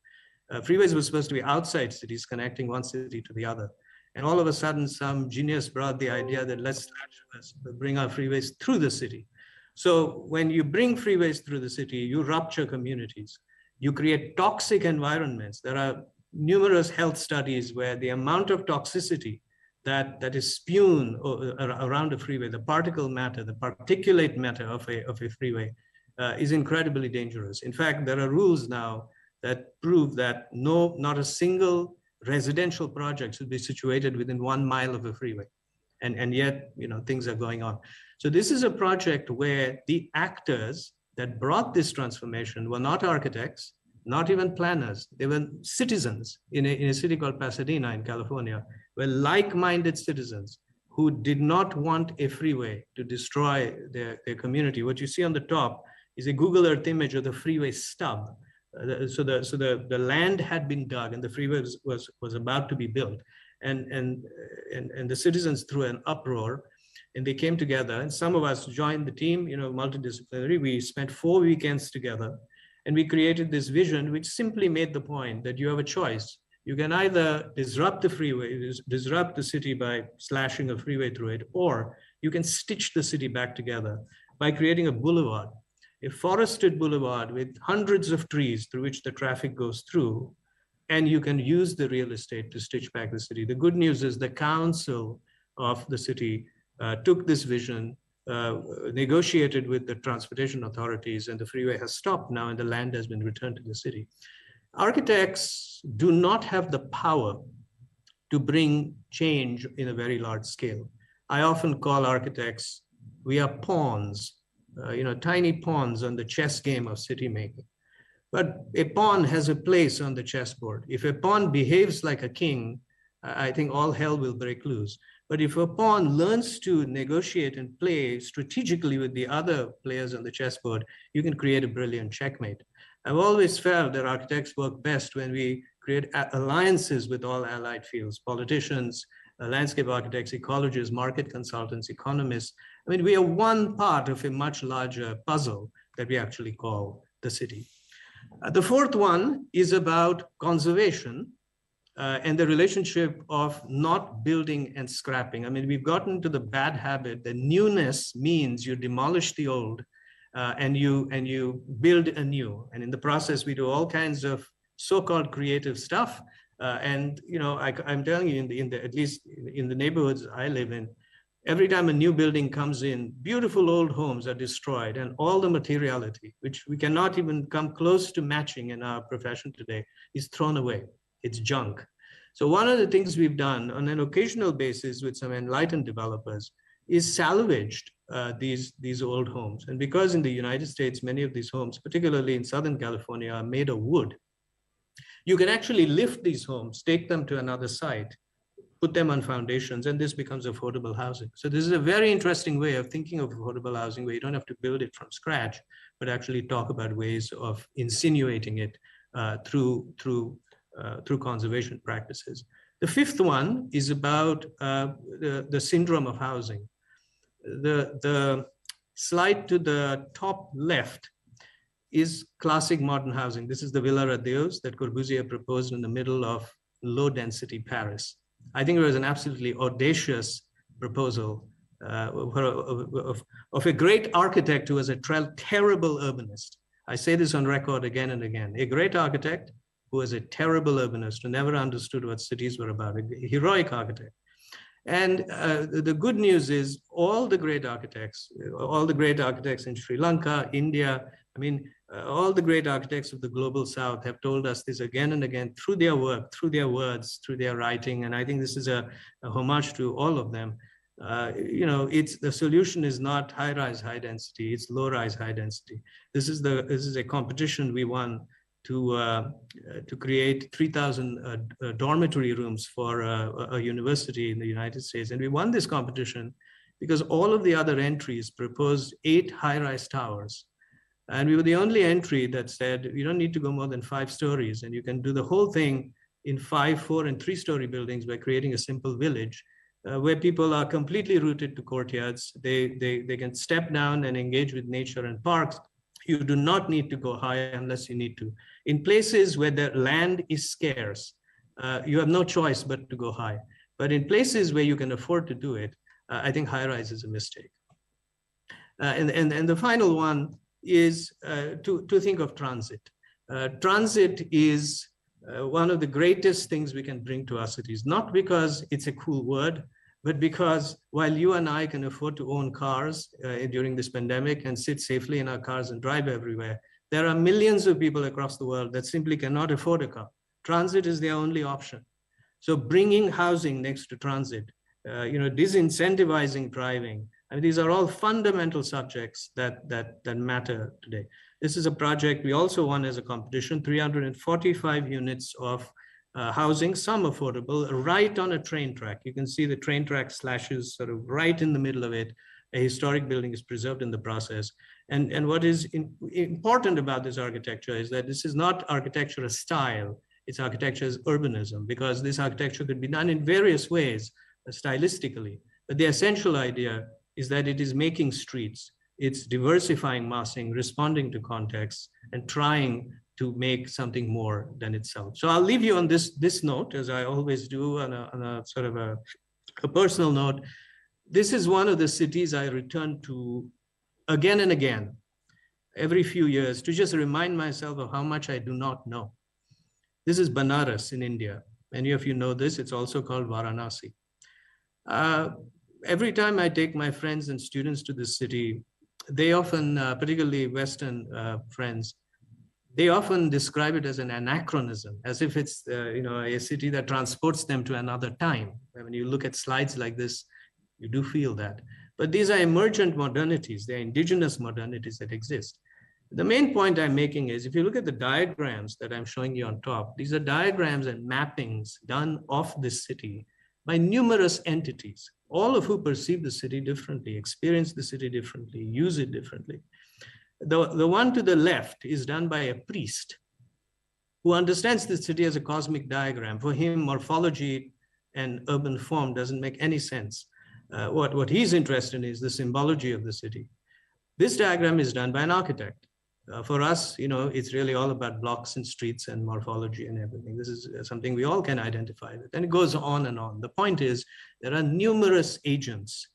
Freeways were supposed to be outside cities, connecting one city to the other. And all of a sudden, some genius brought the idea that let's bring our freeways through the city. So when you bring freeways through the city, you rupture communities. You create toxic environments. There are numerous health studies where the amount of toxicity that is spewed around a freeway, the particle matter, the particulate matter of a freeway is incredibly dangerous. In fact, there are rules now that prove that not a single residential project should be situated within 1 mile of a freeway. And yet, things are going on. So this is a project where the actors that brought this transformation were not architects, not even planners. They were citizens in a city called Pasadena in California, were like-minded citizens who did not want a freeway to destroy their community. What you see on the top is a Google Earth image of the freeway stub. So the land had been dug and the freeway was about to be built. And the citizens threw an uproar and they came together, and some of us joined the team, multidisciplinary. We spent 4 weekends together and we created this vision which simply made the point that you have a choice. You can either disrupt the freeway, disrupt the city by slashing a freeway through it, or you can stitch the city back together by creating a boulevard, a forested boulevard with hundreds of trees through which the traffic goes through, and you can use the real estate to stitch back the city. The good news is the council of the city took this vision, negotiated with the transportation authorities, and the freeway has stopped now and the land has been returned to the city. Architects do not have the power to bring change in a very large scale. I often call architects, we are pawns, tiny pawns on the chess game of city making. But a pawn has a place on the chessboard. If a pawn behaves like a king, I think all hell will break loose. But if a pawn learns to negotiate and play strategically with the other players on the chessboard, you can create a brilliant checkmate. I've always felt that architects work best when we create alliances with all allied fields, politicians, landscape architects, ecologists, market consultants, economists. I mean, we are one part of a much larger puzzle that we actually call the city. The fourth one is about conservation and the relationship of not building and scrapping. I mean, we've gotten to the bad habit that newness means you demolish the old and you build anew. And in the process, we do all kinds of so-called creative stuff. I'm telling you, at least in the neighborhoods I live in, every time a new building comes in, beautiful old homes are destroyed, and all the materiality, which we cannot even come close to matching in our profession today, is thrown away. It's junk. So one of the things we've done on an occasional basis with some enlightened developers is salvaged these old homes. And because in the United States, many of these homes, particularly in Southern California, are made of wood, you can actually lift these homes, take them to another site, put them on foundations, and this becomes affordable housing. So this is a very interesting way of thinking of affordable housing, where you don't have to build it from scratch, but actually talk about ways of insinuating it through conservation practices. The fifth one is about the syndrome of housing. The slide to the top left is classic modern housing. This is the Villa Radeus that Corbusier proposed in the middle of low-density Paris. I think it was an absolutely audacious proposal of a great architect who was a terrible urbanist. I say this on record again and again. A great architect who was a terrible urbanist, who never understood what cities were about, a heroic architect. And the good news is all the great architects in Sri Lanka, India, I mean, all the great architects of the global South have told us this again and again through their work, through their words, through their writing. And I think this is a homage to all of them. You know, the solution is not high-rise, high-density, it's low-rise, high-density. This is a competition we won to create 3,000 dormitory rooms for a university in the United States. And we won this competition because all of the other entries proposed 8 high-rise towers. And we were the only entry that said, you don't need to go more than 5 stories, and you can do the whole thing in 5, 4, and 3-story buildings by creating a simple village where people are completely rooted to courtyards. They can step down and engage with nature and parks. You do not need to go high unless you need to. In places where the land is scarce, you have no choice but to go high. But in places where you can afford to do it, I think high-rise is a mistake. And the final one is to think of transit. Transit is one of the greatest things we can bring to our cities, not because it's a cool word, but because while you and I can afford to own cars during this pandemic and sit safely in our cars and drive everywhere, there are millions of people across the world that simply cannot afford a car. Transit is their only option. So bringing housing next to transit, disincentivizing driving, I mean, these are all fundamental subjects that matter today. This is a project we also won as a competition, 345 units of housing, some affordable, right on a train track. You can see the train track slashes sort of right in the middle of it. A historic building is preserved in the process. And what is important about this architecture is that this is not architecture as style, it's architecture as urbanism, because this architecture could be done in various ways, stylistically. But the essential idea is that it is making streets, it's diversifying massing, responding to context, and trying to make something more than itself. So I'll leave you on this note, as I always do, on a sort of a personal note. This is one of the cities I return to again and again, every few years, to just remind myself of how much I do not know. This is Banaras in India. Many of you know this. It's also called Varanasi. Every time I take my friends and students to this city, they often, particularly Western friends, they often describe it as an anachronism, as if it's a city that transports them to another time. When you look at slides like this, you do feel that. But these are emergent modernities. They're indigenous modernities that exist. The main point I'm making is, if you look at the diagrams that I'm showing you on top, these are diagrams and mappings done of this city by numerous entities, all of who perceive the city differently, experience the city differently, use it differently. The one to the left is done by a priest who understands the city as a cosmic diagram. For him, morphology and urban form doesn't make any sense. What he's interested in is the symbology of the city. This diagram is done by an architect. For us, it's really all about blocks and streets and morphology and everything. This is something we all can identify with. And it goes on and on. The point is, there are numerous agents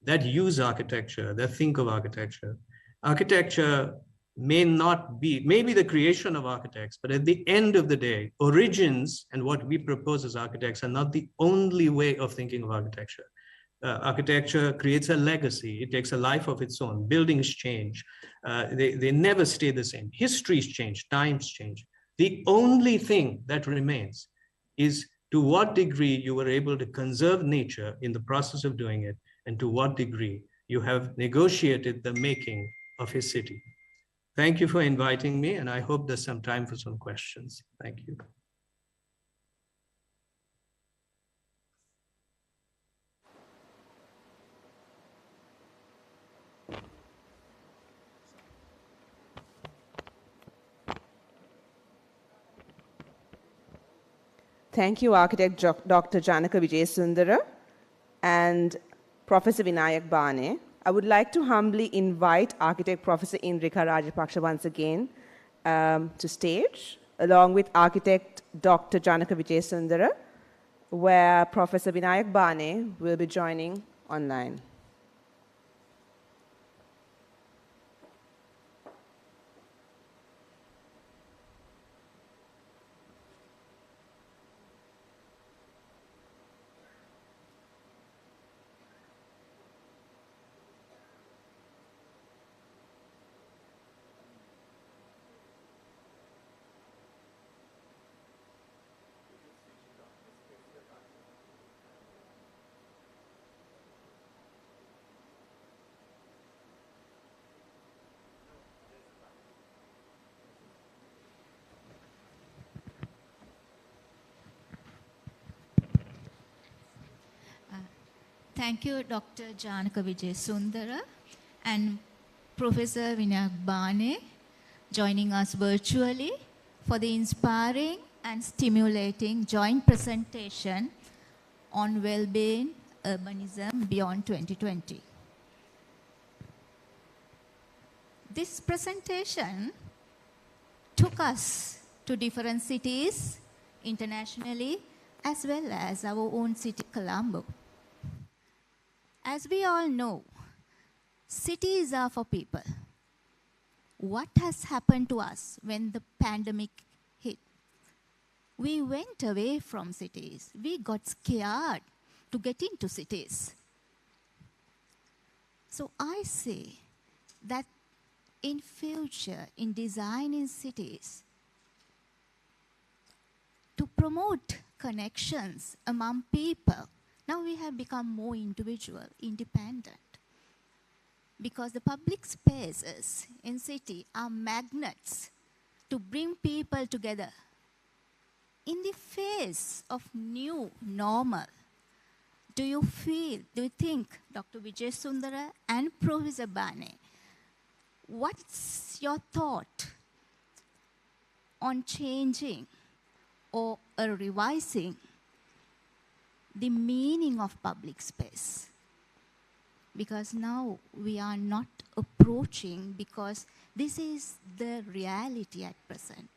that use architecture, that think of architecture. Architecture may be the creation of architects, but at the end of the day, origins and what we propose as architects are not the only way of thinking of architecture. Architecture creates a legacy. It takes a life of its own. Buildings change. They never stay the same. Histories change, times change. The only thing that remains is to what degree you were able to conserve nature in the process of doing it, and to what degree you have negotiated the making of a city. Thank you for inviting me, and I hope there's some time for some questions. Thank you. Thank you, Architect Dr. Janaka Vijayasundara and Professor Vinayak Bane. I would like to humbly invite Architect Professor Indrika Rajapaksha once again to stage, along with Architect Dr. Janaka Vijayasundara, where Professor Vinayak Bane will be joining online. Thank you, Dr. Janaka Vijayasundara and Professor Vinayak Bane joining us virtually for the inspiring and stimulating joint presentation on well-being urbanism beyond 2020. This presentation took us to different cities internationally as well as our own city, Colombo. As we all know, cities are for people. What has happened to us when the pandemic hit? We went away from cities. We got scared to get into cities. So I say that in future, in designing cities, to promote connections among people, now we have become more individual, independent. Because the public spaces in city are magnets to bring people together. In the face of new normal, do you think, Dr. Vijayasundara and Professor Bane, what's your thought on changing or revising the meaning of public space? Because now we are not approaching, because this is the reality at present.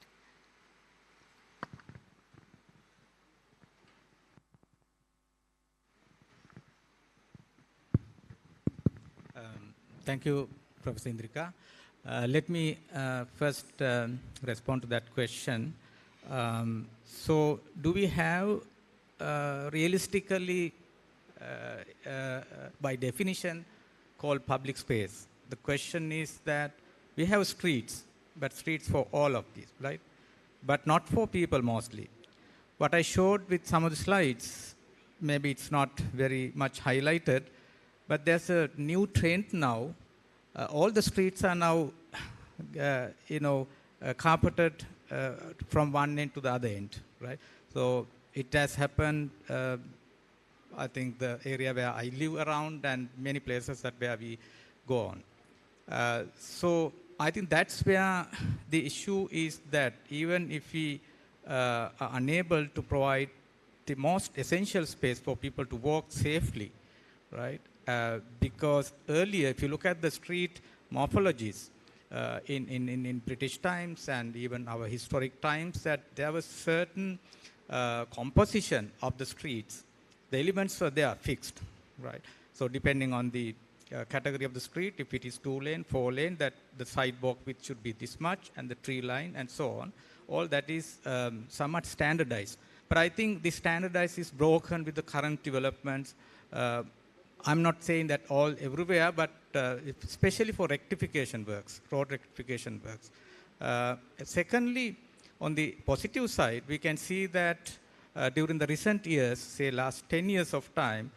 Thank you, Professor Indrika. Let me first respond to that question. So do we have realistically, by definition, called public space? The question is that we have streets, but streets for all of these, right? But not for people mostly. What I showed with some of the slides, maybe it's not very much highlighted, but there's a new trend now. All the streets are now, carpeted from one end to the other end, right? So it has happened, I think, the area where I live around and many places that where we go on. So I think that's where the issue is, that even if we are unable to provide the most essential space for people to walk safely, right? Because earlier, if you look at the street morphologies in British times and even our historic times, that there was certain composition of the streets. The elements were there fixed, right? So depending on the category of the street, if it is 2-lane, 4-lane, that the sidewalk width should be this much, and the tree line, and so on. All that is somewhat standardized. But I think the standardized is broken with the current developments. I'm not saying that all everywhere, but especially for rectification works, road rectification works. Secondly, on the positive side, we can see that during the recent years, say last 10 years of time,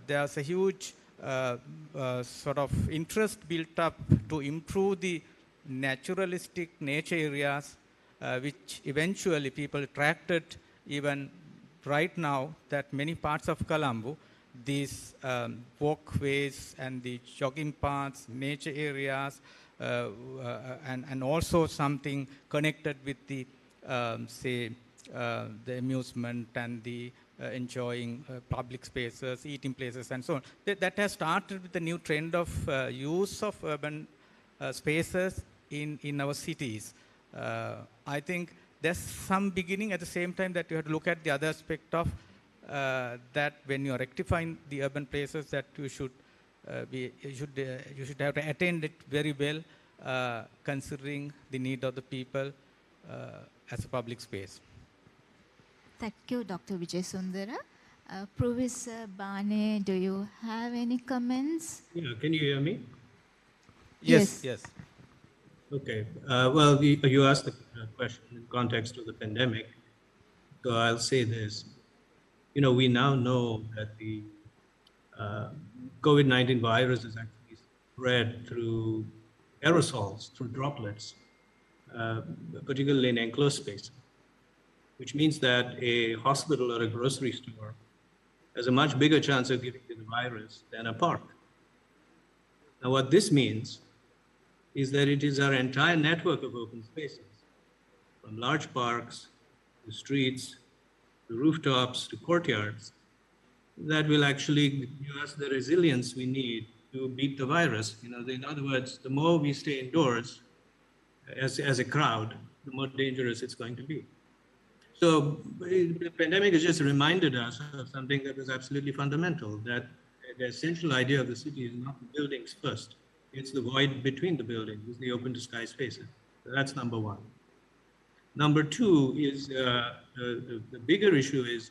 there's a huge sort of interest built up to improve the naturalistic nature areas, which eventually people attracted. Even right now, that many parts of Colombo, these walkways and the jogging paths, nature areas, and also something connected with the, say, the amusement and the enjoying public spaces, eating places, and so on. That has started with the new trend of use of urban spaces in our cities. I think there's some beginning at the same time that you have to look at the other aspect of that when you are rectifying the urban places, that you should you should have to attend it very well, considering the need of the people as a public space. Thank you, Dr. Vijay Sundara. Professor Bane, do you have any comments? Yeah, can you hear me? Yes. Yes. Okay. Well, you asked the question in context of the pandemic. So I'll say this. You know, we now know that the COVID-19 virus is actually spread through aerosols, through droplets, particularly in enclosed spaces, which means that a hospital or a grocery store has a much bigger chance of giving you the virus than a park. Now, what this means is that it is our entire network of open spaces, from large parks to streets, to rooftops, to courtyards, that will actually give us the resilience we need to beat the virus. You know, in other words, the more we stay indoors as a crowd, the more dangerous it's going to be. So the pandemic has just reminded us of something that was absolutely fundamental, that the essential idea of the city is not the buildings first. It's the void between the buildings, it's the open to sky spaces. So that's number one. Number two is the bigger issue is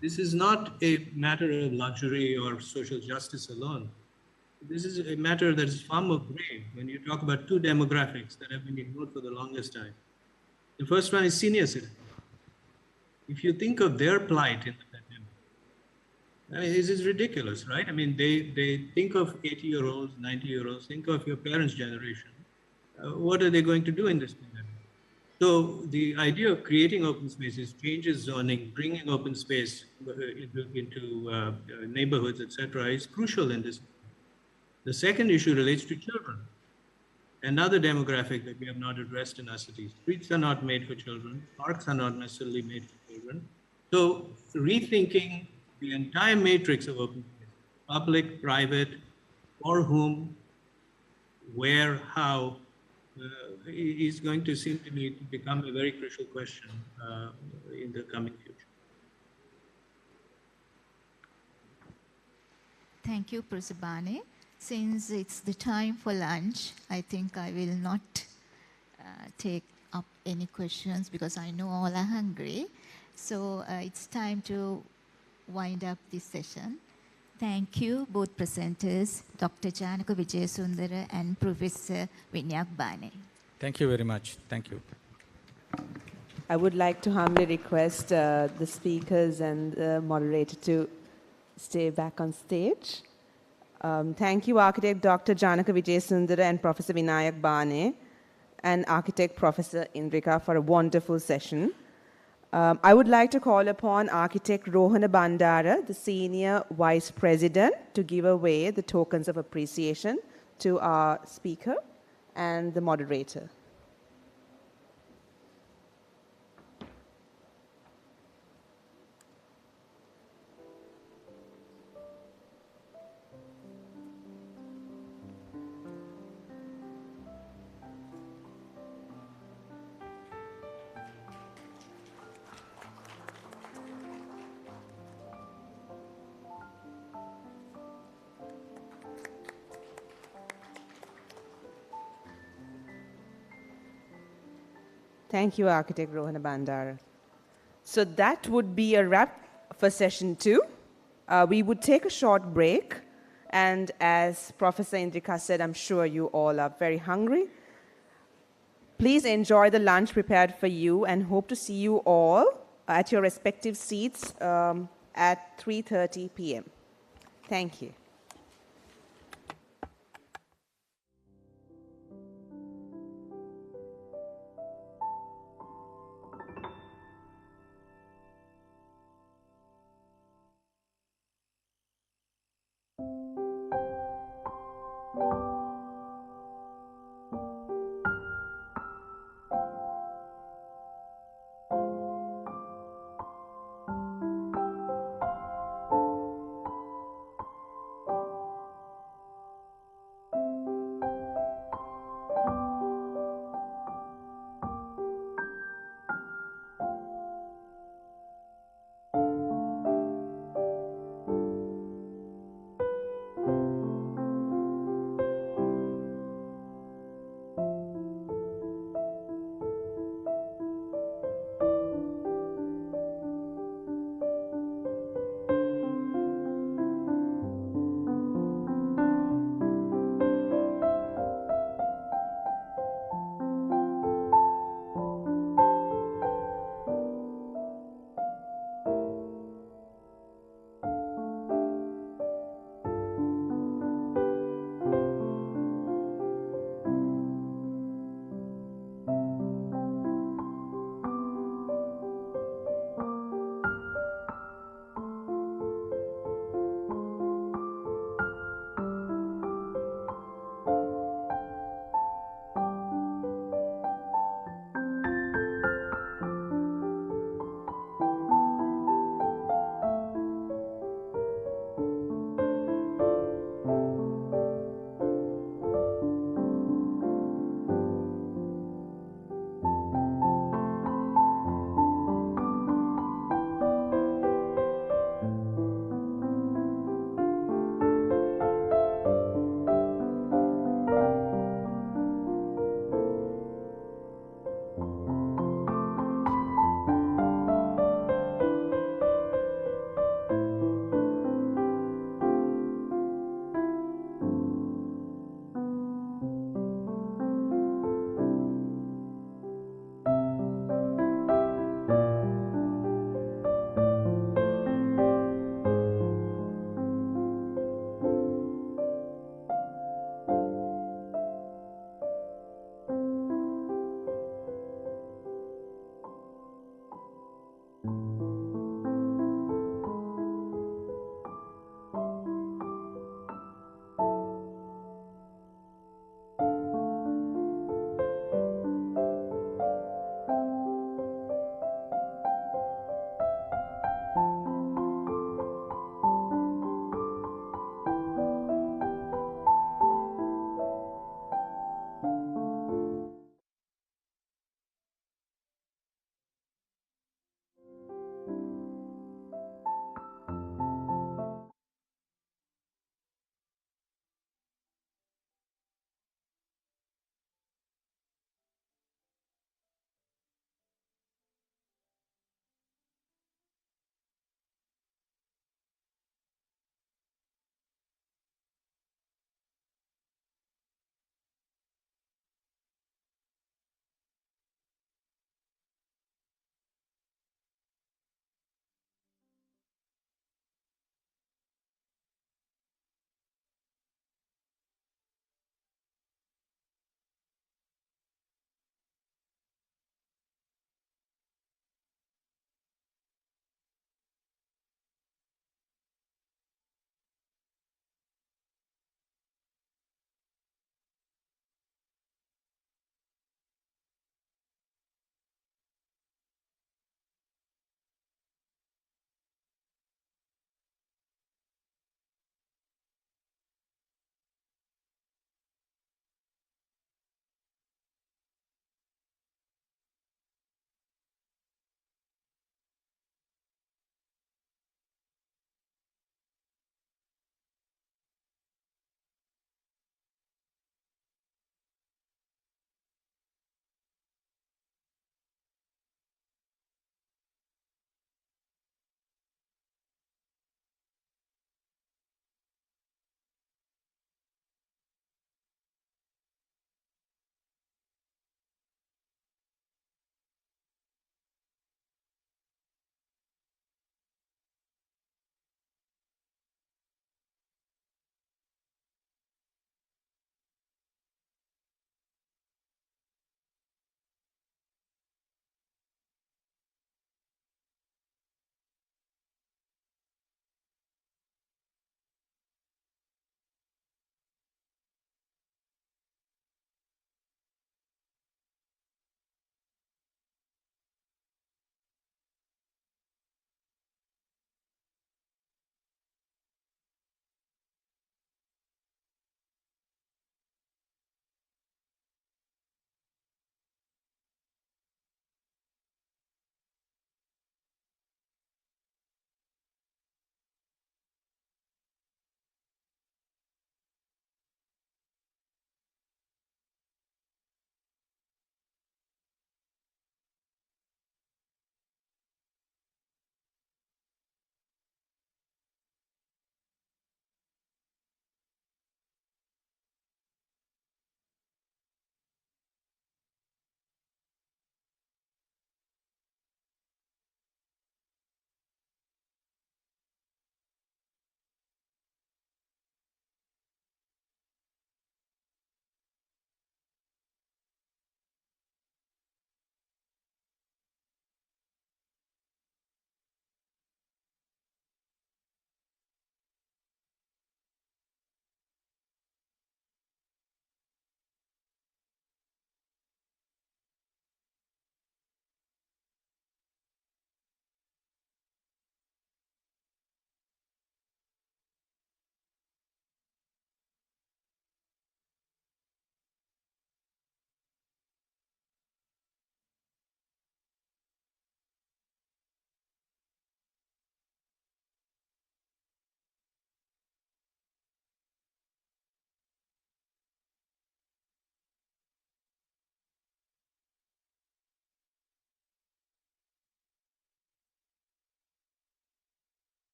this is not a matter of luxury or social justice alone. This is a matter that is far more grave when you talk about two demographics that have been ignored for the longest time. The first one is senior citizens. If you think of their plight in the pandemic, I mean, this is ridiculous, right? I mean, they think of 80-year-olds, 90-year-olds, think of your parents' generation. What are they going to do in this pandemic? So the idea of creating open spaces, changes zoning, bringing open space into neighborhoods, etc., is crucial in this. The second issue relates to children. Another demographic that we have not addressed in our cities. Streets are not made for children. Parks are not necessarily made for children. So rethinking the entire matrix of open space, public, private, for whom, where, how, is going to seem to me to become a very crucial question in the coming future. Thank you, Professor Bane. Since it's the time for lunch, I think I will not take up any questions because I know all are hungry. So it's time to wind up this session. Thank you, both presenters, Dr. Janaka Vijayasundara and Professor Vinyak Bane. Thank you very much. Thank you. I would like to humbly request the speakers and the moderator to stay back on stage. Thank you, Architect Dr. Janaka Vijayasundara and Professor Vinayak Bane, and Architect Professor Indrika for a wonderful session. I would like to call upon Architect Rohana Bandara, the Senior Vice President, to give away the tokens of appreciation to our speaker and the moderator. Thank you, Architect Rohana Bandara. So that would be a wrap for session 2. We would take a short break. And as Professor Indrika said, I'm sure you all are very hungry. Please enjoy the lunch prepared for you and hope to see you all at your respective seats at 3:30 p.m. Thank you.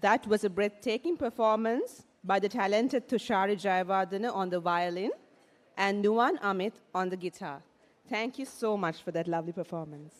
That was a breathtaking performance by the talented Tushari Jayawardena on the violin and Nuwan Amit on the guitar. Thank you so much for that lovely performance.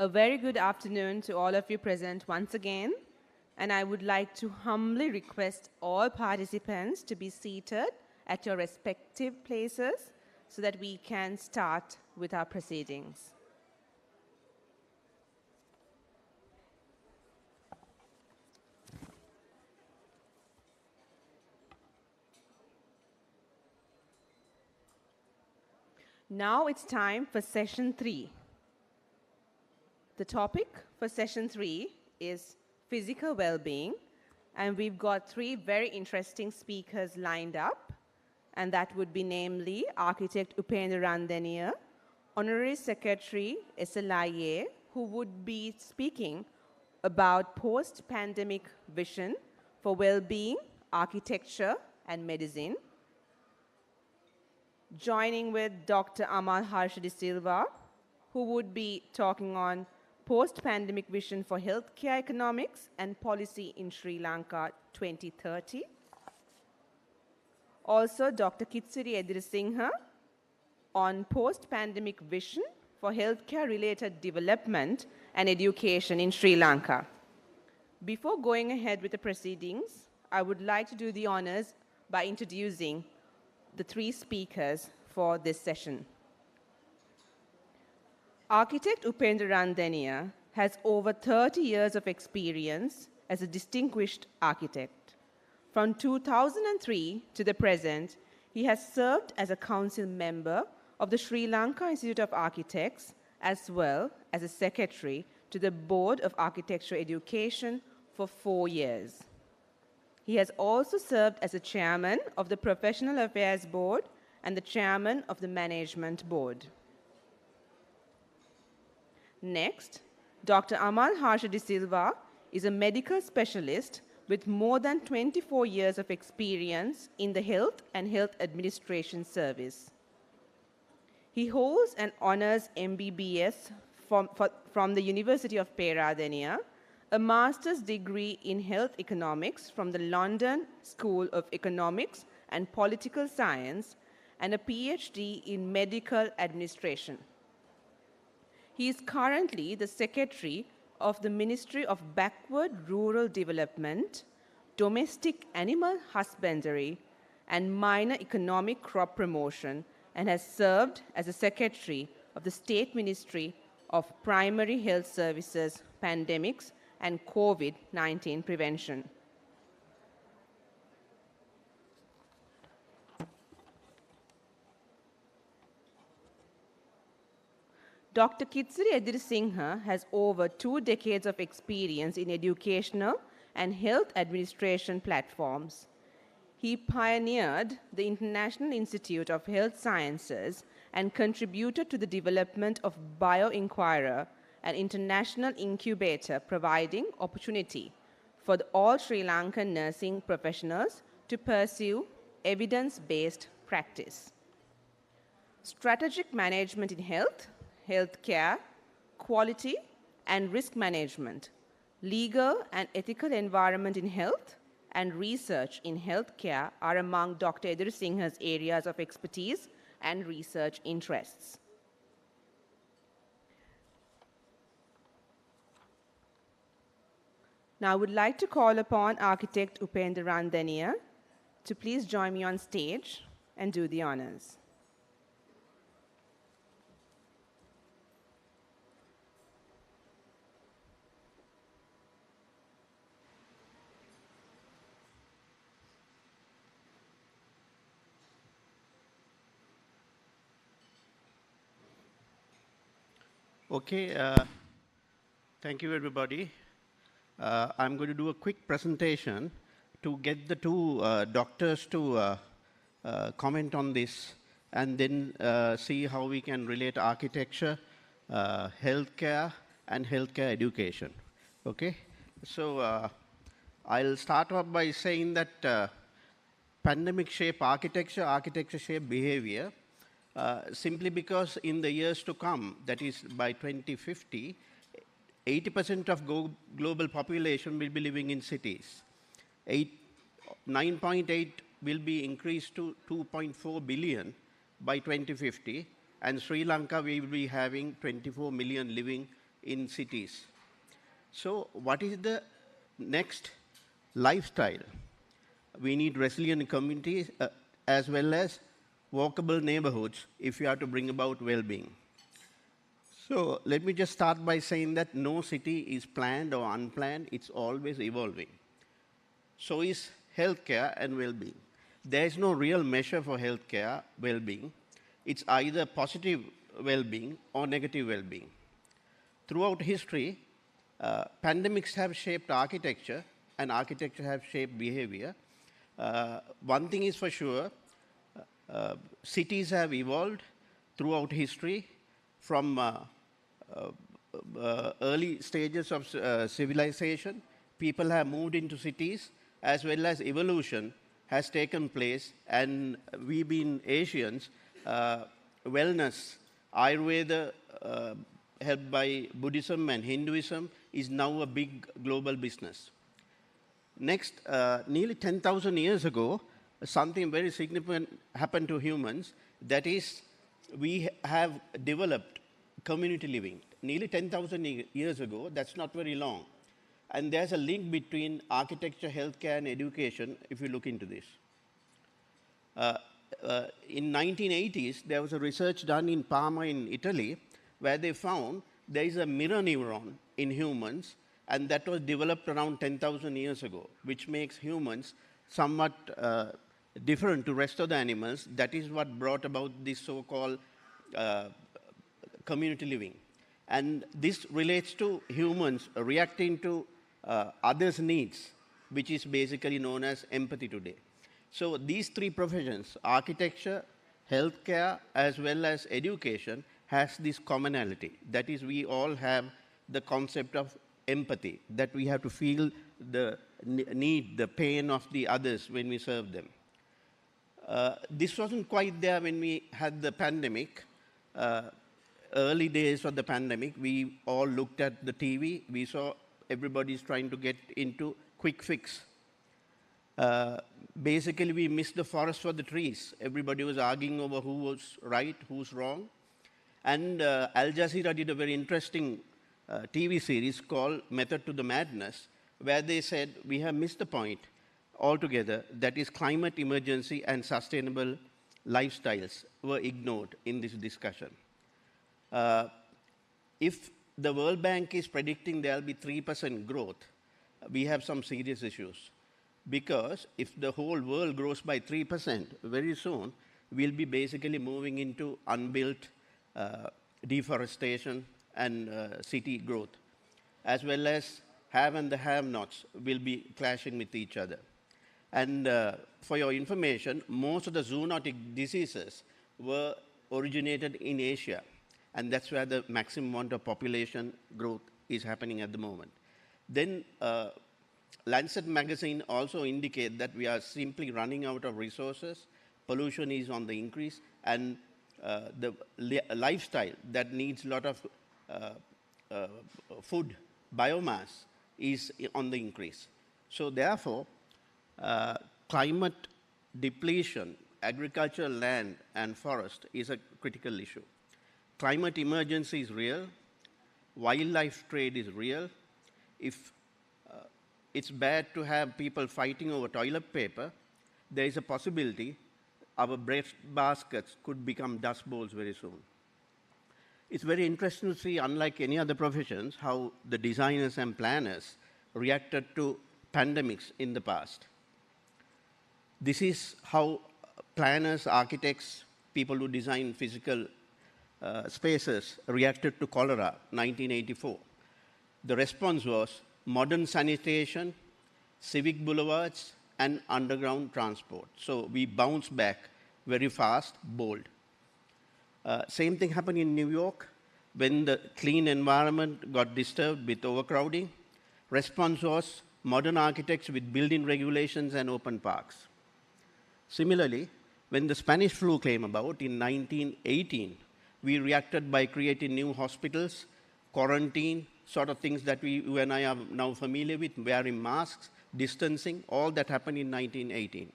A very good afternoon to all of you present once again, and I would like to humbly request all participants to be seated at your respective places so that we can start with our proceedings. Now it's time for session 3. The topic for session 3 is physical well-being, and we've got 3 very interesting speakers lined up, and that would be namely architect Upendra Randeniya, Honorary Secretary SLIA, who would be speaking about post-pandemic vision for well-being, architecture, and medicine. Joining with Dr. Amal Harsha de Silva, who would be talking on post-pandemic vision for healthcare economics and policy in Sri Lanka 2030. Also, Dr. Kitsiri Edirisinghe on post-pandemic vision for healthcare-related development and education in Sri Lanka. Before going ahead with the proceedings, I would like to do the honors by introducing the 3 speakers for this session. Architect Upendra Randeniya has over 30 years of experience as a distinguished architect. From 2003 to the present, he has served as a council member of the Sri Lanka Institute of Architects, as well as a secretary to the Board of Architecture Education for 4 years. He has also served as a chairman of the Professional Affairs Board and the chairman of the Management Board. Next, Dr. Amal Harsha de Silva is a medical specialist with more than 24 years of experience in the health and health administration service. He holds an honors MBBS from the University of Peradeniya, a master's degree in health economics from the London School of Economics and Political Science, and a PhD in medical administration. He is currently the Secretary of the Ministry of Backward Rural Development, Domestic Animal Husbandry, and Minor Economic Crop Promotion, and has served as a Secretary of the State Ministry of Primary Health Services, Pandemics, and COVID-19 Prevention. Dr. Kitsiri Edirisinghe has over 2 decades of experience in educational and health administration platforms. He pioneered the International Institute of Health Sciences and contributed to the development of BioInquirer, an international incubator providing opportunity for all Sri Lankan nursing professionals to pursue evidence-based practice. Strategic management in health, healthcare, quality and risk management, legal and ethical environment in health, and research in healthcare are among Dr. Edirisinghe's areas of expertise and research interests. Now I would like to call upon architect Upendra Randania to please join me on stage and do the honors. Okay, thank you everybody. I'm going to do a quick presentation to get the two doctors to comment on this and then see how we can relate architecture, healthcare, and healthcare education. Okay, so I'll start off by saying that pandemic shape architecture, architecture shape behavior, simply because in the years to come, that is by 2050, 80% of global population will be living in cities. 9.8 will be increased to 2.4 billion by 2050, and Sri Lanka we will be having 24 million living in cities. So what is the next lifestyle? We need resilient communities as well as walkable neighborhoods if we are to bring about well-being. So let me just start by saying that no city is planned or unplanned, it's always evolving. So is healthcare and well-being. There is no real measure for healthcare well-being. It's either positive well-being or negative well-being. Throughout history, pandemics have shaped architecture and architecture have shaped behavior. One thing is for sure, cities have evolved throughout history from early stages of civilization. People have moved into cities as well as evolution has taken place, and we being Asians, wellness, Ayurveda, helped by Buddhism and Hinduism, is now a big global business. Next, nearly 10,000 years ago, something very significant happened to humans. That is, we have developed community living. Nearly 10,000 years ago, that's not very long. And there's a link between architecture, healthcare, and education if you look into this. In 1980s, there was a research done in Parma in Italy where they found there is a mirror neuron in humans, and that was developed around 10,000 years ago, which makes humans somewhat different to rest of the animals. That is what brought about this so-called community living. And this relates to humans reacting to others' needs, which is basically known as empathy today. So these three professions, architecture, healthcare, as well as education, has this commonality. That is, we all have the concept of empathy, that we have to feel the need, the pain of the others when we serve them. This wasn't quite there when we had the pandemic. Early days of the pandemic, we all looked at the TV. We saw everybody's trying to get into quick fix. Basically, we missed the forest for the trees. Everybody was arguing over who was right, who's wrong. And Al Jazeera did a very interesting TV series called Method to the Madness, where they said we have missed the point altogether, that is climate emergency and sustainable lifestyles were ignored in this discussion. If the World Bank is predicting there will be 3% growth, we have some serious issues. Because if the whole world grows by 3%, very soon we'll be basically moving into unbuilt deforestation and city growth, as well as have and the have-nots will be clashing with each other. And for your information, most of the zoonotic diseases were originated in Asia, and that's where the maximum amount of population growth is happening at the moment. Then Lancet magazine also indicate that we are simply running out of resources, pollution is on the increase, and the lifestyle that needs a lot of food, biomass, is on the increase. So therefore, climate depletion, agricultural land and forest is a critical issue. Climate emergency is real. Wildlife trade is real. If it's bad to have people fighting over toilet paper, there is a possibility our bread baskets could become dust bowls very soon. It's very interesting to see, unlike any other professions, how the designers and planners reacted to pandemics in the past. This is how planners, architects, people who design physical spaces reacted to cholera, 1984. The response was modern sanitation, civic boulevards, and underground transport. So we bounced back very fast, bold. Same thing happened in New York when the clean environment got disturbed with overcrowding. Response was modern architects with building regulations and open parks. Similarly, when the Spanish flu came about in 1918, we reacted by creating new hospitals, quarantine, sort of things that you and I are now familiar with, wearing masks, distancing, all that happened in 1918.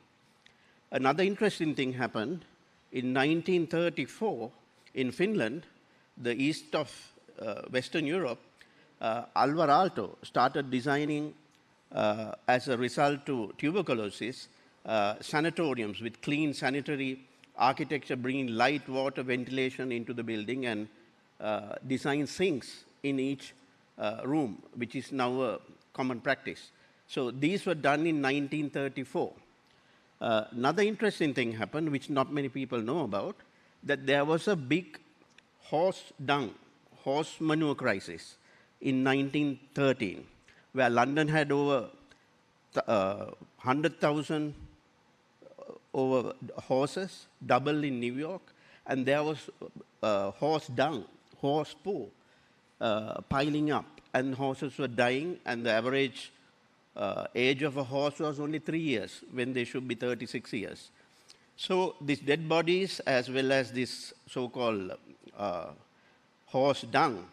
Another interesting thing happened in 1934 in Finland, the east of Western Europe. Alvar Aalto started designing, as a result to tuberculosis, sanatoriums with clean sanitary architecture, bringing light, water, ventilation into the building, and design sinks in each room, which is now a common practice. So these were done in 1934. Another interesting thing happened, which not many people know about, that there was a big horse manure crisis in 1913, where London had over 100,000 over horses, double in New York, and there was horse dung, horse poo piling up, and horses were dying, and the average age of a horse was only 3 years when they should be 36 years. So these dead bodies, as well as this so-called horse dung,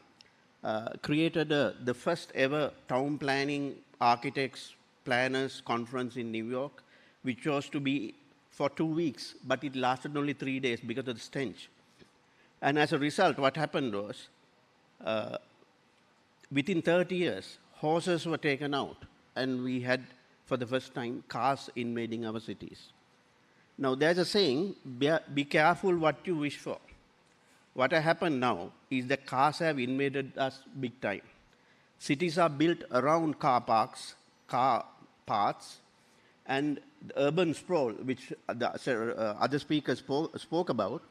created the first ever town planning architects, planners conference in New York, which was to be for 2 weeks, but it lasted only 3 days because of the stench. And as a result, what happened was, within 30 years, horses were taken out, and we had, for the first time, cars invading our cities. Now, there's a saying, be careful what you wish for. What has happened now is that cars have invaded us big time. Cities are built around car parks, car paths, and the urban sprawl, which the other speakers spoke about,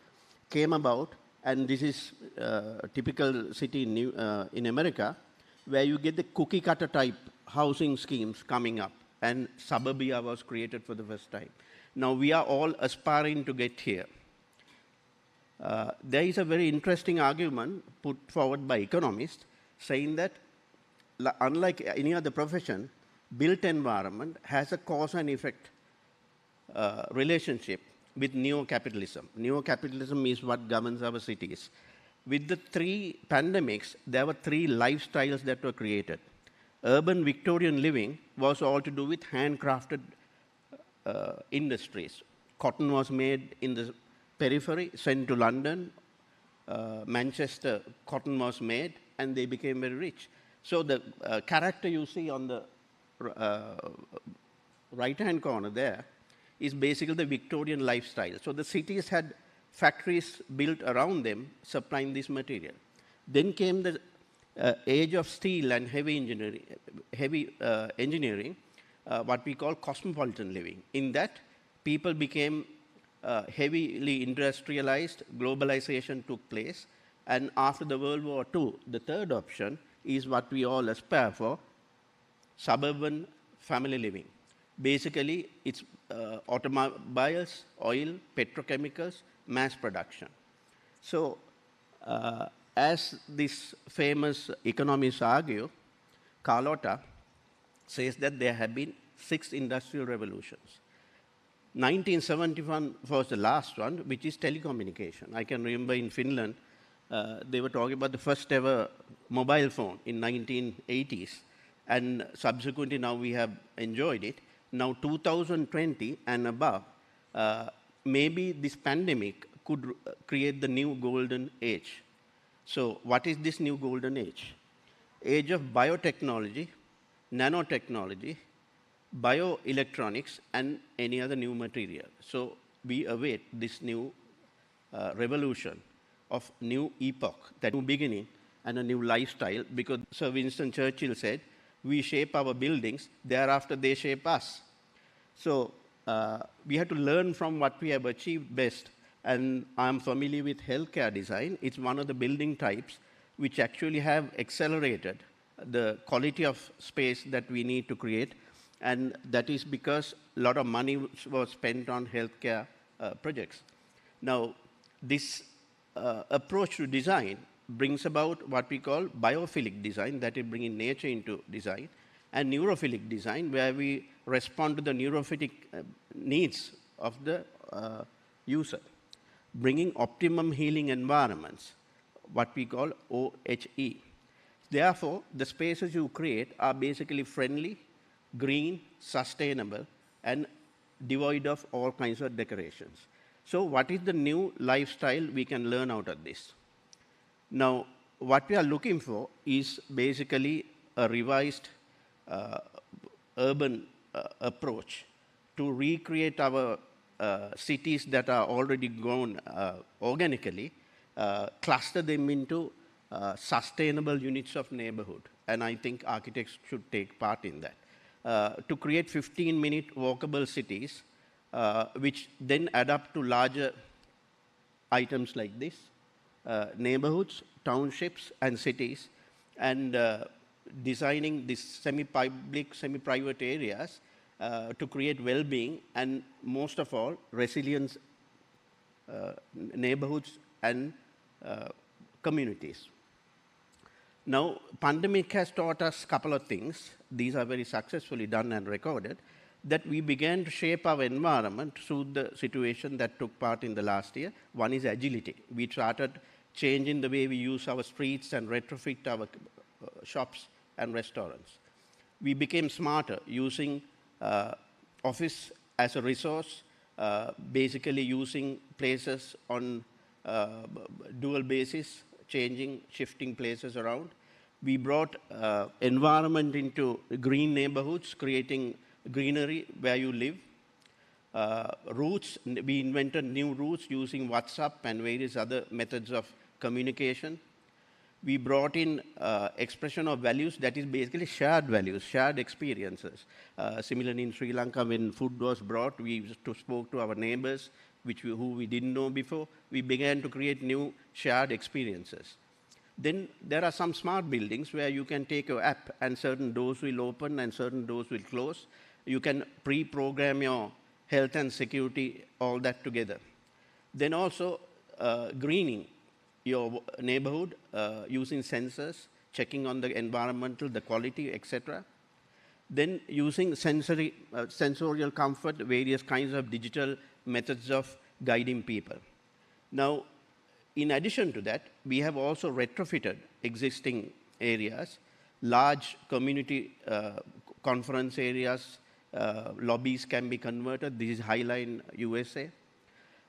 came about, and this is a typical city in America, where you get the cookie cutter type housing schemes coming up, and suburbia was created for the first time. Now we are all aspiring to get here. There is a very interesting argument put forward by economists saying that unlike any other profession, built environment has a cause and effect relationship with neo-capitalism. Neo-capitalism is what governs our cities. With the 3 pandemics, there were 3 lifestyles that were created. Urban Victorian living was all to do with handcrafted industries. Cotton was made in the periphery, sent to London, Manchester, cotton was made, and they became very rich. So the character you see on the right-hand corner there is basically the Victorian lifestyle. So the cities had factories built around them supplying this material. Then came the age of steel and heavy engineering, what we call cosmopolitan living. In that, people became heavily industrialized, globalization took place, and after the World War II, the third option is what we all aspire for, suburban family living. Basically, it's automobiles, oil, petrochemicals, mass production. So, as this famous economists argue, Carlotta says that there have been 6 industrial revolutions. 1971 was the last one, which is telecommunication. I can remember in Finland, they were talking about the first ever mobile phone in 1980s, and subsequently now we have enjoyed it. Now 2020 and above, maybe this pandemic could create the new golden age. So what is this new golden age? Age of biotechnology, nanotechnology, bioelectronics, and any other new material. So we await this new revolution of new epoch, that new beginning and a new lifestyle, because Sir Winston Churchill said, we shape our buildings, thereafter they shape us. So we have to learn from what we have achieved best. And I'm familiar with healthcare design. It's one of the building types which actually have accelerated the quality of space that we need to create. And that is because a lot of money was spent on healthcare projects. Now, this approach to design brings about what we call biophilic design, that is bringing nature into design, and neurophilic design, where we respond to the neurophilic needs of the user, bringing optimum healing environments, what we call OHE. Therefore, the spaces you create are basically friendly, green, sustainable, and devoid of all kinds of decorations. So what is the new lifestyle we can learn out of this? Now, what we are looking for is basically a revised urban approach to recreate our cities that are already grown organically, cluster them into sustainable units of neighborhood. And I think architects should take part in that. To create 15-minute walkable cities, which then add up to larger items like this, neighborhoods, townships, and cities, and designing these semi-public, semi-private areas to create well-being and, most of all, resilience neighborhoods and communities. Now, pandemic has taught us a couple of things. These are very successfully done and recorded, that we began to shape our environment through the situation that took part in the last year. One is agility. We started changing the way we use our streets and retrofit our shops and restaurants. We became smarter, using office as a resource, basically using places on dual basis, shifting places around. We brought environment into green neighborhoods, creating greenery where you live. Routes, we invented new routes using WhatsApp and various other methods of communication. We brought in expression of values that is basically shared values, shared experiences. Similarly, in Sri Lanka, when food was brought, we spoke to our neighbors, who we didn't know before. We began to create new shared experiences. Then there are some smart buildings where you can take your app and certain doors will open and certain doors will close. You can pre-program your health and security, all that together. Then also greening your neighborhood using sensors, checking on the environmental, the quality, etc. Then using sensorial comfort, various kinds of digital methods of guiding people. Now, in addition to that, we have also retrofitted existing areas, large community conference areas, lobbies can be converted. This is Highline, USA.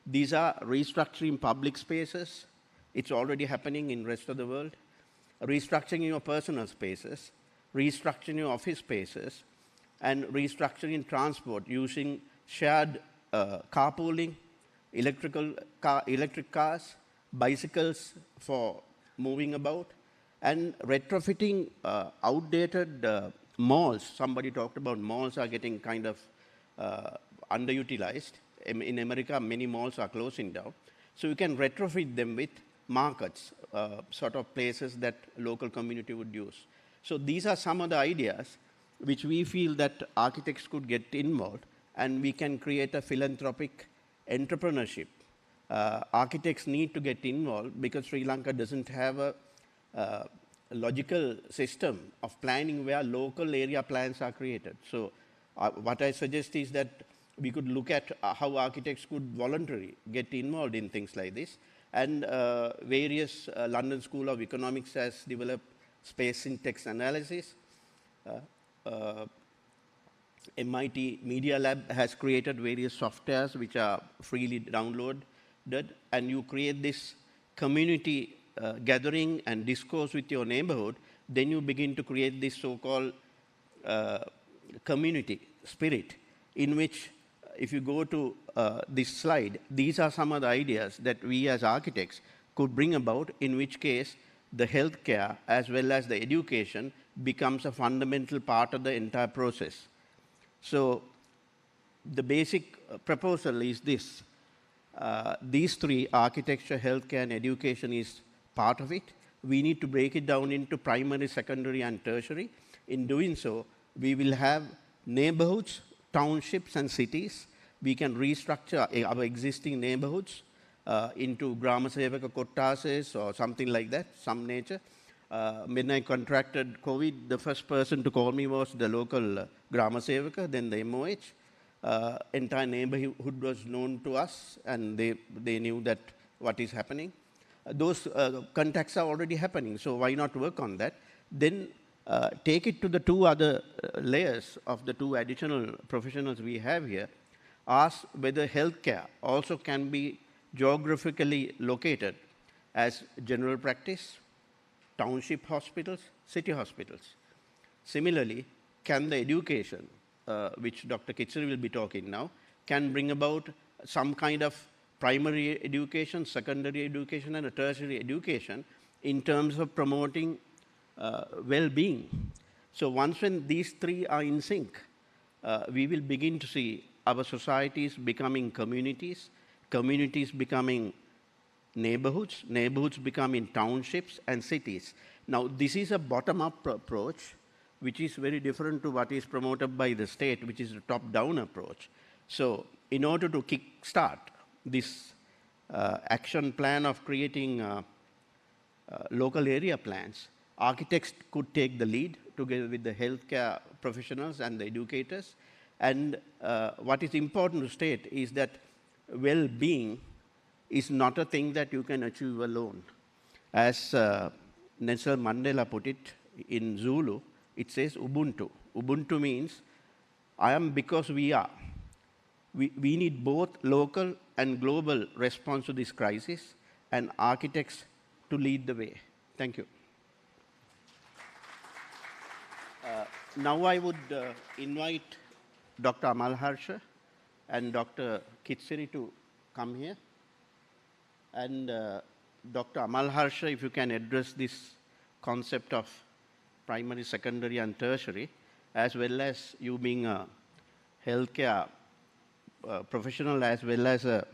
These are restructuring public spaces. It's already happening in the rest of the world. Restructuring your personal spaces, restructuring your office spaces, and restructuring transport using shared carpooling, electric cars, bicycles for moving about, and retrofitting outdated malls. Somebody talked about malls are getting kind of underutilized. In America, many malls are closing down. So you can retrofit them with markets, sort of places that local community would use. So these are some of the ideas which we feel that architects could get involved, and we can create a philanthropic entrepreneurship. Architects need to get involved because Sri Lanka doesn't have a logical system of planning where local area plans are created. So what I suggest is that we could look at how architects could voluntarily get involved in things like this. And various London School of Economics has developed space syntax analysis. MIT Media Lab has created various softwares which are freely downloaded, and you create this community gathering and discourse with your neighborhood. Then you begin to create this so-called community spirit, in which, if you go to this slide, these are some of the ideas that we as architects could bring about, in which case the healthcare as well as the education becomes a fundamental part of the entire process. So the basic proposal is this. These three, architecture, healthcare, and education, is part of it. We need to break it down into primary, secondary, and tertiary. In doing so, we will have neighborhoods, townships, and cities. We can restructure our existing neighborhoods into Grama Sevaka Kottases or something like that, some nature. When I contracted COVID, the first person to call me was the local Grama Sevaka, then the MOH. Entire neighborhood was known to us, and they knew that what is happening. Those contacts are already happening, so why not work on that? Then take it to the two other layers of the two additional professionals we have here. Ask whether healthcare also can be geographically located as general practice, township hospitals, city hospitals. Similarly, can the education, which Dr. Kitsari will be talking now, can bring about some kind of primary education, secondary education, and a tertiary education in terms of promoting well-being. So once when these three are in sync, we will begin to see our societies becoming communities, communities becoming neighborhoods, neighborhoods becoming townships and cities. Now, this is a bottom-up approach, which is very different to what is promoted by the state, which is a top-down approach. So in order to kickstart this action plan of creating local area plans, architects could take the lead together with the healthcare professionals and the educators. And what is important to state is that well-being is not a thing that you can achieve alone. As Nelson Mandela put it in Zulu, it says Ubuntu. Ubuntu means I am because we are. We need both local and global response to this crisis, and architects to lead the way. Thank you. Now I would invite Dr. Amal Harsha and Dr. Kitsari to come here. And Dr. Amal Harsha, if you can address this concept of primary, secondary, and tertiary, as well as you being a healthcare professional as well as a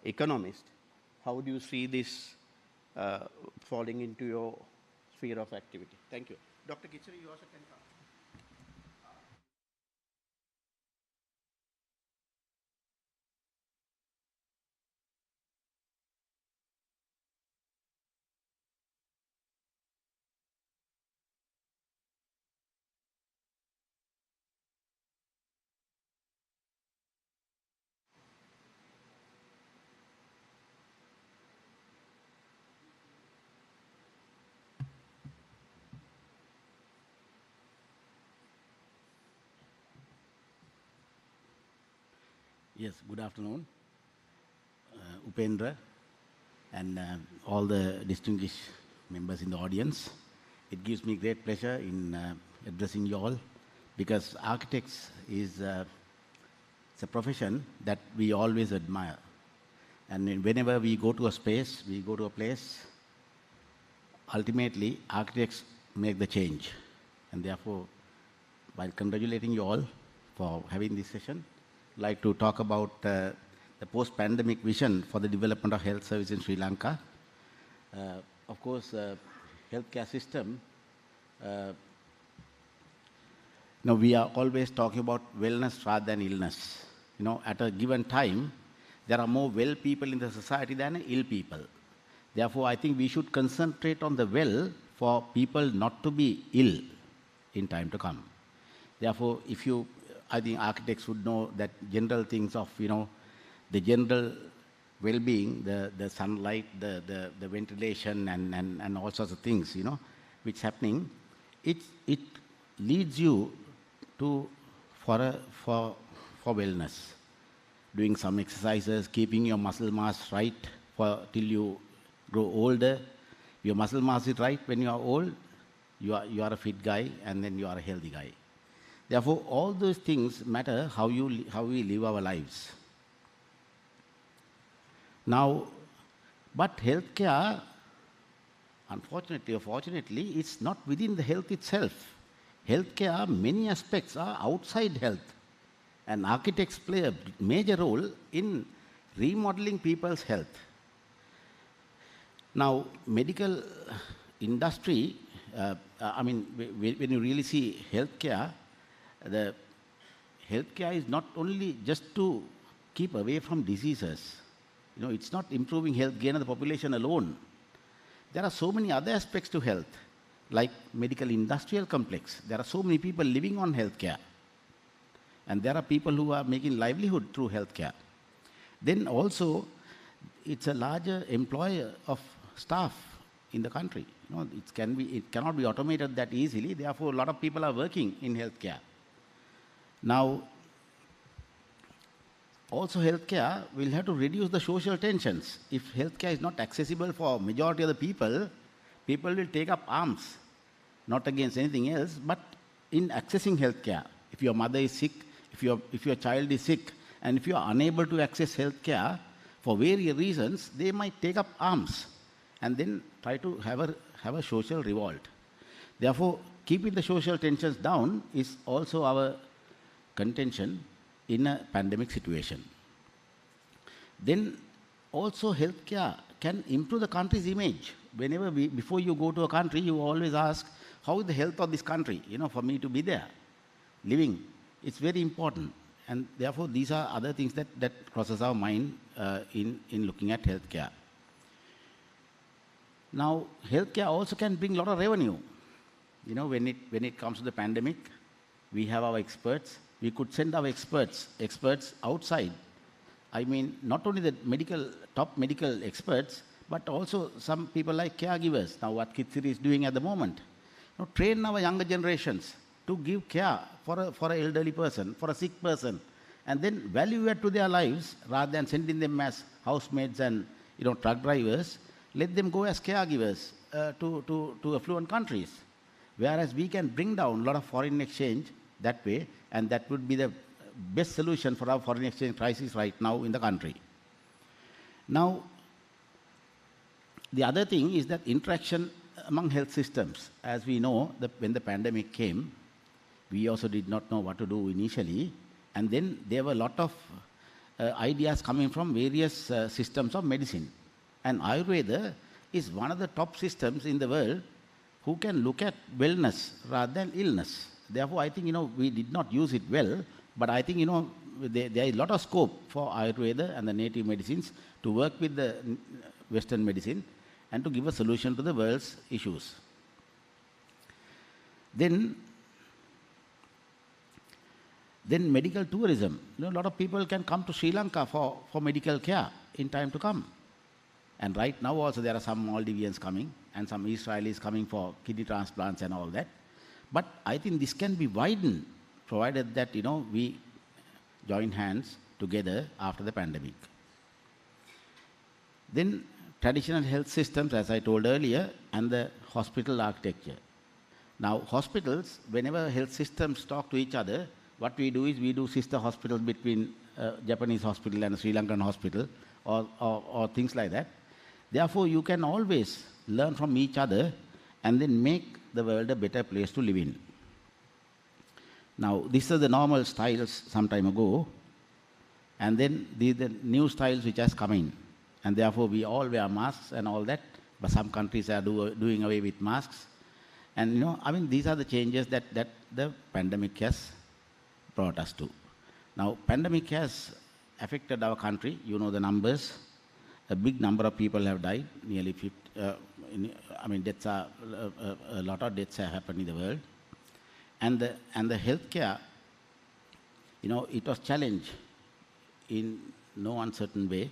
economist, how do you see this falling into your sphere of activity? Thank you. Dr. Kitsari, you also can come. Yes, good afternoon, Upendra, and all the distinguished members in the audience. It gives me great pleasure in addressing you all, because architects is it's a profession that we always admire. And whenever we go to a space, we go to a place, ultimately architects make the change. And therefore, while congratulating you all for having this session, I'd like to talk about the post-pandemic vision for the development of health service in Sri Lanka. Of course, healthcare system, we are always talking about wellness rather than illness. At a given time, there are more well people in the society than ill people. Therefore, I think we should concentrate on the well for people not to be ill in time to come. Therefore, I think architects would know that general things of, the general well-being, the sunlight, the ventilation, and all sorts of things, which happening, it leads you for wellness. Doing some exercises, keeping your muscle mass right till you grow older. Your muscle mass is right when you are old, you are a fit guy, and then you are a healthy guy. Therefore, all those things matter how we live our lives. Now, but healthcare, unfortunately or fortunately, it's not within the health itself. Healthcare, many aspects are outside health. And architects play a major role in remodeling people's health. Now, medical industry, when you really see healthcare, the healthcare is not only just to keep away from diseases. It's not improving health gain of the population alone. There are so many other aspects to health, like medical industrial complex. There are so many people living on healthcare. And there are people who are making livelihood through healthcare. Then also, it's a larger employer of staff in the country. It cannot be automated that easily. Therefore, a lot of people are working in healthcare. Now, also healthcare will have to reduce the social tensions. If healthcare is not accessible for majority of the people, people will take up arms, not against anything else, but in accessing healthcare. If your mother is sick, if your child is sick, and if you are unable to access healthcare for various reasons, they might take up arms and then try to have a social revolt. Therefore, keeping the social tensions down is also our contention in a pandemic situation. Then also healthcare can improve the country's image. Before you go to a country, you always ask, how is the health of this country, for me to be there, living. It's very important. And therefore, these are other things that crosses our mind in looking at healthcare. Now, healthcare also can bring a lot of revenue. When it comes to the pandemic, we have our experts. We could send our experts outside. Not only the top medical experts, but also some people like caregivers. Now, what Kitsiri is doing at the moment. Train our younger generations to give care for an elderly person, for a sick person, and then value add to their lives rather than sending them as housemaids and truck drivers. Let them go as caregivers to affluent countries. Whereas we can bring down a lot of foreign exchange that way, and that would be the best solution for our foreign exchange crisis right now in the country. Now, the other thing is that interaction among health systems. As we know, when the pandemic came, we also did not know what to do initially, and then there were a lot of ideas coming from various systems of medicine. And Ayurveda is one of the top systems in the world who can look at wellness rather than illness. Therefore, I think, we did not use it well, but I think, there is a lot of scope for Ayurveda and the native medicines to work with the Western medicine and to give a solution to the world's issues. Then medical tourism. A lot of people can come to Sri Lanka for medical care in time to come. And right now also there are some Maldivians coming and some Israelis coming for kidney transplants and all that. But I think this can be widened, provided that, we join hands together after the pandemic. Then traditional health systems, as I told earlier, and the hospital architecture. Now, hospitals, whenever health systems talk to each other, what we do is we do sister hospitals between Japanese hospital and a Sri Lankan hospital or things like that. Therefore, you can always learn from each other and then make the world a better place to live in. Now, these are the normal styles some time ago, and then these are the new styles which has come in. And therefore, we all wear masks and all that, but some countries are doing away with masks. And, these are the changes that the pandemic has brought us to. Now, pandemic has affected our country. You know the numbers. A big number of people have died. Nearly 50. Deaths are a lot of deaths have happened in the world. And the healthcare, it was challenged in no uncertain way.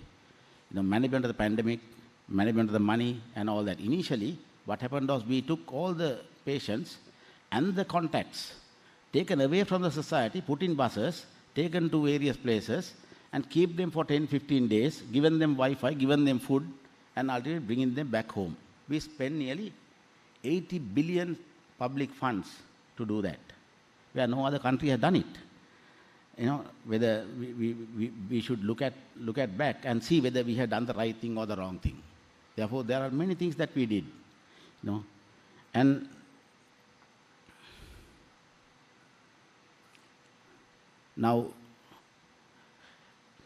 Management of the pandemic, management of the money, and all that. Initially, what happened was we took all the patients and the contacts taken away from the society, put in buses, taken to various places, and keep them for 10-15 days, given them Wi-Fi, given them food, and ultimately bringing them back home. We spent nearly 80 billion public funds to do that, where no other country has done it. Whether we should look at back and see whether we have done the right thing or the wrong thing. Therefore, there are many things that we did, and now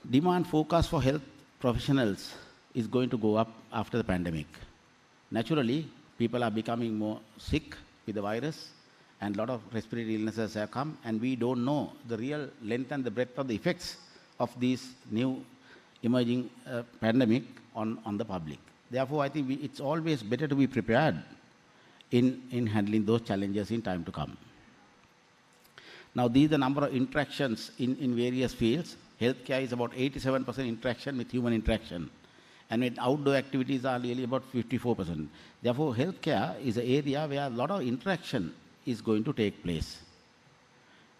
demand forecast for health professionals is going to go up after the pandemic. Naturally, people are becoming more sick with the virus, and a lot of respiratory illnesses have come, and we don't know the real length and the breadth of the effects of this new emerging pandemic on the public. Therefore, I think it's always better to be prepared in handling those challenges in time to come. Now, these are the number of interactions in various fields. Healthcare is about 87% interaction with human interaction, and with outdoor activities are really about 54%. Therefore, healthcare is an area where a lot of interaction is going to take place.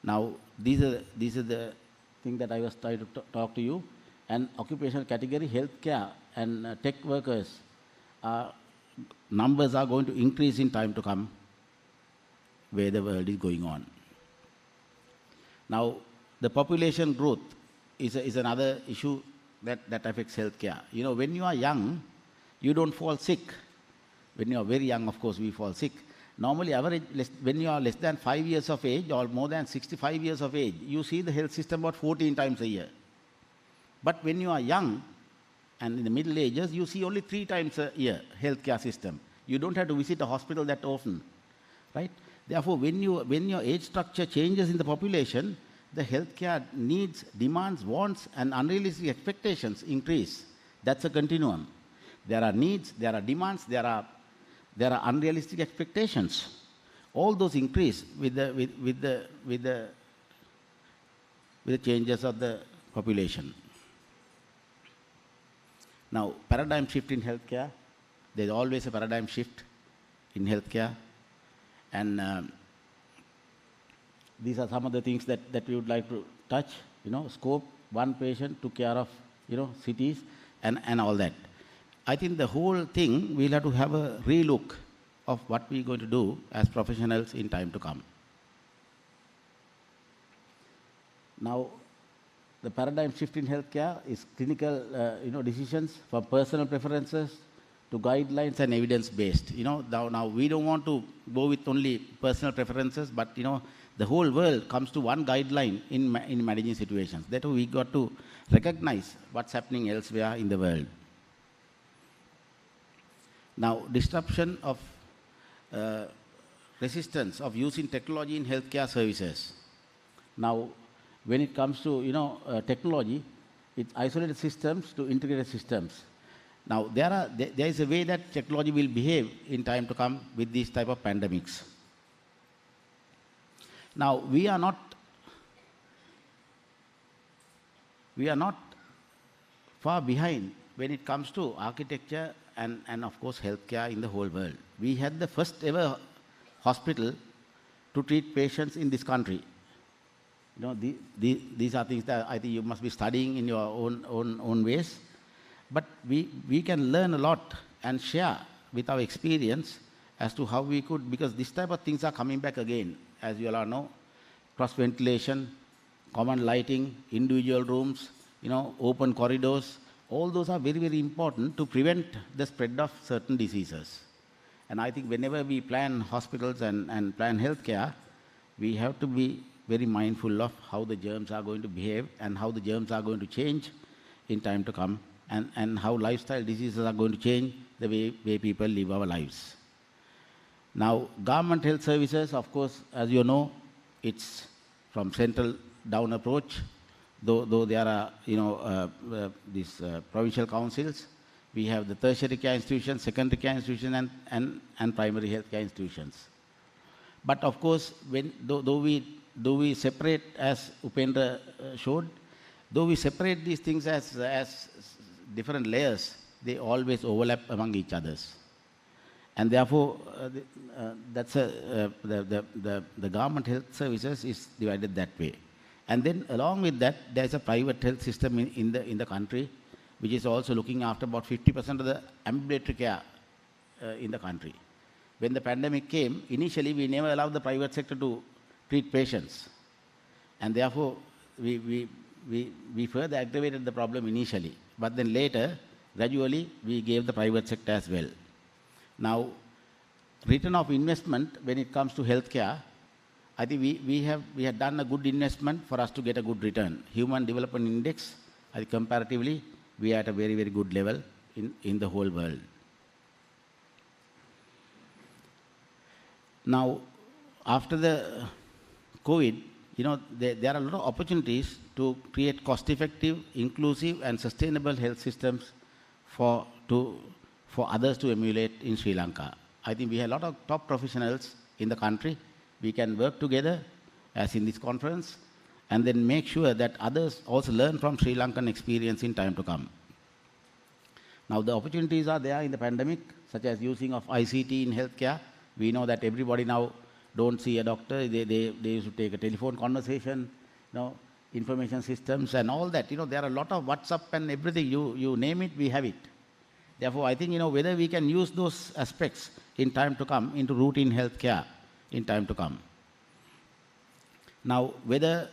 Now, these are the thing that I was trying to talk to you. And occupational category, healthcare and tech workers, numbers are going to increase in time to come where the world is going on. Now, the population growth is another issue that affects healthcare. When you are young, you don't fall sick. When you are very young, of course, we fall sick. Normally, average, when you are less than 5 years of age or more than 65 years of age, you see the health system about 14 times a year. But when you are young and in the middle ages, you see only 3 times a year healthcare system. You don't have to visit a hospital that often, right? Therefore, when your age structure changes in the population, the healthcare needs, demands, wants, and unrealistic expectations increase. That's a continuum. There are needs, there are demands, there are unrealistic expectations. All those increase with the changes of the population. Now, paradigm shift in healthcare. There's always a paradigm shift in healthcare, and these are some of the things that we would like to touch. Scope, one patient took care of cities and all that. I think the whole thing, we'll have to have a relook of what we're going to do as professionals in time to come. Now, the paradigm shift in healthcare is clinical decisions from personal preferences to guidelines and evidence-based. Now we don't want to go with only personal preferences, but the whole world comes to one guideline in managing situations. Therefore, we got to recognize what's happening elsewhere in the world. Now, disruption of resistance of using technology in healthcare services. Now, when it comes to technology, it's isolated systems to integrated systems. Now, there is a way that technology will behave in time to come with these type of pandemics. Now, we are not far behind when it comes to architecture and of course healthcare in the whole world. We had the first ever hospital to treat patients in this country. These are things that I think you must be studying in your own ways. But we can learn a lot and share with our experience as to how we could, because this type of things are coming back again, as you all know. Cross ventilation, common lighting, individual rooms, open corridors. All those are very, very important to prevent the spread of certain diseases. And I think whenever we plan hospitals and plan healthcare, we have to be very mindful of how the germs are going to behave and how the germs are going to change in time to come, and how lifestyle diseases are going to change the way people live our lives. Now, government health services, of course, as you know, it's from central down approach, though there are, these provincial councils. We have the tertiary care institutions, secondary care institutions, and primary health care institutions. But of course, though we separate, as Upendra showed, though we separate these things as different layers, they always overlap among each others. And therefore, that's the government health services is divided that way. And then along with that, there's a private health system in the country, which is also looking after about 50% of the ambulatory care in the country. when the pandemic came, initially we never allowed the private sector to treat patients. And therefore, we further aggravated the problem initially. But then later, gradually, we gave the private sector as well. Now, return of investment when it comes to healthcare, I think we have done a good investment for us to get a good return. Human Development Index, I think comparatively, we are at a very, very good level in the whole world. Now, after the COVID, there are a lot of opportunities to create cost-effective, inclusive, and sustainable health systems for others to emulate in Sri Lanka. I think we have a lot of top professionals in the country. We can work together, as in this conference, and then make sure that others also learn from Sri Lankan experience in time to come. Now, the opportunities are there in the pandemic, such as using of ICT in healthcare. We know that everybody now don't see a doctor. They used to take a telephone conversation, information systems and all that. There are a lot of WhatsApp and everything. You name it, we have it. Therefore, I think, whether we can use those aspects in time to come into routine healthcare in time to come. Now, whether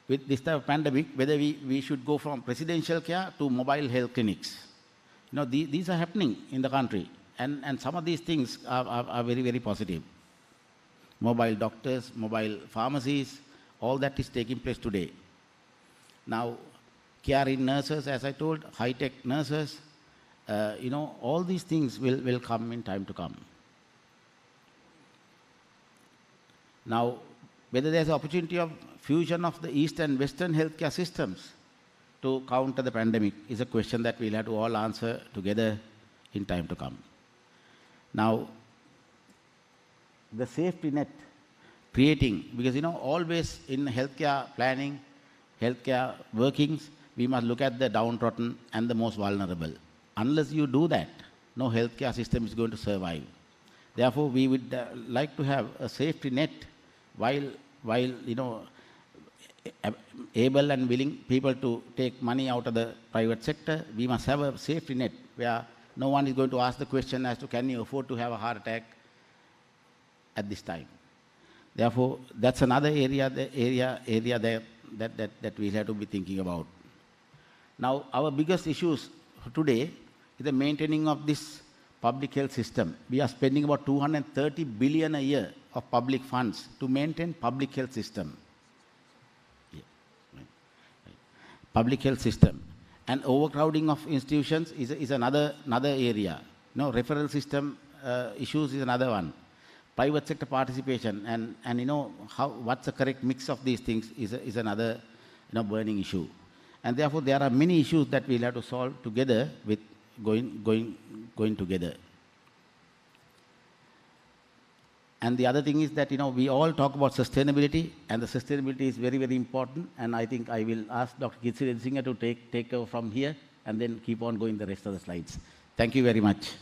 with this type of pandemic, whether we should go from residential care to mobile health clinics. These are happening in the country. And some of these things are very, very positive. Mobile doctors, mobile pharmacies, all that is taking place today. Now, caring nurses, as I told, high-tech nurses, all these things will come in time to come. Now, whether there's an opportunity of fusion of the East and Western healthcare systems to counter the pandemic is a question that we'll have to all answer together in time to come. Now, the safety net creating, because always in healthcare planning, healthcare workings, we must look at the downtrodden and the most vulnerable. Unless you do that, no healthcare system is going to survive. Therefore, we would like to have a safety net while able and willing people to take money out of the private sector. We must have a safety net where no one is going to ask the question as to can you afford to have a heart attack at this time. Therefore, that's another area that we have to be thinking about. Now, our biggest issues today is the maintaining of this public health system. We are spending about 230 billion a year of public funds to maintain public health system. Public health system. And overcrowding of institutions is another area. Referral system issues is another one. Private sector participation and what's the correct mix of these things is another burning issue. And therefore, there are many issues that we'll have to solve together with going together. And the other thing is that, we all talk about sustainability, and the sustainability is very, very important. And I think I will ask Dr. Kitsiri Edisinghe to take over from here and then keep on going the rest of the slides. Thank you very much.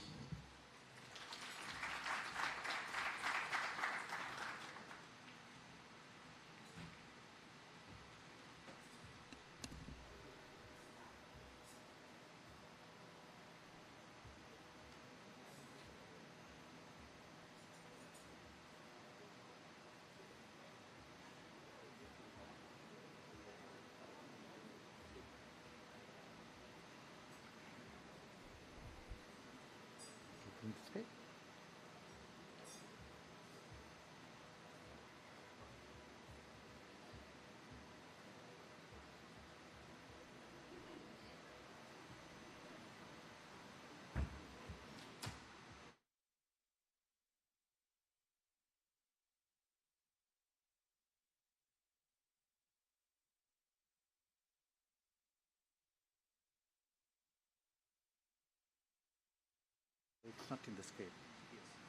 It's not in the screen.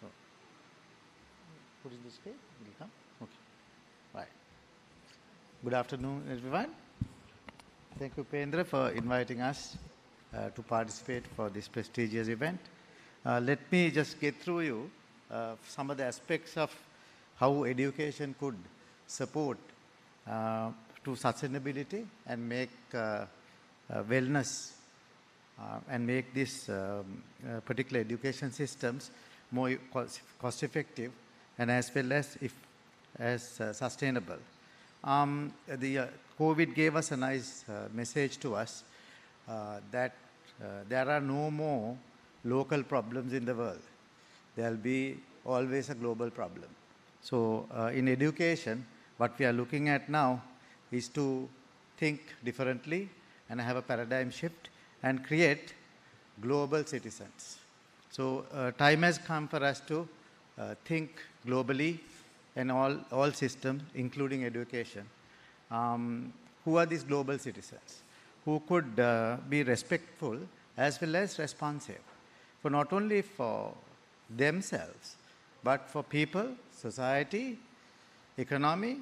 Oh. Put in the screen, it will come? Okay. Right. Good afternoon, everyone. Thank you, Pendra, for inviting us to participate for this prestigious event. Let me just get through you some of the aspects of how education could support to sustainability and make wellness and make this particular education systems more cost effective, and as well as sustainable. The COVID gave us a nice message to us that there are no more local problems in the world. There will be always a global problem. So in education, what we are looking at now is to think differently and have a paradigm shift and create global citizens. So time has come for us to think globally in all systems, including education. Who are these global citizens? Who could be respectful as well as responsive, for not only for themselves, but for people, society, economy,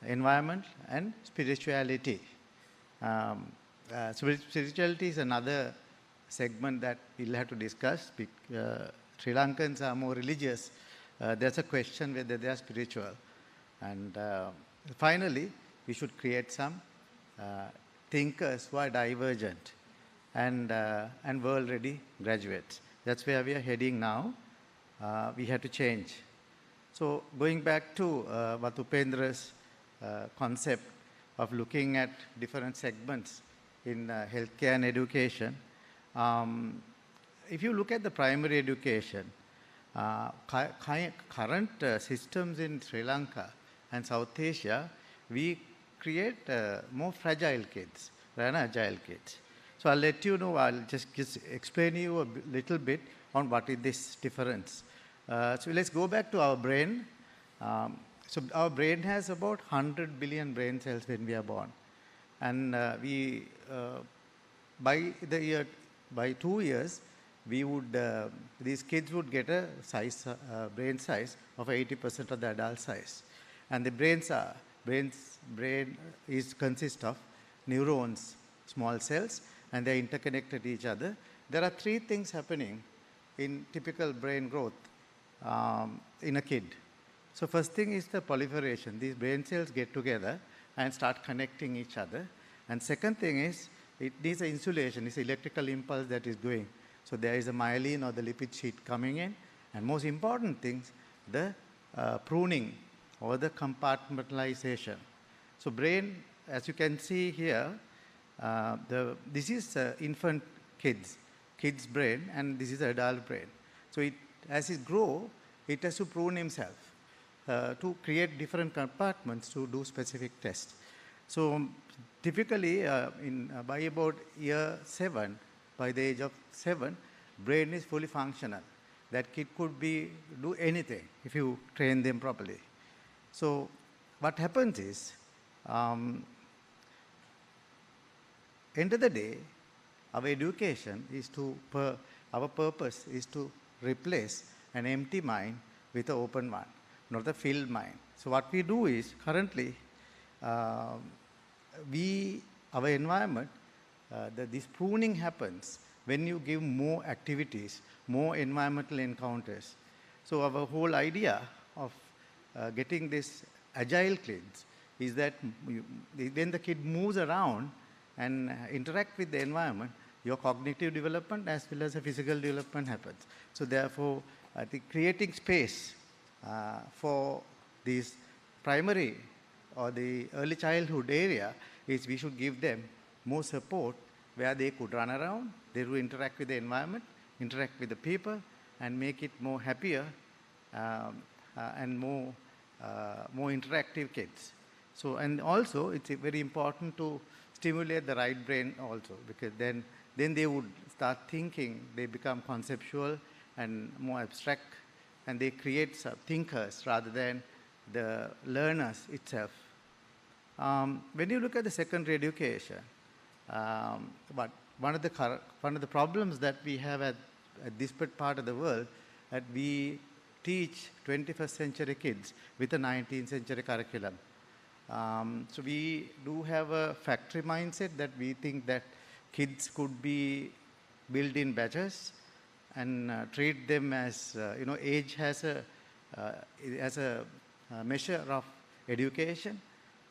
environment, and spirituality. Spirituality is another segment that we'll have to discuss. Sri Lankans are more religious. There's a question whether they are spiritual. And finally, we should create some thinkers who are divergent and world-ready graduates. That's where we are heading now. We have to change. So going back to what Upendra's concept of looking at different segments in healthcare and education, if you look at the primary education, current systems in Sri Lanka and South Asia, we create more fragile kids than agile kids. So I'll let you know, I'll just explain you a little bit on what is this difference. So let's go back to our brain. So our brain has about 100 billion brain cells when we are born. And by 2 years, these kids would get a brain size of 80% of the adult size. And the brain consists of neurons, small cells, and they're interconnected to each other. There are 3 things happening in typical brain growth in a kid. So first thing is the proliferation. These brain cells get together and start connecting each other. And second thing is, it needs an insulation. It's an electrical impulse that is going. So there is a myelin or the lipid sheet coming in. And most important things, the pruning or the compartmentalization. So brain, as you can see here, this is infant kid's brain, and this is adult brain. So as it grows, it has to prune himself to create different compartments to do specific tests. So typically, by about year 7, by the age of 7, brain is fully functional. That kid could do anything if you train them properly. So what happens is, end of the day, our education is our purpose is to replace an empty mind with an open one, not a filled mind. So what we do is, currently, our environment, this pruning happens when you give more activities, more environmental encounters. So our whole idea of getting this agile kids is that when the kid moves around and interact with the environment, your cognitive development as well as the physical development happens. So therefore, I think creating space for these primary or the early childhood area is we should give them more support where they could run around, they will interact with the environment, interact with the people, and make it more happier and more interactive kids. So, and also it's very important to stimulate the right brain also, because then they would start thinking, they become conceptual and more abstract, and they create thinkers rather than the learners itself. When you look at the secondary education, but one of the problems that we have at this part of the world, that we teach 21st century kids with a 19th century curriculum. So we do have a factory mindset that we think that kids could be built in batches and treat them as, age has a measure of education.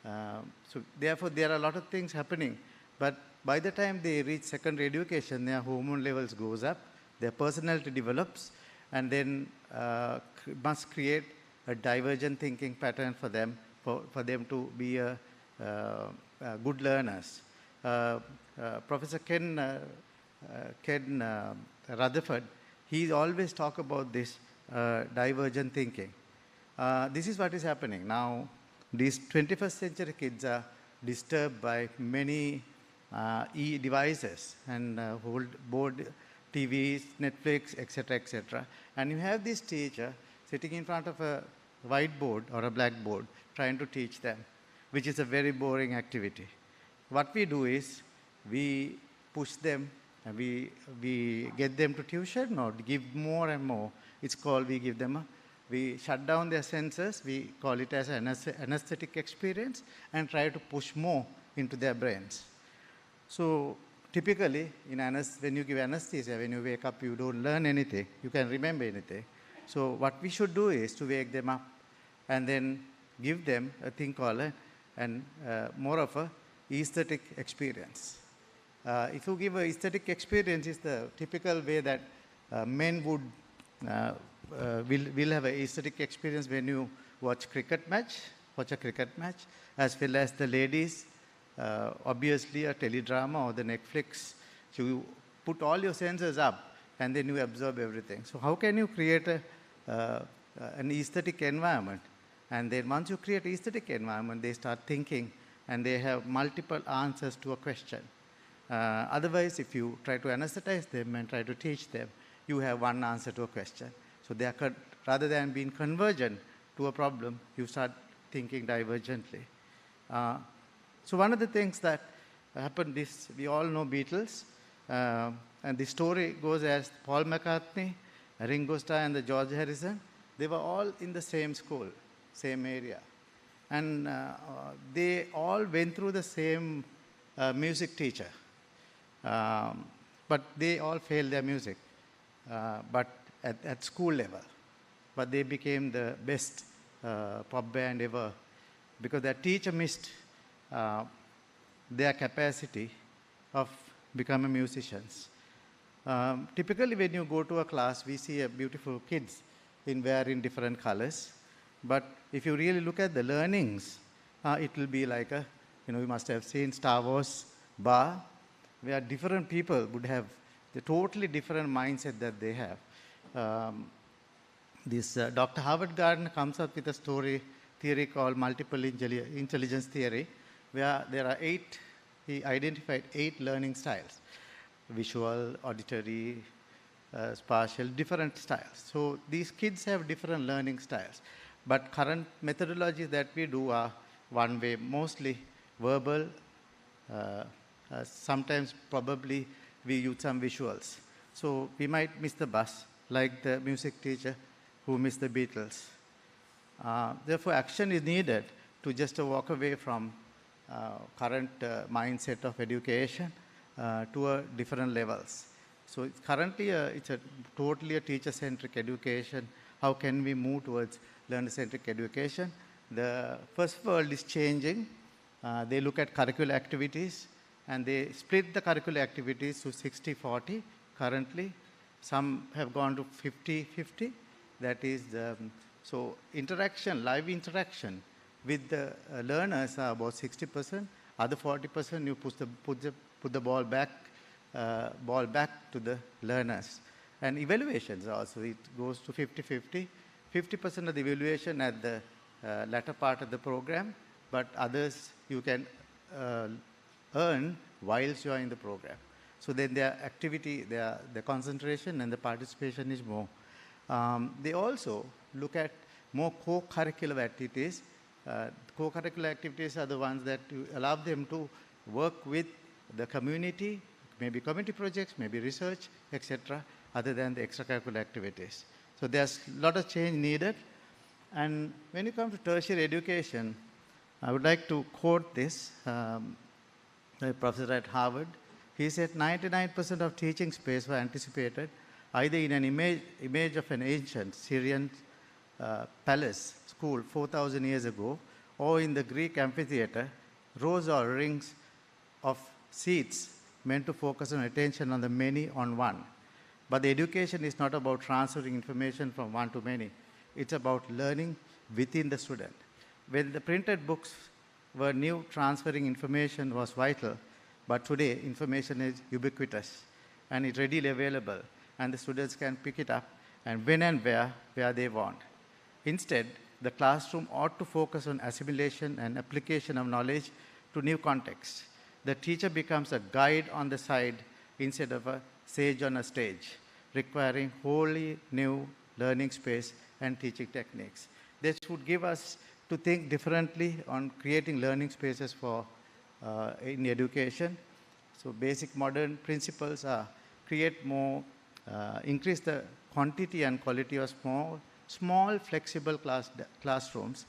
So therefore, there are a lot of things happening. But by the time they reach secondary education, their hormone levels goes up, their personality develops, and then must create a divergent thinking pattern for them, for them to be good learners. Professor Ken Rutherford, he always talk about this divergent thinking. This is what is happening now. These 21st century kids are disturbed by many e-devices and whole board TVs, Netflix, etc., etc. And you have this teacher sitting in front of a whiteboard or a blackboard trying to teach them, which is a very boring activity. What we do is we push them and we get them to tuition or give more and more. It's called, we shut down their senses, we call it as an anesthetic experience, and try to push more into their brains. So typically, when you give anesthesia, when you wake up, you don't learn anything, you can remember anything. So what we should do is to wake them up and then give them a thing called more of a aesthetic experience. If you give an aesthetic experience, it's the typical way that men would will have an aesthetic experience when you watch a cricket match, as well as the ladies, obviously a teledrama or the Netflix. So you put all your senses up and then you absorb everything. So how can you create an aesthetic environment? And then once you create an aesthetic environment, they start thinking and they have multiple answers to a question. Otherwise, if you try to anesthetize them and try to teach them, you have one answer to a question. So they are rather than being convergent to a problem, you start thinking divergently. So one of the things that happened is, we all know Beatles, and the story goes as Paul McCartney, Ringo Starr and the George Harrison, they were all in the same school, same area. And they all went through the same music teacher. But they all failed their music, but at school level. But they became the best pop band ever because their teacher missed their capacity of becoming musicians. Typically, when you go to a class, we see beautiful kids wearing different colors. But if you really look at the learnings, it will be like you must have seen Star Wars bar, where different people would have the totally different mindset that they have. Dr. Howard Gardner comes up with a theory called multiple intelligence theory, where there are he identified 8 learning styles: visual, auditory, spatial, different styles. So these kids have different learning styles. But current methodologies that we do are one way, mostly verbal. Sometimes probably we use some visuals. So we might miss the bus, like the music teacher who missed the Beatles. Therefore, action is needed to just walk away from current mindset of education to different levels. So currently, it's totally a teacher-centric education. How can we move towards learner-centric education? The first world is changing. They look at curricular activities, and they split the curricular activities to 60-40 currently. Some have gone to 50-50. That is, so interaction, live interaction with the learners are about 60%. Other 40%, you put the ball back to the learners. And evaluations also, it goes to 50-50. 50% of the evaluation at the latter part of the program, but others you can earn whilst you are in the program. So then their activity, their concentration and the participation is more. They also look at more co-curricular activities. Co-curricular activities are the ones that allow them to work with the community, maybe community projects, maybe research, etc., other than the extracurricular activities. So there's a lot of change needed. And when you come to tertiary education, I would like to quote this, a professor at Harvard. He said 99% of teaching space were anticipated either in an image of an ancient Syrian palace school 4,000 years ago, or in the Greek amphitheater, rows or rings of seats meant to focus on attention on the many on one. But the education is not about transferring information from one to many. It's about learning within the student. When the printed books were new, transferring information was vital, but today information is ubiquitous and it's readily available, and the students can pick it up and when and where they want. Instead, the classroom ought to focus on assimilation and application of knowledge to new contexts. The teacher becomes a guide on the side instead of a sage on a stage, requiring wholly new learning space and teaching techniques. This would give us to think differently on creating learning spaces for in education. So basic modern principles are create more, increase the quantity and quality of small flexible classrooms,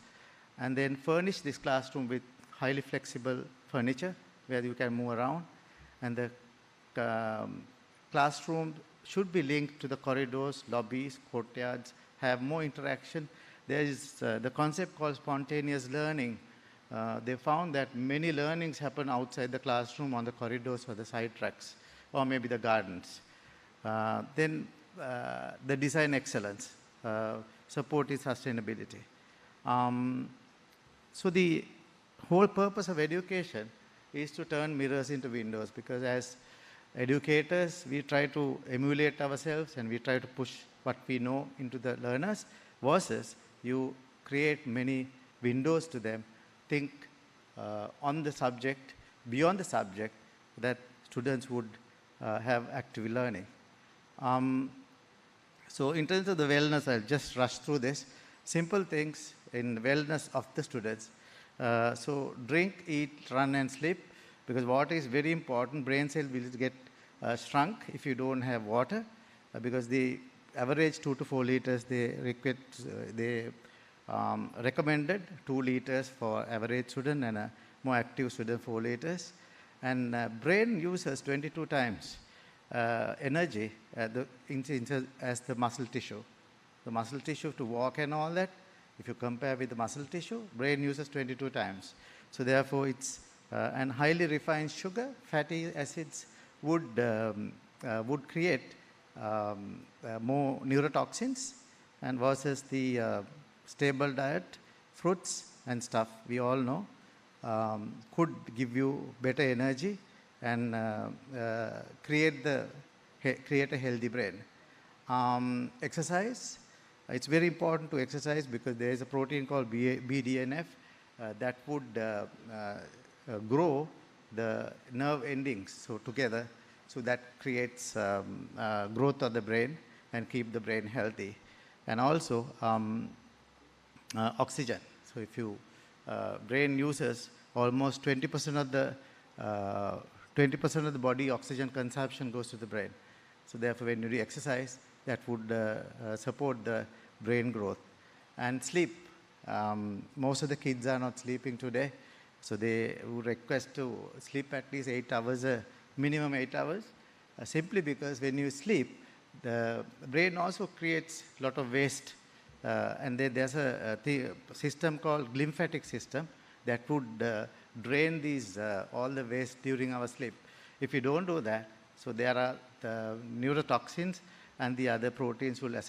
and then furnish this classroom with highly flexible furniture where you can move around. And the classroom should be linked to the corridors, lobbies, courtyards, have more interaction. There is the concept called spontaneous learning. They found that many learnings happen outside the classroom on the corridors or the side tracks, or maybe the gardens. Then the design excellence, supporting sustainability. So the whole purpose of education is to turn mirrors into windows, because as educators, we try to emulate ourselves and we try to push what we know into the learners, versus you create many windows to them, think on the subject, beyond the subject, that students would have active learning. So in terms of the wellness, I'll just rush through this. Simple things in wellness of the students. So drink, eat, run and sleep, because water is very important. Brain cells will get shrunk if you don't have water, because the average 2 to 4 liters, they recommended 2 liters for average student, and a more active student 4 liters. And brain uses 22 times energy as the muscle tissue. The muscle tissue to walk and all that, if you compare with the muscle tissue, brain uses 22 times. So therefore it's and highly refined sugar, fatty acids would create more neurotoxins, and versus the stable diet, fruits and stuff, we all know, could give you better energy and create a healthy brain. Exercise, it's very important to exercise, because there is a protein called BDNF that would grow the nerve endings so together, so that creates growth of the brain and keep the brain healthy. And also oxygen. So if you brain uses almost 20% of the 20% of the body oxygen consumption goes to the brain. So therefore, when you do exercise, that would support the brain growth. And sleep. Most of the kids are not sleeping today, so they would request to sleep at least 8 hours, minimum 8 hours, simply because when you sleep, the brain also creates a lot of waste, and there's a system called lymphatic system that would drain these all the waste during our sleep. If you don't do that, so there are the neurotoxins and the other proteins will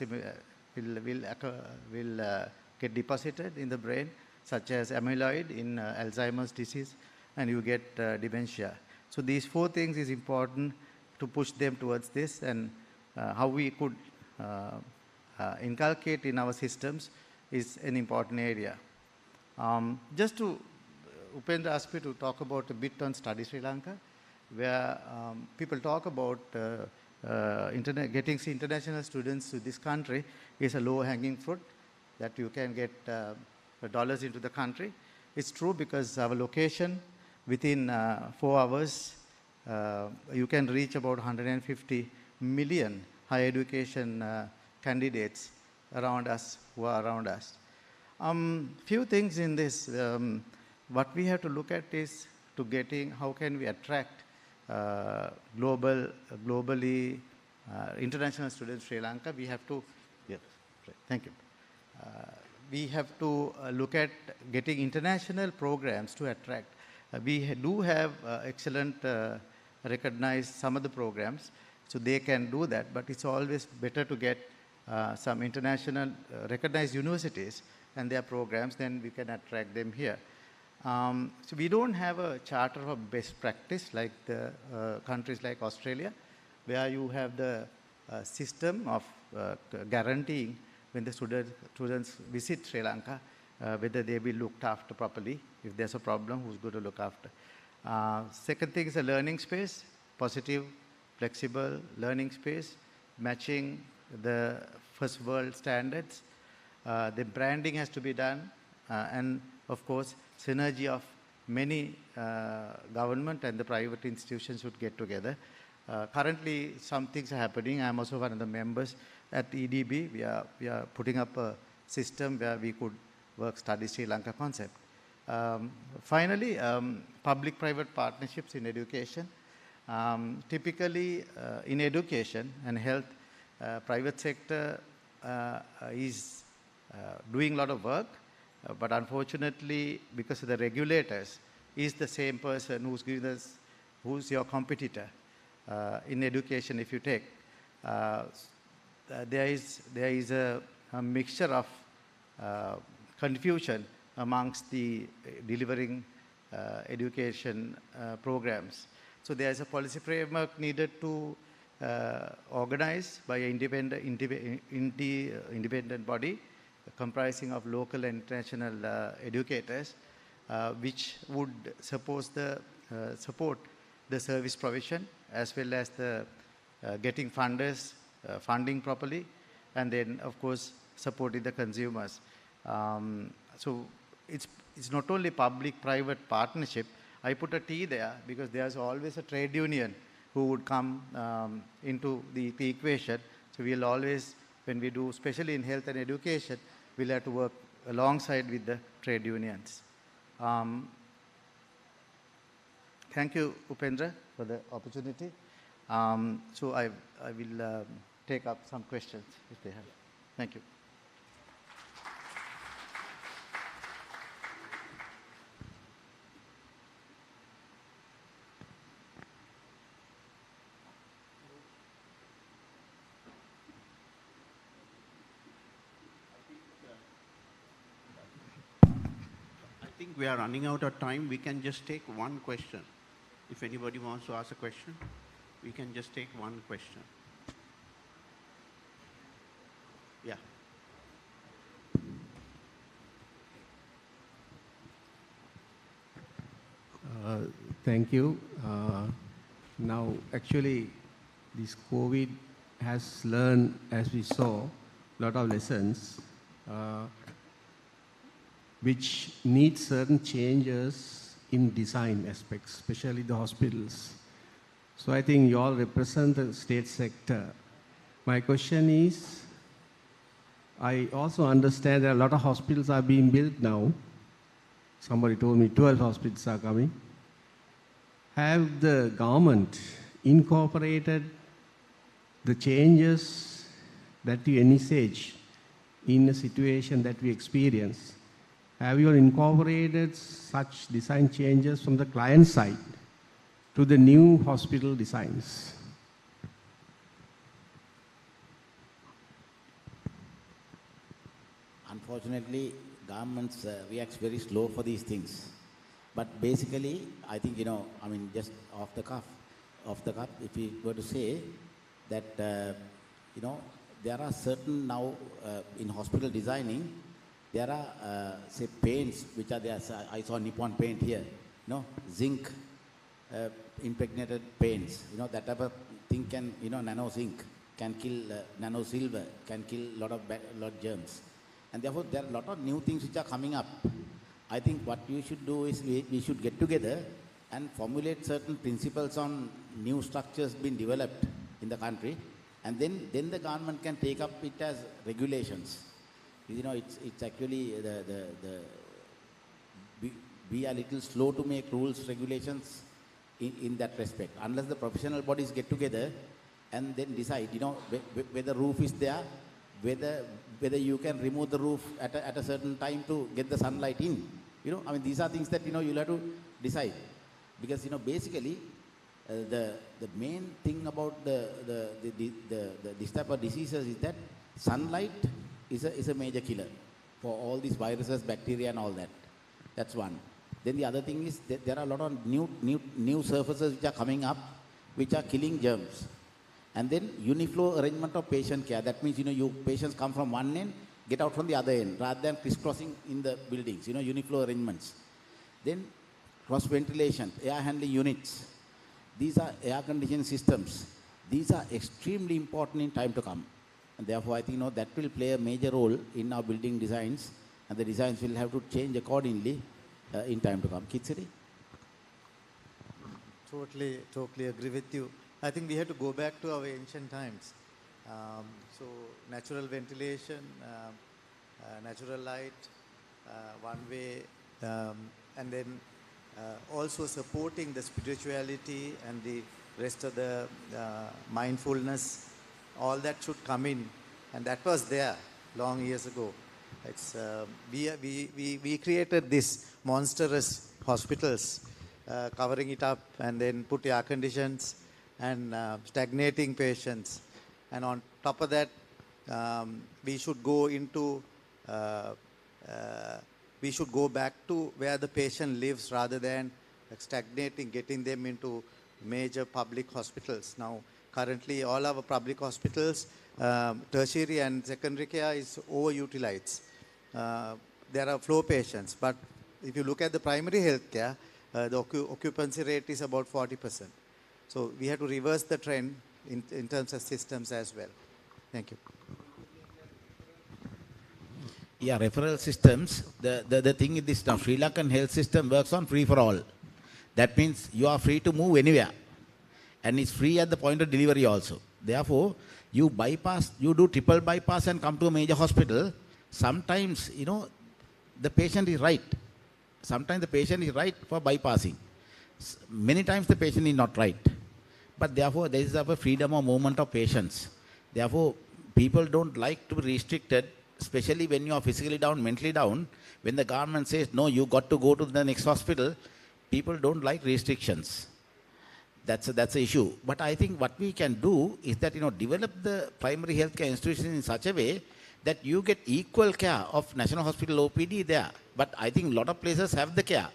get deposited in the brain, such as amyloid in Alzheimer's disease, and you get dementia. So these 4 things is important to push them towards this, and how we could inculcate in our systems is an important area. Just to Upendra asked me to talk about a bit on Study Sri Lanka, where people talk about getting international students to this country is a low-hanging fruit, that you can get dollars into the country. It's true, because our location, within 4 hours, you can reach about 150 million higher education candidates around us, who are around us. Few things in this. What we have to look at is to getting, how can we attract globally international students to Sri Lanka. We have to, yeah, thank you. We have to look at getting international programs to attract. We do have excellent recognized some of the programs, So they can do that, but it's always better to get some international recognized universities and their programs, then we can attract them here. So we don't have a charter of best practice like the countries like Australia, where you have the system of guaranteeing when the students visit Sri Lanka, whether they will looked after properly. If there's a problem, who's going to look after? Second thing is a learning space, positive, flexible learning space, matching the first world standards. The branding has to be done, and of course, synergy of many government and the private institutions should get together. Currently, some things are happening. I'm also one of the members at EDB. We are putting up a system where we could work study Sri Lanka concept. Finally, public-private partnerships in education. Typically, in education and health, private sector is doing a lot of work, but unfortunately, because of the regulators, is the same person who's giving us, who's your competitor in education. If you take, there is a mixture of confusion amongst the delivering education programs. So there is a policy framework needed to organize by an independent body comprising of local and international educators, which would support the service provision as well as the getting funders, funding properly, and then of course supporting the consumers. So it's not only public-private partnership. I put a T there because there's always a trade union who would come into the equation. So we'll always, when we do, especially in health and education, we'll have to work alongside with the trade unions. Thank you, Upendra, for the opportunity. So I will take up some questions if they have. Thank you. I think we are running out of time. We can just take one question. If anybody wants to ask a question, we can just take one question. Yeah. Thank you. Now, actually, this COVID has learned, as we saw, a lot of lessons, which need certain changes in design aspects, especially the hospitals. So I think you all represent the state sector. My question is, I also understand that a lot of hospitals are being built now. Somebody told me 12 hospitals are coming. Have the government incorporated the changes that you envisage in a situation that we experience? Have you incorporated such design changes from the client side to the new hospital designs? Unfortunately, governments react very slow for these things. But basically, I think, I mean, just off the cuff, if we were to say that, there are certain now in hospital designing, there are, say, paints which are there. I saw Nippon paint here, zinc impregnated paints, that type of thing can, nano zinc can kill, nano silver can kill a lot of germs. And therefore, there are a lot of new things which are coming up. I think what you should do is we should get together and formulate certain principles on new structures being developed in the country, and then the government can take up it as regulations. It's actually we are a little slow to make rules, regulations in that respect. Unless the professional bodies get together and then decide, whether roof is there, whether you can remove the roof at a certain time to get the sunlight in. I mean, these are things that, you'll have to decide. Because, basically, the main thing about this type of diseases is that sunlight is a major killer for all these viruses, bacteria and all that. That's one. Then the other thing is that there are a lot of new surfaces which are coming up, which are killing germs. And then uniflow arrangement of patient care. That means, your patients come from one end, get out from the other end, rather than crisscrossing in the buildings, uniflow arrangements. Then cross ventilation, air handling units. These are air conditioning systems. These are extremely important in time to come. And therefore, I think that will play a major role in our building designs, and the designs will have to change accordingly in time to come. Kitsiri? Totally agree with you. I think we have to go back to our ancient times. So natural ventilation, natural light, one way, and then also supporting the spirituality and the rest of the mindfulness. All that should come in, and that was there long years ago. It's we created these monstrous hospitals, covering it up, and then put air conditions and stagnating patients. And on top of that, we should go into we should go back to where the patient lives rather than stagnating, getting them into major public hospitals. Now, currently, all our public hospitals, tertiary and secondary care is overutilized. There are flow patients, but if you look at the primary health care, the occupancy rate is about 40%. So we have to reverse the trend in terms of systems as well. Thank you. Yeah, referral systems, the thing is this now, Sri Lankan health system works on free for all. That means you are free to move anywhere. And it's free at the point of delivery also. Therefore, you do triple bypass and come to a major hospital. Sometimes, the patient is right. Sometimes the patient is right for bypassing. Many times the patient is not right. But therefore, there is a freedom of movement of patients. Therefore, people don't like to be restricted, especially when you are physically down, mentally down. When the government says, no, you got to go to the next hospital, people don't like restrictions. That's an issue. But I think what we can do is that, develop the primary healthcare institutions in such a way that you get equal care of National Hospital OPD there. But I think a lot of places have the care.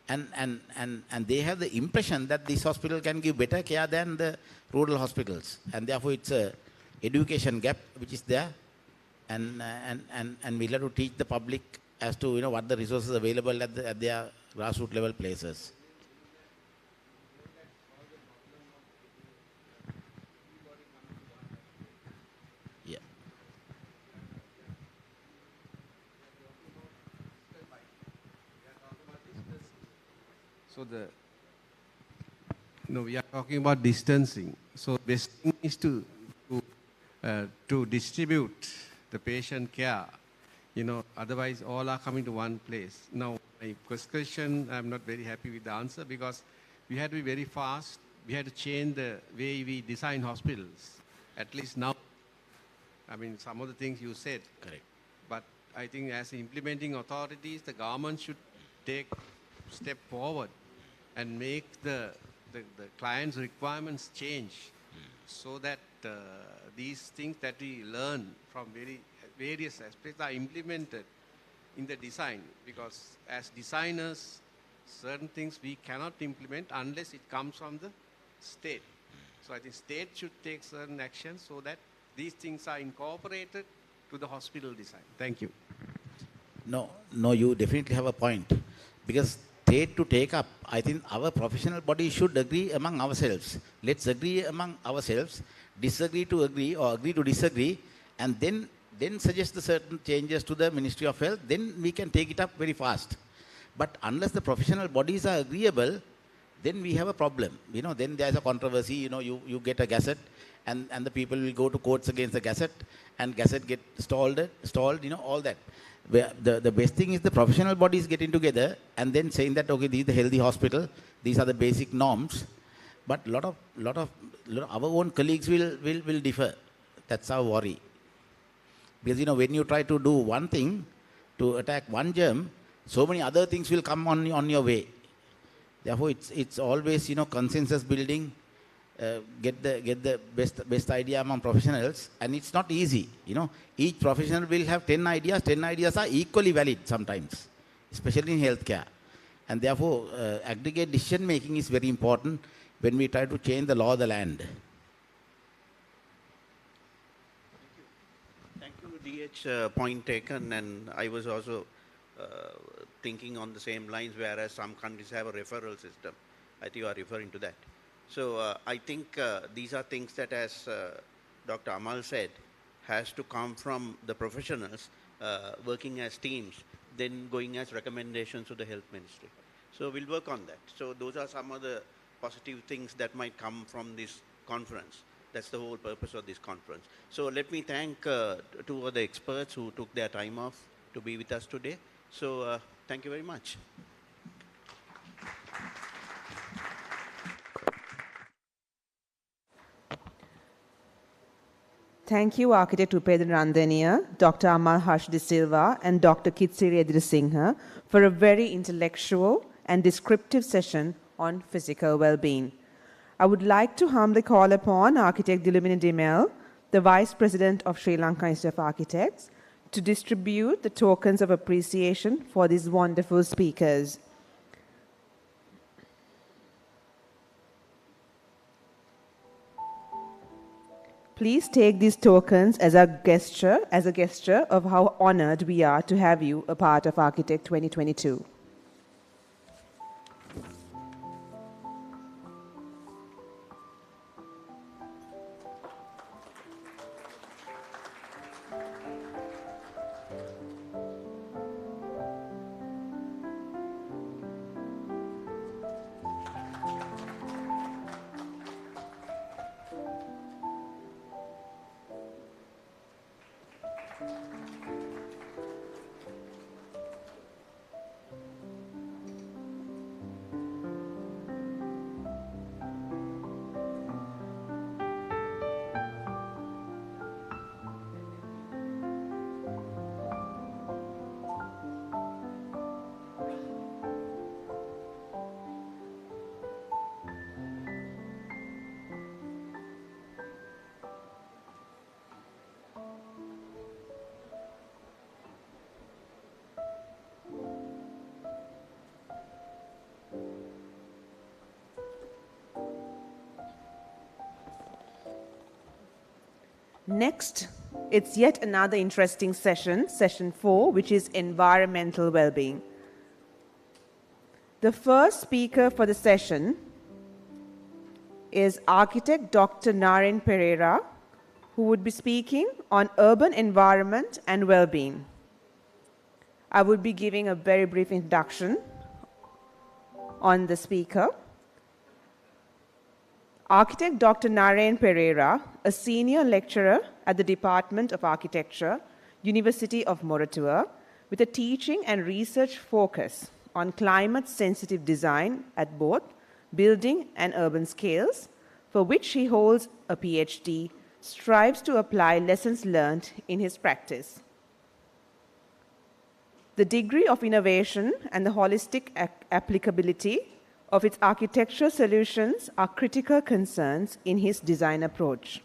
And they have the impression that this hospital can give better care than the rural hospitals. And therefore, it's a education gap which is there. And we'll have to teach the public as to, what the resources available at their grassroots level places. So we are talking about distancing. So best thing is to distribute the patient care. Otherwise all are coming to one place. Now, my first question, I'm not very happy with the answer because we had to be very fast. We had to change the way we design hospitals. At least now, I mean, some of the things you said. Correct. But I think as implementing authorities, the government should take step forward and make the client's requirements change so that these things that we learn from various aspects are implemented in the design, because as designers, certain things we cannot implement unless it comes from the state. So I think state should take certain actions so that these things are incorporated to the hospital design. Thank you. No, you definitely have a point. Because state to take up, I think our professional body should agree among ourselves. Let's agree among ourselves, disagree to agree or agree to disagree, and then suggest the certain changes to the Ministry of Health, then we can take it up very fast. But unless the professional bodies are agreeable, then we have a problem. Then there's a controversy, you get a gazette, and the people will go to courts against the gazette, and gazette get stalled, all that. The best thing is the professional bodies getting together and then saying that, okay, this is the healthy hospital, these are the basic norms. But lot of our own colleagues will differ. That's our worry. Because, when you try to do one thing to attack one germ, so many other things will come on your way. Therefore, it's always, consensus building, get the best idea among professionals, and it's not easy. Each professional will have 10 ideas. 10 ideas are equally valid sometimes, especially in healthcare. And therefore, aggregate decision making is very important when we try to change the law of the land. Thank you, DH. Point taken, and I was also thinking on the same lines, whereas some countries have a referral system. I think you are referring to that. So I think these are things that, as Dr. Amal said, has to come from the professionals working as teams, then going as recommendations to the health ministry. So we'll work on that. So those are some of the positive things that might come from this conference. That's the whole purpose of this conference. So let me thank two of the experts who took their time off to be with us today. So thank you very much. Thank you, Architect Upendra Randhaniya, Dr. Amal Harsh De Silva, and Dr. Kitsiri Edirasinghe for a very intellectual and descriptive session on physical well-being. I would like to humbly call upon Architect Dilumina Dimel, the Vice President of Sri Lanka Institute of Architects, to distribute the tokens of appreciation for these wonderful speakers. Please take these tokens as a gesture of how honored we are to have you a part of Architect 2022. Next, it's yet another interesting session, session 4, which is environmental well-being. The first speaker for the session is architect Dr. Naren Pereira, who would be speaking on urban environment and well-being. I would be giving a very brief introduction on the speaker. Architect Dr. Naren Pereira, a senior lecturer at the Department of Architecture, University of Moratuwa, with a teaching and research focus on climate-sensitive design at both building and urban scales, for which he holds a PhD, strives to apply lessons learned in his practice. The degree of innovation and the holistic applicability of its architectural solutions are critical concerns in his design approach.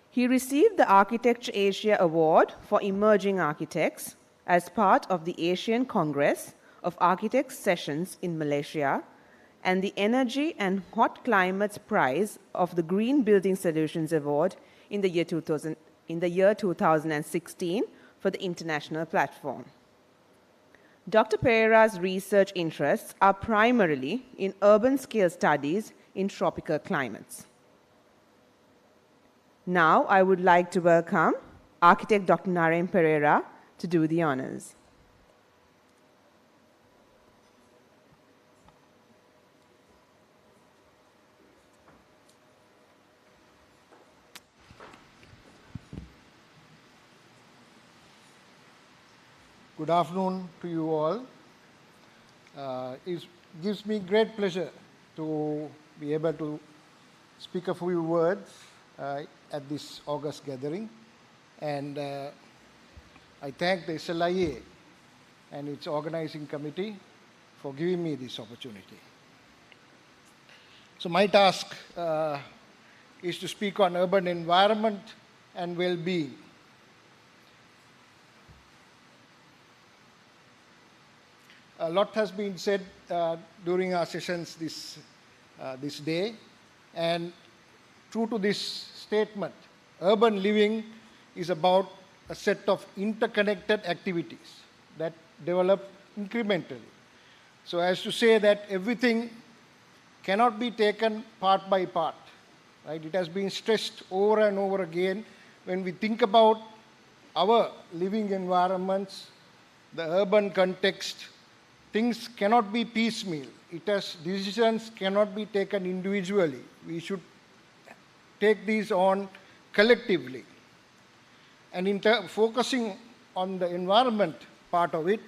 He received the Architecture Asia Award for Emerging Architects as part of the Asian Congress of Architects sessions in Malaysia and the Energy and Hot Climates Prize of the Green Building Solutions Award in the year 2016 for the international platform. Dr. Pereira's research interests are primarily in urban scale studies in tropical climates. Now I would like to welcome architect Dr. Naren Pereira to do the honors. Good afternoon to you all. It gives me great pleasure to be able to speak a few words at this August gathering. And I thank the SLIA and its organizing committee for giving me this opportunity. So my task is to speak on urban environment and well-being. A lot has been said during our sessions this day, and true to this statement, urban living is about a set of interconnected activities that develop incrementally. So as to say that everything cannot be taken part by part, right? It has been stressed over and over again when we think about our living environments, the urban context. Things cannot be piecemeal. Decisions cannot be taken individually. We should take these on collectively. And focusing on the environment part of it,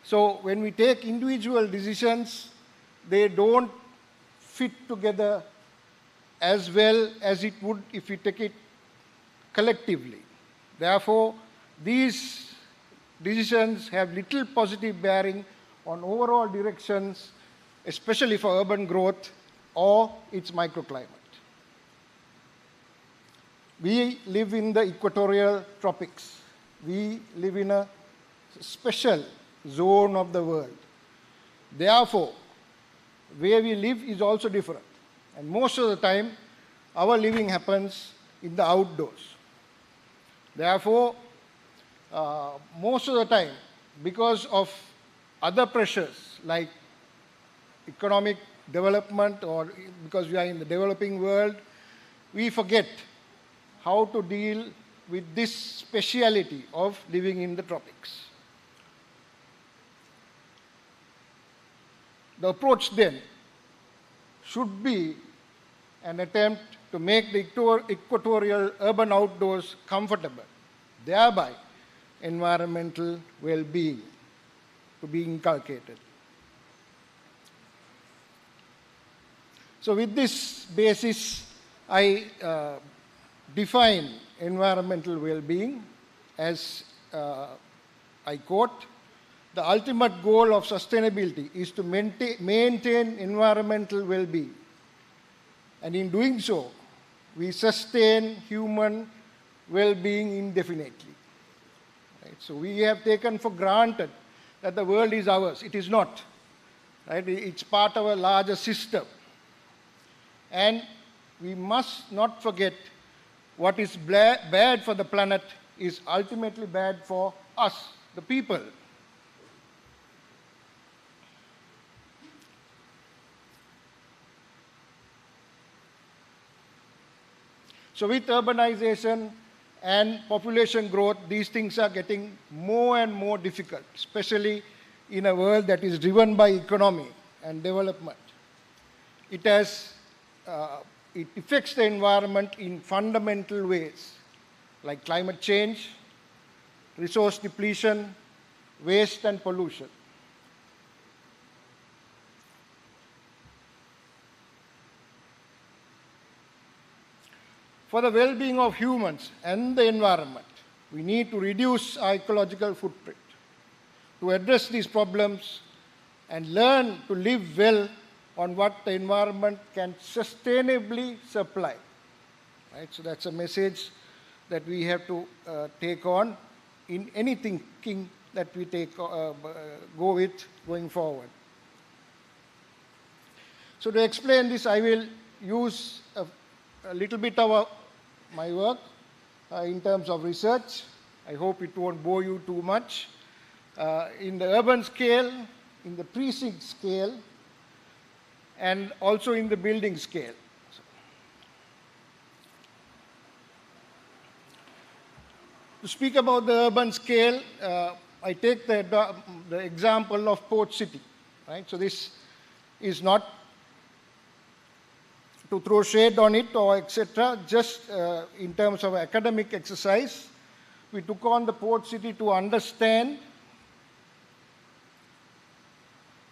so when we take individual decisions, they don't fit together as well as it would if we take it collectively. Therefore, these decisions have little positive bearing on overall directions, especially for urban growth or its microclimate. We live in the equatorial tropics. We live in a special zone of the world. Therefore, where we live is also different. And most of the time, our living happens in the outdoors. Therefore, most of the time, because of other pressures like economic development or because we are in the developing world, we forget how to deal with this speciality of living in the tropics. The approach then should be an attempt to make the equatorial urban outdoors comfortable, thereby environmental well-being to be inculcated. So with this basis, I define environmental well-being as, I quote, the ultimate goal of sustainability is to maintain environmental well-being. And in doing so, we sustain human well-being indefinitely. Right? So we have taken for granted that the world is ours. It is not. Right? It's part of a larger system. And we must not forget what is bad for the planet is ultimately bad for us, the people. So with urbanization and population growth, these things are getting more and more difficult, especially in a world that is driven by economy and development. It affects the environment in fundamental ways, like climate change, resource depletion, waste and pollution. For the well-being of humans and the environment, we need to reduce our ecological footprint. To address these problems and learn to live well on what the environment can sustainably supply. Right? So that's a message that we have to take on in any thinking that we go with going forward. So to explain this, I will use a little bit of my work in terms of research. I hope it won't bore you too much. In the urban scale, in the precinct scale, and also in the building scale. To speak about the urban scale, I take the example of Port City. Right? So this is not to throw shade on it or etc. Just in terms of academic exercise, we took on the Port City to understand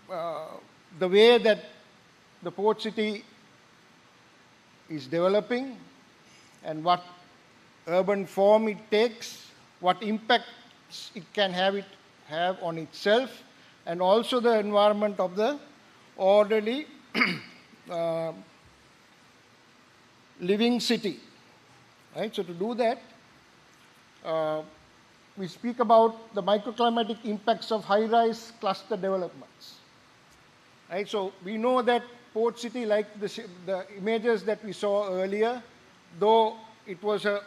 the way that the Port City is developing and what urban form it takes, what impacts it can have on itself, and also the environment of the orderly living city. Right? So to do that, we speak about the microclimatic impacts of high-rise cluster developments. Right? So we know that Port City, like the images that we saw earlier, though it was a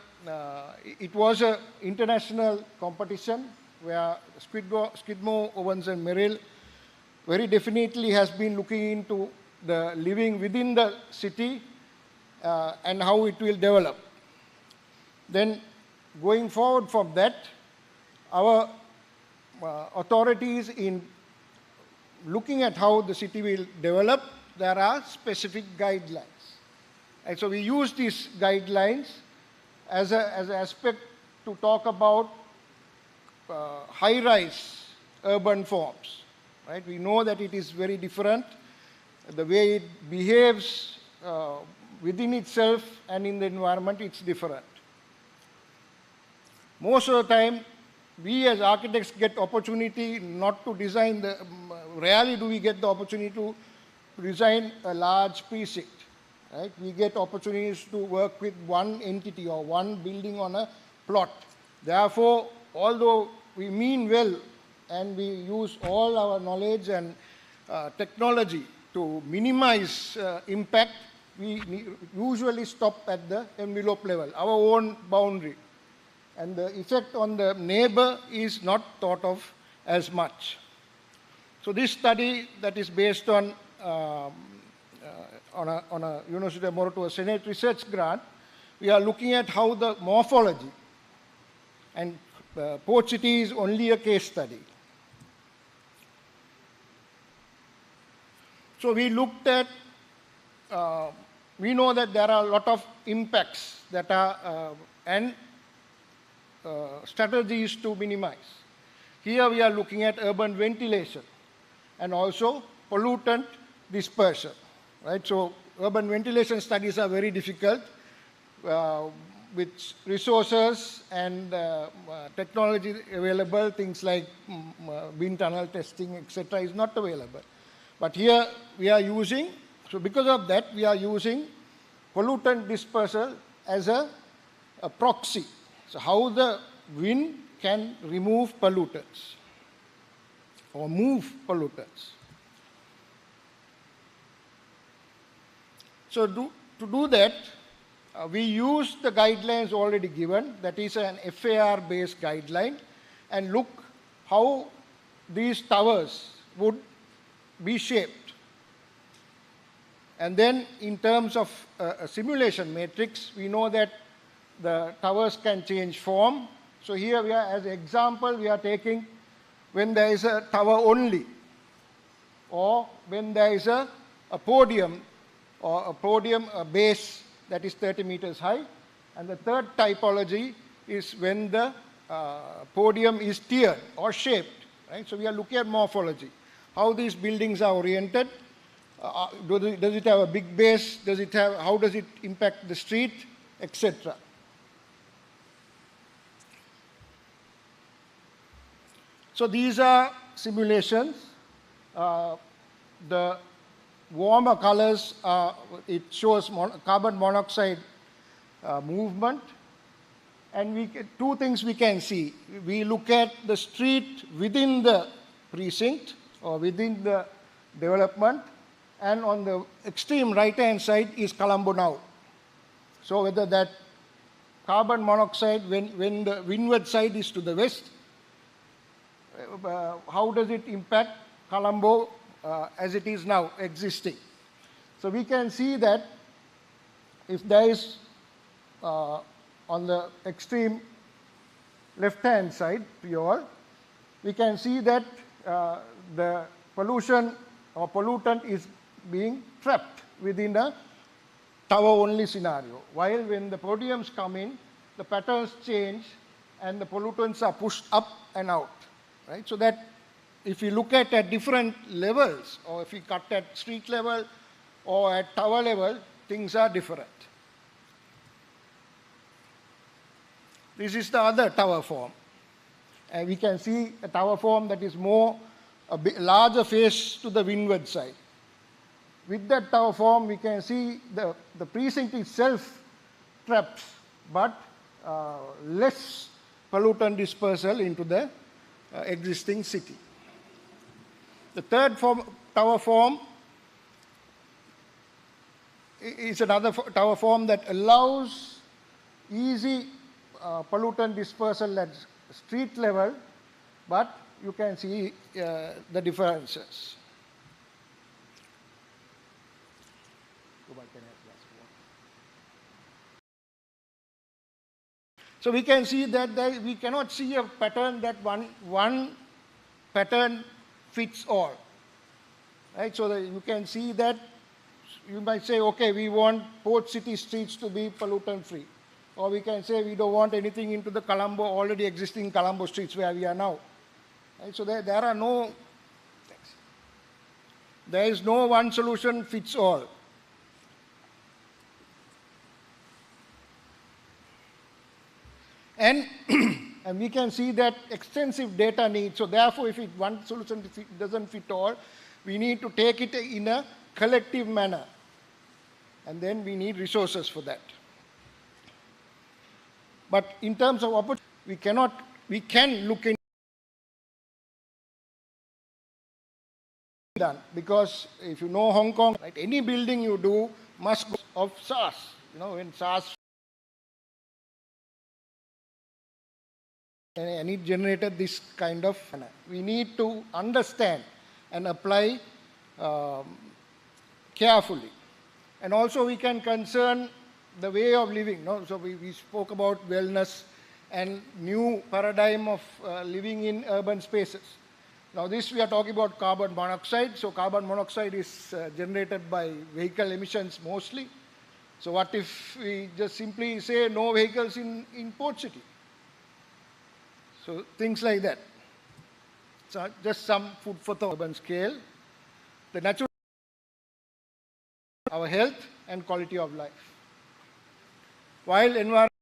international competition where Skidmore, Owens and Merrill very definitely has been looking into the living within the city and how it will develop. Then going forward from that, our authorities in looking at how the city will develop, there are specific guidelines. And so we use these guidelines as an aspect to talk about high-rise urban forms. Right? We know that it is very different. The way it behaves within itself and in the environment, it's different. Most of the time, we as architects get opportunity not to design the, rarely do we get the opportunity to design a large precinct. Right? We get opportunities to work with one entity or one building on a plot. Therefore, although we mean well and we use all our knowledge and technology to minimize impact, we usually stop at the envelope level, our own boundary. And the effect on the neighbor is not thought of as much. So this study that is based on a University of Moratuwa Senate research grant, we are looking at how the morphology, and Port City is only a case study. So we looked at, we know that there are a lot of impacts that are, and strategies to minimize. Here we are looking at urban ventilation and also pollutant dispersion. Right? So urban ventilation studies are very difficult with resources and technology available, things like wind tunnel testing, etc. is not available. But here we are using, so because of that, we are using pollutant dispersal as a proxy. So how the wind can remove pollutants or move pollutants. So to do that, we use the guidelines already given, that is an FAR-based guideline, and look how these towers would be shaped. And then in terms of a simulation matrix, we know that the towers can change form. So here we are, as an example, we are taking when there is a tower only, or when there is a podium, or a podium, a base that is 30 meters high. And the third typology is when the podium is tiered or shaped. Right? So we are looking at morphology, how these buildings are oriented. Does it have a big base? Does it have, how does it impact the street, etc. So these are simulations. The warmer colors, it shows carbon monoxide movement. And two things we can see. We look at the street within the precinct or within the development, and on the extreme right-hand side is Colombo now. So whether that carbon monoxide, when the windward side is to the west, how does it impact Colombo as it is now existing? So we can see that if there is on the extreme left-hand side to you all, we can see that the pollution or pollutant is being trapped within a tower-only scenario. While when the podiums come in, the patterns change and the pollutants are pushed up and out. Right? So that if you look at different levels, or if you cut at street level or at tower level, things are different. This is the other tower form. And we can see a tower form that is more a larger face to the windward side. With that tower form, we can see the precinct itself traps, but less pollutant dispersal into the existing city. The third tower form is another tower form that allows easy pollutant dispersal at street level, but you can see the differences. So we can see that we cannot see a pattern that one pattern fits all. Right? So that you can see that you might say, okay, we want Port City streets to be pollutant free. Or we can say we don't want anything into the Colombo, already existing Colombo streets where we are now. Right? So there is no one solution fits all. And we can see that extensive data needs. So therefore, if one solution doesn't fit all, we need to take it in a collective manner. And then we need resources for that. But in terms of opportunity, we can look into done, because if you know Hong Kong, right, any building you do must go of SARS. You know, when SARS and it generated this kind of. We need to understand and apply carefully. And also we can concern the way of living. No? So we spoke about wellness and new paradigm of living in urban spaces. Now this we are talking about carbon monoxide. So carbon monoxide is generated by vehicle emissions mostly. So what if we just simply say no vehicles in Port City? So things like that. So just some food for thought. Urban scale, the natural, our health and quality of life. While environment,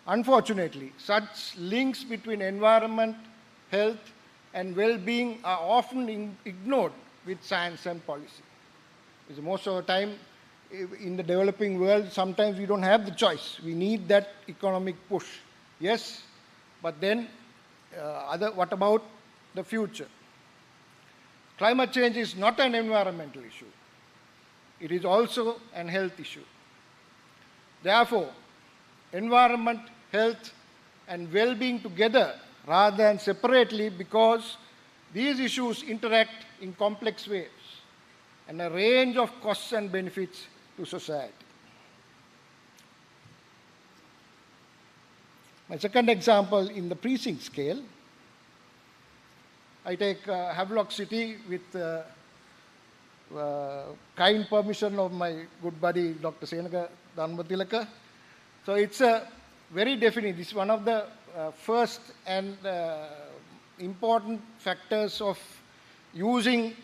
unfortunately, such links between environment, health, and well-being are often ignored with science and policy. Because most of the time, in the developing world, sometimes we don't have the choice. We need that economic push. Yes, but then what about the future? Climate change is not an environmental issue. It is also an health issue. Therefore, environment, health, and well-being together rather than separately, because these issues interact in complex ways and a range of costs and benefits to society. My second example in the precinct scale, I take Havelock City with kind permission of my good buddy Dr. Senaka Dhanmatilaka. So it's a very definite, this is one of the first and important factors of using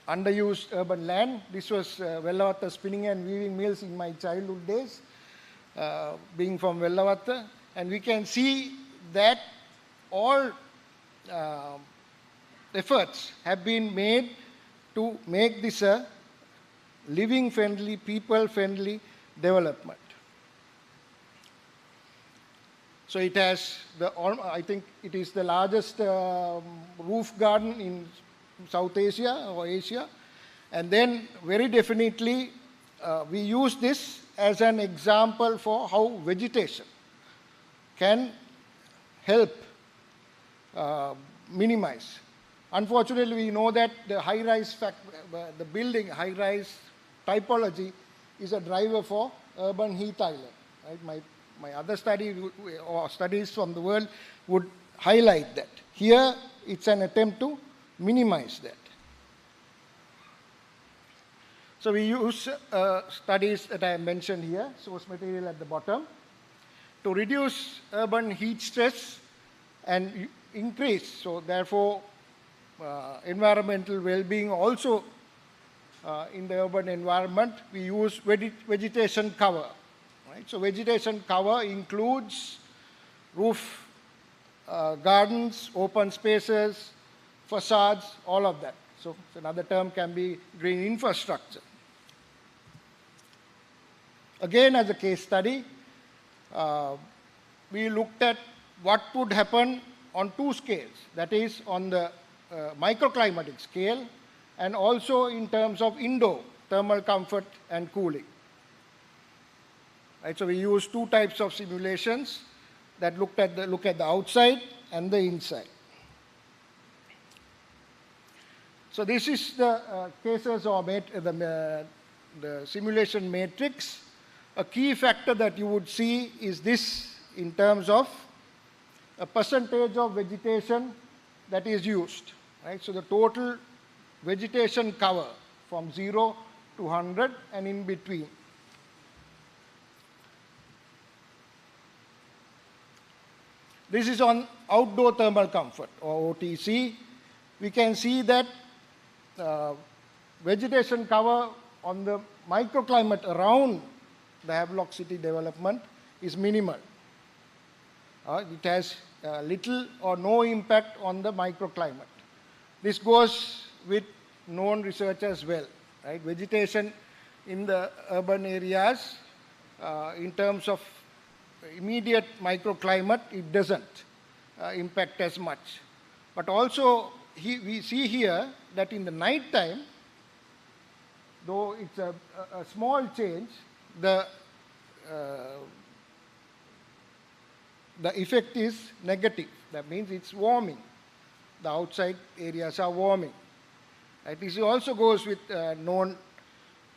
underused urban land. This was Vellavatta spinning and weaving mills in my childhood days, being from Vellavatta. And we can see that all efforts have been made to make this a living-friendly, people-friendly development. So it has, I think it is the largest roof garden in South Asia or Asia. And then very definitely, we use this as an example for how vegetation can help minimize. Unfortunately, we know that the high-rise the building high-rise typology is a driver for urban heat island. Right? My other study or studies from the world would highlight that. Here, it's an attempt to minimize that. So we use studies that I mentioned here, source material at the bottom, to reduce urban heat stress and increase. So therefore, environmental well-being also in the urban environment, we use vegetation cover. Right? So vegetation cover includes roof gardens, open spaces, facades, all of that. So another term can be green infrastructure. Again, as a case study, we looked at what would happen on two scales, that is on the microclimatic scale and also in terms of indoor thermal comfort and cooling. Right, so we used two types of simulations that look at the outside and the inside. So this is the cases or the simulation matrix. A key factor that you would see is this in terms of a percentage of vegetation that is used. Right? So the total vegetation cover from 0 to 100 and in between. This is on outdoor thermal comfort or OTC. We can see that vegetation cover on the microclimate around the Havelock City development is minimal. It has little or no impact on the microclimate. This goes with known research as well. Right? Vegetation in the urban areas, in terms of immediate microclimate, it doesn't impact as much. But also, we see here that in the night time, though it's a small change, the effect is negative. That means it's warming. The outside areas are warming. Right? This also goes with known,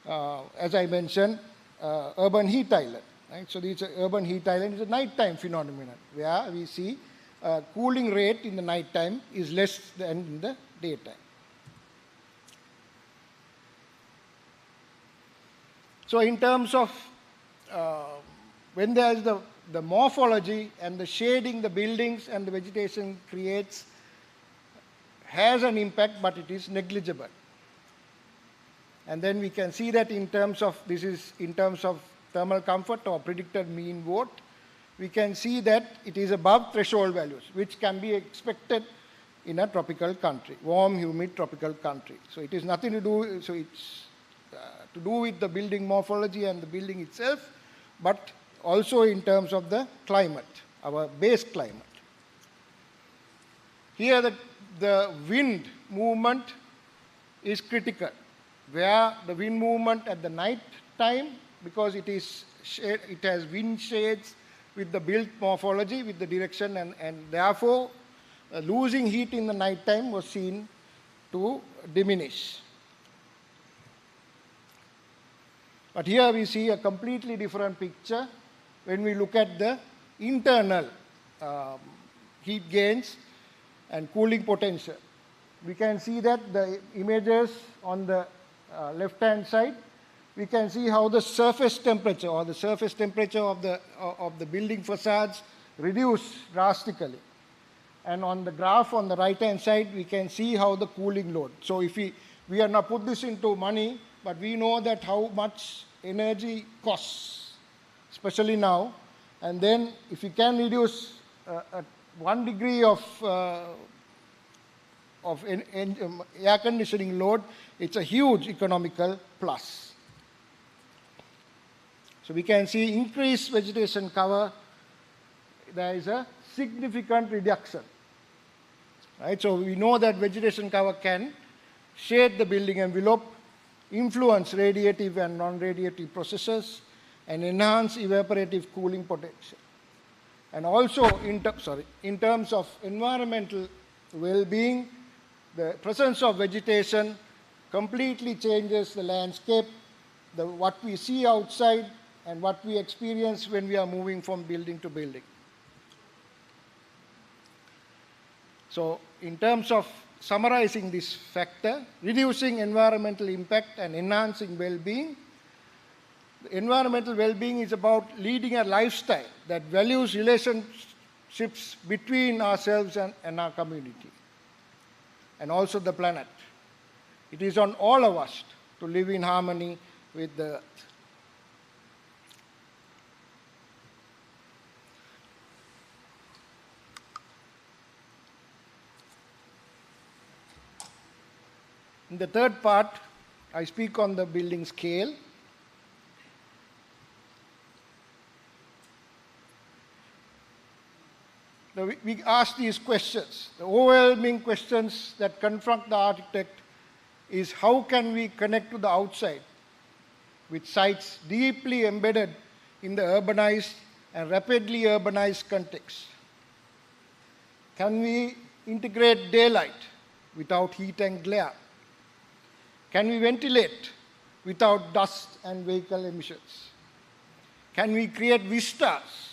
as I mentioned, urban heat island. Right? So this urban heat island is a nighttime phenomenon where we see cooling rate in the nighttime is less than in the daytime. So in terms of when there is the morphology and the shading the buildings and the vegetation creates has an impact, but it is negligible. And then we can see that in terms of, this is in terms of thermal comfort or predicted mean vote, we can see that it is above threshold values, which can be expected in a tropical country, warm, humid tropical country. So it is nothing to do, so it's to do with the building morphology and the building itself, but also in terms of the climate, our base climate. Here the wind movement is critical, where the wind movement at the night time, because it has wind shades with the built morphology, with the direction, and therefore losing heat in the night time was seen to diminish. But here we see a completely different picture when we look at the internal heat gains and cooling potential. We can see that the images on the left-hand side, we can see how the surface temperature or the surface temperature of the building facades reduce drastically. And on the graph on the right-hand side, we can see how the cooling load. So if we are not put this into money, but we know that how much energy costs, especially now. And then if we can reduce 1 degree of air conditioning load, it's a huge economical plus. So we can see increased vegetation cover, there is a significant reduction. Right? So we know that vegetation cover can shade the building envelope, influence radiative and non-radiative processes, and enhance evaporative cooling potential. And also in terms of environmental well-being, the presence of vegetation completely changes the landscape, what we see outside and what we experience when we are moving from building to building. So in terms of summarizing this factor, reducing environmental impact and enhancing well-being, environmental well-being is about leading a lifestyle that values relationships between ourselves and our community, and also the planet. It is on all of us to live in harmony with the earth. In the third part, I speak on the building scale. Now, we ask these questions. The overwhelming questions that confront the architect is how can we connect to the outside with sites deeply embedded in the urbanized and rapidly urbanized context? Can we integrate daylight without heat and glare? Can we ventilate without dust and vehicle emissions? Can we create vistas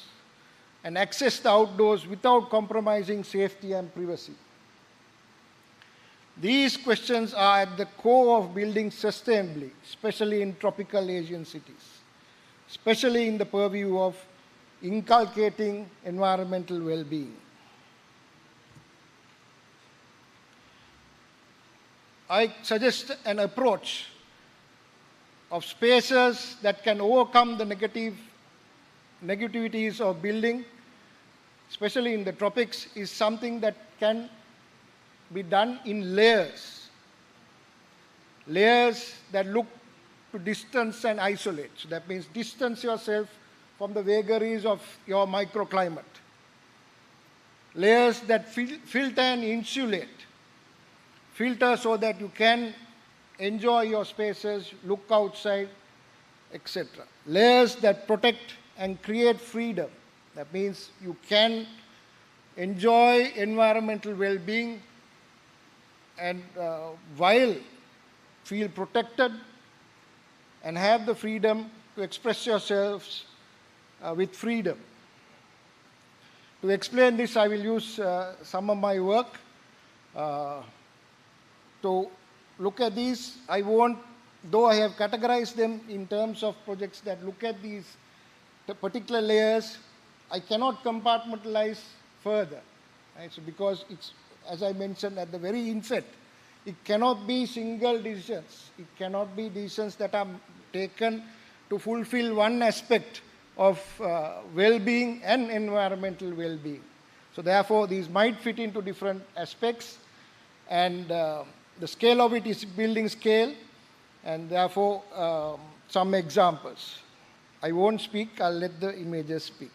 and access the outdoors without compromising safety and privacy? These questions are at the core of building sustainably, especially in tropical Asian cities, especially in the purview of inculcating environmental well-being. I suggest an approach of spaces that can overcome the negativities of building, especially in the tropics, is something that can be done in layers. Layers that look to distance and isolate. So that means distance yourself from the vagaries of your microclimate. Layers that filter and insulate. Filter so that you can enjoy your spaces, look outside, etc. Layers that protect and create freedom. That means you can enjoy environmental well-being and while feel protected and have the freedom to express yourselves with freedom. To explain this, I will use some of my work. To look at these, I won't, though I have categorized them in terms of projects that look at these particular layers, I cannot compartmentalize further. Right? So because it's, as I mentioned at the very inset, it cannot be single decisions. It cannot be decisions that are taken to fulfill one aspect of well-being and environmental well-being. So therefore, these might fit into different aspects, and the scale of it is building scale, and therefore some examples. I won't speak, I'll let the images speak.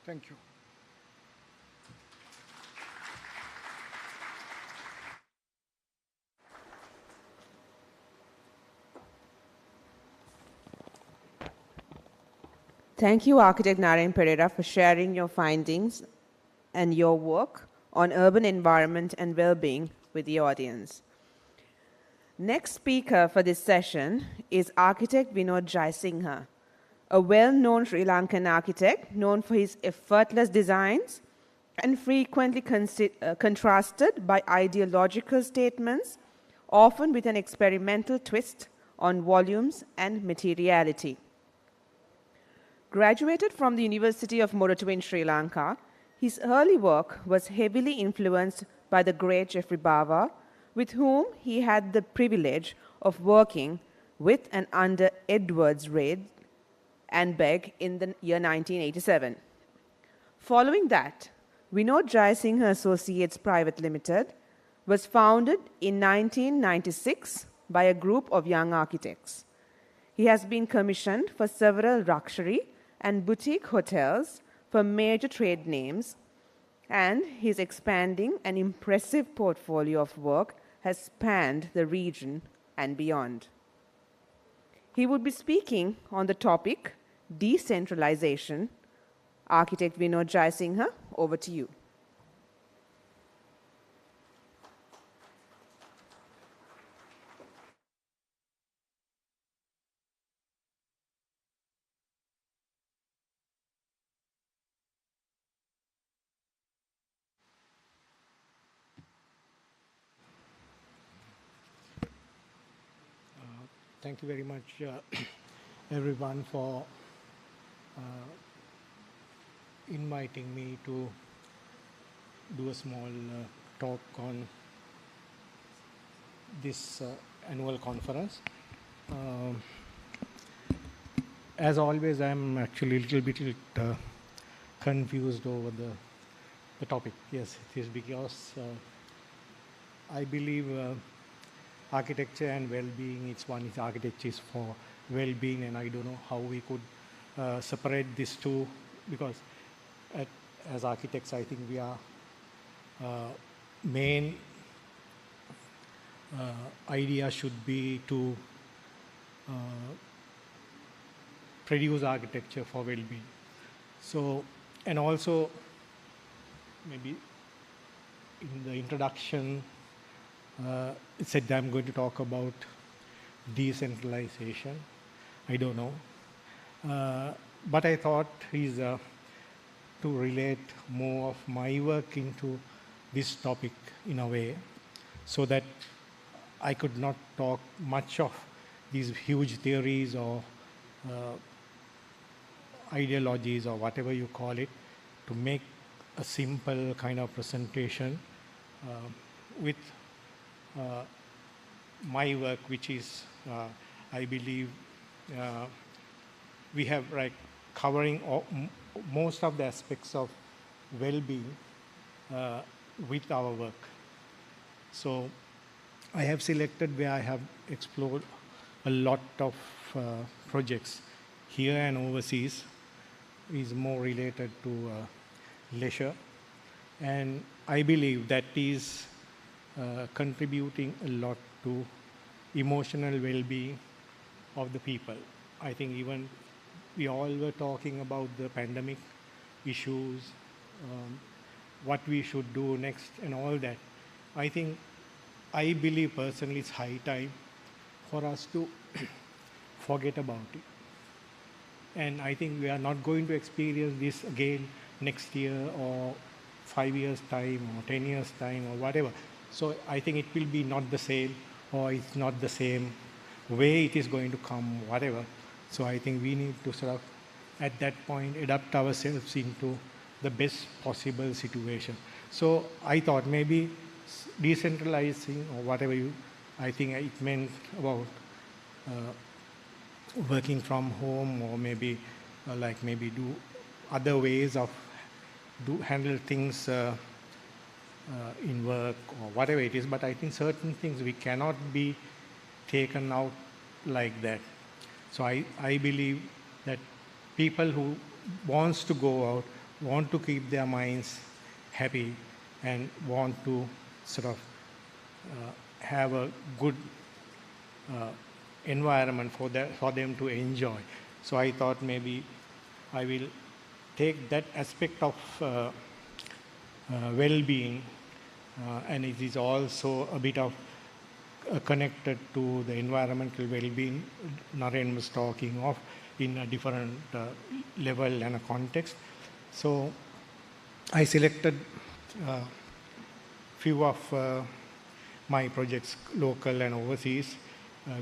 Thank you. Thank you, Architect Narayan Pereira, for sharing your findings and your work on urban environment and well-being with the audience. Next speaker for this session is architect Vinod Jaisinghe, a well-known Sri Lankan architect known for his effortless designs and frequently contrasted by ideological statements, often with an experimental twist on volumes and materiality. Graduated from the University of Morattu in Sri Lanka, his early work was heavily influenced by the great Geoffrey Bawa, with whom he had the privilege of working with and under Edwards Reid and Begg in the year 1987. Following that, Vinod Jaisinghe Associates Private Limited was founded in 1996 by a group of young architects. He has been commissioned for several luxury and boutique hotels for major trade names, and his expanding and impressive portfolio of work has spanned the region and beyond. He would be speaking on the topic decentralization. Architect Vinod Jaisinghe, over to you. Thank you very much, everyone, for inviting me to do a small talk on this annual conference. As always, I'm actually a little bit confused over the topic. Yes, it is because I believe architecture and well-being, architecture is for well-being, and I don't know how we could separate these two, because as architects, I think we are main idea should be to produce architecture for well-being. So, and also maybe in the introduction, it said I'm going to talk about decentralization. I don't know. But I thought is to relate more of my work into this topic in a way, so that I could not talk much of these huge theories or ideologies or whatever you call it, to make a simple kind of presentation with my work, which is, I believe, we have covering most of the aspects of well-being with our work. So I have selected where I have explored a lot of projects here and overseas, is more related to leisure. And I believe that is contributing a lot to emotional well-being of the people. I think even we all were talking about the pandemic issues, what we should do next and all that. I believe personally it's high time for us to forget about it. And I think we are not going to experience this again next year or 5 years' time or 10 years' time or whatever. So I think it will be not the same, or it's not the same way it is going to come, whatever. So I think we need to sort of, at that point, adapt ourselves into the best possible situation. So I thought maybe decentralizing or whatever I think it meant about working from home, or maybe maybe do other ways of handle things in work or whatever it is. But I think certain things we cannot be taken out like that. So I believe that people who wants to go out want to keep their minds happy and want to sort of have a good environment for them to enjoy. So I thought maybe I will take that aspect of well-being, and it is also a bit of connected to the environmental well-being Naren was talking of in a different level and a context. So I selected few of my projects, local and overseas,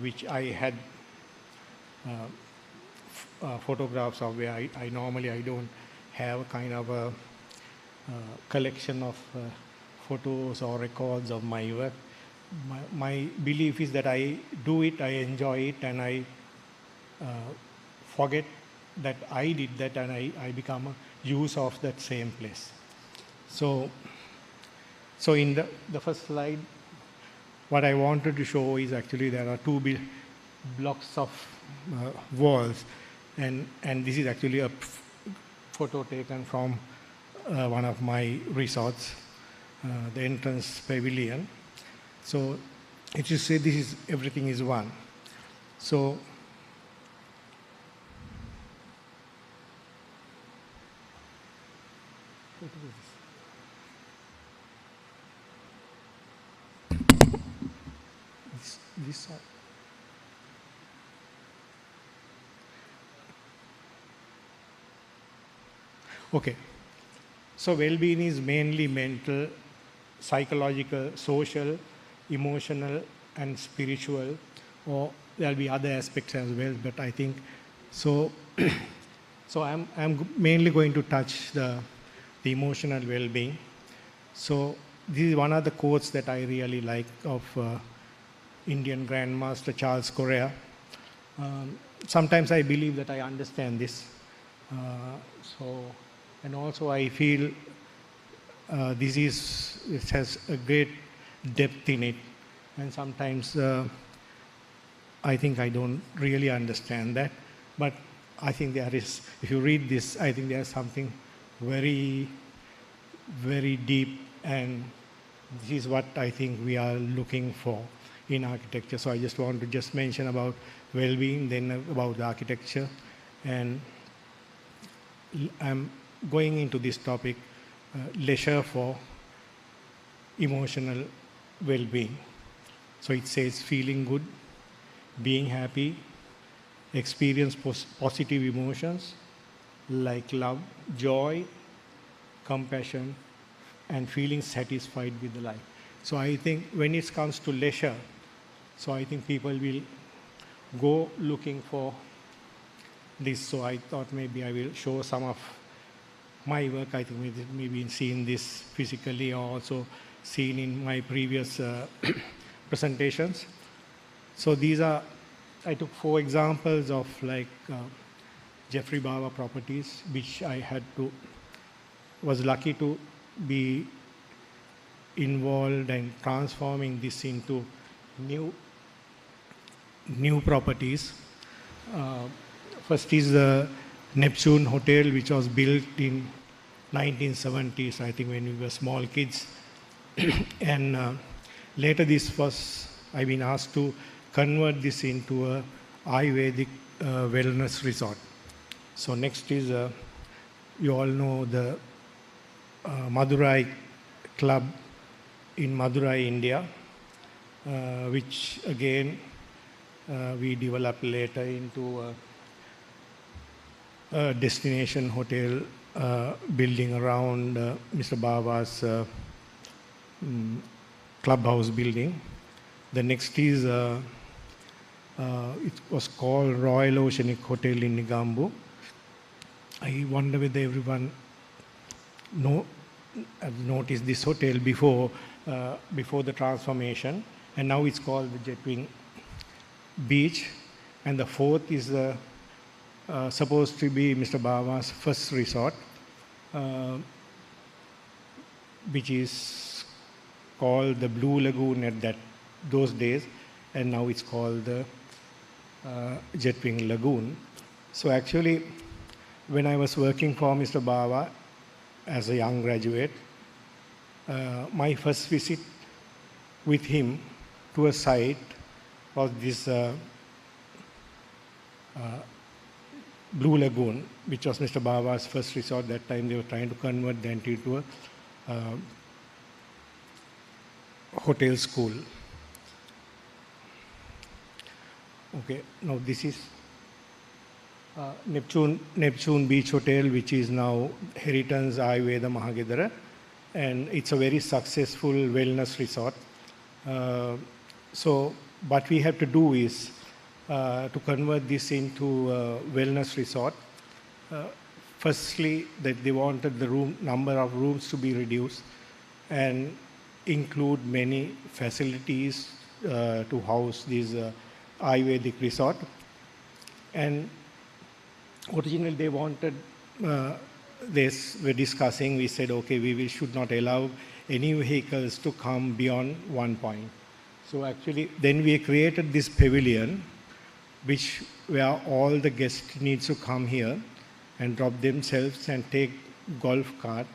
which I had photographs of where I normally I don't have kind of a collection of photos or records of my work. My belief is that I do it, I enjoy it, and I forget that I did that, and I become a use of that same place. So in the first slide, what I wanted to show is actually there are two blocks of walls, and this is actually a photo taken from one of my resorts, the entrance pavilion. So it should say this is everything is one. So this side. Okay. So well-being is mainly mental, psychological, social, emotional, and spiritual, or there'll be other aspects as well, but I think so. So I'm mainly going to touch the emotional well-being. So this is one of the quotes that I really like of Indian Grandmaster Charles Correa. Sometimes I believe that I understand this. And also I feel it has a great depth in it, and sometimes I think I don't really understand that, but I think there is, if you read this, I think there's something very, very deep, and this is what I think we are looking for in architecture. So I just want to just mention about well-being, then about the architecture, and I'm going into this topic, leisure for emotional well-being. So it says feeling good, being happy, experience positive emotions like love, joy, compassion, and feeling satisfied with the life. So I think when it comes to leisure, so I think people will go looking for this. So I thought maybe I will show some of my work. I think maybe seen this physically or also seen in my previous presentations. So these are, I took 4 examples of like Jeffrey Bauer properties, which I was lucky to be involved in transforming this into new properties. First is the Neptune Hotel, which was built in 1970s, I think when we were small kids. And later I've been asked to convert this into a Ayurvedic wellness resort. So next is, you all know the Madurai Club in Madurai, India, which again we developed later into a destination hotel building around Mr. Baba's clubhouse building. The next is, it was called Royal Oceanic Hotel in Negombo. I wonder whether everyone noticed this hotel before the transformation, and now it's called the Jetwing Beach. And the fourth is supposed to be Mr. Baba's first resort, which is called the Blue Lagoon at those days, and now it's called the Jetwing Lagoon. So actually, when I was working for Mr. Baba, as a young graduate. My first visit with him to a site was this Blue Lagoon, which was Mr. Baba's first resort. That time they were trying to convert the into a hotel school. Okay, now this is Neptune Beach Hotel, which is now Heritage Ayurveda Mahagedara, and it's a very successful wellness resort. So what we have to do is to convert this into a wellness resort. Firstly, that they wanted the number of rooms to be reduced and include many facilities to house this Ayurvedic resort. And originally they wanted this, we're discussing, we said, okay, we should not allow any vehicles to come beyond one point. So actually, then we created this pavilion, where all the guests needs to come here and drop themselves and take golf cart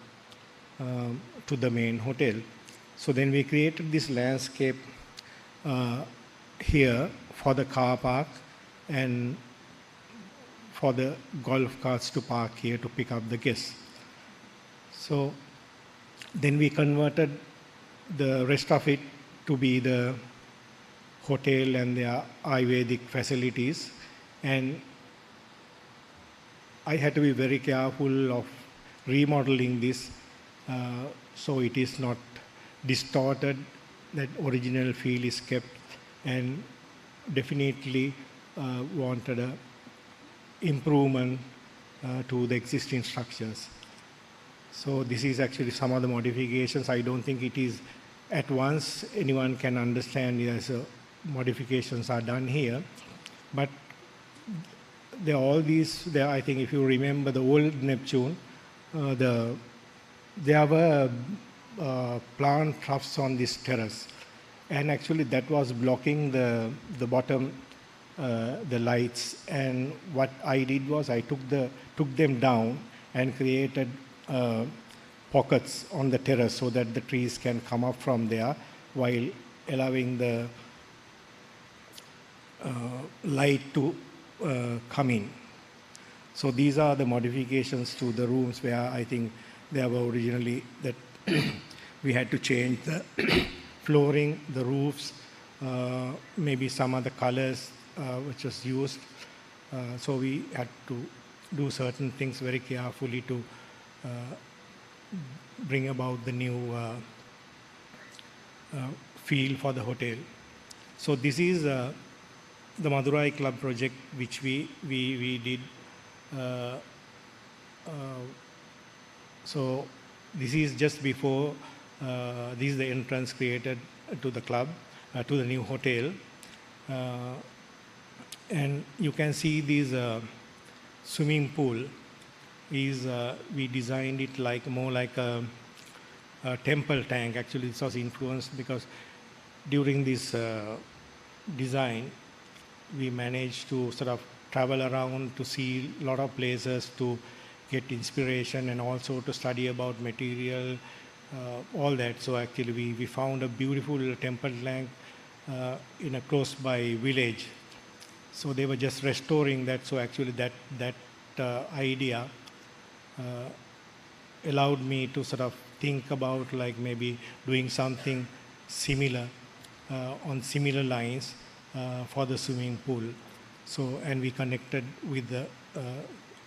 to the main hotel. So then we created this landscape here for the car park and for the golf carts to park here to pick up the guests. So then we converted the rest of it to be the hotel and the Ayurvedic facilities, and I had to be very careful of remodeling this so it is not distorted, that original feel is kept, and definitely wanted a improvement to the existing structures. So this is actually some of the modifications. I don't think it is at once anyone can understand as modifications are done here, but there are all these. There, I think, if you remember the old Neptune, there were plant troughs on this terrace, and actually that was blocking the bottom, the lights. And what I did was I took them down and created pockets on the terrace so that the trees can come up from there while allowing the light to come in. So these are the modifications to the rooms where I think there were originally that we had to change the flooring, the roofs, maybe some other colors which was used. So we had to do certain things very carefully to bring about the new feel for the hotel. So this is the Madurai Club project which we did. So this is just before, this is the entrance created to the club, to the new hotel. And you can see this swimming pool is, we designed it like more like a temple tank. Actually, this was influenced because during this design, we managed to sort of travel around to see a lot of places to get inspiration and also to study about material, all that. So actually we found a beautiful temple tank in a close by village. So they were just restoring that. So actually that idea allowed me to sort of think about like maybe doing something similar on similar lines for the swimming pool. So, and we connected with the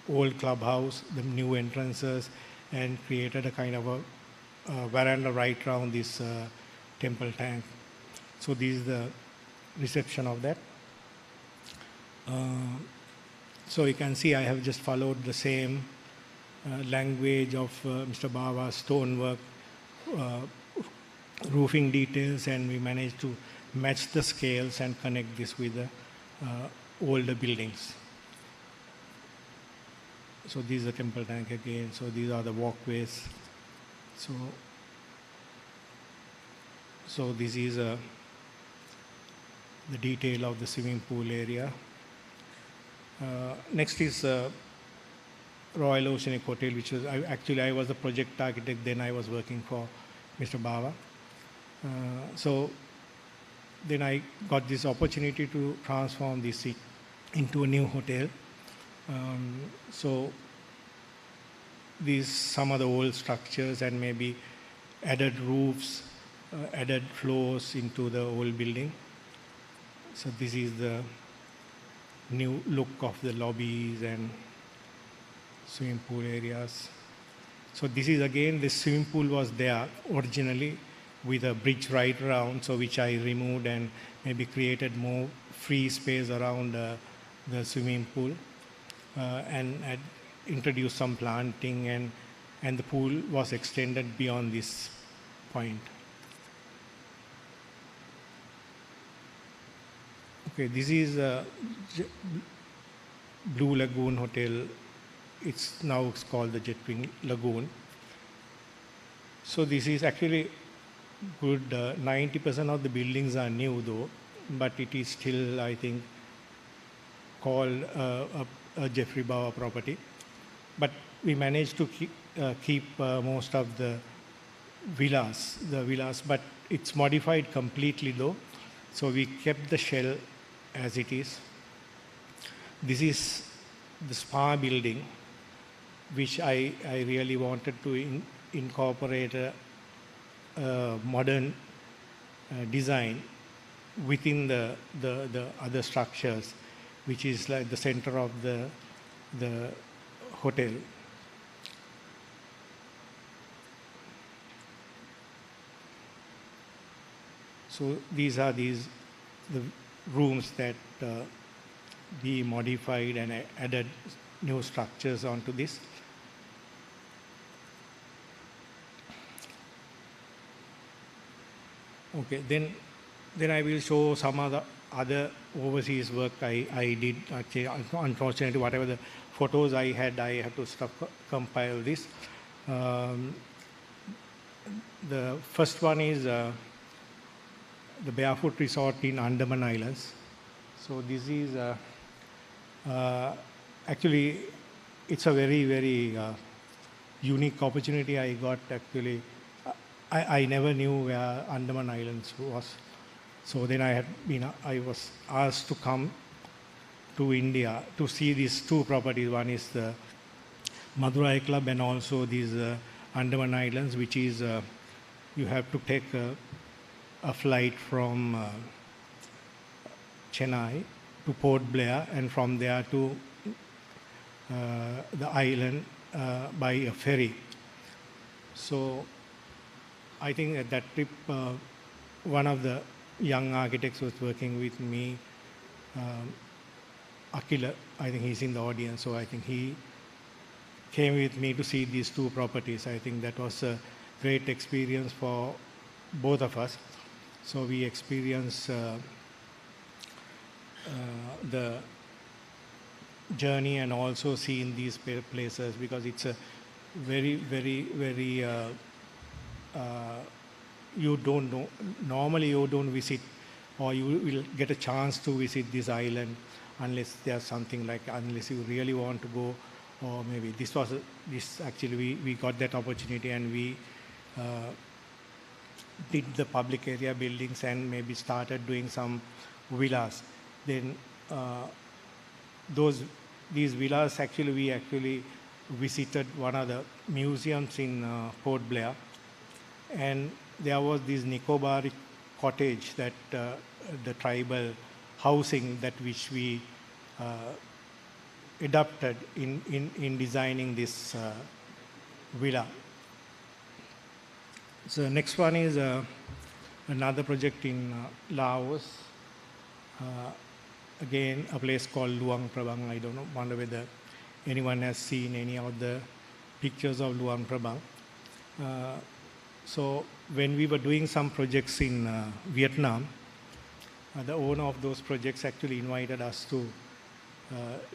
old clubhouse, the new entrances, and created a kind of a veranda right around this temple tank. So this is the reception of that. So you can see I have just followed the same language of Mr. Baba's stonework, roofing details, and we managed to match the scales and connect this with the older buildings. So this is the temple tank again. So these are the walkways. So this is the detail of the swimming pool area. Next is Royal Oceanic Hotel, which was, actually I was the project architect, then I was working for Mr. Bava. So then I got this opportunity to transform this into a new hotel. So these some of the old structures and maybe added roofs, added floors into the old building. So this is the new look of the lobbies and swimming pool areas. So this is again, the swimming pool was there originally with a bridge right around, so which I removed and maybe created more free space around the swimming pool, and introduced some planting, and the pool was extended beyond this point. Okay, this is Blue Lagoon Hotel. It's now called the Jetwing Lagoon. So this is actually good. 90% of the buildings are new though, but it is still, I think, called a Jeffrey Bauer property. But we managed to keep most of the villas, but it's modified completely though. So we kept the shell as it is. This is the spa building, which I really wanted to incorporate a modern design within the other structures, which is like the center of the hotel. So these are the rooms that we modified and added new structures onto this. Okay, then I will show some other overseas work I did. Actually, unfortunately, whatever the photos I had to compile this. The first one is the Barefoot Resort in Andaman Islands. So this is actually, it's a very, very unique opportunity I got actually. I never knew where Andaman Islands was. So then I was asked to come to India to see these two properties. One is the Madurai Club and also these Andaman Islands, which is, you have to take a flight from Chennai to Port Blair, and from there to the island by a ferry. So I think at that trip, one of the young architects was working with me, Akila, I think he's in the audience, so I think he came with me to see these two properties. I think that was a great experience for both of us. So we experienced the journey and also seeing these places, because it's a very, very, very, you don't know, normally you don't visit, or you will get a chance to visit this island unless there's something like, unless you really want to go, or maybe this actually we got that opportunity, and we did the public area buildings and maybe started doing some villas. Then these villas, actually we actually visited one of the museums in Port Blair, and there was this Nicobar cottage, that the tribal housing that which we adapted in designing this villa. So next one is another project in Laos. Again, a place called Luang Prabang. I don't know, wonder whether anyone has seen any of the pictures of Luang Prabang. So when we were doing some projects in Vietnam, the owner of those projects actually invited us to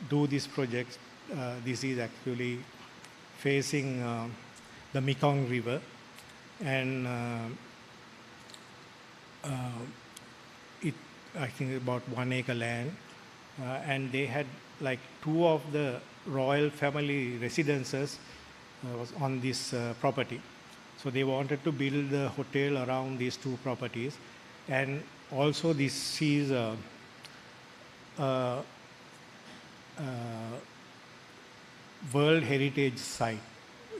do this project. This is actually facing the Mekong River, and I think about 1 acre land, and they had like two of the royal family residences was on this property. So they wanted to build the hotel around these two properties. And also this is World Heritage Site,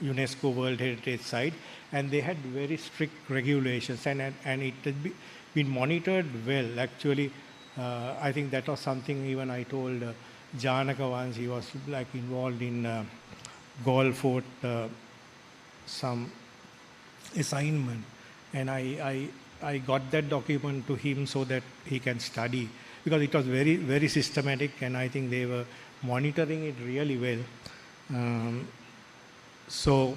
UNESCO World Heritage Site, and they had very strict regulations, and it had been monitored well. Actually, I think that was something even I told Janaka once. He was like involved in Galle Fort, some assignment, and I got that document to him so that he can study, because it was very, very systematic, and I think they were monitoring it really well. So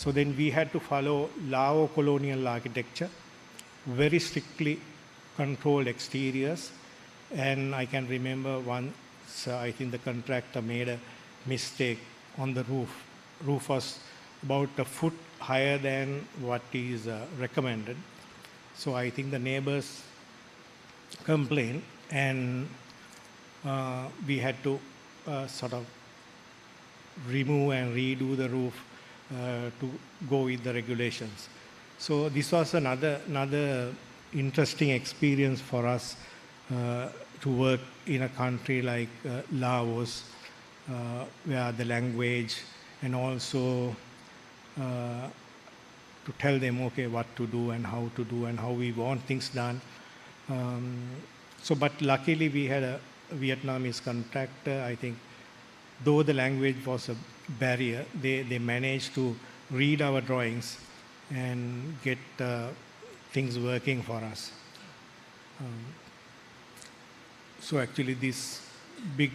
then we had to follow Lao colonial architecture, very strictly controlled exteriors. And I can remember once, I think the contractor made a mistake on the roof. Roof was about a foot higher than what is recommended. So I think the neighbors complained, and we had to sort of remove and redo the roof to go with the regulations. So this was another interesting experience for us to work in a country like Laos, where the language, and also to tell them, okay, what to do and how we want things done. But luckily we had a Vietnamese contractor. I think though the language was a barrier, they managed to read our drawings and get things working for us. So actually this big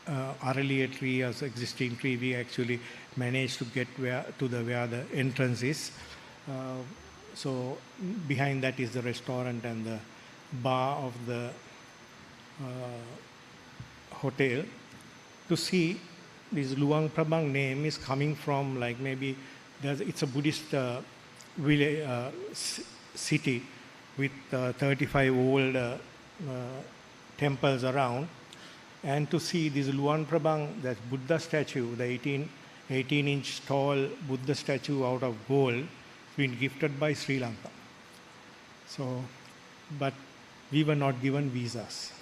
Aralia tree as existing tree, we actually managed to get where the entrance is. So behind that is the restaurant and the bar of the hotel. To see this Luang Prabang name is coming from, like, maybe it's a Buddhist village, city with 35 old temples around. And to see this Luang Prabang, that Buddha statue, the 18-inch tall Buddha statue out of gold, been gifted by Sri Lanka. So, but we were not given visas.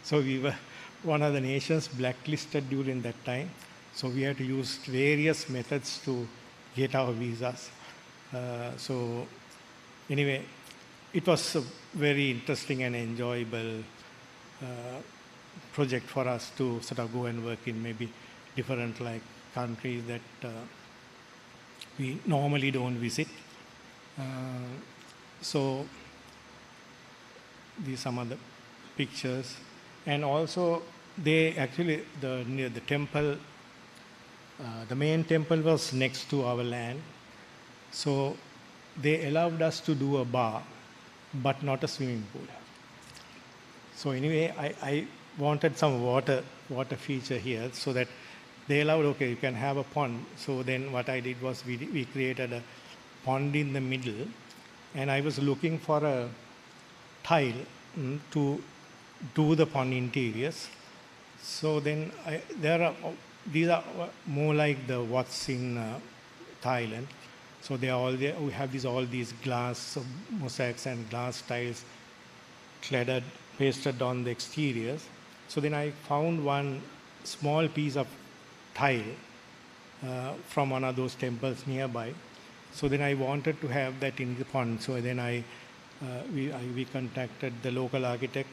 So we were one of the nations blacklisted during that time. So we had to use various methods to get our visas. So anyway, it was a very interesting and enjoyable project for us to sort of go and work in maybe different like countries that we normally don't visit. So these are some of the pictures. And also they actually, near the temple, the main temple was next to our land. So they allowed us to do a bar, but not a swimming pool. So anyway, I wanted some water feature here, so that they allowed, okay, you can have a pond. So then what I did was we created a pond in the middle, and I was looking for a tile to do the pond interiors. So then these are more like the what's in Thailand. So they are all there. We have all these glass mosaics and glass tiles pasted on the exteriors. So then I found one small piece of tile from one of those temples nearby. So then I wanted to have that in the pond. So then we contacted the local architect,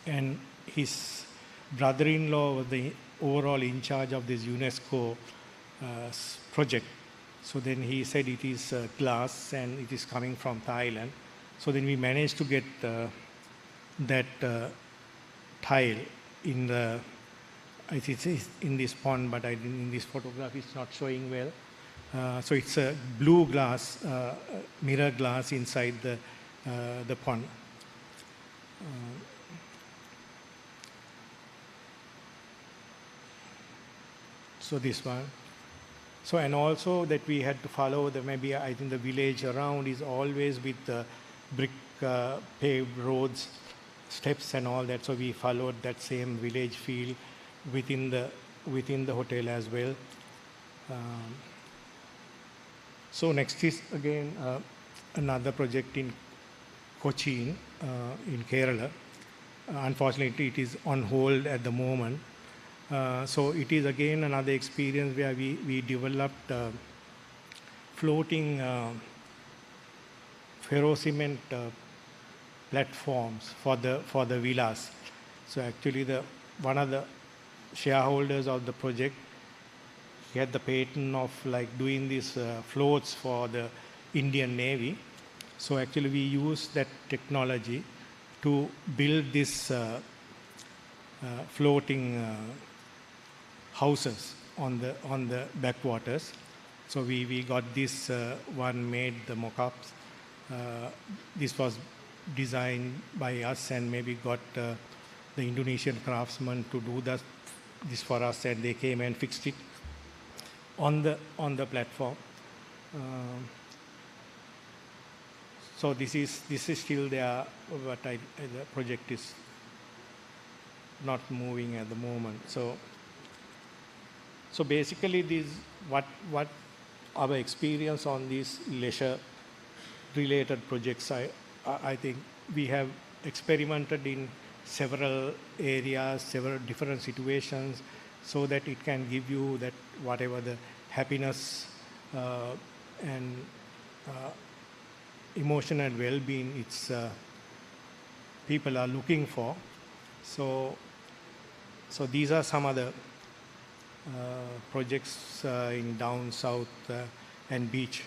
and his brother-in-law was the overall in charge of this UNESCO project. So then he said it is glass and it is coming from Thailand. So then we managed to get that tile in the, I think it's in this pond, but in this photograph it's not showing well. So it's a blue glass, mirror glass inside the pond. So this one. So, and also that we had to follow maybe I think the village around is always with the brick paved roads, steps and all that. So we followed that same village feel within the hotel as well. So next is again another project in Cochin in Kerala. Unfortunately, it is on hold at the moment. So it is again another experience where we developed floating ferrocement platforms for the villas. So actually, one of the shareholders of the project, he had the patent of like doing these floats for the Indian Navy. So actually, we use that technology to build this floating houses on the backwaters. So we got this one made, the mock-ups. This was designed by us and maybe got the Indonesian craftsmen to do this for us, and they came and fixed it on the platform. So this is still there, but the project is not moving at the moment. So basically, this what our experience on these leisure-related projects. I think we have experimented in several areas, several different situations, so that it can give you that whatever the happiness and emotional well-being it's people are looking for. So these are some other projects in down south and beach.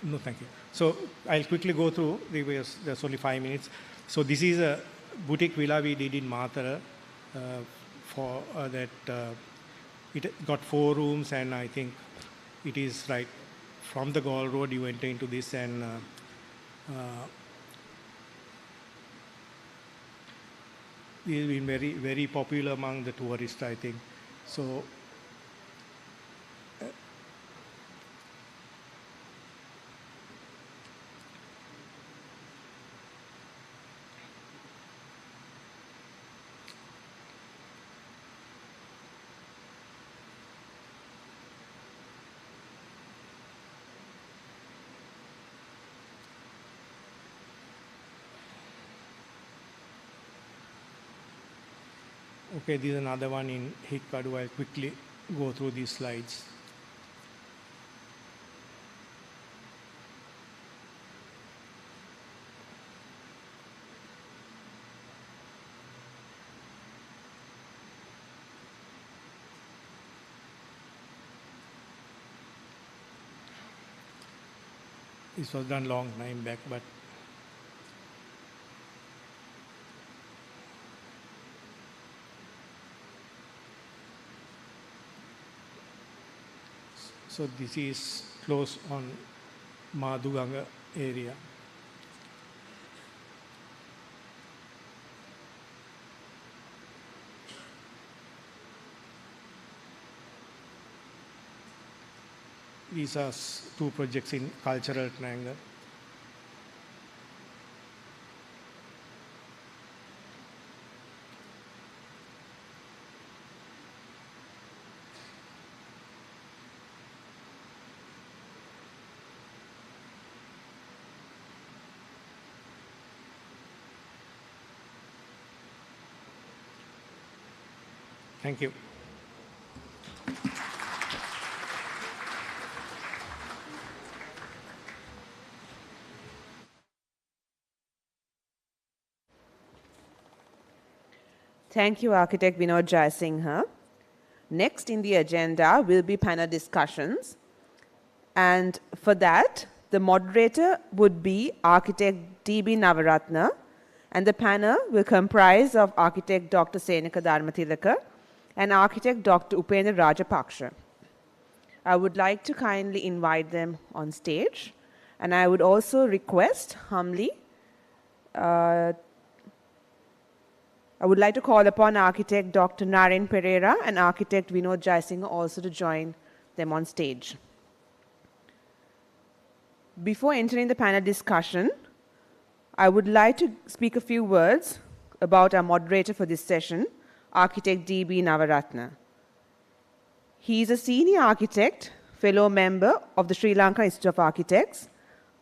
No, thank you. So I'll quickly go through, there's only 5 minutes. So this is a boutique villa we did in Matara for that. It got 4 rooms, and I think it is right from the Gaul Road you enter into this, and it's been very, very popular among the tourists, I think. So okay, this is another one in Hikkadu. I'll quickly go through these slides. This was done long time back, but so this is close on Madhuganga area. These are 2 projects in cultural triangle. Thank you. Thank you, Architect Vinod Jaisinghe. Next in the agenda will be panel discussions. And for that, the moderator would be Architect D.B. Navaratna, and the panel will comprise of Architect Dr. Senaka Dharmatilaka and Architect Dr. Upendra Rajapaksha. I would like to kindly invite them on stage, and I would also request humbly I would like to call upon Architect Dr. Naren Pereira and Architect Vinod Jaisinghe also to join them on stage. Before entering the panel discussion, I would like to speak a few words about our moderator for this session, architect D.B. Navaratna. He is a senior architect, fellow member of the Sri Lanka Institute of Architects,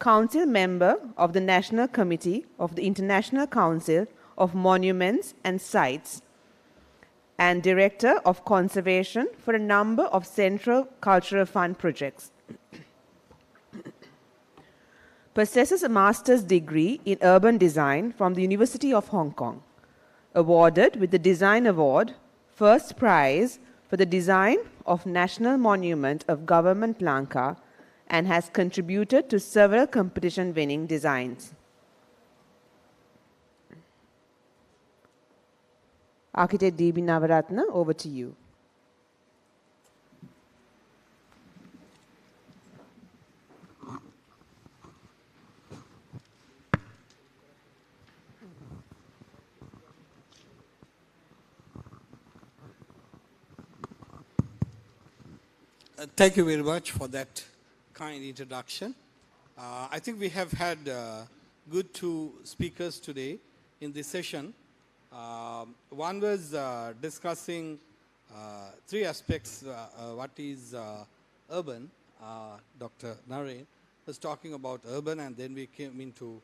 council member of the National Committee of the International Council of Monuments and Sites, and director of conservation for a number of Central Cultural Fund projects. Possesses a master's degree in urban design from the University of Hong Kong, awarded with the Design Award, first prize for the design of National Monument of Government Lanka, and has contributed to several competition-winning designs. Architect D.B. Navaratna, over to you. Thank you very much for that kind introduction. I think we have had good two speakers today in this session. One was discussing three aspects, what is urban. Dr. Naren was talking about urban, and then we came into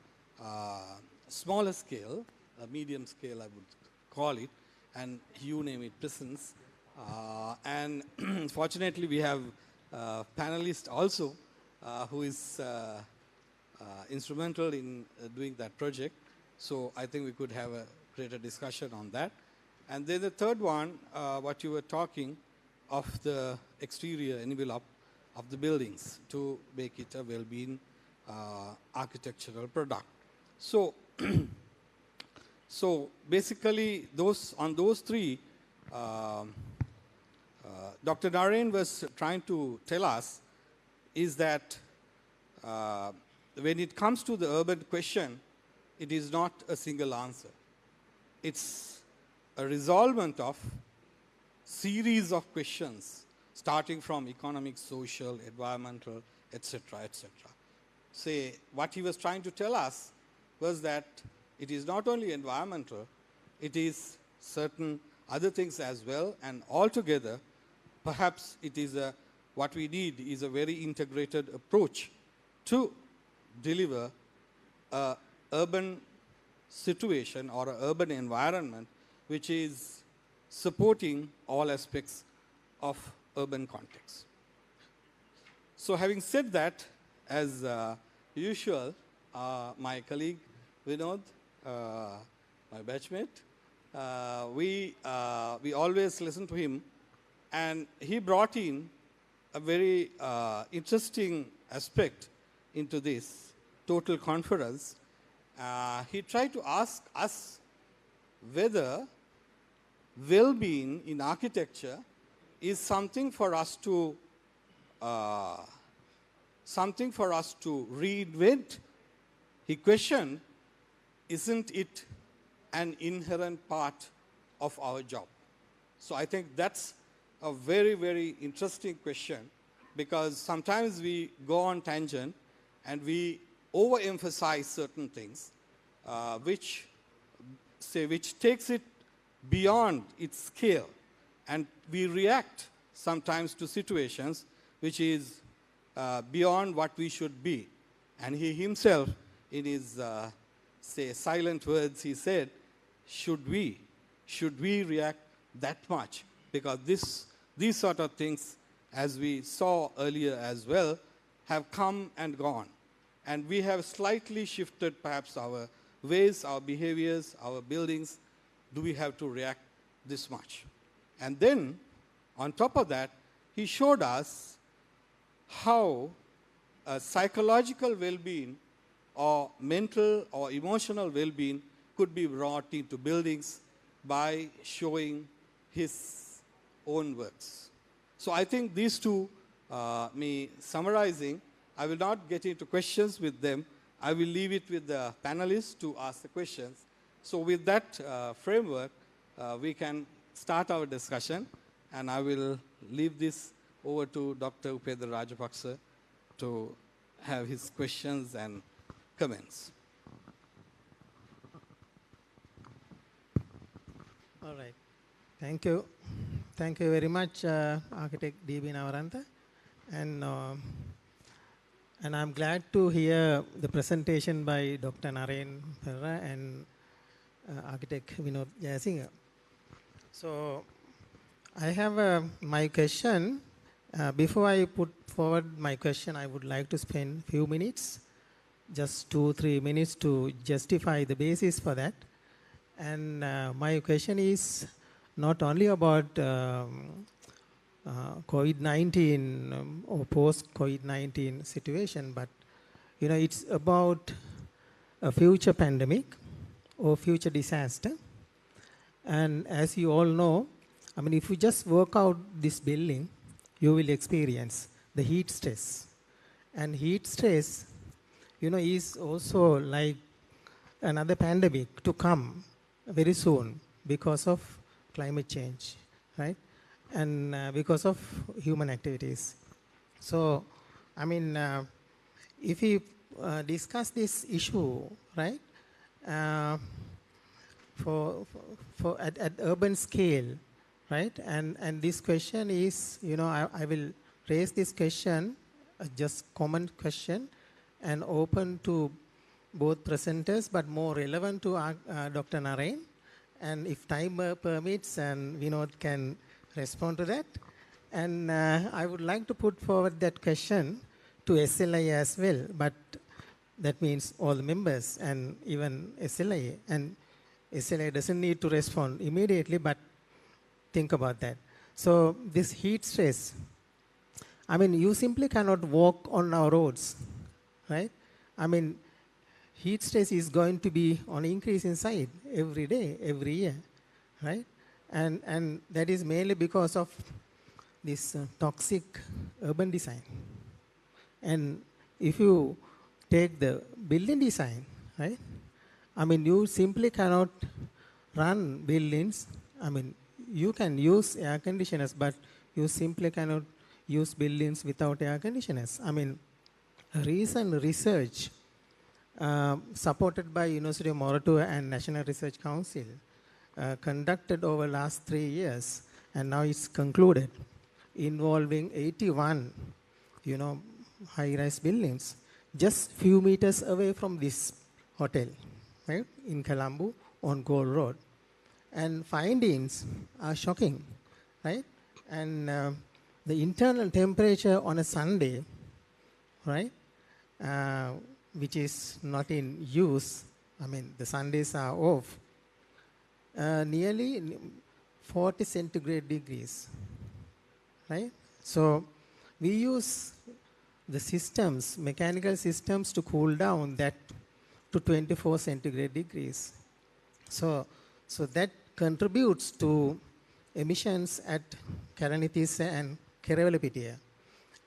smaller scale, medium scale I would call it, and you name it, prisons. And fortunately, we have a panelist also who is instrumental in doing that project. So I think we could have a greater discussion on that. And then the third one, what you were talking of the exterior envelope of the buildings to make it a well-being architectural product. So, so basically, on those three, Dr. Naren was trying to tell us is that when it comes to the urban question, it is not a single answer. It's a resolvement of series of questions, starting from economic, social, environmental, etc., etc. Say, what he was trying to tell us was that it is not only environmental, it is certain other things as well, and altogether, perhaps it is what we need is a very integrated approach to deliver an urban situation or an urban environment which is supporting all aspects of urban context. So having said that, as usual, my colleague Vinod, my batchmate, we always listen to him, and he brought in a very interesting aspect into this total conference. He tried to ask us whether well-being in architecture is something for us to reinvent. He questioned, isn't it an inherent part of our job? So I think that's a very, very interesting question, because sometimes we go on tangent and we overemphasize certain things, which takes it beyond its scale, and we react sometimes to situations which is beyond what we should be. And he himself, in his silent words, he said, should we react that much? Because these sort of things, as we saw earlier as well, have come and gone. And we have slightly shifted perhaps our ways, our behaviors, our buildings. Do we have to react this much? And then, on top of that, he showed us how psychological well-being or mental or emotional well-being could be brought into buildings by showing his own works. So I think these two, me summarizing, I will not get into questions with them. I will leave it with the panelists to ask the questions. So with that framework, we can start our discussion, and I will leave this over to Dr. Upendra Rajapaksa to have his questions and comments. All right. Thank you. Thank you very much, Architect D.B. Navaranta. And I'm glad to hear the presentation by Dr. Naren Perra and Architect Vinod Jayasinghe. So I have my question. Before I put forward my question, I would like to spend a few minutes, just 2-3 minutes, to justify the basis for that. And my question is not only about COVID-19 or post-COVID-19 situation, but it's about a future pandemic or future disaster. And as you all know, I mean, if you just work out this building, you will experience the heat stress. And heat stress, is also like another pandemic to come very soon because of climate change, right? And because of human activities. So, I mean, if we discuss this issue, right, at urban scale, right, and this question is, I will raise this question, just common question, and open to both presenters, but more relevant to Dr. Naren. And if time permits, and Vinod can respond to that. And I would like to put forward that question to SLI as well, but that means all the members and even SLI. And SLI doesn't need to respond immediately, but think about that. So this heat stress, I mean, you simply cannot walk on our roads, right? I mean, heat stress is going to be on increase in side every day, every year, right? And that is mainly because of this toxic urban design. And if you take the building design, right? I mean, you simply cannot run buildings. I mean, you can use air conditioners, but you simply cannot use buildings without air conditioners. I mean, recent research supported by University of Moratuwa and National Research Council conducted over last 3 years, and now it's concluded, involving 81, high-rise buildings, just few meters away from this hotel, right, in Colombo on Gold Road. And findings are shocking, right? And the internal temperature on a Sunday, right, which is not in use, I mean, the Sundays are off, nearly 40 centigrade degrees, right? So we use the systems, mechanical systems, to cool down that to 24 centigrade degrees. So that contributes to emissions at Karanithissa and Kerevalapitiya.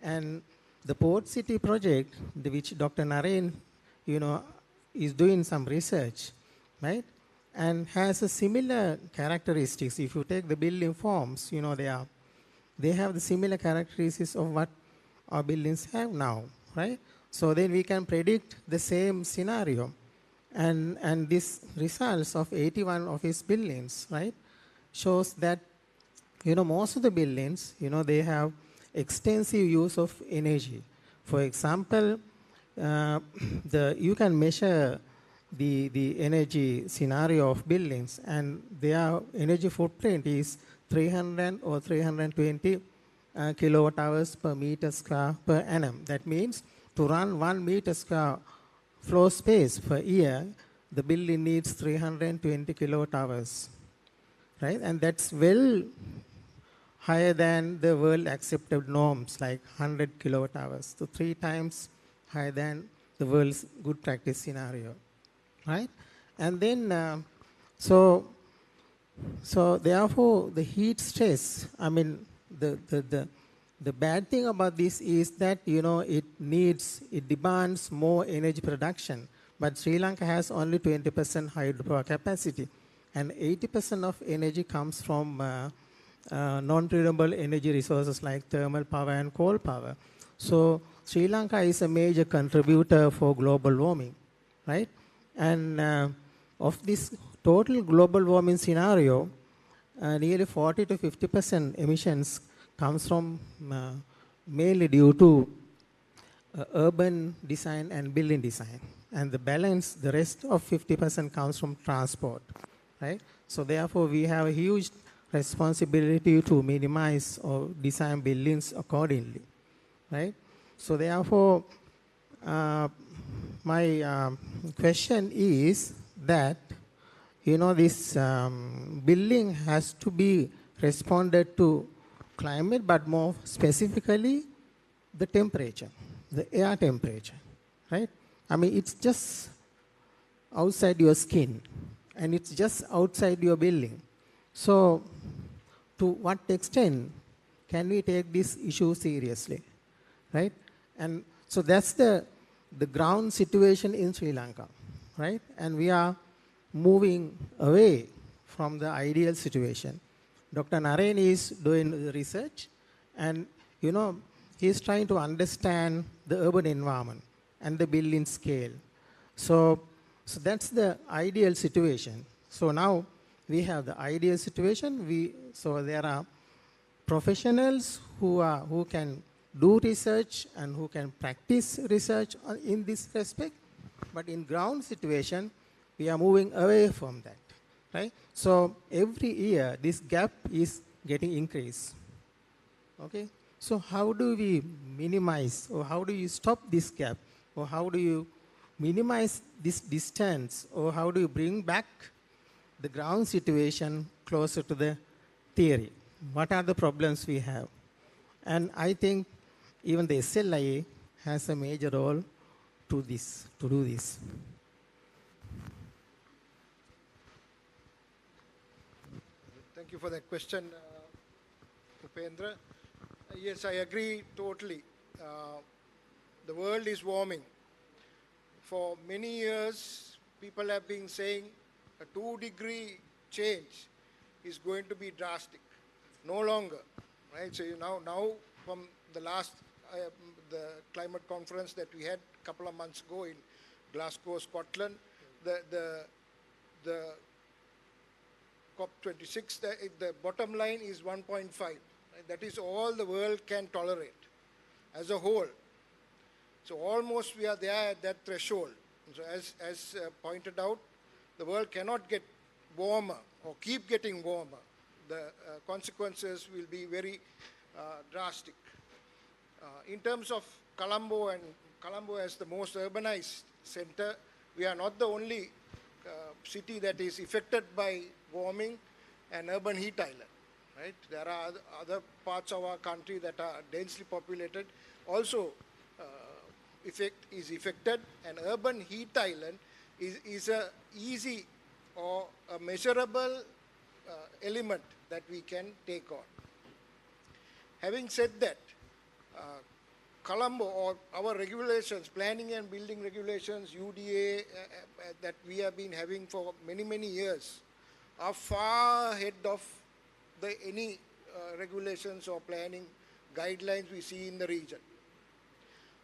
And the Port City project, which Dr. Naren, is doing some research, right? And has a similar characteristics. If you take the building forms, they have the similar characteristics of what our buildings have now, right? So then we can predict the same scenario. And this results of 81 office buildings, right, shows that, most of the buildings, they have extensive use of energy. For example, you can measure the energy scenario of buildings, and their energy footprint is 300 or 320 kilowatt hours per meter square per annum. That means to run 1 meter square floor space per year, the building needs 320 kilowatt hours, right? And that's well higher than the world accepted norms, like 100 kilowatt hours, so 3 times higher than the world's good practice scenario, right? And then, so therefore, the heat stress, I mean, the bad thing about this is that, it demands more energy production. But Sri Lanka has only 20% hydropower capacity, and 80% of energy comes from non-renewable energy resources like thermal power and coal power. So Sri Lanka is a major contributor for global warming, right? And of this total global warming scenario, nearly 40 to 50% emissions comes from mainly due to urban design and building design. And the balance, the rest of 50% comes from transport, right? So therefore, we have a huge responsibility to minimize or design buildings accordingly, right? So therefore, my question is that, you know, this building has to be responded to climate, but more specifically, the temperature, the air temperature, right? I mean, it's just outside your skin, and it's just outside your building. So, to what extent can we take this issue seriously, right? And so that's the ground situation in Sri Lanka, right? And we are moving away from the ideal situation. Dr. Naren is doing the research, and you know, he's trying to understand the urban environment and the building scale. So that's the ideal situation. So now we have the ideal situation. So there are professionals who can do research and who can practice research in this respect. But in ground situation, we are moving away from that, right? So every year, this gap is getting increased, okay? So how do we minimize, or how do you stop this gap, or how do you minimize this distance, or how do you bring back the ground situation closer to the theory? What are the problems we have? And I think even the SLIA has a major role to do this. Thank you for that question, Upendra. Yes, I agree totally. The world is warming. For many years, people have been saying a 2-degree change is going to be drastic. No longer, right? So now from the last the climate conference that we had a couple of months ago in Glasgow, Scotland, the COP26, the bottom line is 1.5. Right? That is all the world can tolerate as a whole. So almost we are there at that threshold. So as pointed out, the world cannot get warmer or keep getting warmer. The consequences will be very drastic. In terms of Colombo, and Colombo as the most urbanized center, we are not the only city that is affected by warming and urban heat island, right? There are other parts of our country that are densely populated also is affected, and urban heat island is a easy or a measurable element that we can take on. Having said that, Colombo, or our regulations, planning and building regulations, UDA, that we have been having for many, many years, are far ahead of any regulations or planning guidelines we see in the region.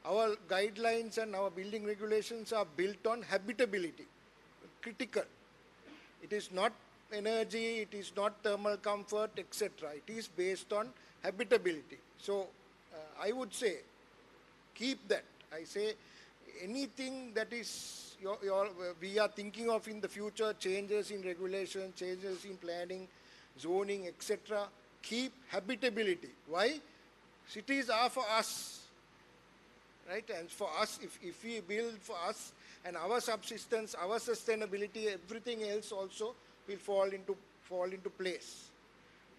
Our guidelines and our building regulations are built on habitability, critical. It is not energy, it is not thermal comfort, etc. It is based on habitability. So I would say, keep that. I say anything that is we are thinking of in the future, changes in regulation, changes in planning, zoning, etc. Keep habitability. Why? Cities are for us, right? And for us, if we build for us and our subsistence, our sustainability, everything else also will fall into place.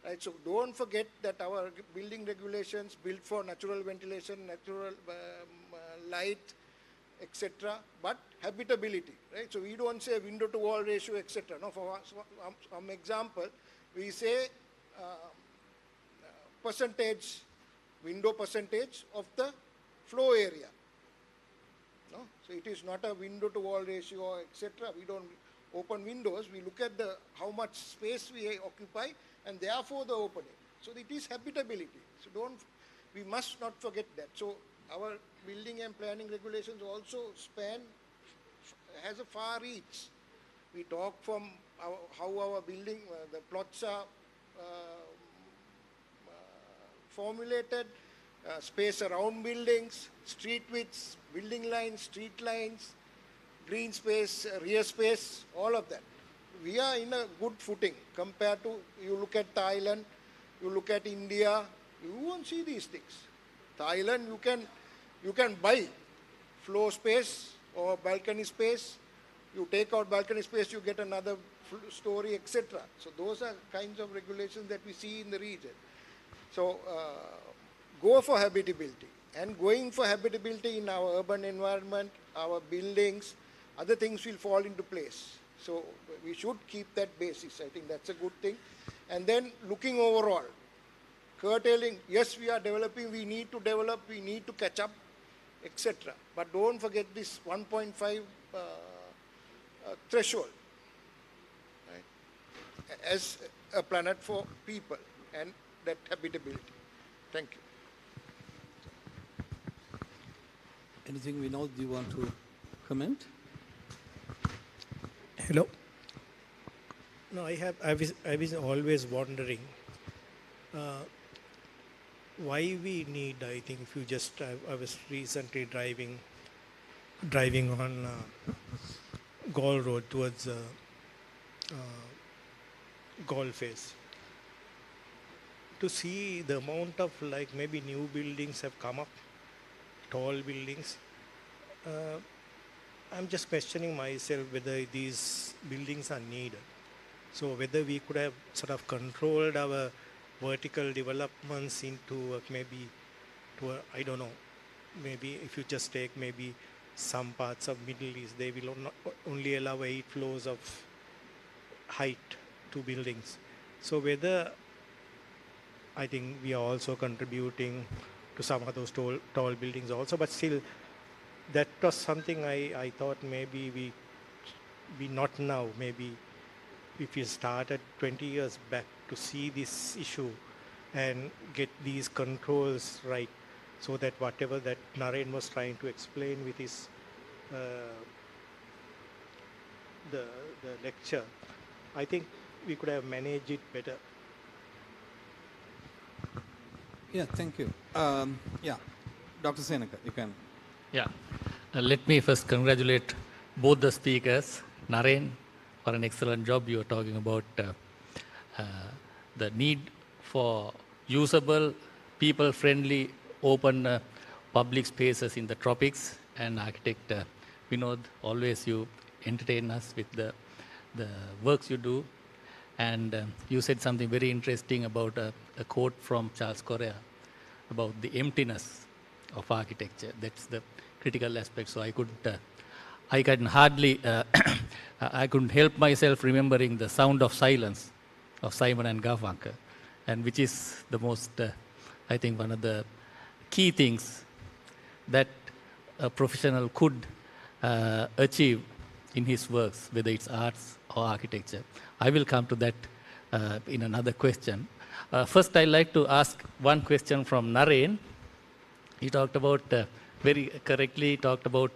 Right, so don't forget that our building regulations built for natural ventilation, natural light, etc., but habitability. Right? So we don't say window to wall ratio, etc. No, for some example, we say percentage, window percentage of the flow area. No? So it is not a window to wall ratio, etc. We don't open windows. We look at how much space we occupy, and therefore the opening. So it is habitability. So we must not forget that. So our building and planning regulations also has a far reach. We talk from how our building, the plots are formulated, space around buildings, street widths, building lines, street lines, green space, rear space, all of that. We are in a good footing compared to, you look at Thailand, you look at India, you won't see these things. Thailand, you can buy floor space or balcony space. You take out balcony space, you get another story, etc. So those are kinds of regulations that we see in the region. So go for habitability. And going for habitability in our urban environment, our buildings, other things will fall into place. So we should keep that basis. I think that's a good thing. And then looking overall, curtailing, yes, we are developing, we need to develop, we need to catch up, etc. But don't forget this 1.5 threshold, right, as a planet for people and that habitability. Thank you. Anything, Vinod, do you want to comment? Hello. No, I was always wondering why we need, I think if you just, I was recently driving on Gaul Road towards Gaul Face, to see the amount of like maybe new buildings have come up, tall buildings. I'm just questioning myself whether these buildings are needed. So whether we could have sort of controlled our vertical developments into maybe to a, I don't know, maybe if you just take maybe some parts of Middle East, they will only allow 8 floors of height to buildings. So whether I think we are also contributing to some of those tall buildings also, but still that was something I thought maybe we not now, maybe if we started 20 years back to see this issue and get these controls right, so that whatever that Naren was trying to explain with his the lecture, I think we could have managed it better. Yeah, thank you. Yeah, Dr. Senaka, you can. Yeah, let me first congratulate both the speakers, Naren, for an excellent job. You were talking about the need for usable, people-friendly, open public spaces in the tropics. And architect Vinod, always you entertain us with the works you do. And you said something very interesting about a quote from Charles Correa about the emptiness of architecture. That's the critical aspect. So I can hardly, I couldn't help myself remembering the Sound of Silence of Simon and Garfunkel, and which is the most, I think, one of the key things that a professional could achieve in his works, whether it's arts or architecture. I will come to that in another question. First, I'd like to ask one question from Naren. He talked about, very correctly, talked about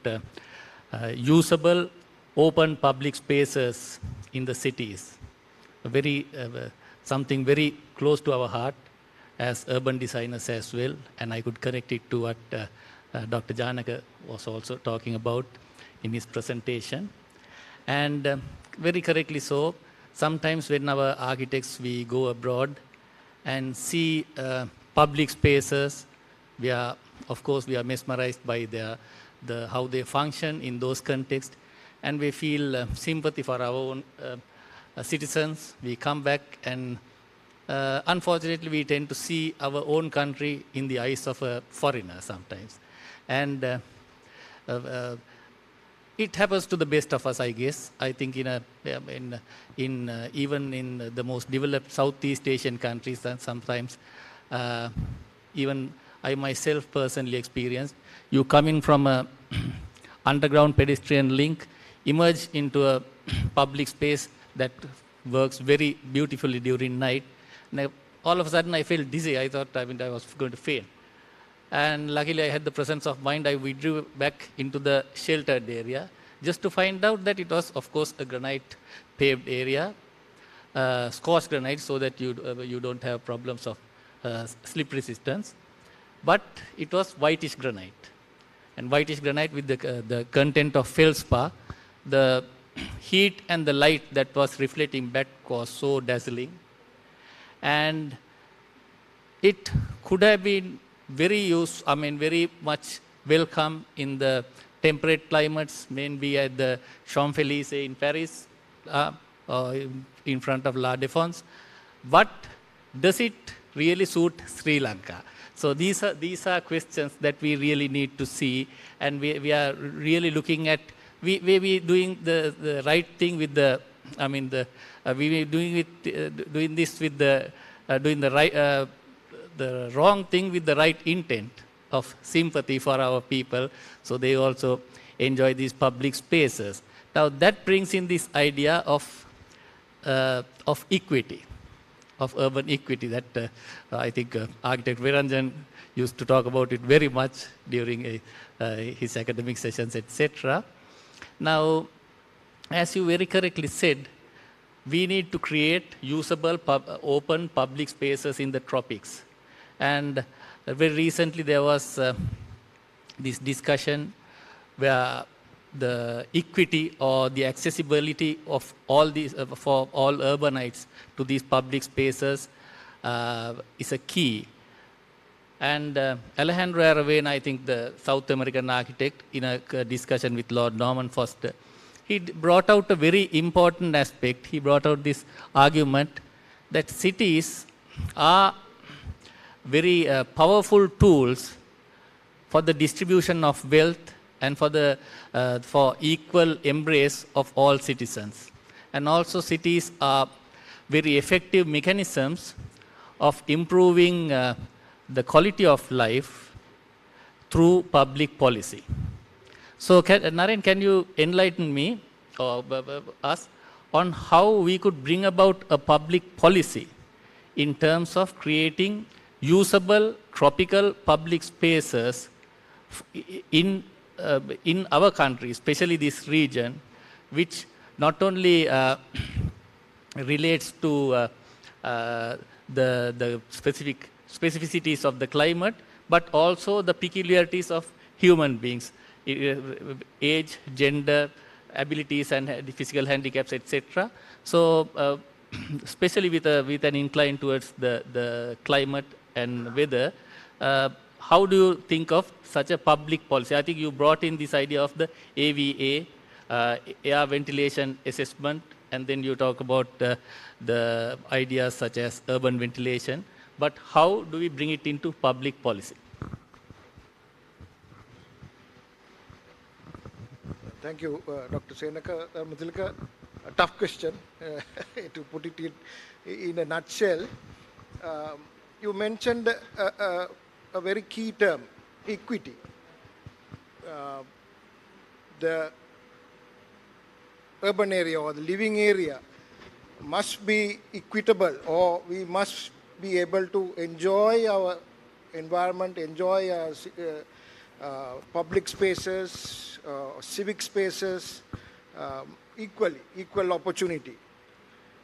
usable, open public spaces in the cities. Something very close to our heart as urban designers as well, and I could connect it to what Dr. Janaka was also talking about in his presentation. And very correctly so, sometimes when our architects, we go abroad and see public spaces, of course, we are mesmerized by how they function in those contexts, and we feel sympathy for our own citizens. We come back and unfortunately we tend to see our own country in the eyes of a foreigner sometimes. And it happens to the best of us, I guess. I think even in the most developed Southeast Asian countries, and sometimes even I myself personally experienced, you come in from a underground pedestrian link, emerge into a public space that works very beautifully during night. And all of a sudden I felt dizzy. I thought I was going to faint. And luckily, I had the presence of mind. I withdrew back into the sheltered area just to find out that it was, of course, a granite paved area, scorched granite, so that you don't have problems of slip resistance. But it was whitish granite. And whitish granite with the content of feldspar, the heat and the light that was reflecting back was so dazzling. And it could have been very much welcome in the temperate climates, maybe at the Champs-Élysées in Paris, or in front of La Défense. But does it really suit Sri Lanka? So these are questions that we really need to see, and we are really looking at, we doing the right thing with the, we doing this with the, doing the right, the wrong thing with the right intent of sympathy for our people, so they also enjoy these public spaces. Now that brings in this idea of equity, of urban equity that I think architect Viranjan used to talk about it very much during his academic sessions, etc. Now, as you very correctly said, we need to create usable open public spaces in the tropics. And very recently there was this discussion where the equity or the accessibility of all these, for all urbanites to these public spaces is a key. And Alejandro Aravena, I think the South American architect, in a discussion with Lord Norman Foster, he brought out a very important aspect. He brought out this argument that cities are very powerful tools for the distribution of wealth and for equal embrace of all citizens. And also cities are very effective mechanisms of improving the quality of life through public policy. So Naren, can you enlighten me or us on how we could bring about a public policy in terms of creating usable tropical public spaces in our country, especially this region, which not only relates to the specificities of the climate, but also the peculiarities of human beings, age, gender, abilities and physical handicaps, etc. So especially with an incline towards the climate and weather, how do you think of such a public policy? I think you brought in this idea of the AVA, air ventilation assessment, and then you talk about the ideas such as urban ventilation. But how do we bring it into public policy? Thank you, Dr. Senaka. Mathilaka, a tough question to put it in a nutshell. You mentioned a very key term, equity. The urban area or the living area must be equitable, or we must be able to enjoy our environment, enjoy our public spaces, civic spaces, equal opportunity.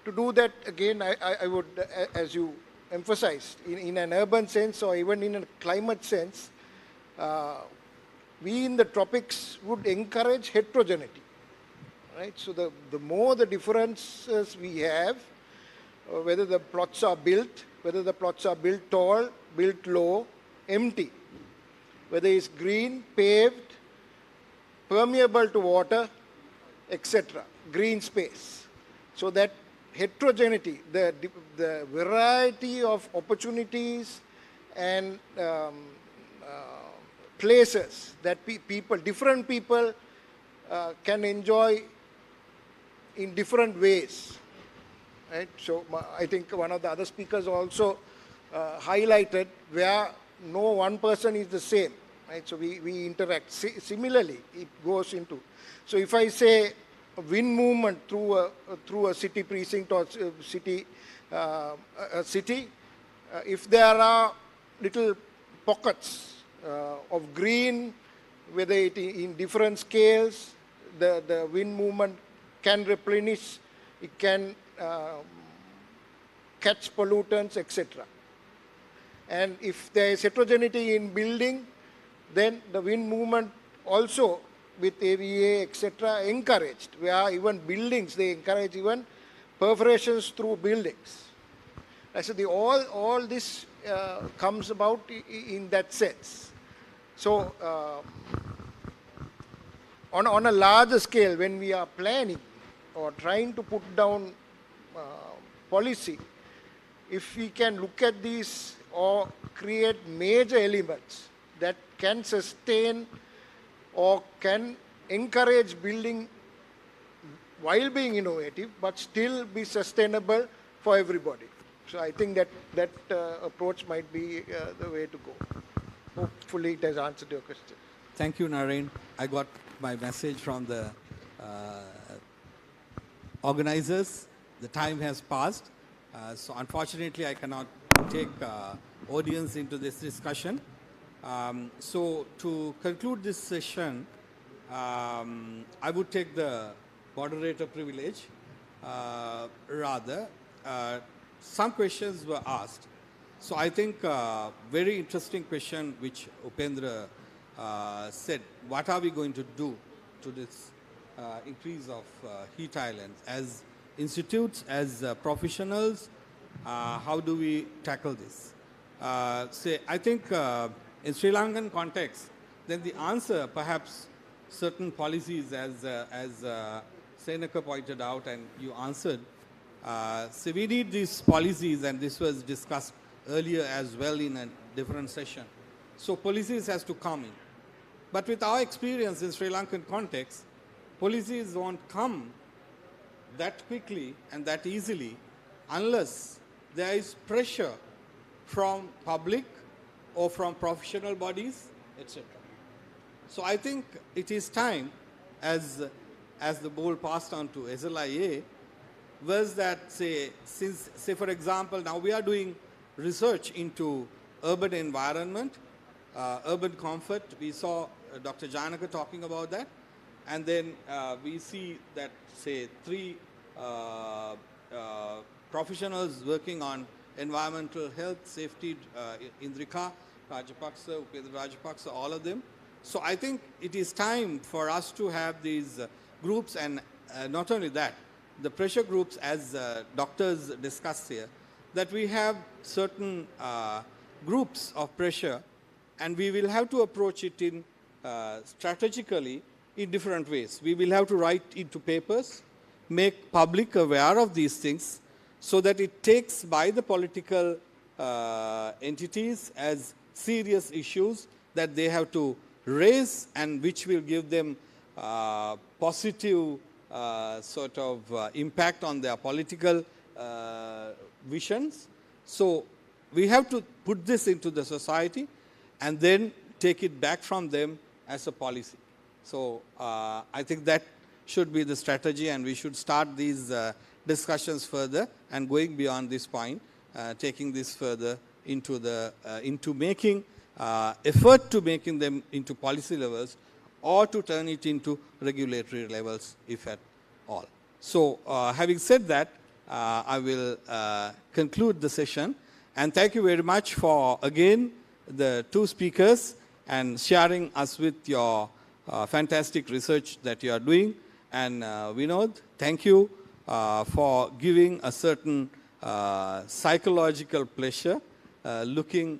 To do that, again, I would, as you emphasized, in an urban sense or even in a climate sense, we in the tropics would encourage heterogeneity, right? So the more the differences we have, whether the plots are built, whether the plots are built tall, built low, empty, whether it's green, paved, permeable to water, etc., green space. So that heterogeneity, the variety of opportunities and places that different people can enjoy in different ways, right? So I think one of the other speakers also highlighted where no one person is the same, right? So we interact. Similarly, it goes into, so if I say a wind movement through a city precinct or a city, if there are little pockets of green, whether it in different scales, the wind movement can replenish, it can catch pollutants, etc. And if there is heterogeneity in building, then the wind movement also with AVA, etc., encouraged, where even buildings, they encourage even perforations through buildings. So all this comes about in that sense. So on a larger scale, when we are planning or trying to put down policy, if we can look at these or create major elements that can sustain or can encourage building while being innovative, but still be sustainable for everybody. So I think that approach might be the way to go. Hopefully it has answered your question. Thank you, Naren. I got my message from the organizers. The time has passed. So unfortunately, I cannot take audience into this discussion. So to conclude this session, I would take the moderator privilege. Some questions were asked. So I think very interesting question which Upendra said, what are we going to do to this increase of heat islands? As institutes, as professionals, how do we tackle this? I think in Sri Lankan context, then the answer perhaps certain policies as Senaka pointed out and you answered. So we need these policies, and this was discussed earlier as well in a different session. So policies has to come in. But with our experience in Sri Lankan context, policies won't come that quickly and that easily unless there is pressure from public or from professional bodies, etc. So I think it is time, as the ball passed on to SLIA, was that say for example, now we are doing research into urban environment, urban comfort. We saw Dr. Janaka talking about that. And then we see that, say, 3 professionals working on environmental health, safety, Indrika Rajapaksa, Upendra Rajapaksa, all of them. So I think it is time for us to have these groups, and not only that, the pressure groups, as doctors discussed here, that we have certain groups of pressure, and we will have to approach it in strategically in different ways. We will have to write into papers, make public aware of these things, so that it takes by the political entities as serious issues that they have to raise, and which will give them positive sort of impact on their political visions. So we have to put this into the society and then take it back from them as a policy. So I think that should be the strategy, and we should start these discussions further and going beyond this point, taking this further into the into making effort to making them into policy levels, or to turn it into regulatory levels, if at all. So having said that, I will conclude the session, and thank you very much for again the 2 speakers and sharing us with your fantastic research that you are doing. And Vinod, thank you for giving a certain psychological pleasure, looking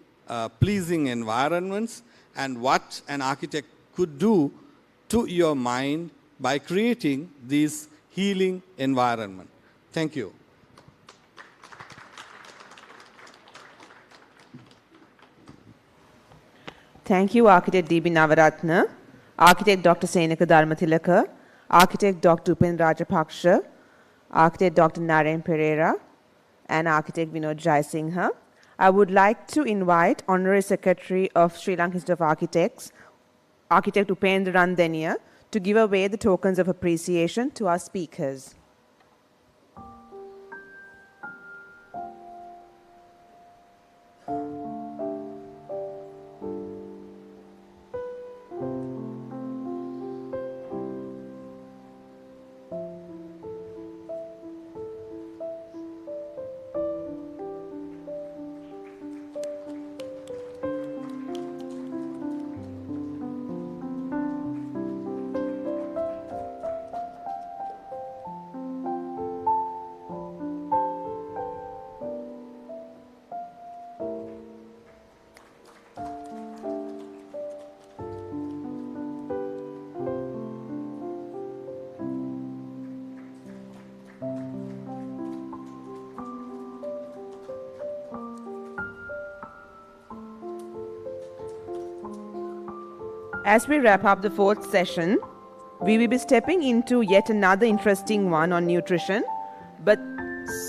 pleasing environments, and what an architect could do to your mind by creating this healing environment. Thank you. Thank you, Architect D.B. Navaratna, Architect Dr. Senaka Dharmatilaka, Architect Dr. Upendra Rajapaksha, Architect Dr. Naren Pereira, and Architect Vinod Jaisingha. I would like to invite Honorary Secretary of Sri Lanka Institute of Architects, Architect Upendra Randenia, to give away the tokens of appreciation to our speakers. As we wrap up the fourth session, we will be stepping into yet another interesting one on nutrition, but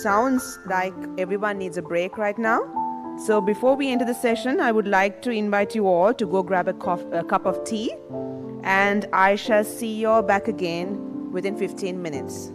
sounds like everyone needs a break right now. So before we enter the session, I would like to invite you all to go grab a cup of tea, and I shall see you all back again within 15 minutes.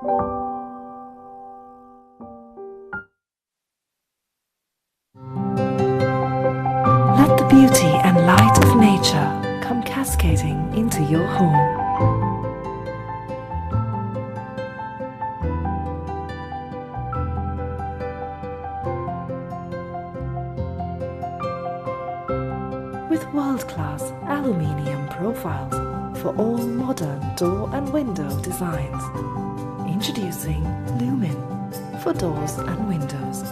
Let the beauty and light of nature come cascading into your home. With world-class aluminium profiles for all modern door and window designs. Introducing Lumin for doors and windows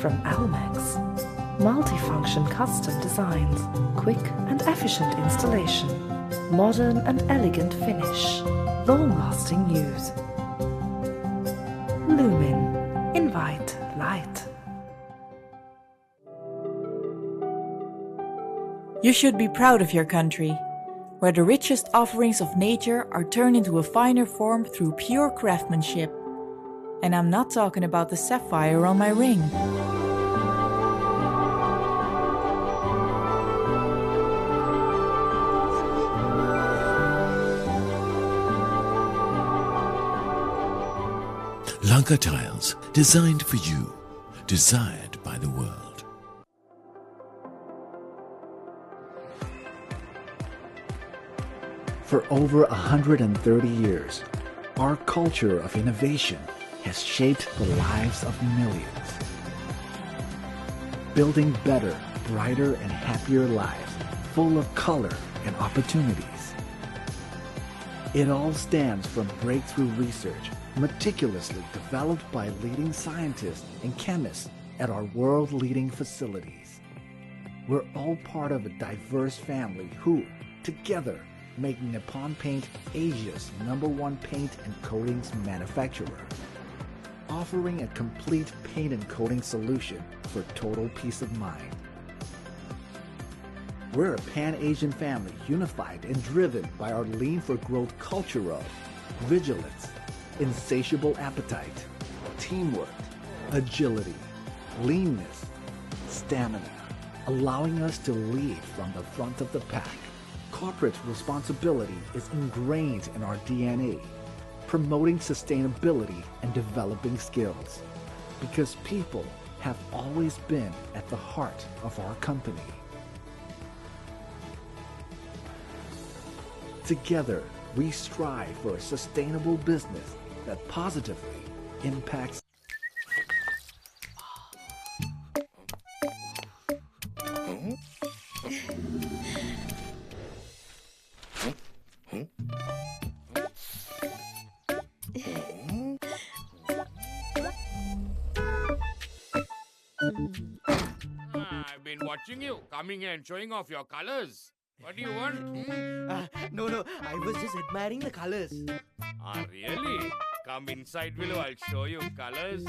from Almex. Multifunction custom designs, quick and efficient installation, modern and elegant finish, long-lasting use. Lumin. Invite light. You should be proud of your country, where the richest offerings of nature are turned into a finer form through pure craftsmanship. And I'm not talking about the sapphire on my ring. Lanka tiles, designed for you, desired by the world. For over 130 years, our culture of innovation has shaped the lives of millions. Building better, brighter, and happier lives, full of color and opportunities. It all stems from breakthrough research, meticulously developed by leading scientists and chemists at our world-leading facilities. We're all part of a diverse family who, together, make Nippon Paint Asia's #1 paint and coatings manufacturer, offering a complete paint and coating solution for total peace of mind. We're a Pan-Asian family unified and driven by our lean for growth culture of vigilance, insatiable appetite, teamwork, agility, leanness, stamina, allowing us to lead from the front of the pack. Corporate responsibility is ingrained in our DNA, promoting sustainability and developing skills, because people have always been at the heart of our company. Together, we strive for a sustainable business that positively impacts. I've been watching you, coming here and showing off your colors. What do you want? No, I was just admiring the colors. Ah, really? Come inside, Willow, I'll show you colors.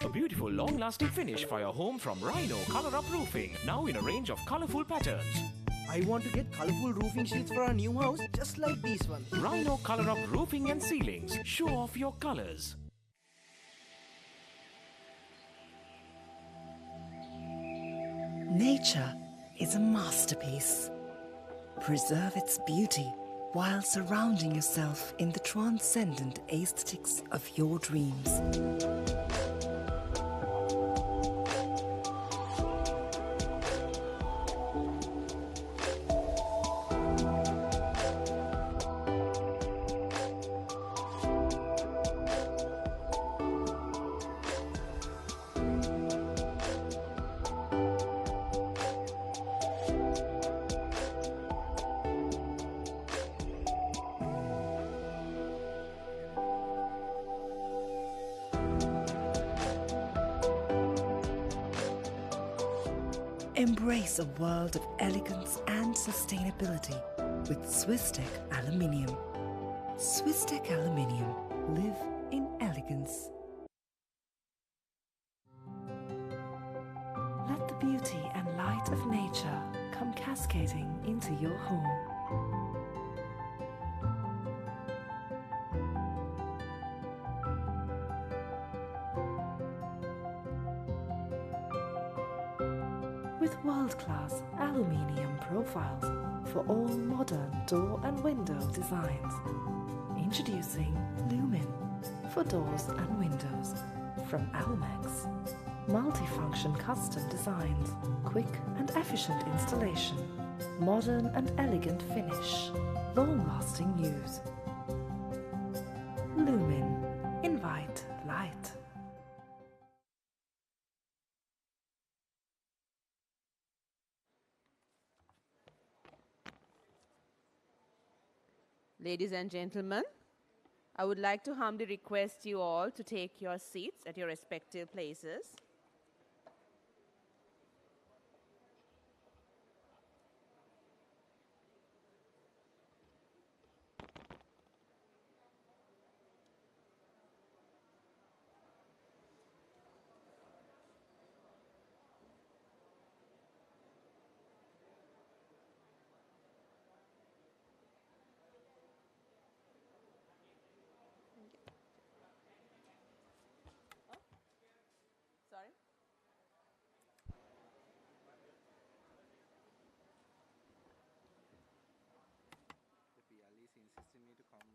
A beautiful, long-lasting finish for your home from Rhino Color Up Roofing, now in a range of colorful patterns. I want to get colorful roofing sheets for our new house, just like these ones. Rhino Color Up Roofing and Ceilings. Show off your colors. Nature is a masterpiece. Preserve its beauty while surrounding yourself in the transcendent aesthetics of your dreams. Embrace a world of elegance and sustainability with Swisstech Aluminium. Swisstech Aluminium. Live in elegance. Let the beauty and light of nature come cascading into your home. With world-class aluminium profiles for all modern door and window designs. Introducing Lumen for doors and windows from Almax. Multifunction custom designs, quick and efficient installation, modern and elegant finish, long-lasting use. Lumen. Invite light. Ladies and gentlemen, I would like to humbly request you all to take your seats at your respective places. Sorry? The PL is insisting me to come.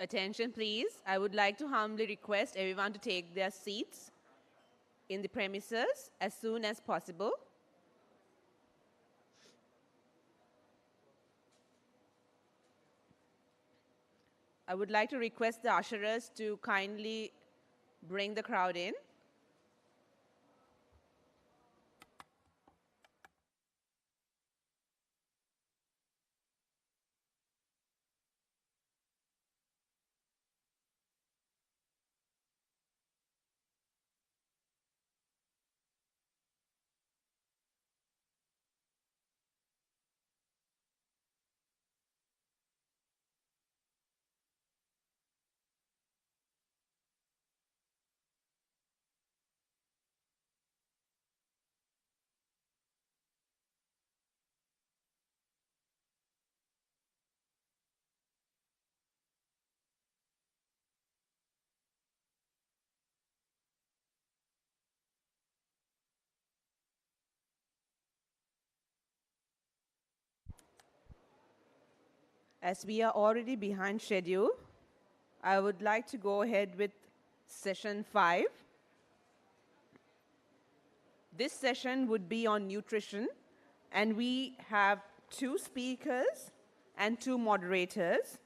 Attention, please. I would like to humbly request everyone to take their seats in the premises as soon as possible. I would like to request the usherers to kindly bring the crowd in. As we are already behind schedule, I would like to go ahead with session 5. This session would be on nutrition, and we have 2 speakers and 2 moderators.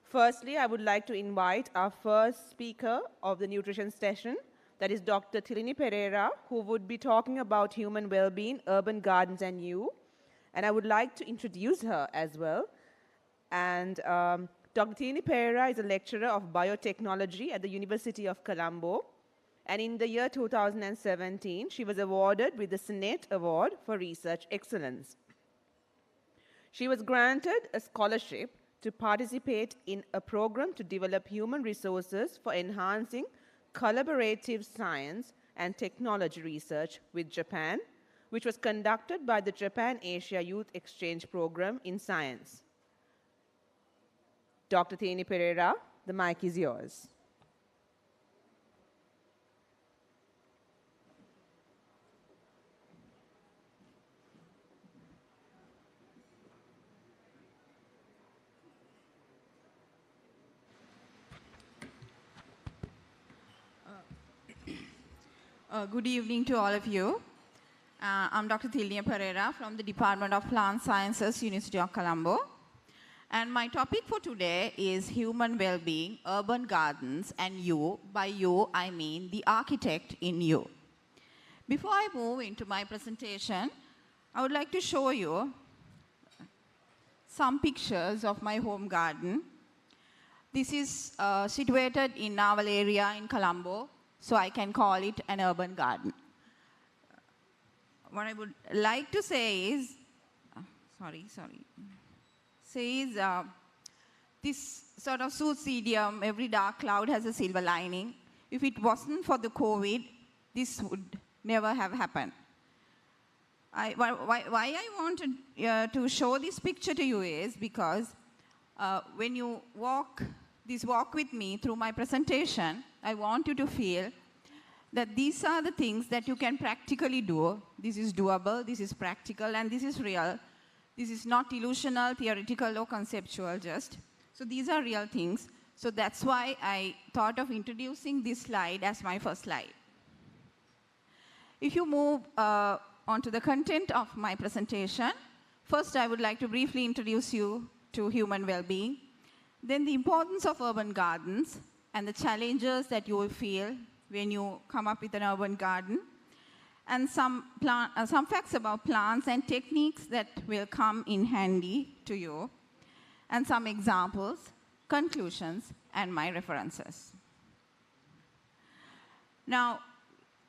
Firstly, I would like to invite our first speaker of the nutrition session, that is Dr. Tilini Pereira, who would be talking about human well-being, urban gardens, and you. And I would like to introduce her as well. And Dr. Tilini Pereira is a lecturer of biotechnology at the University of Colombo. And in the year 2017, she was awarded with the Senate Award for Research Excellence. She was granted a scholarship to participate in a program to develop human resources for enhancing collaborative science and technology research with Japan, which was conducted by the Japan-Asia Youth Exchange Program in Science. Dr. Tilini Pereira, the mic is yours. Good evening to all of you. I'm Dr. Tilnia Pereira from the Department of Plant Sciences, University of Colombo. And my topic for today is human well-being, urban gardens, and you. By you, I mean the architect in you. Before I move into my presentation, I would like to show you some pictures of my home garden. This is situated in Naval area in Colombo, so I can call it an urban garden. What I would like to say is, this sort of suits the idiom, every dark cloud has a silver lining. If it wasn't for the COVID, this would never have happened. Why I wanted to show this picture to you is because when you walk with me through my presentation, I want you to feel that these are the things that you can practically do. This is doable, this is practical, and this is real. This is not illusional, theoretical, or conceptual just. So these are real things. So that's why I thought of introducing this slide as my first slide. If you move onto the content of my presentation, first I would like to briefly introduce you to human well-being, then the importance of urban gardens and the challenges that you will feel when you come up with an urban garden, and some facts about plants and techniques that will come in handy to you, and some examples, conclusions, and my references. Now,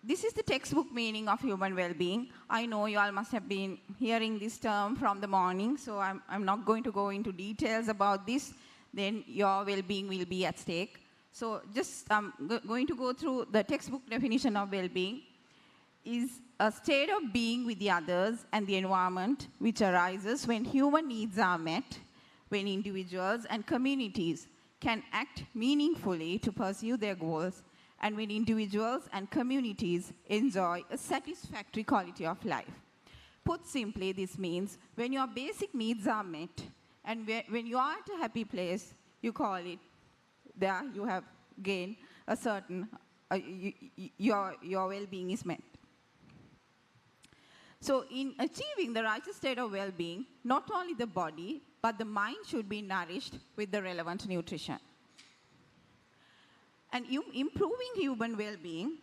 this is the textbook meaning of human well-being. I know you all must have been hearing this term from the morning, so I'm not going to go into details about this. Then your well-being will be at stake. So just going to go through the textbook definition of well-being is a state of being with the others and the environment which arises when human needs are met, when individuals and communities can act meaningfully to pursue their goals, and when individuals and communities enjoy a satisfactory quality of life. Put simply, this means when your basic needs are met and when you are at a happy place, you call it, there you have gained a certain, your well-being is met. So in achieving the righteous state of well-being, not only the body, but the mind should be nourished with the relevant nutrition. And improving human well-being,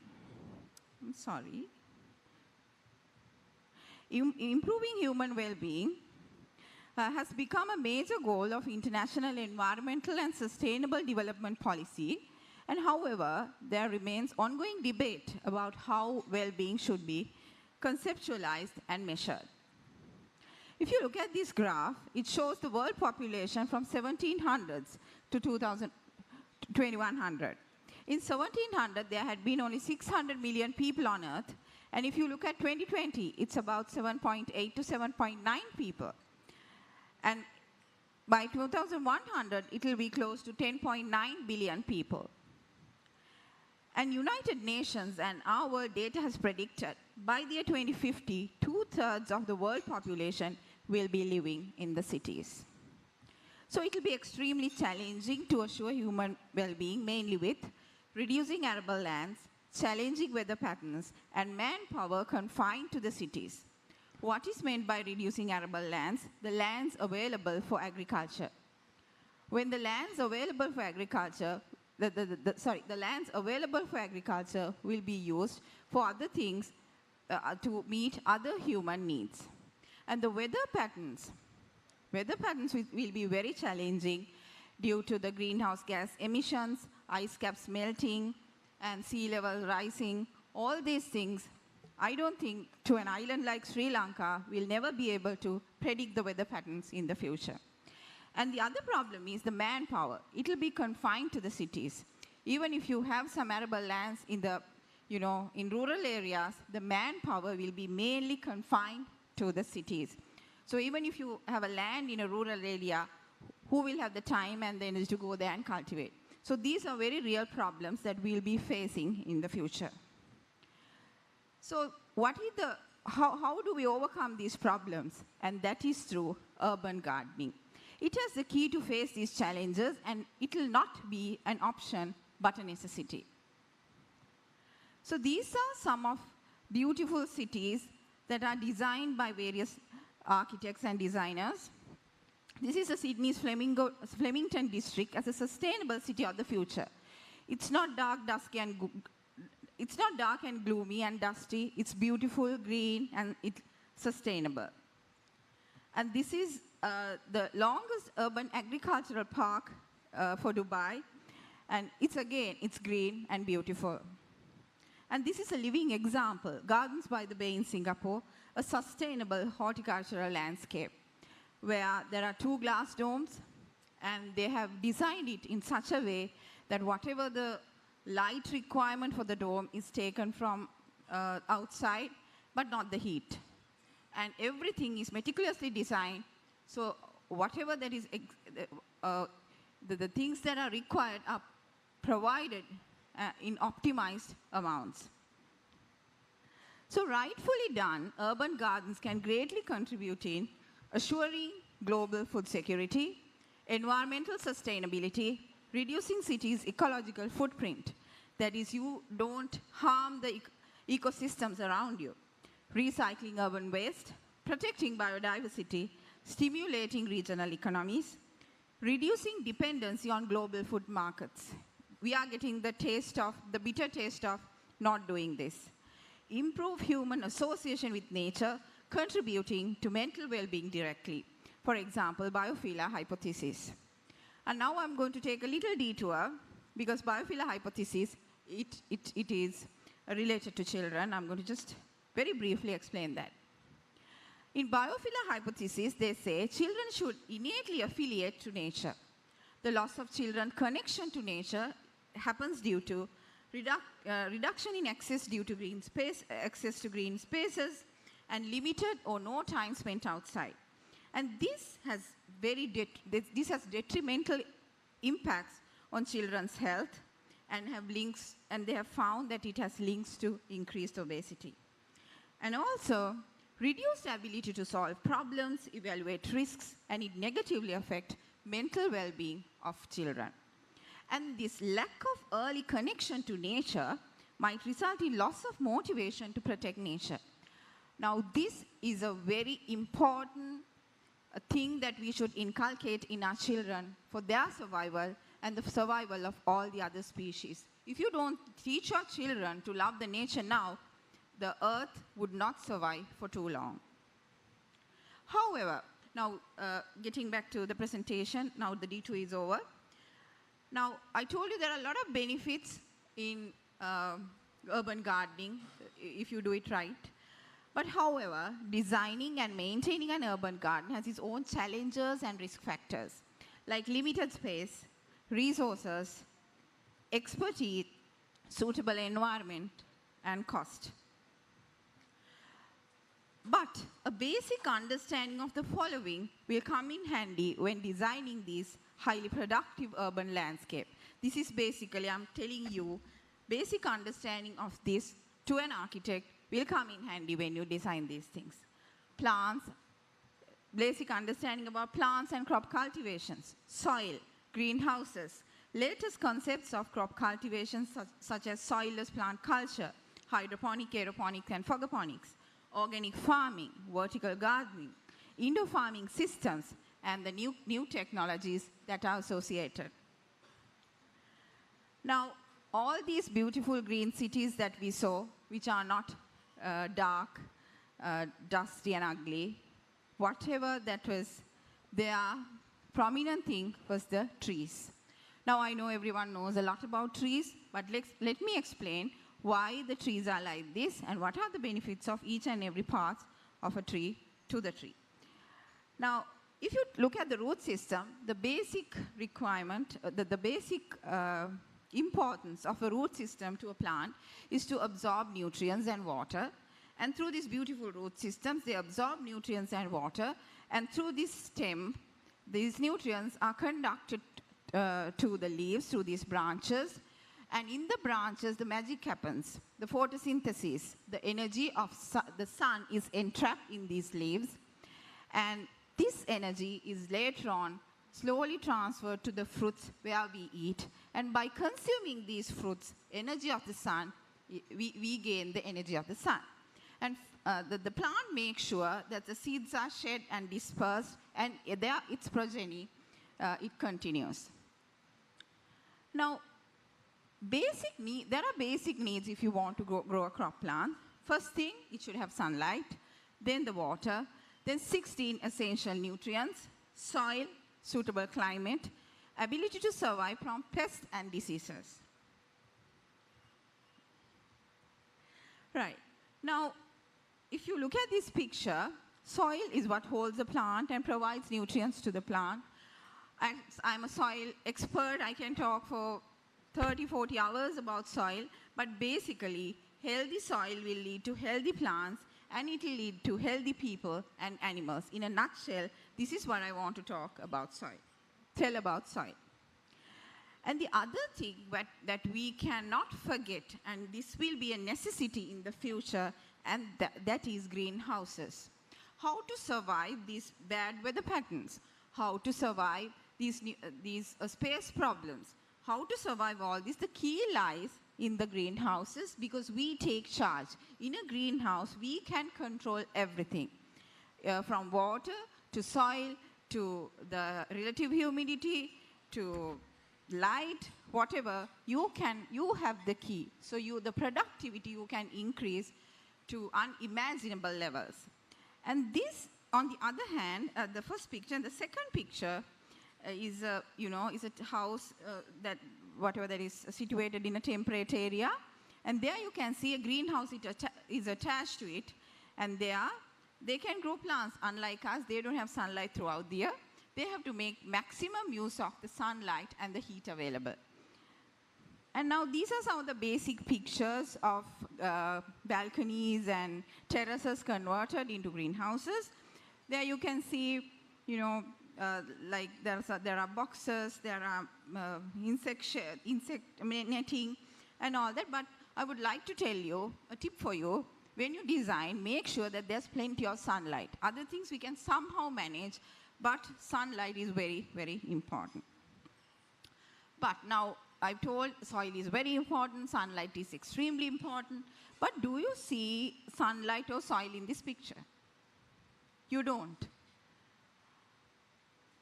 improving human well-being has become a major goal of international environmental and sustainable development policy. And however, there remains ongoing debate about how well-being should be conceptualized and measured. If you look at this graph, it shows the world population from 1700s to 2100. In 1700, there had been only 600 million people on Earth. And if you look at 2020, it's about 7.8 to 7.9 people. And by 2100, it will be close to 10.9 billion people. And United Nations and our world data has predicted by the year 2050, 2/3 of the world population will be living in the cities. So it will be extremely challenging to assure human well-being, mainly with reducing arable lands, challenging weather patterns, and manpower confined to the cities. What is meant by reducing arable lands? The lands available for agriculture. When the lands available for agriculture, the lands available for agriculture will be used for other things to meet other human needs. And the weather patterns will be very challenging due to the greenhouse gas emissions, ice caps melting, and sea level rising. All these things, I don't think to an island like Sri Lanka, we'll never be able to predict the weather patterns in the future. And the other problem is the manpower. It will be confined to the cities. Even if you have some arable lands in the, in rural areas, the manpower will be mainly confined to the cities. So even if you have a land in a rural area, who will have the time and the energy to go there and cultivate? So these are very real problems that we'll be facing in the future. So how do we overcome these problems? And that is through urban gardening. It has the key to face these challenges, and it will not be an option, but a necessity. So these are some of beautiful cities that are designed by various architects and designers. This is the Sydney's Flemington district as a sustainable city of the future. It's not dark, dusky, and it's not dark and gloomy and dusty. It's beautiful, green, and it's sustainable. And this is the longest urban agricultural park for Dubai. And it's green and beautiful. And this is a living example, Gardens by the Bay in Singapore, a sustainable horticultural landscape where there are 2 glass domes, and they have designed it in such a way that whatever the light requirement for the dome is taken from outside, but not the heat. And everything is meticulously designed, so whatever that is, the things that are required are provided in optimized amounts. So rightfully done, urban gardens can greatly contribute in assuring global food security, environmental sustainability, reducing cities' ecological footprint. That is, you don't harm the ecosystems around you, recycling urban waste, protecting biodiversity, stimulating regional economies, reducing dependency on global food markets. We are getting the bitter taste of not doing this. Improve human association with nature, contributing to mental well-being directly. For example, biophilia hypothesis. And now I'm going to take a little detour, because biophilia hypothesis, it is related to children. I'm going to just very briefly explain that. In biophilia hypothesis, they say children should innately affiliate to nature. The loss of children's connection to nature happens due to reduction in access due to access to green spaces, and limited or no time spent outside. And this has detrimental impacts on children's health, and they have found that it has links to increased obesity. And also, reduced ability to solve problems, evaluate risks, and it negatively affects mental well-being of children. And this lack of early connection to nature might result in loss of motivation to protect nature. Now, this is a very important thing that we should inculcate in our children for their survival and the survival of all the other species. If you don't teach your children to love the nature now, the earth would not survive for too long. However, now getting back to the presentation, now the D2 is over. Now, I told you there are a lot of benefits in urban gardening if you do it right. But however, designing and maintaining an urban garden has its own challenges and risk factors, like limited space, resources, expertise, suitable environment, and cost. But a basic understanding of the following will come in handy when designing these highly productive urban landscape. This is basically, I'm telling you, basic understanding of this to an architect will come in handy when you design these things. Plants, basic understanding about plants and crop cultivations, soil, greenhouses, latest concepts of crop cultivation such as soilless plant culture, hydroponic, aeroponics, and fogoponics, organic farming, vertical gardening, indoor farming systems, and the new technologies that are associated. Now, all these beautiful green cities that we saw, which are not dark, dusty, and ugly, whatever that was, their prominent thing was the trees. Now, I know everyone knows a lot about trees, but let me explain why the trees are like this and what are the benefits of each and every part of a tree to the tree. Now, if you look at the root system, the basic requirement, the basic importance of a root system to a plant is to absorb nutrients and water. And through these beautiful root systems, they absorb nutrients and water. And through this stem, these nutrients are conducted to the leaves through these branches. And in the branches, the magic happens. The photosynthesis, the energy of the sun is entrapped in these leaves. And this energy is later on slowly transferred to the fruits where we eat. And by consuming these fruits, energy of the sun, we gain the energy of the sun. And the plant makes sure that the seeds are shed and dispersed, and its progeny, it continues. Now, there are basic needs if you want to grow a crop plant. First thing, it should have sunlight, then the water, then 16 essential nutrients, soil, suitable climate, ability to survive from pests and diseases. Right. Now, if you look at this picture, soil is what holds the plant and provides nutrients to the plant. I'm a soil expert. I can talk for 30, 40 hours about soil, but basically, healthy soil will lead to healthy plants, and it will lead to healthy people and animals. In a nutshell, this is what I want to talk about soil, tell about soil. And the other thing that we cannot forget, and this will be a necessity in the future, and that is greenhouses. How to survive these bad weather patterns, how to survive these space problems, how to survive all this. The key lies in the greenhouses, because we take charge. In a greenhouse, we can control everything, from water to soil to the relative humidity to light, whatever. You have the key. So the productivity you can increase to unimaginable levels. And this, on the other hand, the first picture and the second picture is a house that is situated in a temperate area, and there you can see a greenhouse is attached to it, and they can grow plants. Unlike us, they don't have sunlight throughout the year. They have to make maximum use of the sunlight and the heat available. And now these are some of the basic pictures of balconies and terraces converted into greenhouses. There you can see, like there are boxes, there are insect netting and all that. But I would like to tell you, a tip for you, when you design, make sure that there's plenty of sunlight. Other things we can somehow manage, but sunlight is very, very important. But now, I've told soil is very important, sunlight is extremely important, but do you see sunlight or soil in this picture? You don't.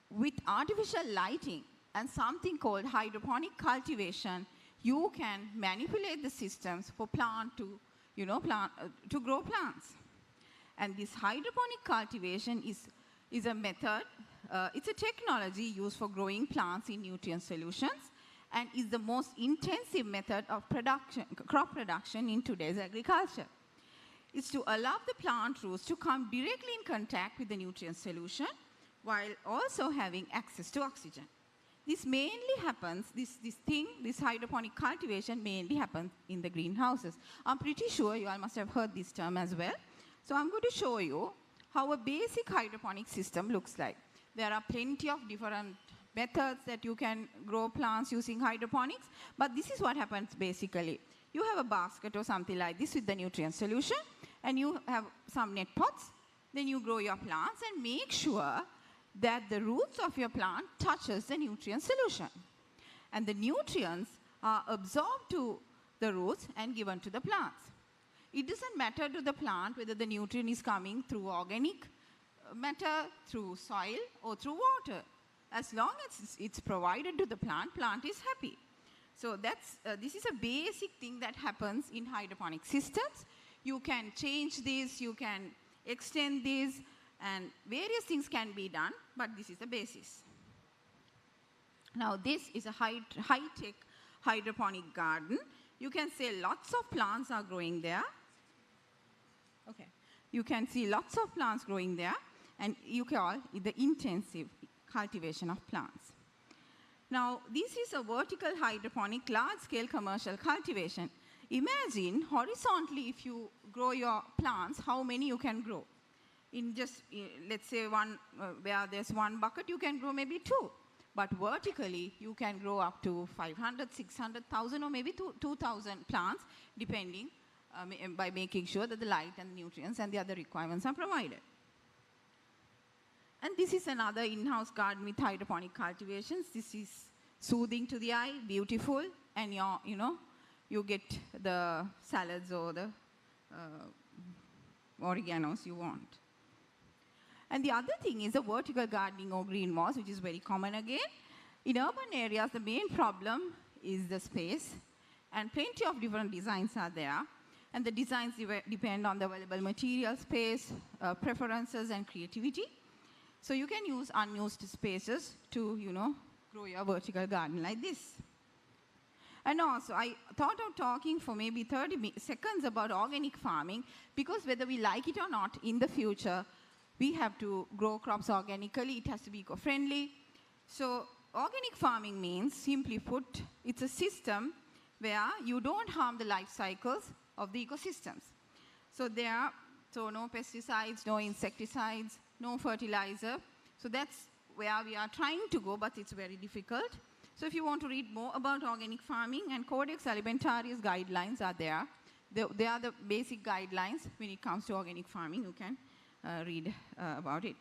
With artificial lighting and something called hydroponic cultivation, you can manipulate the systems for to grow plants. And this hydroponic cultivation is a method, it's a technology used for growing plants in nutrient solutions, and is the most intensive method of crop production in today's agriculture. It's to allow the plant roots to come directly in contact with the nutrient solution while also having access to oxygen. This mainly happens, this hydroponic cultivation mainly happens in the greenhouses. I'm pretty sure you all must have heard this term as well. So I'm going to show you how a basic hydroponic system looks like. There are plenty of different methods that you can grow plants using hydroponics, but this is what happens basically. You have a basket or something like this with the nutrient solution, and you have some net pots. Then you grow your plants and make sure that the roots of your plant touches the nutrient solution. And the nutrients are absorbed to the roots and given to the plants. It doesn't matter to the plant whether the nutrient is coming through organic matter, through soil, or through water. As long as it's provided to the plant is happy. So this is a basic thing that happens in hydroponic systems. You can change this, you can extend this, and various things can be done, but this is the basis. Now this is a high-tech hydroponic garden. You can see lots of plants are growing there. Okay. You can see lots of plants growing there, and you call it the intensive cultivation of plants. Now, this is a vertical hydroponic large-scale commercial cultivation. Imagine horizontally, if you grow your plants, how many you can grow. In just, let's say, where there's one bucket, you can grow maybe 2. But vertically, you can grow up to 500, 600,000, or maybe 2,000 plants, depending, by making sure that the light and the nutrients and the other requirements are provided. And this is another in-house garden with hydroponic cultivations. This is soothing to the eye, beautiful, and you get the salads or the oreganos you want. And the other thing is the vertical gardening or greenhouse, which is very common again. In urban areas, the main problem is the space, and plenty of different designs are there. And the designs depend on the available material, space, preferences, and creativity. So you can use unused spaces to, grow your vertical garden like this. And also, I thought of talking for maybe 30 seconds about organic farming, because whether we like it or not, in the future, we have to grow crops organically. It has to be eco-friendly. So organic farming means, simply put, it's a system where you don't harm the life cycles of the ecosystems. So no pesticides, no insecticides, no fertilizer. So that's where we are trying to go, but it's very difficult. So if you want to read more about organic farming, and Codex Alimentarius guidelines are there. They are the basic guidelines when it comes to organic farming. You can read about it.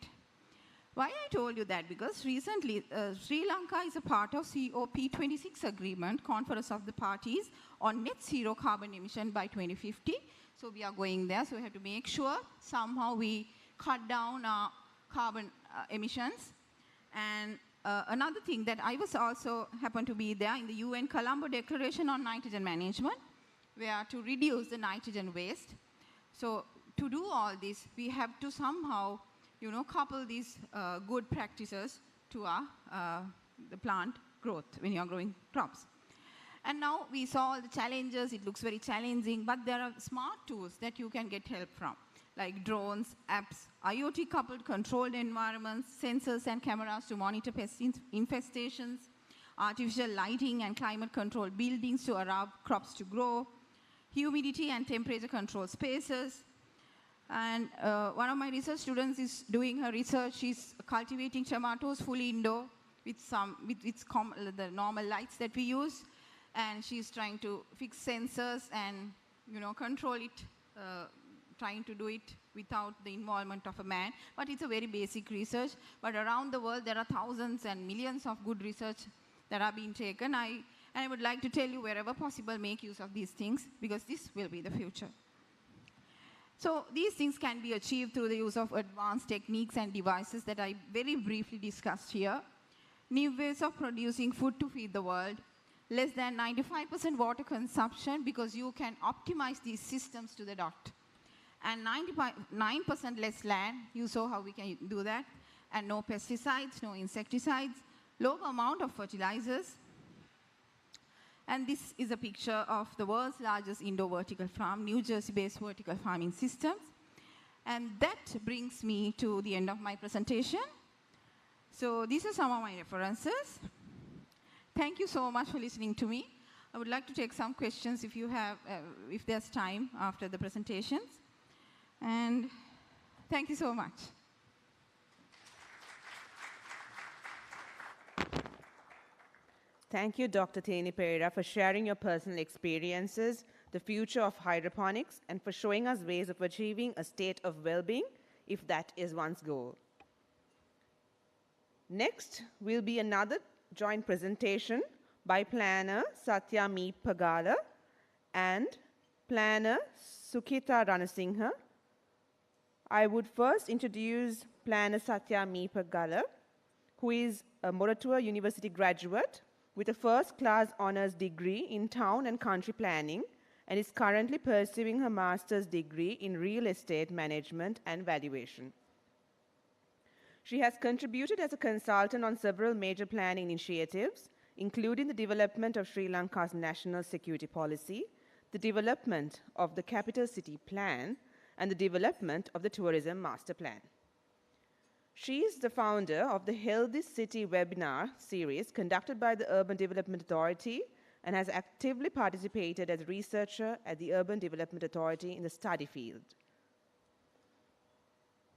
Why I told you that? Because recently, Sri Lanka is a part of COP26 agreement, Conference of the Parties on net zero carbon emission by 2050. So we are going there, so we have to make sure somehow we cut down our carbon emissions. And another thing that I was also happened to be there in the UN Colombo Declaration on Nitrogen Management, where to reduce the nitrogen waste. So to do all this, we have to somehow couple these good practices to the plant growth when you are growing crops. And now we saw all the challenges. It looks very challenging, but there are smart tools that you can get help from, like drones, apps, IoT-coupled controlled environments, sensors and cameras to monitor pest infestations, artificial lighting and climate-controlled buildings to allow crops to grow, humidity and temperature-controlled spaces. And one of my research students is doing her research. She's cultivating tomatoes fully indoor with the normal lights that we use. And she's trying to fix sensors and control it, trying to do it without the involvement of a man. But it's a very basic research. But around the world, there are thousands and millions of good research that are being taken. And I would like to tell you, wherever possible, make use of these things, because this will be the future. So these things can be achieved through the use of advanced techniques and devices that I very briefly discussed here. New ways of producing food to feed the world. Less than 95% water consumption, because you can optimize these systems to the dot. And 99% less land. You saw how we can do that. And no pesticides, no insecticides. Low amount of fertilizers. And this is a picture of the world's largest indoor vertical farm, New Jersey-based vertical farming systems. And that brings me to the end of my presentation. So these are some of my references. Thank you so much for listening to me. I would like to take some questions if you have, if there's time after the presentations. And thank you so much. Thank you, Dr. Teni Pereira, for sharing your personal experiences, the future of hydroponics, and for showing us ways of achieving a state of well-being, if that is one's goal. Next will be another joint presentation by planner Satya Meepagala and planner Sukhita Ranasinghe. I would first introduce planner Satya Meepagala, who is a Moratuwa University graduate with a first-class honors degree in town and country planning, and is currently pursuing her master's degree in real estate management and valuation. She has contributed as a consultant on several major planning initiatives, including the development of Sri Lanka's national security policy, the development of the capital city plan, and the development of the tourism master plan. She is the founder of the Healthy City webinar series conducted by the Urban Development Authority and has actively participated as a researcher at the Urban Development Authority in the study field.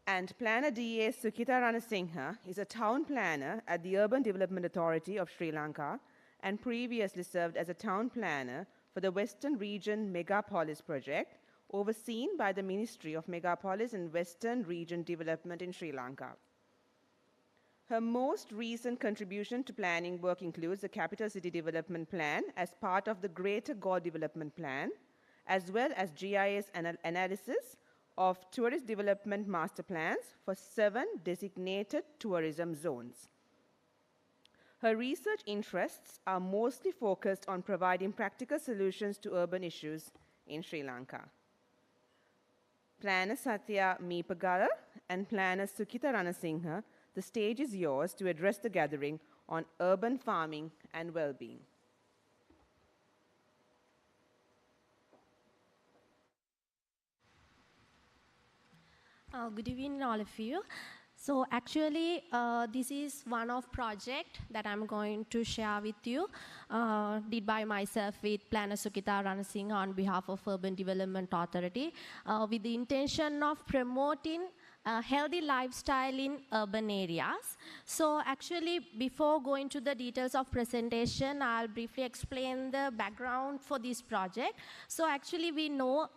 And planner DA Sukhita Ranasinghe is a town planner at the Urban Development Authority of Sri Lanka and previously served as a town planner for the Western Region Megapolis project, overseen by the Ministry of Megapolis and Western Region Development in Sri Lanka. Her most recent contribution to planning work includes the Capital City Development Plan as part of the Greater Galle Development Plan, as well as GIS analysis of tourist development master plans for 7 designated tourism zones. Her research interests are mostly focused on providing practical solutions to urban issues in Sri Lanka. Planner Satya Meepagala and Planner Sukita Ranasinghe, the stage is yours to address the gathering on urban farming and well-being. Good evening, all of you. So actually, this is one of project that I'm going to share with you, did by myself with Planner Sukita Ranasinghe on behalf of Urban Development Authority, with the intention of promoting a healthy lifestyle in urban areas. So actually, before going to the details of presentation, I'll briefly explain the background for this project. So actually, we know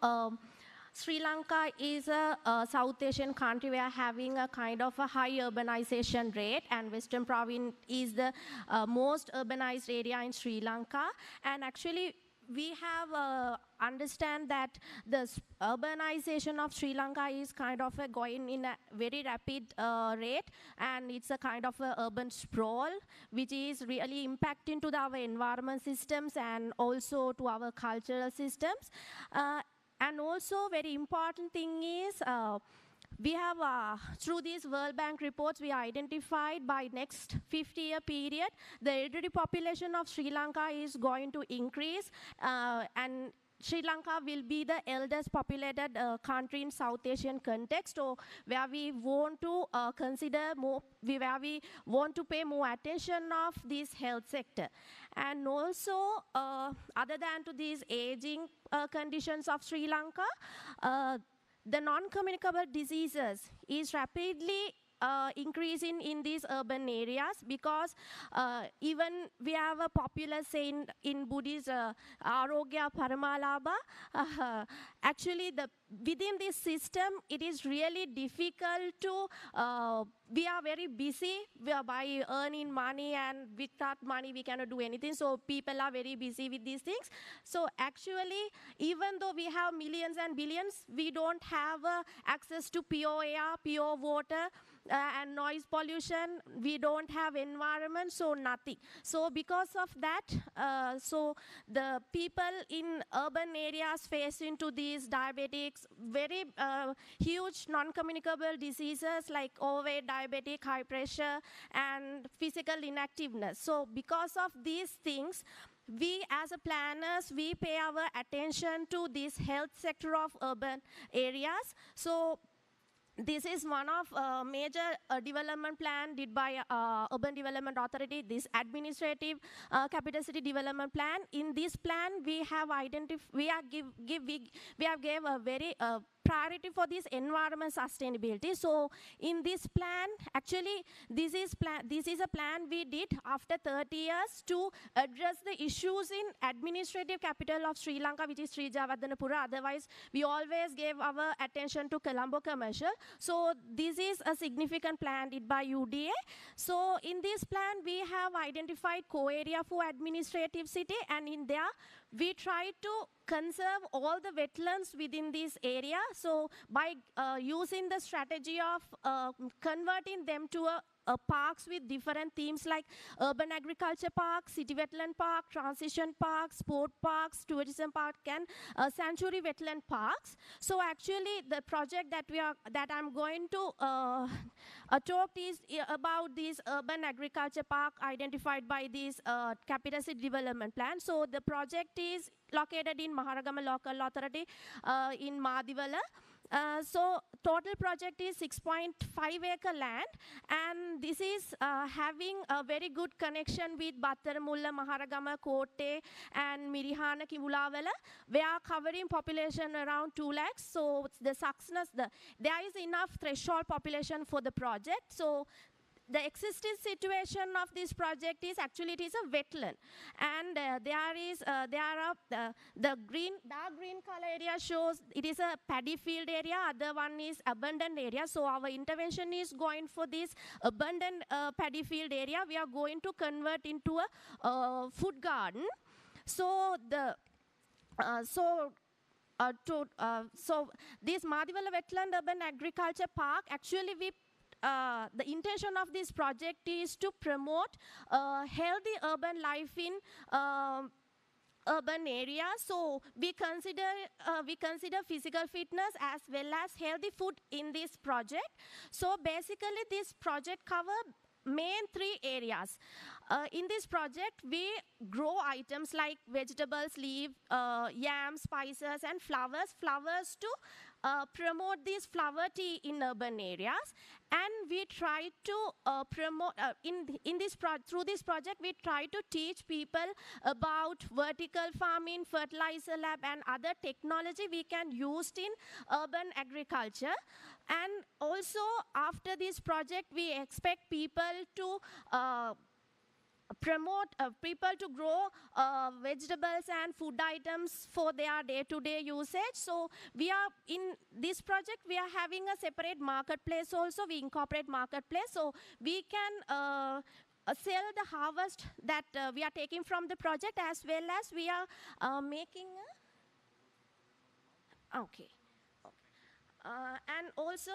Sri Lanka is a South Asian country where having a kind of a high urbanization rate, and Western Province is the most urbanized area in Sri Lanka. And actually, we have understand that the urbanization of Sri Lanka is kind of going in a very rapid rate, and it's a kind of a urban sprawl, which is really impacting to our environment systems and also to our cultural systems. And also, very important thing is, we have, through these World Bank reports, we identified by next 50-year period, the elderly population of Sri Lanka is going to increase, and Sri Lanka will be the eldest populated country in South Asian context, or where we want to consider more, where we want to pay more attention of this health sector. And also, other than to these aging conditions of Sri Lanka, the non-communicable diseases is rapidly increasing in these urban areas, because even we have a popular saying in Buddhist, Arogya Paramalabha. Actually, within this system, it is really difficult to, we are very busy by earning money, and without money we cannot do anything. So people are very busy with these things. So actually, even though we have millions and billions, we don't have access to pure air, pure water, and noise pollution. We don't have environment, so nothing. So because of that, so the people in urban areas face into these diabetics, very huge non-communicable diseases like overweight, diabetic, high pressure, and physical inactiveness. So because of these things, we as a planners, we pay our attention to this health sector of urban areas. So this is one of major development plan did by Urban Development Authority, this administrative capital city development plan. In this plan, we have identified, we have gave a very priority for this environment sustainability. So in this plan, actually, this is a plan we did after 30 years to address the issues in administrative capital of Sri Lanka, which is Sri Jayawardenepura. Otherwise, we always gave our attention to Colombo Commercial. So this is a significant plan did by UDA. So in this plan, we have identified co-area for administrative city, and in there, we try to conserve all the wetlands within this area. So by using the strategy of converting them to parks with different themes like urban agriculture park, city wetland park, transition park, sport parks, tourism park, and sanctuary wetland parks. So actually, the project that I'm going to talk is about this urban agriculture park identified by this capital city development plan. So the project is located in Maharagama Local Authority in Madiwala. So total project is 6.5 acre land, and this is having a very good connection with Battaramulla, Maharagama, Kotte, and Mirihana, Kimulawala. We are covering population around 2 lakhs. So the success, there is enough threshold population for the project. So the existing situation of this project is actually it is a wetland, and there are the dark green color area shows it is a paddy field area, other one is abundant area. So our intervention is going for this abundant paddy field area. We are going to convert into a food garden. So this Madivalla Wetland Urban Agriculture Park, actually the intention of this project is to promote healthy urban life in urban areas. So we consider physical fitness as well as healthy food in this project. So basically this project covers main 3 areas. In this project, we grow items like vegetables, leaf, yams, spices, and flowers to promote this flower tea in urban areas. And we try to promote, through this project, we try to teach people about vertical farming, fertilizer lab, and other technology we can use in urban agriculture. And also, after this project, we expect people to grow vegetables and food items for their day-to-day usage. So we are in this project, we are having a separate marketplace also. We incorporate marketplace, so we can sell the harvest that we are taking from the project, as well as we are making okay. And also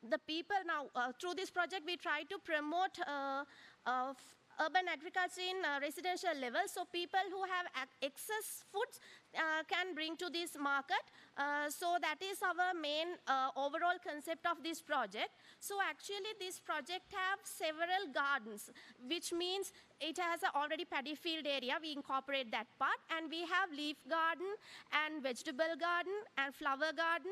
the people now, through this project, we try to promote urban agriculture in residential level. So people who have excess foods can bring to this market. So that is our main overall concept of this project. So actually this project have several gardens, which means it has already paddy field area. We incorporate that part, and we have leaf garden and vegetable garden and flower garden,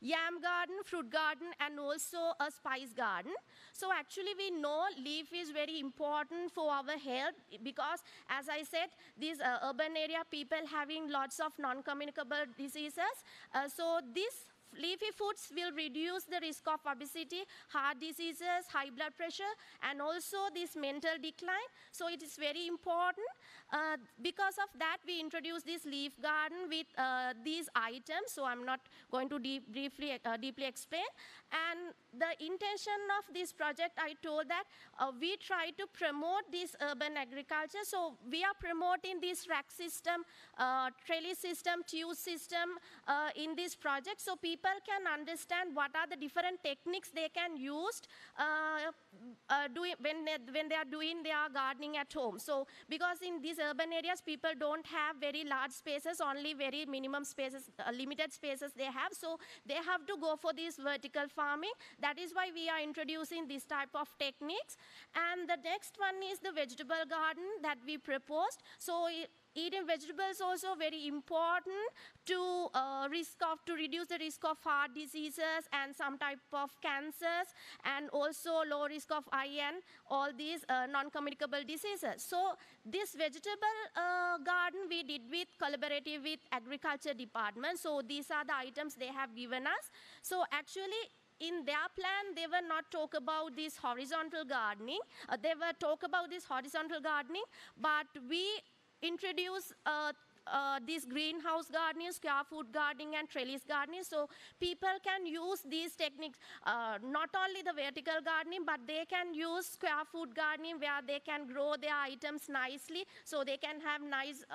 yam garden, fruit garden, and also a spice garden. So actually we know leaf is very important for our health, because as I said, these urban area people having lots of non-communicable diseases. So these leafy foods will reduce the risk of obesity, heart diseases, high blood pressure, and also this mental decline. So it is very important. Because of that, we introduced this leaf garden with these items. So I'm not going to deeply explain. And the intention of this project, I told that we try to promote this urban agriculture. So we are promoting this rack system, trellis system, tube system in this project, so people can understand what are the different techniques they can use when they are doing their gardening at home. So because in these urban areas, people don't have very large spaces, only very minimum spaces, limited spaces they have. So they have to go for this vertical farming. That is why we are introducing this type of techniques. And the next one is the vegetable garden that we proposed. So eating vegetables also very important to reduce the risk of heart diseases and some type of cancers, and also low risk of eye and all these non-communicable diseases. So this vegetable garden we did with collaborative with agriculture department. So these are the items they have given us. So actually in their plan, they were not talk about this horizontal gardening. They were talk about this horizontal gardening, but we introduce this greenhouse gardening, square foot gardening, and trellis gardening. So people can use these techniques, not only the vertical gardening, but they can use square foot gardening where they can grow their items nicely. So they can have nice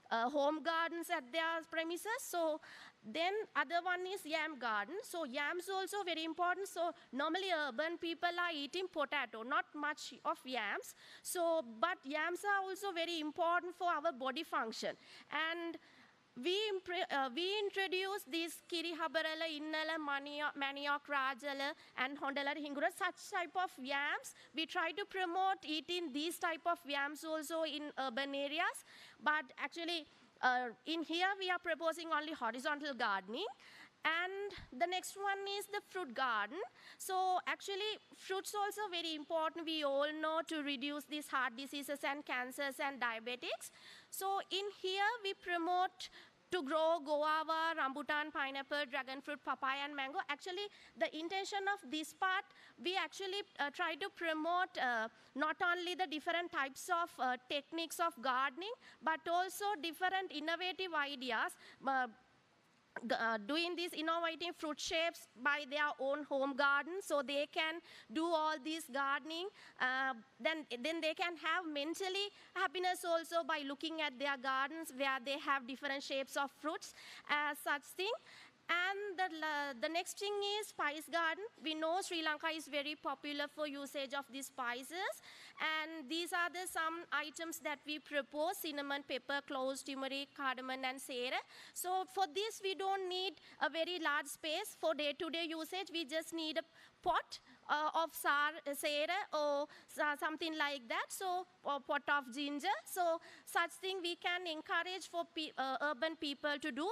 home gardens at their premises. So then other one is yam garden. So yams also very important. So normally urban people are eating potato, not much of yams. So but yams are also very important for our body function. And we introduced these kiri habarala, innala, manioc, rajala, and hondala hingura, such type of yams. We try to promote eating these type of yams also in urban areas. But actually, in here we are proposing only horizontal gardening. And the next one is the fruit garden. So actually, fruits also very important, we all know, to reduce these heart diseases and cancers and diabetics. So in here, we promote to grow guava, rambutan, pineapple, dragon fruit, papaya, and mango. Actually, the intention of this part, we actually try to promote not only the different types of techniques of gardening, but also different innovative ideas. Doing these innovative fruit shapes by their own home garden, so they can do all this gardening. Then they can have mentally happiness also by looking at their gardens where they have different shapes of fruits, such thing. And the next thing is spice garden. We know Sri Lanka is very popular for usage of these spices, and these are the some items that we propose: cinnamon, pepper, cloves, turmeric, cardamom, and sera. So for this, we don't need a very large space for day-to-day usage. We just need a pot of sera or something like that, so or pot of ginger. So such thing we can encourage for urban people to do.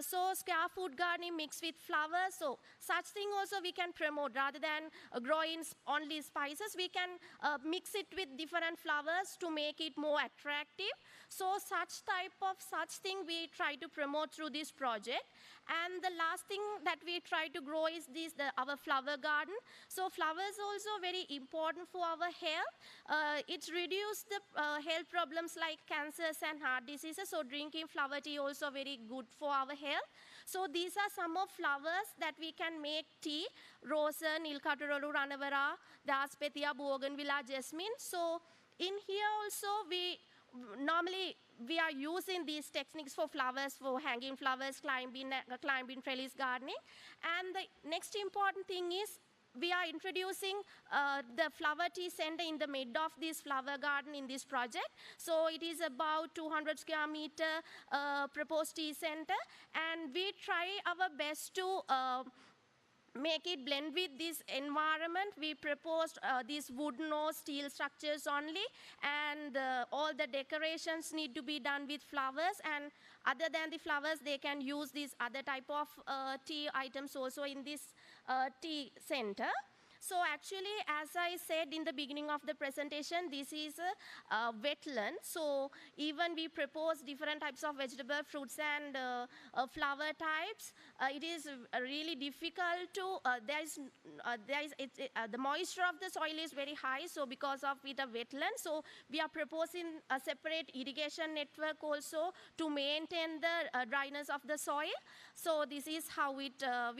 So square food gardening mixed with flowers, so such thing also we can promote. Rather than growing only spices, we can mix it with different flowers to make it more attractive. So such thing we try to promote through this project. And the last thing that we try to grow is our flower garden. So flowers also very important for our health. It reduces the health problems like cancers and heart diseases. So drinking flower tea also very good for our health. So these are some of flowers that we can make tea: rosa, nilkataralu, ranavara, daspetia, bougainvillea, jasmine. So in here also normally we are using these techniques for flowers, for hanging flowers, climbing trellis gardening. And the next important thing is we are introducing the flower tea center in the mid of this flower garden in this project. So it is about 200 square meter proposed tea center, and we try our best to make it blend with this environment. We proposed these wooden or steel structures only, and all the decorations need to be done with flowers. And other than the flowers, they can use these other type of tea items also in this tea center. So actually, as I said in the beginning of the presentation, this is a wetland. So even we propose different types of vegetable, fruits, and flower types. It is really difficult to, the moisture of the soil is very high, so because of it a wetland. So we are proposing a separate irrigation network also to maintain the dryness of the soil. So this is how we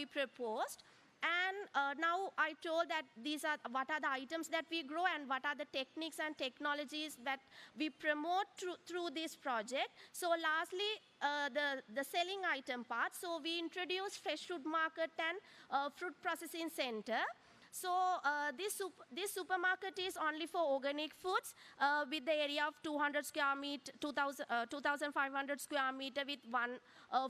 proposed. And now I told that these are what are the items that we grow and what are the techniques and technologies that we promote through this project. So lastly, the selling item part. So we introduced fresh fruit market and fruit processing center. So this supermarket is only for organic foods with the area of 200 square meter, 2,500 square meter with one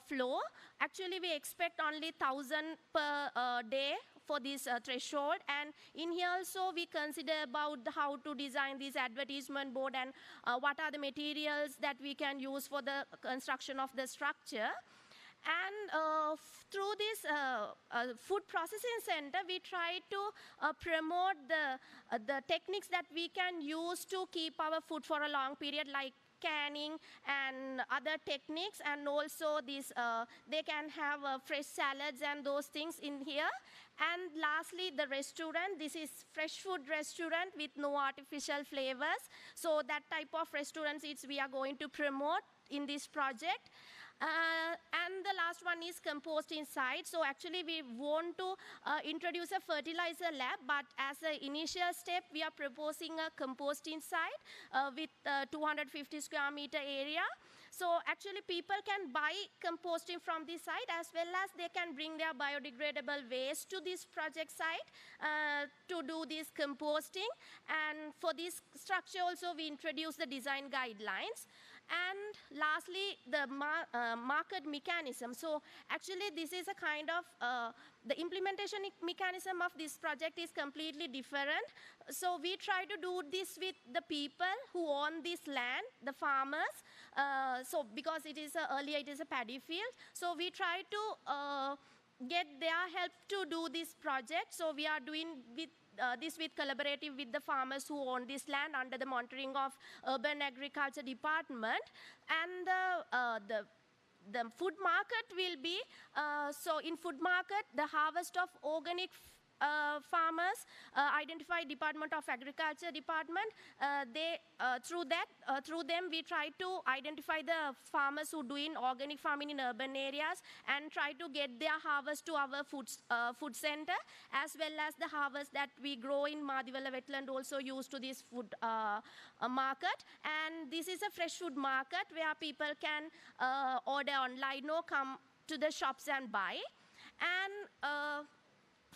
floor. Actually, we expect only 1,000 per day for this threshold. And in here also, we consider about how to design this advertisement board and what are the materials that we can use for the construction of the structure. And through this food processing center, we try to promote the techniques that we can use to keep our food for a long period, like canning and other techniques. And also this, they can have fresh salads and those things in here. And lastly, the restaurant. This is fresh food restaurant with no artificial flavors. So that type of restaurants we are going to promote in this project. And the last one is composting site. So actually we want to introduce a fertilizer lab, but as an initial step, we are proposing a composting site with 250 square meter area. So actually people can buy composting from this site, as well as they can bring their biodegradable waste to this project site to do this composting. And for this structure also, we introduce the design guidelines. And lastly, the market mechanism. So actually, this is a kind of, the implementation mechanism of this project is completely different. So we try to do this with the people who own this land, the farmers. So because earlier it is a paddy field. So we try to get their help to do this project. So we are doing this with collaborative with the farmers who own this land under the monitoring of Urban Agriculture Department. And the food market will be, so in food market, the harvest of organic farmers, identify Department of Agriculture department. Through them, we try to identify the farmers who do in organic farming in urban areas and try to get their harvest to our food center, as well as the harvest that we grow in Madiwala wetland also used to this food market. And this is a fresh food market where people can order online or come to the shops and buy. And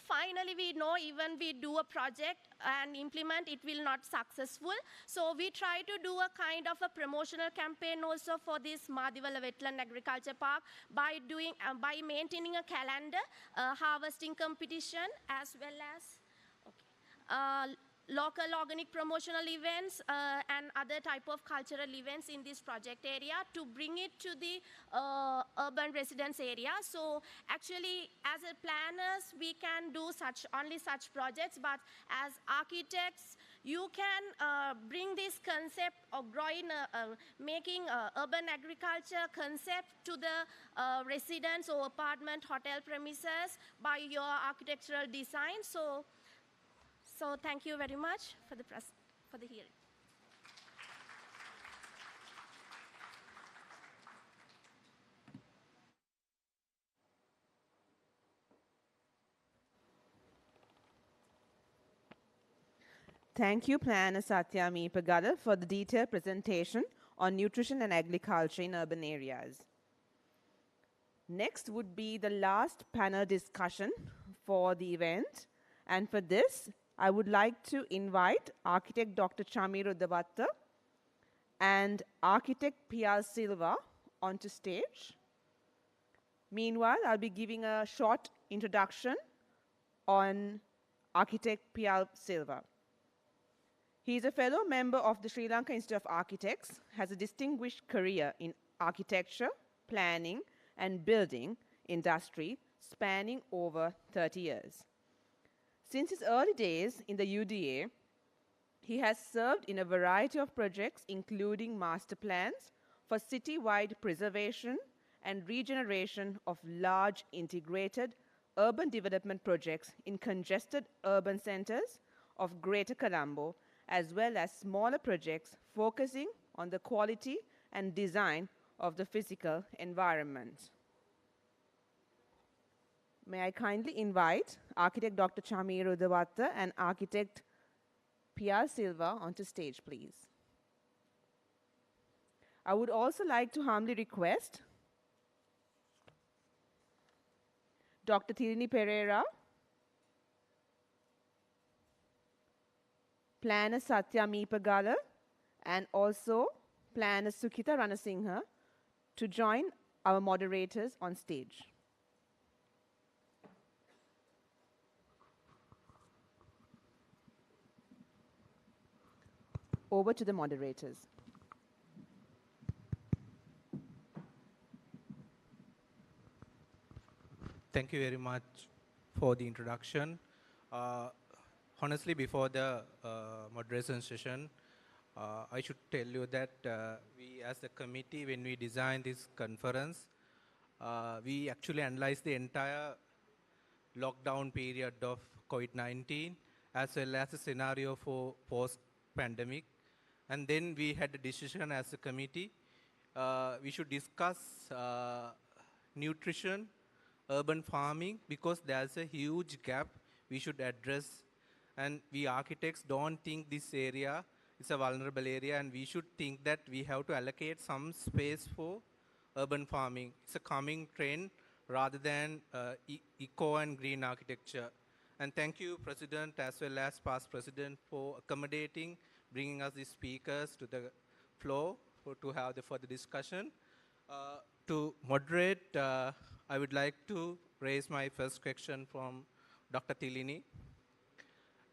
finally, we know even we do a project and implement, it will not successful. So we try to do a kind of a promotional campaign also for this Madiwala Wetland Agriculture Park by maintaining a calendar, harvesting competition, as well as local organic promotional events and other type of cultural events in this project area to bring it to the urban residence area. So actually, as a planners, we can do only such projects, but as architects, you can bring this concept of growing, making urban agriculture concept to the residence or apartment hotel premises by your architectural design. So thank you very much for the hearing. Thank you, Planner Satya Meepagala, for the detailed presentation on nutrition and agriculture in urban areas. Next would be the last panel discussion for the event. And for this, I would like to invite architect Dr. Chamira Udavatta and architect P.R. Silva onto stage. Meanwhile, I'll be giving a short introduction on architect P.R. Silva. He is a fellow member of the Sri Lanka Institute of Architects, has a distinguished career in architecture, planning, and building industry spanning over 30 years. Since his early days in the UDA, he has served in a variety of projects, including master plans for city-wide preservation and regeneration of large integrated urban development projects in congested urban centers of Greater Colombo, as well as smaller projects focusing on the quality and design of the physical environment. May I kindly invite architect Dr. Chamira Udavatta and architect P.R. Silva onto stage, please. I would also like to humbly request Dr. Thirini Pereira, Planner Satya Meepagala, and also Planner Sukita Ranasinghe to join our moderators on stage. Over to the moderators. Thank you very much for the introduction. Honestly, before the moderation session, I should tell you that we as a committee, when we designed this conference, we actually analyzed the entire lockdown period of COVID-19 as well as the scenario for post-pandemic. And then we had a decision as a committee. We should discuss nutrition, urban farming, because there's a huge gap we should address. And we architects don't think this area is a vulnerable area, and we should think that we have to allocate some space for urban farming. It's a coming trend rather than eco and green architecture. And thank you, President, as well as past President, for accommodating, bringing us the speakers to the floor to have the further discussion. To moderate, I would like to raise my first question from Dr. Thirini.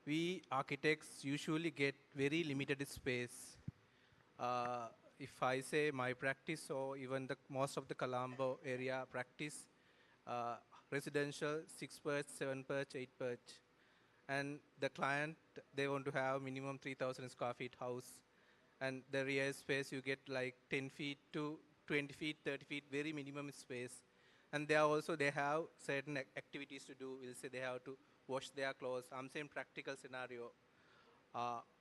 We architects usually get very limited space. If I say my practice or even most of the Colombo area practice, residential 6 perch, 7 perch, 8 perch. And the client, they want to have minimum 3,000 square feet house. And the rear space you get like 10 feet to 20 feet, 30 feet, very minimum space. And they have certain activities to do. We'll say they have to wash their clothes. I'm saying practical scenario.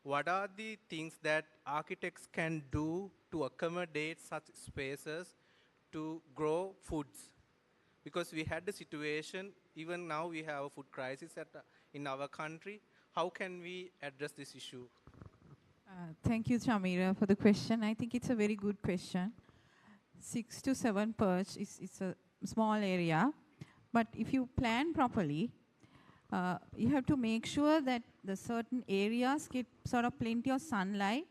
What are the things that architects can do to accommodate such spaces to grow foods? Because we had the situation, even now we have a food crisis in our country. How can we address this issue? Thank you, Chamira, for the question. I think it's a very good question. 6 to 7 perch is a small area, but if you plan properly, you have to make sure that the certain areas get sort of plenty of sunlight,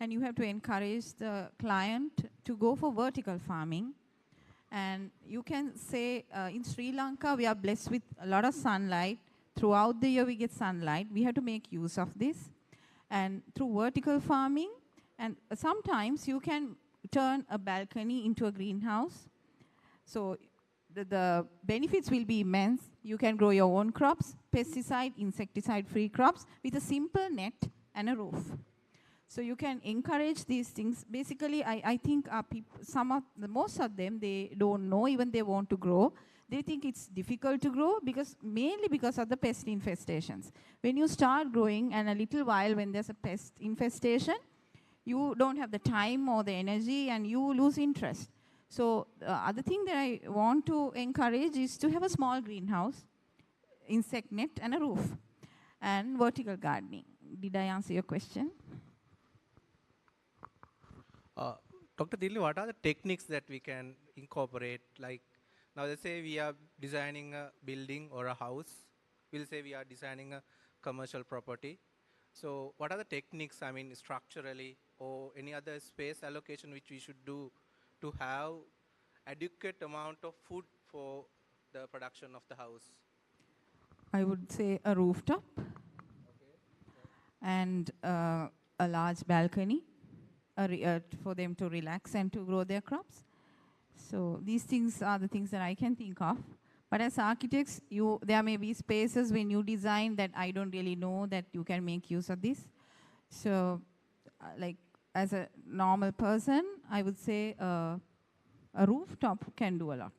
and you have to encourage the client to go for vertical farming. And you can say in Sri Lanka, we are blessed with a lot of sunlight. Throughout the year, we get sunlight. We have to make use of this. And through vertical farming, and sometimes you can turn a balcony into a greenhouse. So the benefits will be immense. You can grow your own crops, pesticide, insecticide-free crops with a simple net and a roof. So you can encourage these things. Basically, I think most of them, they don't know even they want to grow. They think it's difficult to grow mainly because of the pest infestations. When you start growing, and a little while when there's a pest infestation, you don't have the time or the energy and you lose interest. So the other thing that I want to encourage is to have a small greenhouse, insect net and a roof, and vertical gardening. Did I answer your question? Dr. Dilli, what are the techniques that we can incorporate? Like, now let's say we are designing a building or a house. We'll say we are designing a commercial property. So what are the techniques, I mean, structurally, or any other space allocation which we should do to have adequate amount of food for the production of the house? I would say a rooftop, and a large balcony for them to relax and to grow their crops. So these things are the things that I can think of. But as architects, there may be spaces when you design that I don't really know that you can make use of this. So like as a normal person, I would say a rooftop can do a lot.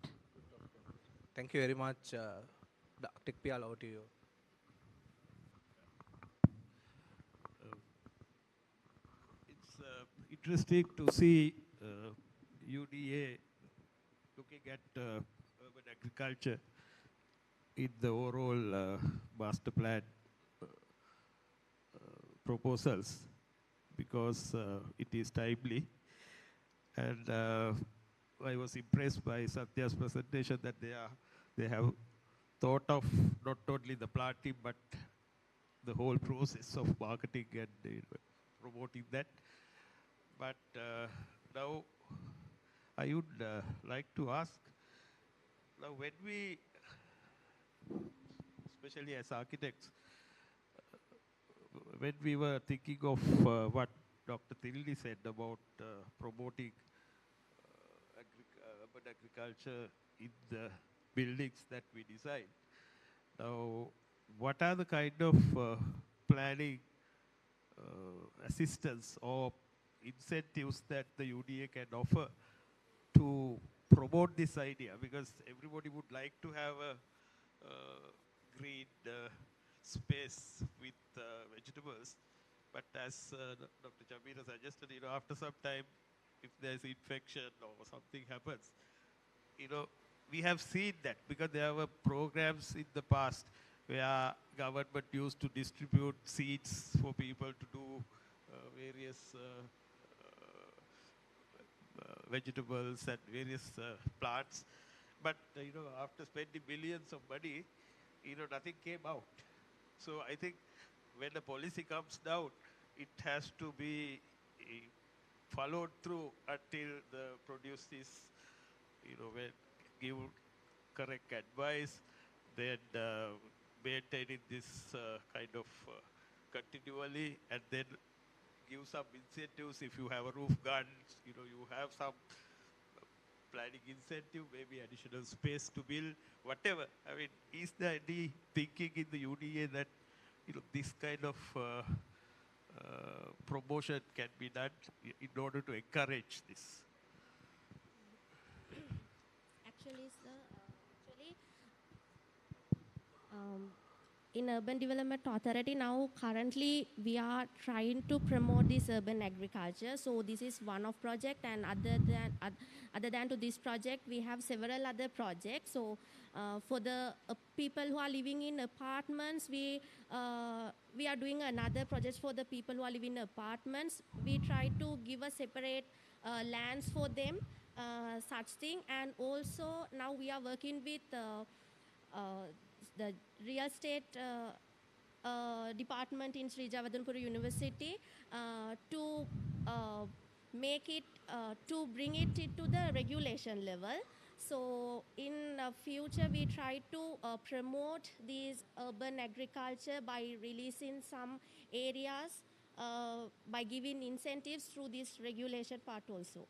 Thank you very much. Dr. P, over to you. It's interesting to see UDA looking at urban agriculture in the overall master plan proposals, because it is timely. And I was impressed by Satya's presentation that they have thought of not only the planting but the whole process of marketing and promoting that. But now I would like to ask, now when we, especially as architects, when we were thinking of what Dr. Tilli said about promoting urban agriculture in the buildings that we design, now what are the kind of planning assistance or incentives that the UDA can offer to promote this idea? Because everybody would like to have a green space with vegetables, but as Dr. Chamira suggested, after some time, if there's infection or something happens, we have seen that, because there were programs in the past where government used to distribute seeds for people to do various vegetables and various plants. But, after spending billions of money, nothing came out. So I think when the policy comes down, it has to be followed through until the produce is, give correct advice, then maintaining this kind of continually, and then give some incentives. If you have a roof garden, you have some planning incentive, maybe additional space to build, whatever. I mean, is there any thinking in the UDA that this kind of promotion can be done in order to encourage this? Actually, sir, in Urban Development Authority now currently we are trying to promote this urban agriculture. So this is one of project, and other than to this project we have several other projects. So for the people who are living in apartments, we are doing another project for the people who are living in apartments. We try to give a separate lands for them, such thing. And also now we are working with the real estate department in Sri Javadhanpura University to make it, to bring it to the regulation level. So in future we try to promote this urban agriculture by releasing some areas, by giving incentives through this regulation part also.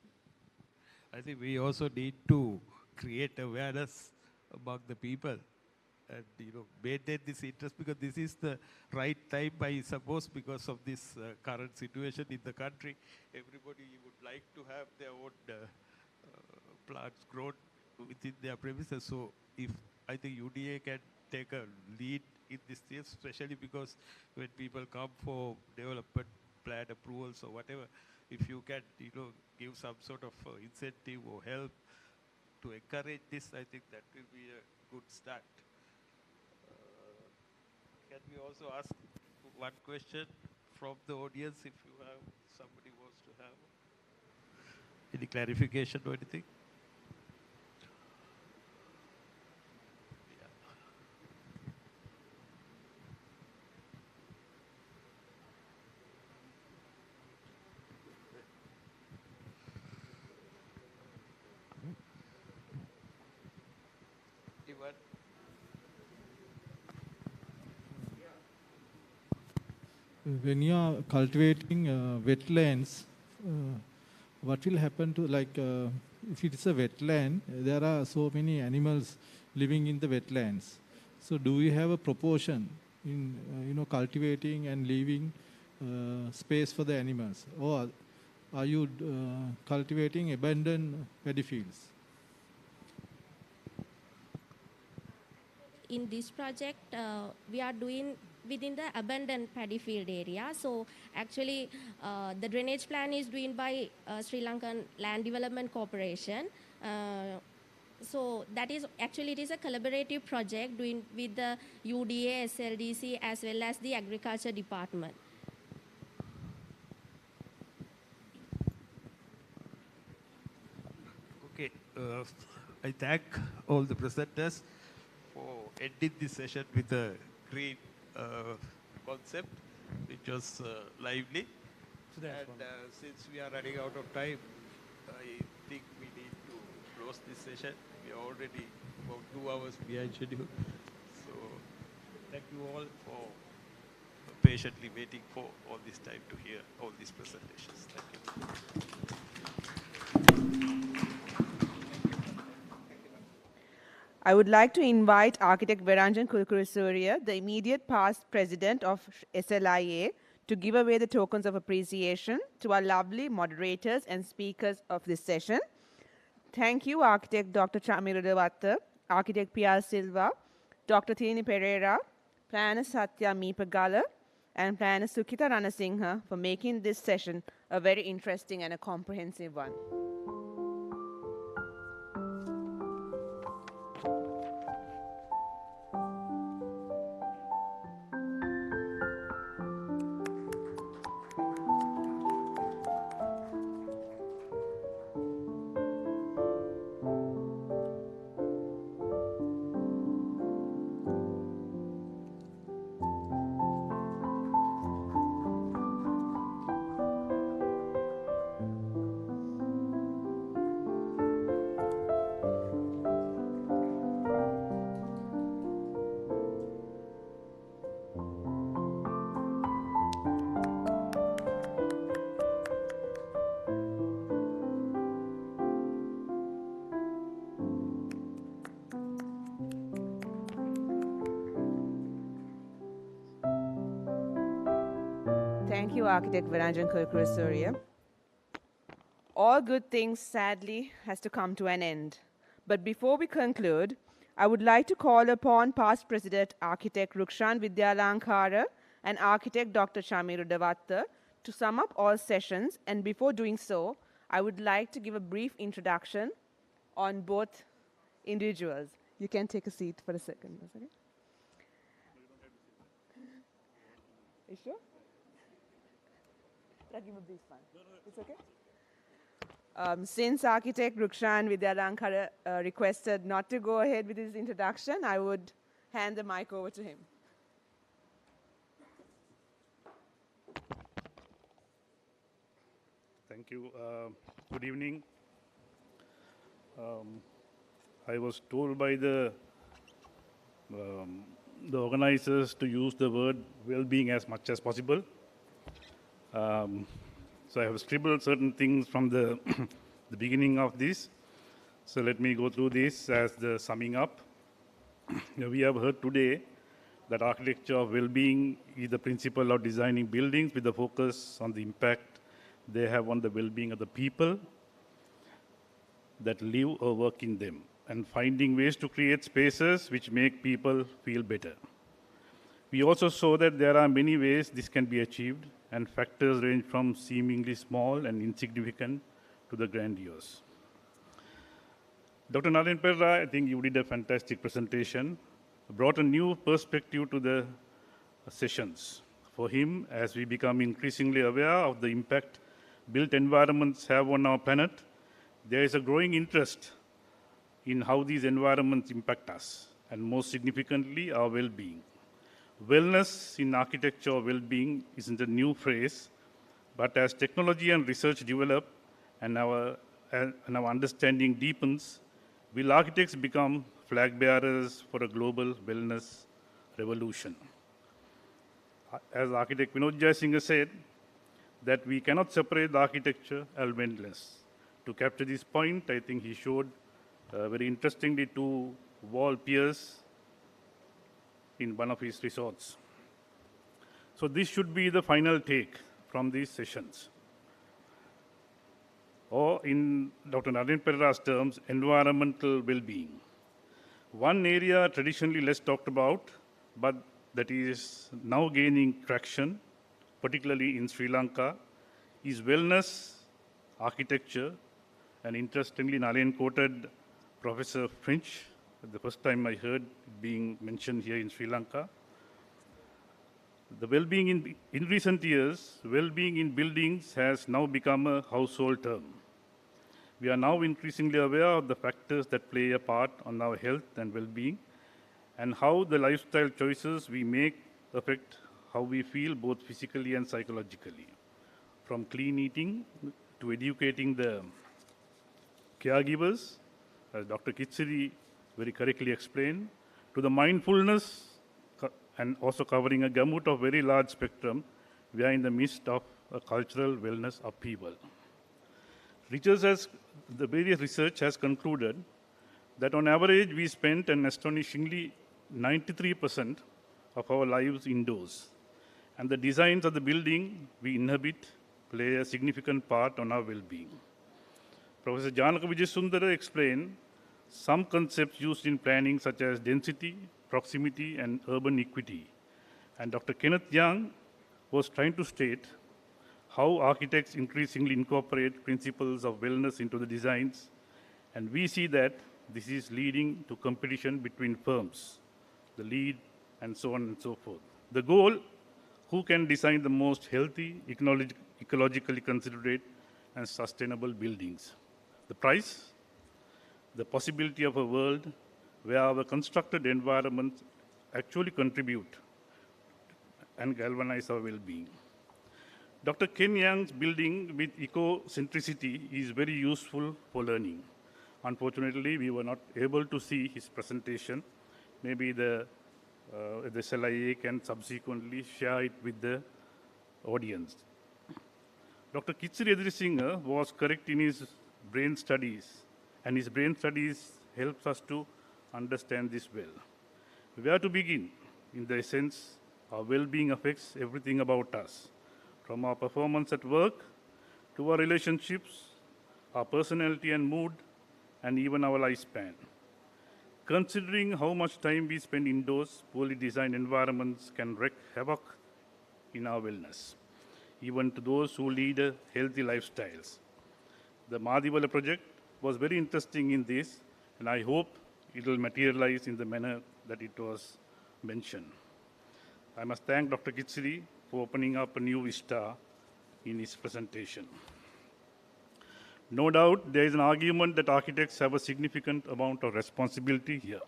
I think we also need to create awareness among the people and maintain this interest, because this is the right time, I suppose, because of this current situation in the country. Everybody would like to have their own plants grown within their premises. So if I think UDA can take a lead in this case, especially because when people come for development plan approvals or whatever, if you can give some sort of incentive or help to encourage this, I think that will be a good start. Can we also ask one question from the audience, if you have, somebody wants to have any clarification or anything? Anyone? When you are cultivating wetlands, what will happen to, like, if it is a wetland, there are so many animals living in the wetlands. So do we have a proportion in, cultivating and leaving space for the animals? Or are you cultivating abandoned paddy fields? In this project, we are doing within the abandoned paddy field area. So actually, the drainage plan is doing by Sri Lankan Land Development Corporation. So that is actually, it is a collaborative project doing with the UDA, SLDC, as well as the Agriculture Department. Okay, I thank all the presenters for ending this session with a great concept, which was lively. And since we are running out of time, I think we need to close this session. We are already about 2 hours behind schedule. So thank you all for patiently waiting for all this time to hear all these presentations. Thank you. I would like to invite architect Veranjan Kulkurusurya, the immediate past president of SLIA, to give away the tokens of appreciation to our lovely moderators and speakers of this session. Thank you, Architect Dr. Chamirudawatta, Architect P.R. Silva, Dr. Tini Pereira, Planner Satya Meepagala, and Planner Sukita Ranasinghe for making this session a very interesting and a comprehensive one. Thank you, Architect Veranjan Kulkurusurya. All good things, sadly, has to come to an end. But before we conclude, I would like to call upon past President Architect Rukshan Vidyalankara and Architect Dr. Shamiru Devatta to sum up all sessions. And before doing so, I would like to give a brief introduction on both individuals. You can take a seat for a second. Okay? You sure? I'll give a brief one. It's okay? Since Architect Rukshan Vidyalankara requested not to go ahead with his introduction, I would hand the mic over to him. Thank you. Good evening. I was told by the organizers to use the word well-being as much as possible. So I have scribbled certain things from the, the beginning of this. So let me go through this as the summing up. We have heard today that architecture of well-being is the principle of designing buildings with the focus on the impact they have on the well-being of the people that live or work in them, and finding ways to create spaces which make people feel better. We also saw that there are many ways this can be achieved, and factors range from seemingly small and insignificant to the grandiose. Dr. Naren Perra, I think you did a fantastic presentation, brought a new perspective to the sessions. For him, as we become increasingly aware of the impact built environments have on our planet, there is a growing interest in how these environments impact us, and most significantly, our well-being. Wellness in architecture or well-being isn't a new phrase, but as technology and research develop and our understanding deepens, will architects become flag bearers for a global wellness revolution? As architect Vinod Jayasinghe said, that we cannot separate the architecture and wellness. To capture this point, I think he showed very interestingly two wall piers in one of his resorts. So this should be the final take from these sessions. Or in Dr. Naren Perra's terms, environmental well-being. One area traditionally less talked about, but that is now gaining traction, particularly in Sri Lanka, is wellness architecture. And interestingly, Naren quoted Professor Finch, the first time I heard it being mentioned here in Sri Lanka. The well-being in recent years, well-being in buildings has now become a household term. We are now increasingly aware of the factors that play a part on our health and well-being, and how the lifestyle choices we make affect how we feel both physically and psychologically. From clean eating to educating the caregivers, as Dr. Kitsiri very correctly explained, to the mindfulness, and also covering a gamut of very large spectrum, we are in the midst of a cultural wellness upheaval. The various research has concluded that on average we spent an astonishingly 93% of our lives indoors, and the designs of the building we inhabit play a significant part on our well-being. Professor Janaka Vijayasundara explained some concepts used in planning such as density, proximity, and urban equity. And Dr. Kenneth Young was trying to state how architects increasingly incorporate principles of wellness into the designs. And we see that this is leading to competition between firms, the lead, and so on and so forth. The goal, who can design the most healthy, ecologically considerate, and sustainable buildings. The price, the possibility of a world where our constructed environments actually contribute and galvanize our well-being. Dr. Ken Young's building with eco-centricity is very useful for learning. Unfortunately, we were not able to see his presentation. Maybe the SLIA can subsequently share it with the audience. Dr. Kitsiri Edrisinghe was correct in his brain studies, and his brain studies helps us to understand this well. Where to begin? In the essence, our well-being affects everything about us, from our performance at work to our relationships, our personality and mood, and even our lifespan. Considering how much time we spend indoors, poorly designed environments can wreak havoc in our wellness, even to those who lead healthy lifestyles. The Madhivala project was very interesting in this, and I hope it will materialize in the manner that it was mentioned. I must thank Dr. Kitsiri for opening up a new vista in his presentation. No doubt, there is an argument that architects have a significant amount of responsibility here.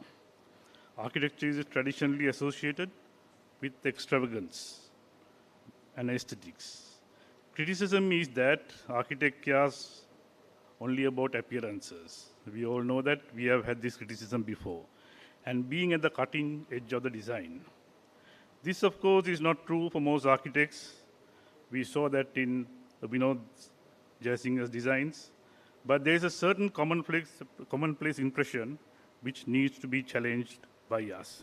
Architecture is traditionally associated with extravagance and aesthetics. Criticism is that architect cares only about appearances. We all know that. We have had this criticism before. And being at the cutting edge of the design. This, of course, is not true for most architects. We saw that in Vinod Jayasingh's designs. But there is a certain commonplace impression which needs to be challenged by us.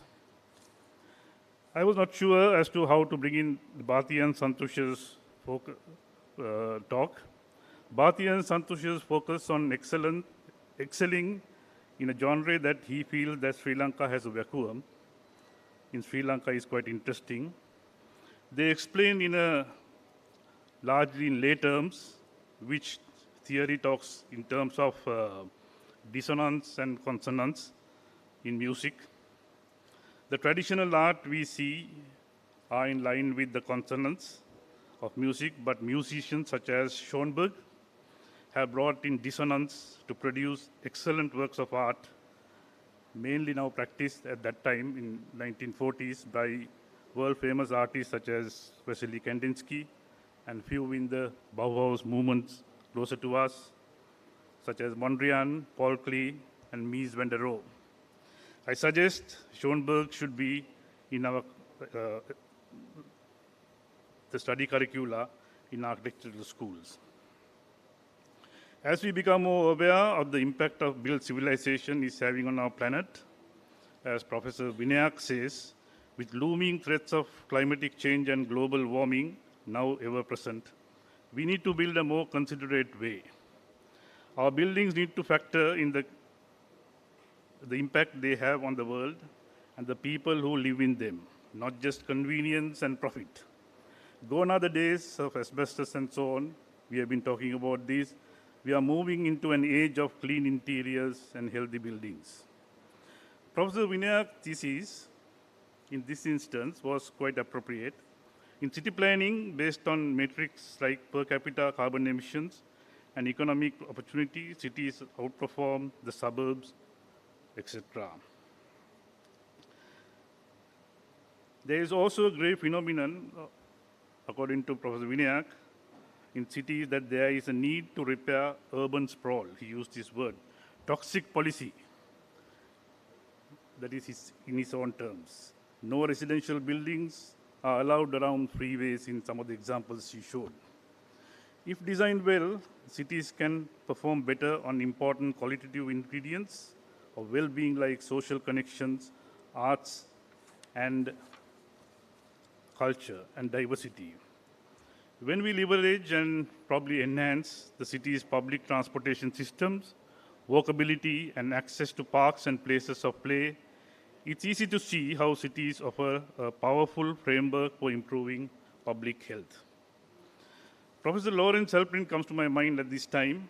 I was not sure as to how to bring in Bharti and Santosh's talk. Bharti and Santosh's focus on excelling in a genre that he feels that Sri Lanka has a vacuum in Sri Lanka is quite interesting. They explain in a largely in lay terms, which theory talks in terms of dissonance and consonance in music. The traditional art we see are in line with the consonants of music, but musicians such as Schoenberg have brought in dissonance to produce excellent works of art, mainly now practiced at that time in 1940s by world-famous artists such as Vasily Kandinsky and few in the Bauhaus movements closer to us, such as Mondrian, Paul Klee, and Mies van der Rohe. I suggest Schoenberg should be in our the study curricula in architectural schools. As we become more aware of the impact of built civilization is having on our planet, as Professor Vinayak says, with looming threats of climatic change and global warming now ever present, we need to build a more considerate way. Our buildings need to factor in the impact they have on the world and the people who live in them, not just convenience and profit. Gone are the days of asbestos and so on. We have been talking about this. We are moving into an age of clean interiors and healthy buildings. Professor Vinayak's thesis, in this instance, was quite appropriate. In city planning, based on metrics like per capita carbon emissions and economic opportunity, cities outperform the suburbs, etc. There is also a great phenomenon, according to Professor Vinayak, in cities that there is a need to repair urban sprawl. He used this word, toxic policy. That is in his own terms. No residential buildings are allowed around freeways in some of the examples he showed. If designed well, cities can perform better on important qualitative ingredients of well-being like social connections, arts, and culture and diversity. When we leverage and probably enhance the city's public transportation systems, walkability, and access to parks and places of play, it's easy to see how cities offer a powerful framework for improving public health. Professor Lawrence Halprin comes to my mind at this time.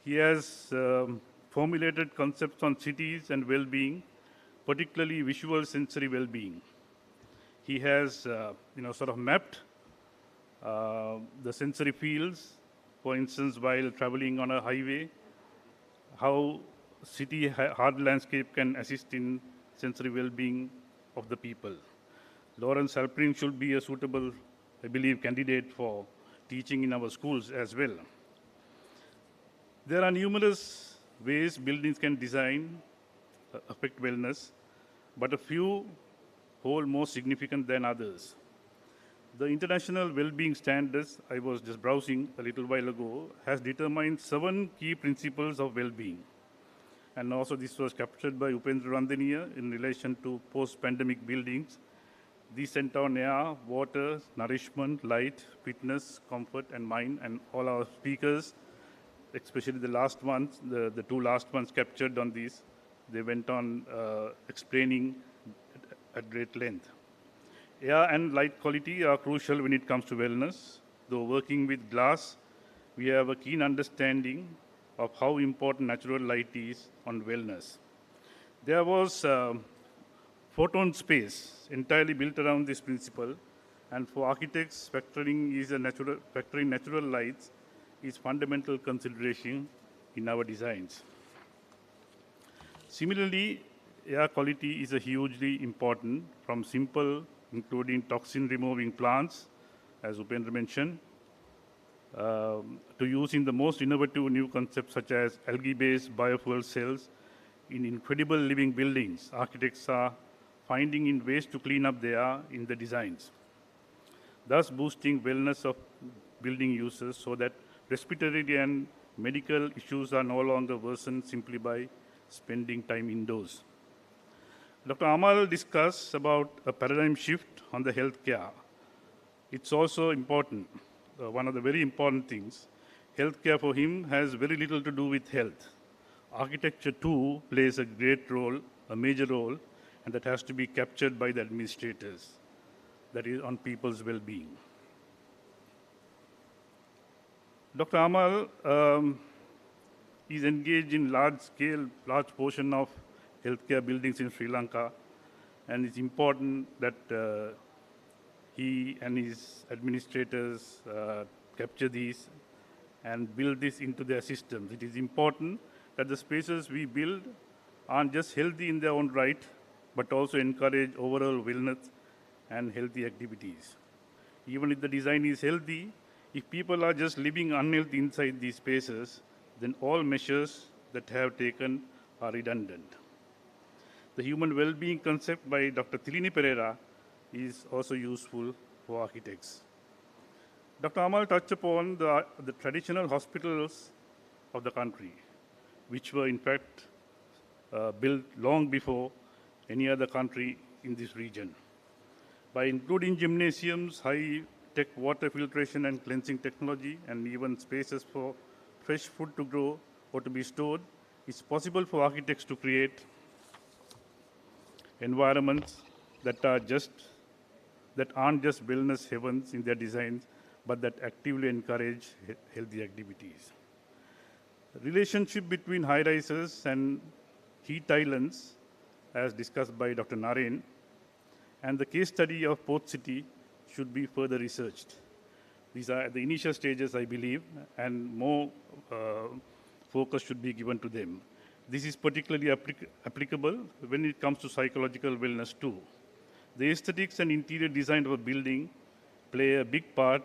He has formulated concepts on cities and well-being, particularly visual sensory well-being. He has sort of mapped the sensory fields, for instance, while traveling on a highway, how city hard landscape can assist in sensory well-being of the people. Lawrence Halprin should be a suitable, I believe, candidate for teaching in our schools as well. There are numerous ways buildings can design, affect wellness, but a few hold more significant than others. The International Wellbeing Standards, I was just browsing a little while ago, has determined 7 key principles of well-being. And also this was captured by Upendra Randaniya in relation to post-pandemic buildings. These center on air, water, nourishment, light, fitness, comfort, and mind, and all our speakers especially the last ones, the two last ones captured on these, they went on explaining at great length. Air and light quality are crucial when it comes to wellness. Though working with glass, we have a keen understanding of how important natural light is on wellness. There was photon space entirely built around this principle, and for architects, factoring natural lights is fundamental consideration in our designs. Similarly, air quality is a hugely important, from simple, including toxin-removing plants, as Upendra mentioned, to use in the most innovative new concepts such as algae-based biofuel cells in incredible living buildings. Architects are finding in ways to clean up the air in the designs, thus boosting wellness of building users so that respiratory and medical issues are no longer worsened simply by spending time indoors. Dr. Amal discussed about a paradigm shift on the healthcare. It's also important, one of the very important things. Healthcare for him has very little to do with health. Architecture too plays a great role, a major role, and that has to be captured by the administrators, that is on people's well-being. Dr. Amal is engaged in large portion of healthcare buildings in Sri Lanka, and it's important that he and his administrators capture these and build this into their systems. It is important that the spaces we build aren't just healthy in their own right, but also encourage overall wellness and healthy activities. Even if the design is healthy, if people are just living unhealthy inside these spaces, then all measures that have taken are redundant. The human well-being concept by Dr. Tilini Pereira is also useful for architects. Dr. Amal touched upon the traditional hospitals of the country, which were in fact built long before any other country in this region. By including gymnasiums, high-tech water filtration and cleansing technology, and even spaces for fresh food to grow or to be stored, it's possible for architects to create environments that aren't just wellness heavens in their designs, but that actively encourage healthy activities. The relationship between high-rises and heat islands, as discussed by Dr. Naren, and the case study of Port City should be further researched. These are at the initial stages, I believe, and more focus should be given to them. This is particularly applicable when it comes to psychological wellness too. The aesthetics and interior design of a building play a big part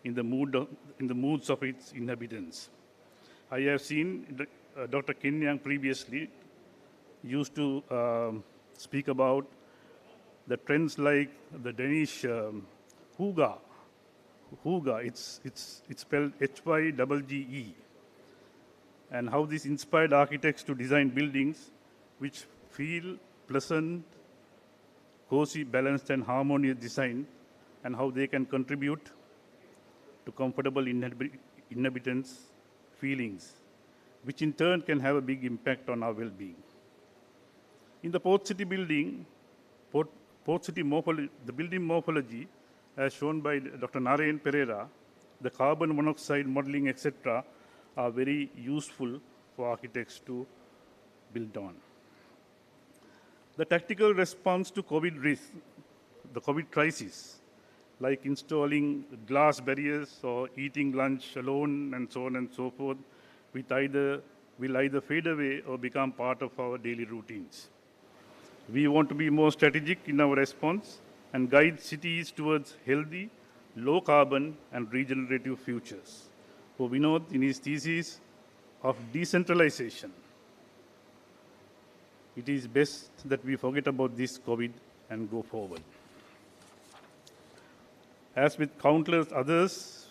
in the moods of its inhabitants. I have seen Dr. Kenyang previously used to speak about the trends like the Danish hygge. It's spelled Hygge. And how this inspired architects to design buildings which feel pleasant, cozy, balanced, and harmonious design, and how they can contribute to comfortable inhabitants' feelings, which in turn can have a big impact on our well-being. In the Port City building, Port City morphology, the building morphology, as shown by Dr. Naren Pereira, the carbon monoxide modeling, etc., are very useful for architects to build on. The tactical response to COVID risk, the COVID crisis, like installing glass barriers or eating lunch alone and so on and so forth, will either fade away or become part of our daily routines. We want to be more strategic in our response and guide cities towards healthy, low carbon, and regenerative futures. For Vinod, in his thesis of decentralization, it is best that we forget about this COVID and go forward. As with countless others,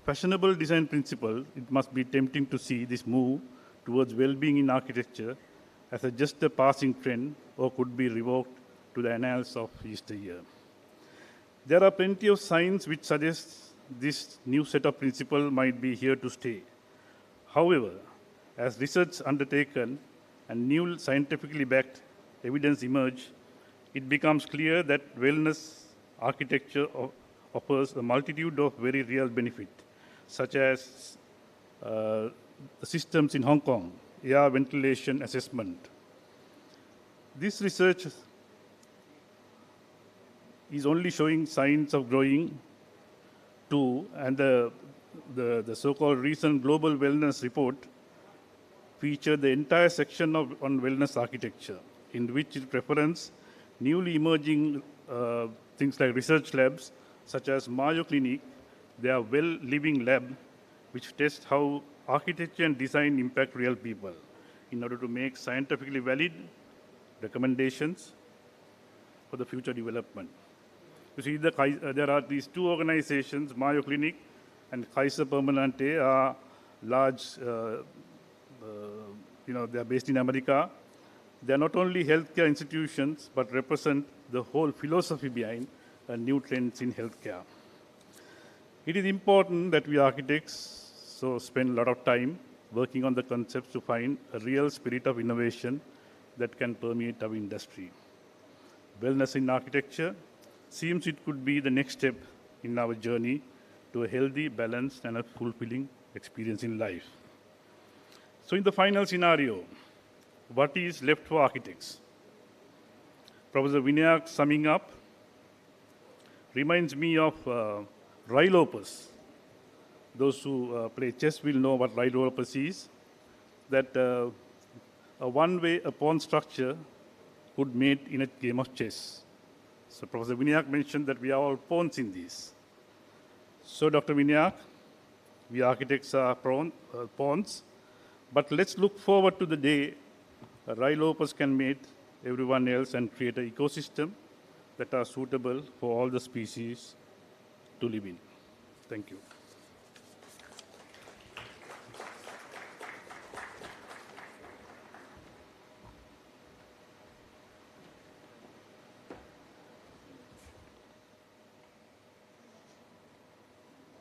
fashionable design principles, it must be tempting to see this move towards well-being in architecture as just a passing trend or could be revoked to the annals of yesteryear. There are plenty of signs which suggest this new set of principles might be here to stay. However, as research undertaken and new scientifically backed evidence emerge, it becomes clear that wellness architecture offers a multitude of very real benefits, such as the systems in Hong Kong, air ventilation assessment. This research is only showing signs of growing too, and the so-called recent Global Wellness Report featured the entire section on wellness architecture, in which it references newly emerging things like research labs, such as Mayo Clinic, their Well Living Lab, which tests how architecture and design impact real people in order to make scientifically valid recommendations for the future development. You see, there are these two organizations, Mayo Clinic and Kaiser Permanente, are large, they are based in America. They are not only healthcare institutions, but represent the whole philosophy behind new trends in healthcare. It is important that we architects spend a lot of time working on the concepts to find a real spirit of innovation that can permeate our industry. Wellness in architecture seems it could be the next step in our journey to a healthy, balanced, and a fulfilling experience in life. So in the final scenario, what is left for architects? Professor Vinayak summing up reminds me of Rylopus. Those who play chess will know what Rylopus is, that a one-way pawn structure could mate in a game of chess. So Professor Vinayak mentioned that we are all pawns in this. So Dr. Vinayak, we architects are pawns, but let's look forward to the day Rylopus can mate everyone else and create an ecosystem that are suitable for all the species to live in. Thank you.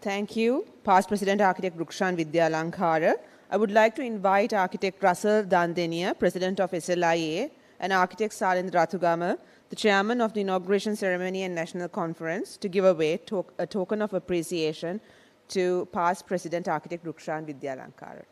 Thank you, Past President Architect Rukshan Vidyalankara. I would like to invite Architect Russell Dandenia, President of SLIA, and Architect Salendra Rathugama, the Chairman of the Inauguration Ceremony and National Conference, to give away a token of appreciation to Past President Architect Rukshan Vidyalankara.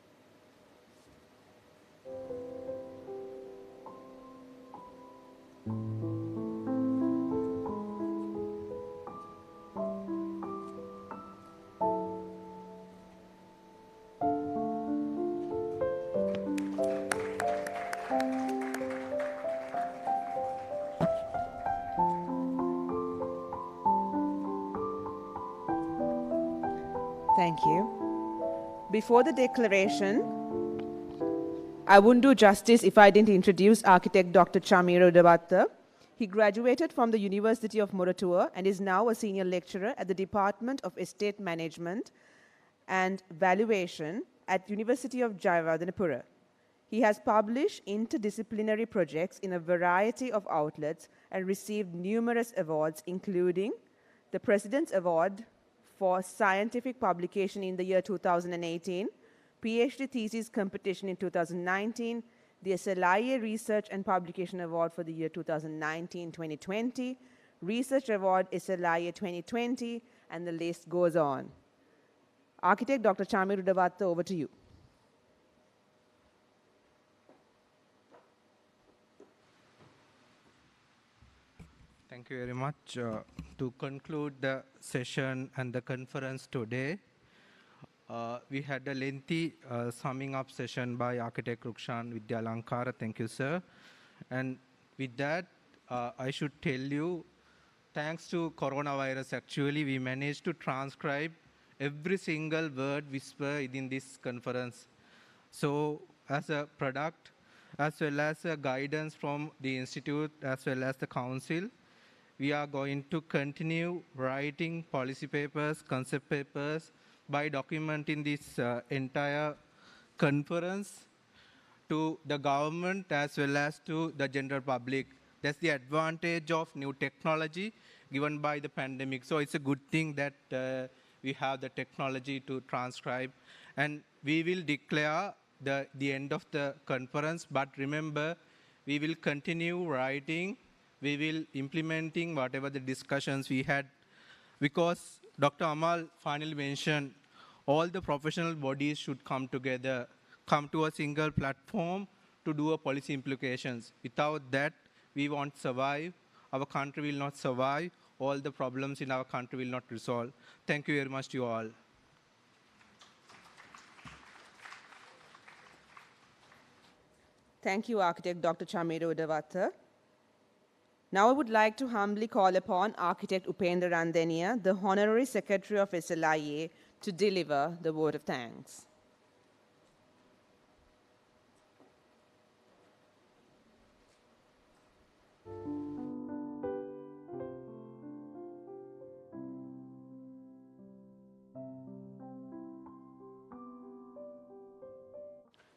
Thank you. Before the declaration, I wouldn't do justice if I didn't introduce architect Dr. Chamira Udavatta. He graduated from the University of Moratuwa and is now a senior lecturer at the Department of Estate Management and Valuation at University of Jayawardenepura. He has published interdisciplinary projects in a variety of outlets and received numerous awards, including the President's Award for Scientific Publication in the year 2018, PhD Thesis Competition in 2019, the SLIA Research and Publication Award for the year 2019-2020, Research Award SLIA 2020, and the list goes on. Architect Dr. Chamira Udavatta, over to you. Thank you very much. To conclude the session and the conference today, we had a lengthy summing up session by Architect Rukshan Vidyalankara. Thank you, sir. And with that, I should tell you, thanks to coronavirus, actually, we managed to transcribe every single word whispered in this conference. So as a product, as well as a guidance from the Institute, as well as the Council, we are going to continue writing policy papers, concept papers, by documenting this entire conference to the government as well as to the general public. That's the advantage of new technology given by the pandemic. So it's a good thing that we have the technology to transcribe. And we will declare the end of the conference, but remember, we will continue writing, we will implementing whatever the discussions we had, because Dr. Amal finally mentioned all the professional bodies should come together, come to a single platform to do a policy implications. Without that, we won't survive, our country will not survive, all the problems in our country will not resolve. Thank you very much to you all. Thank you, Architect Dr. Chamiro Udavatta. Now I would like to humbly call upon Architect Upendra Randenia, the Honorary Secretary of SLIA, to deliver the vote of thanks.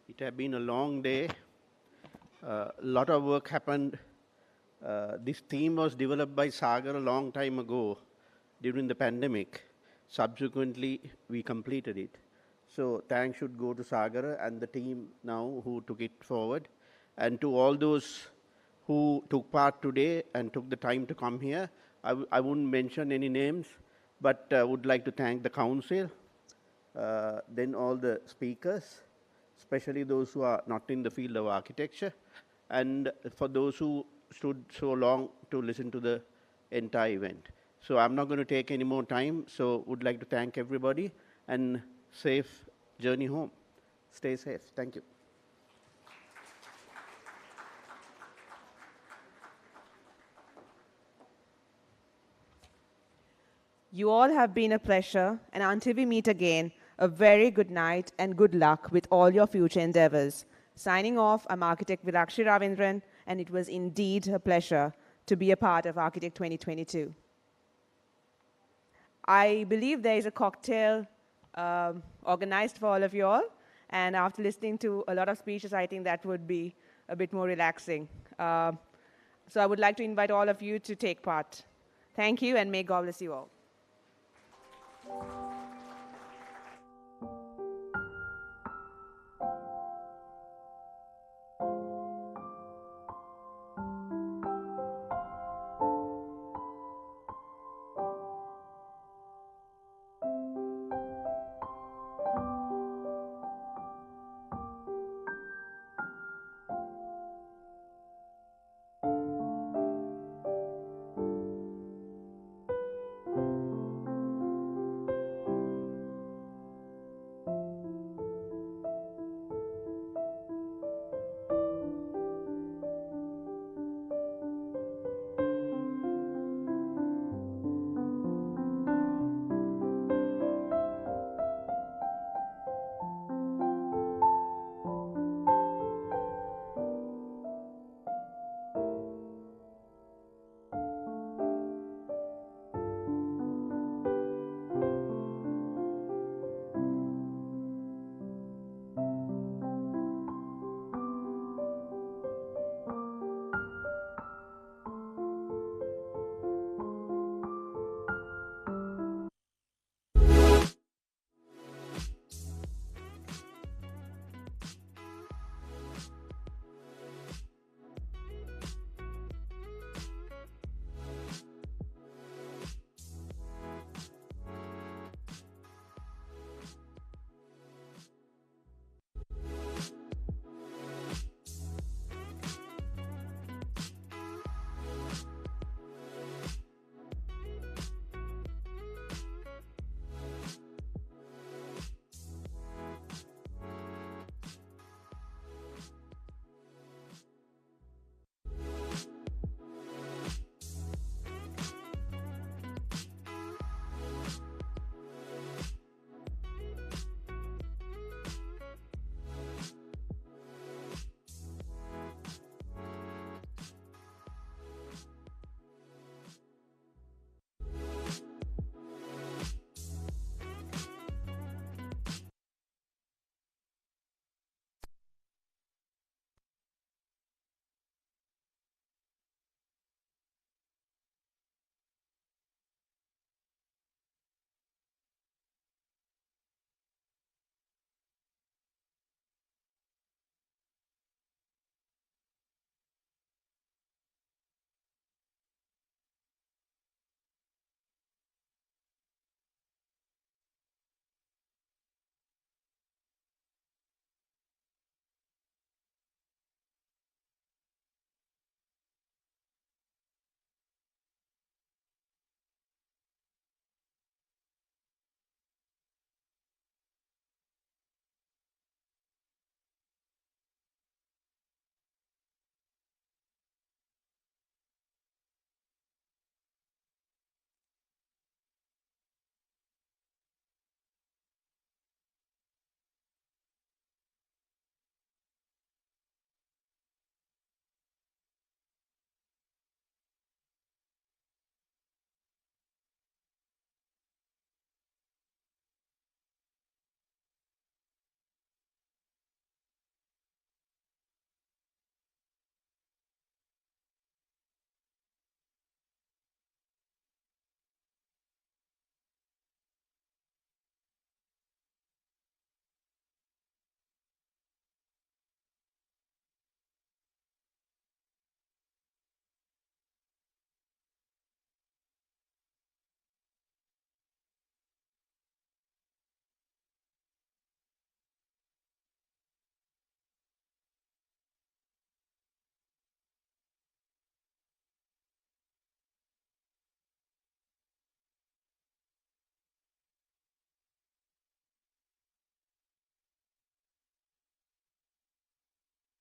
It has been a long day. A lot of work happened. This theme was developed by Sagar a long time ago during the pandemic. Subsequently, we completed it. So thanks should go to Sagar and the team now who took it forward. And to all those who took part today and took the time to come here. I wouldn't mention any names, but would like to thank the council, then all the speakers, especially those who are not in the field of architecture, and for those who stood so long to listen to the entire event. So I'm not going to take any more time, so would like to thank everybody and safe journey home. Stay safe. Thank you. You all have been a pleasure, and until we meet again, a very good night and good luck with all your future endeavors. Signing off, I'm Architect Vilakshi Ravindran, and it was indeed a pleasure to be a part of Architect 2022. I believe there is a cocktail organized for all of you all, and after listening to a lot of speeches, I think that would be a bit more relaxing. So I would like to invite all of you to take part. Thank you, and may God bless you all.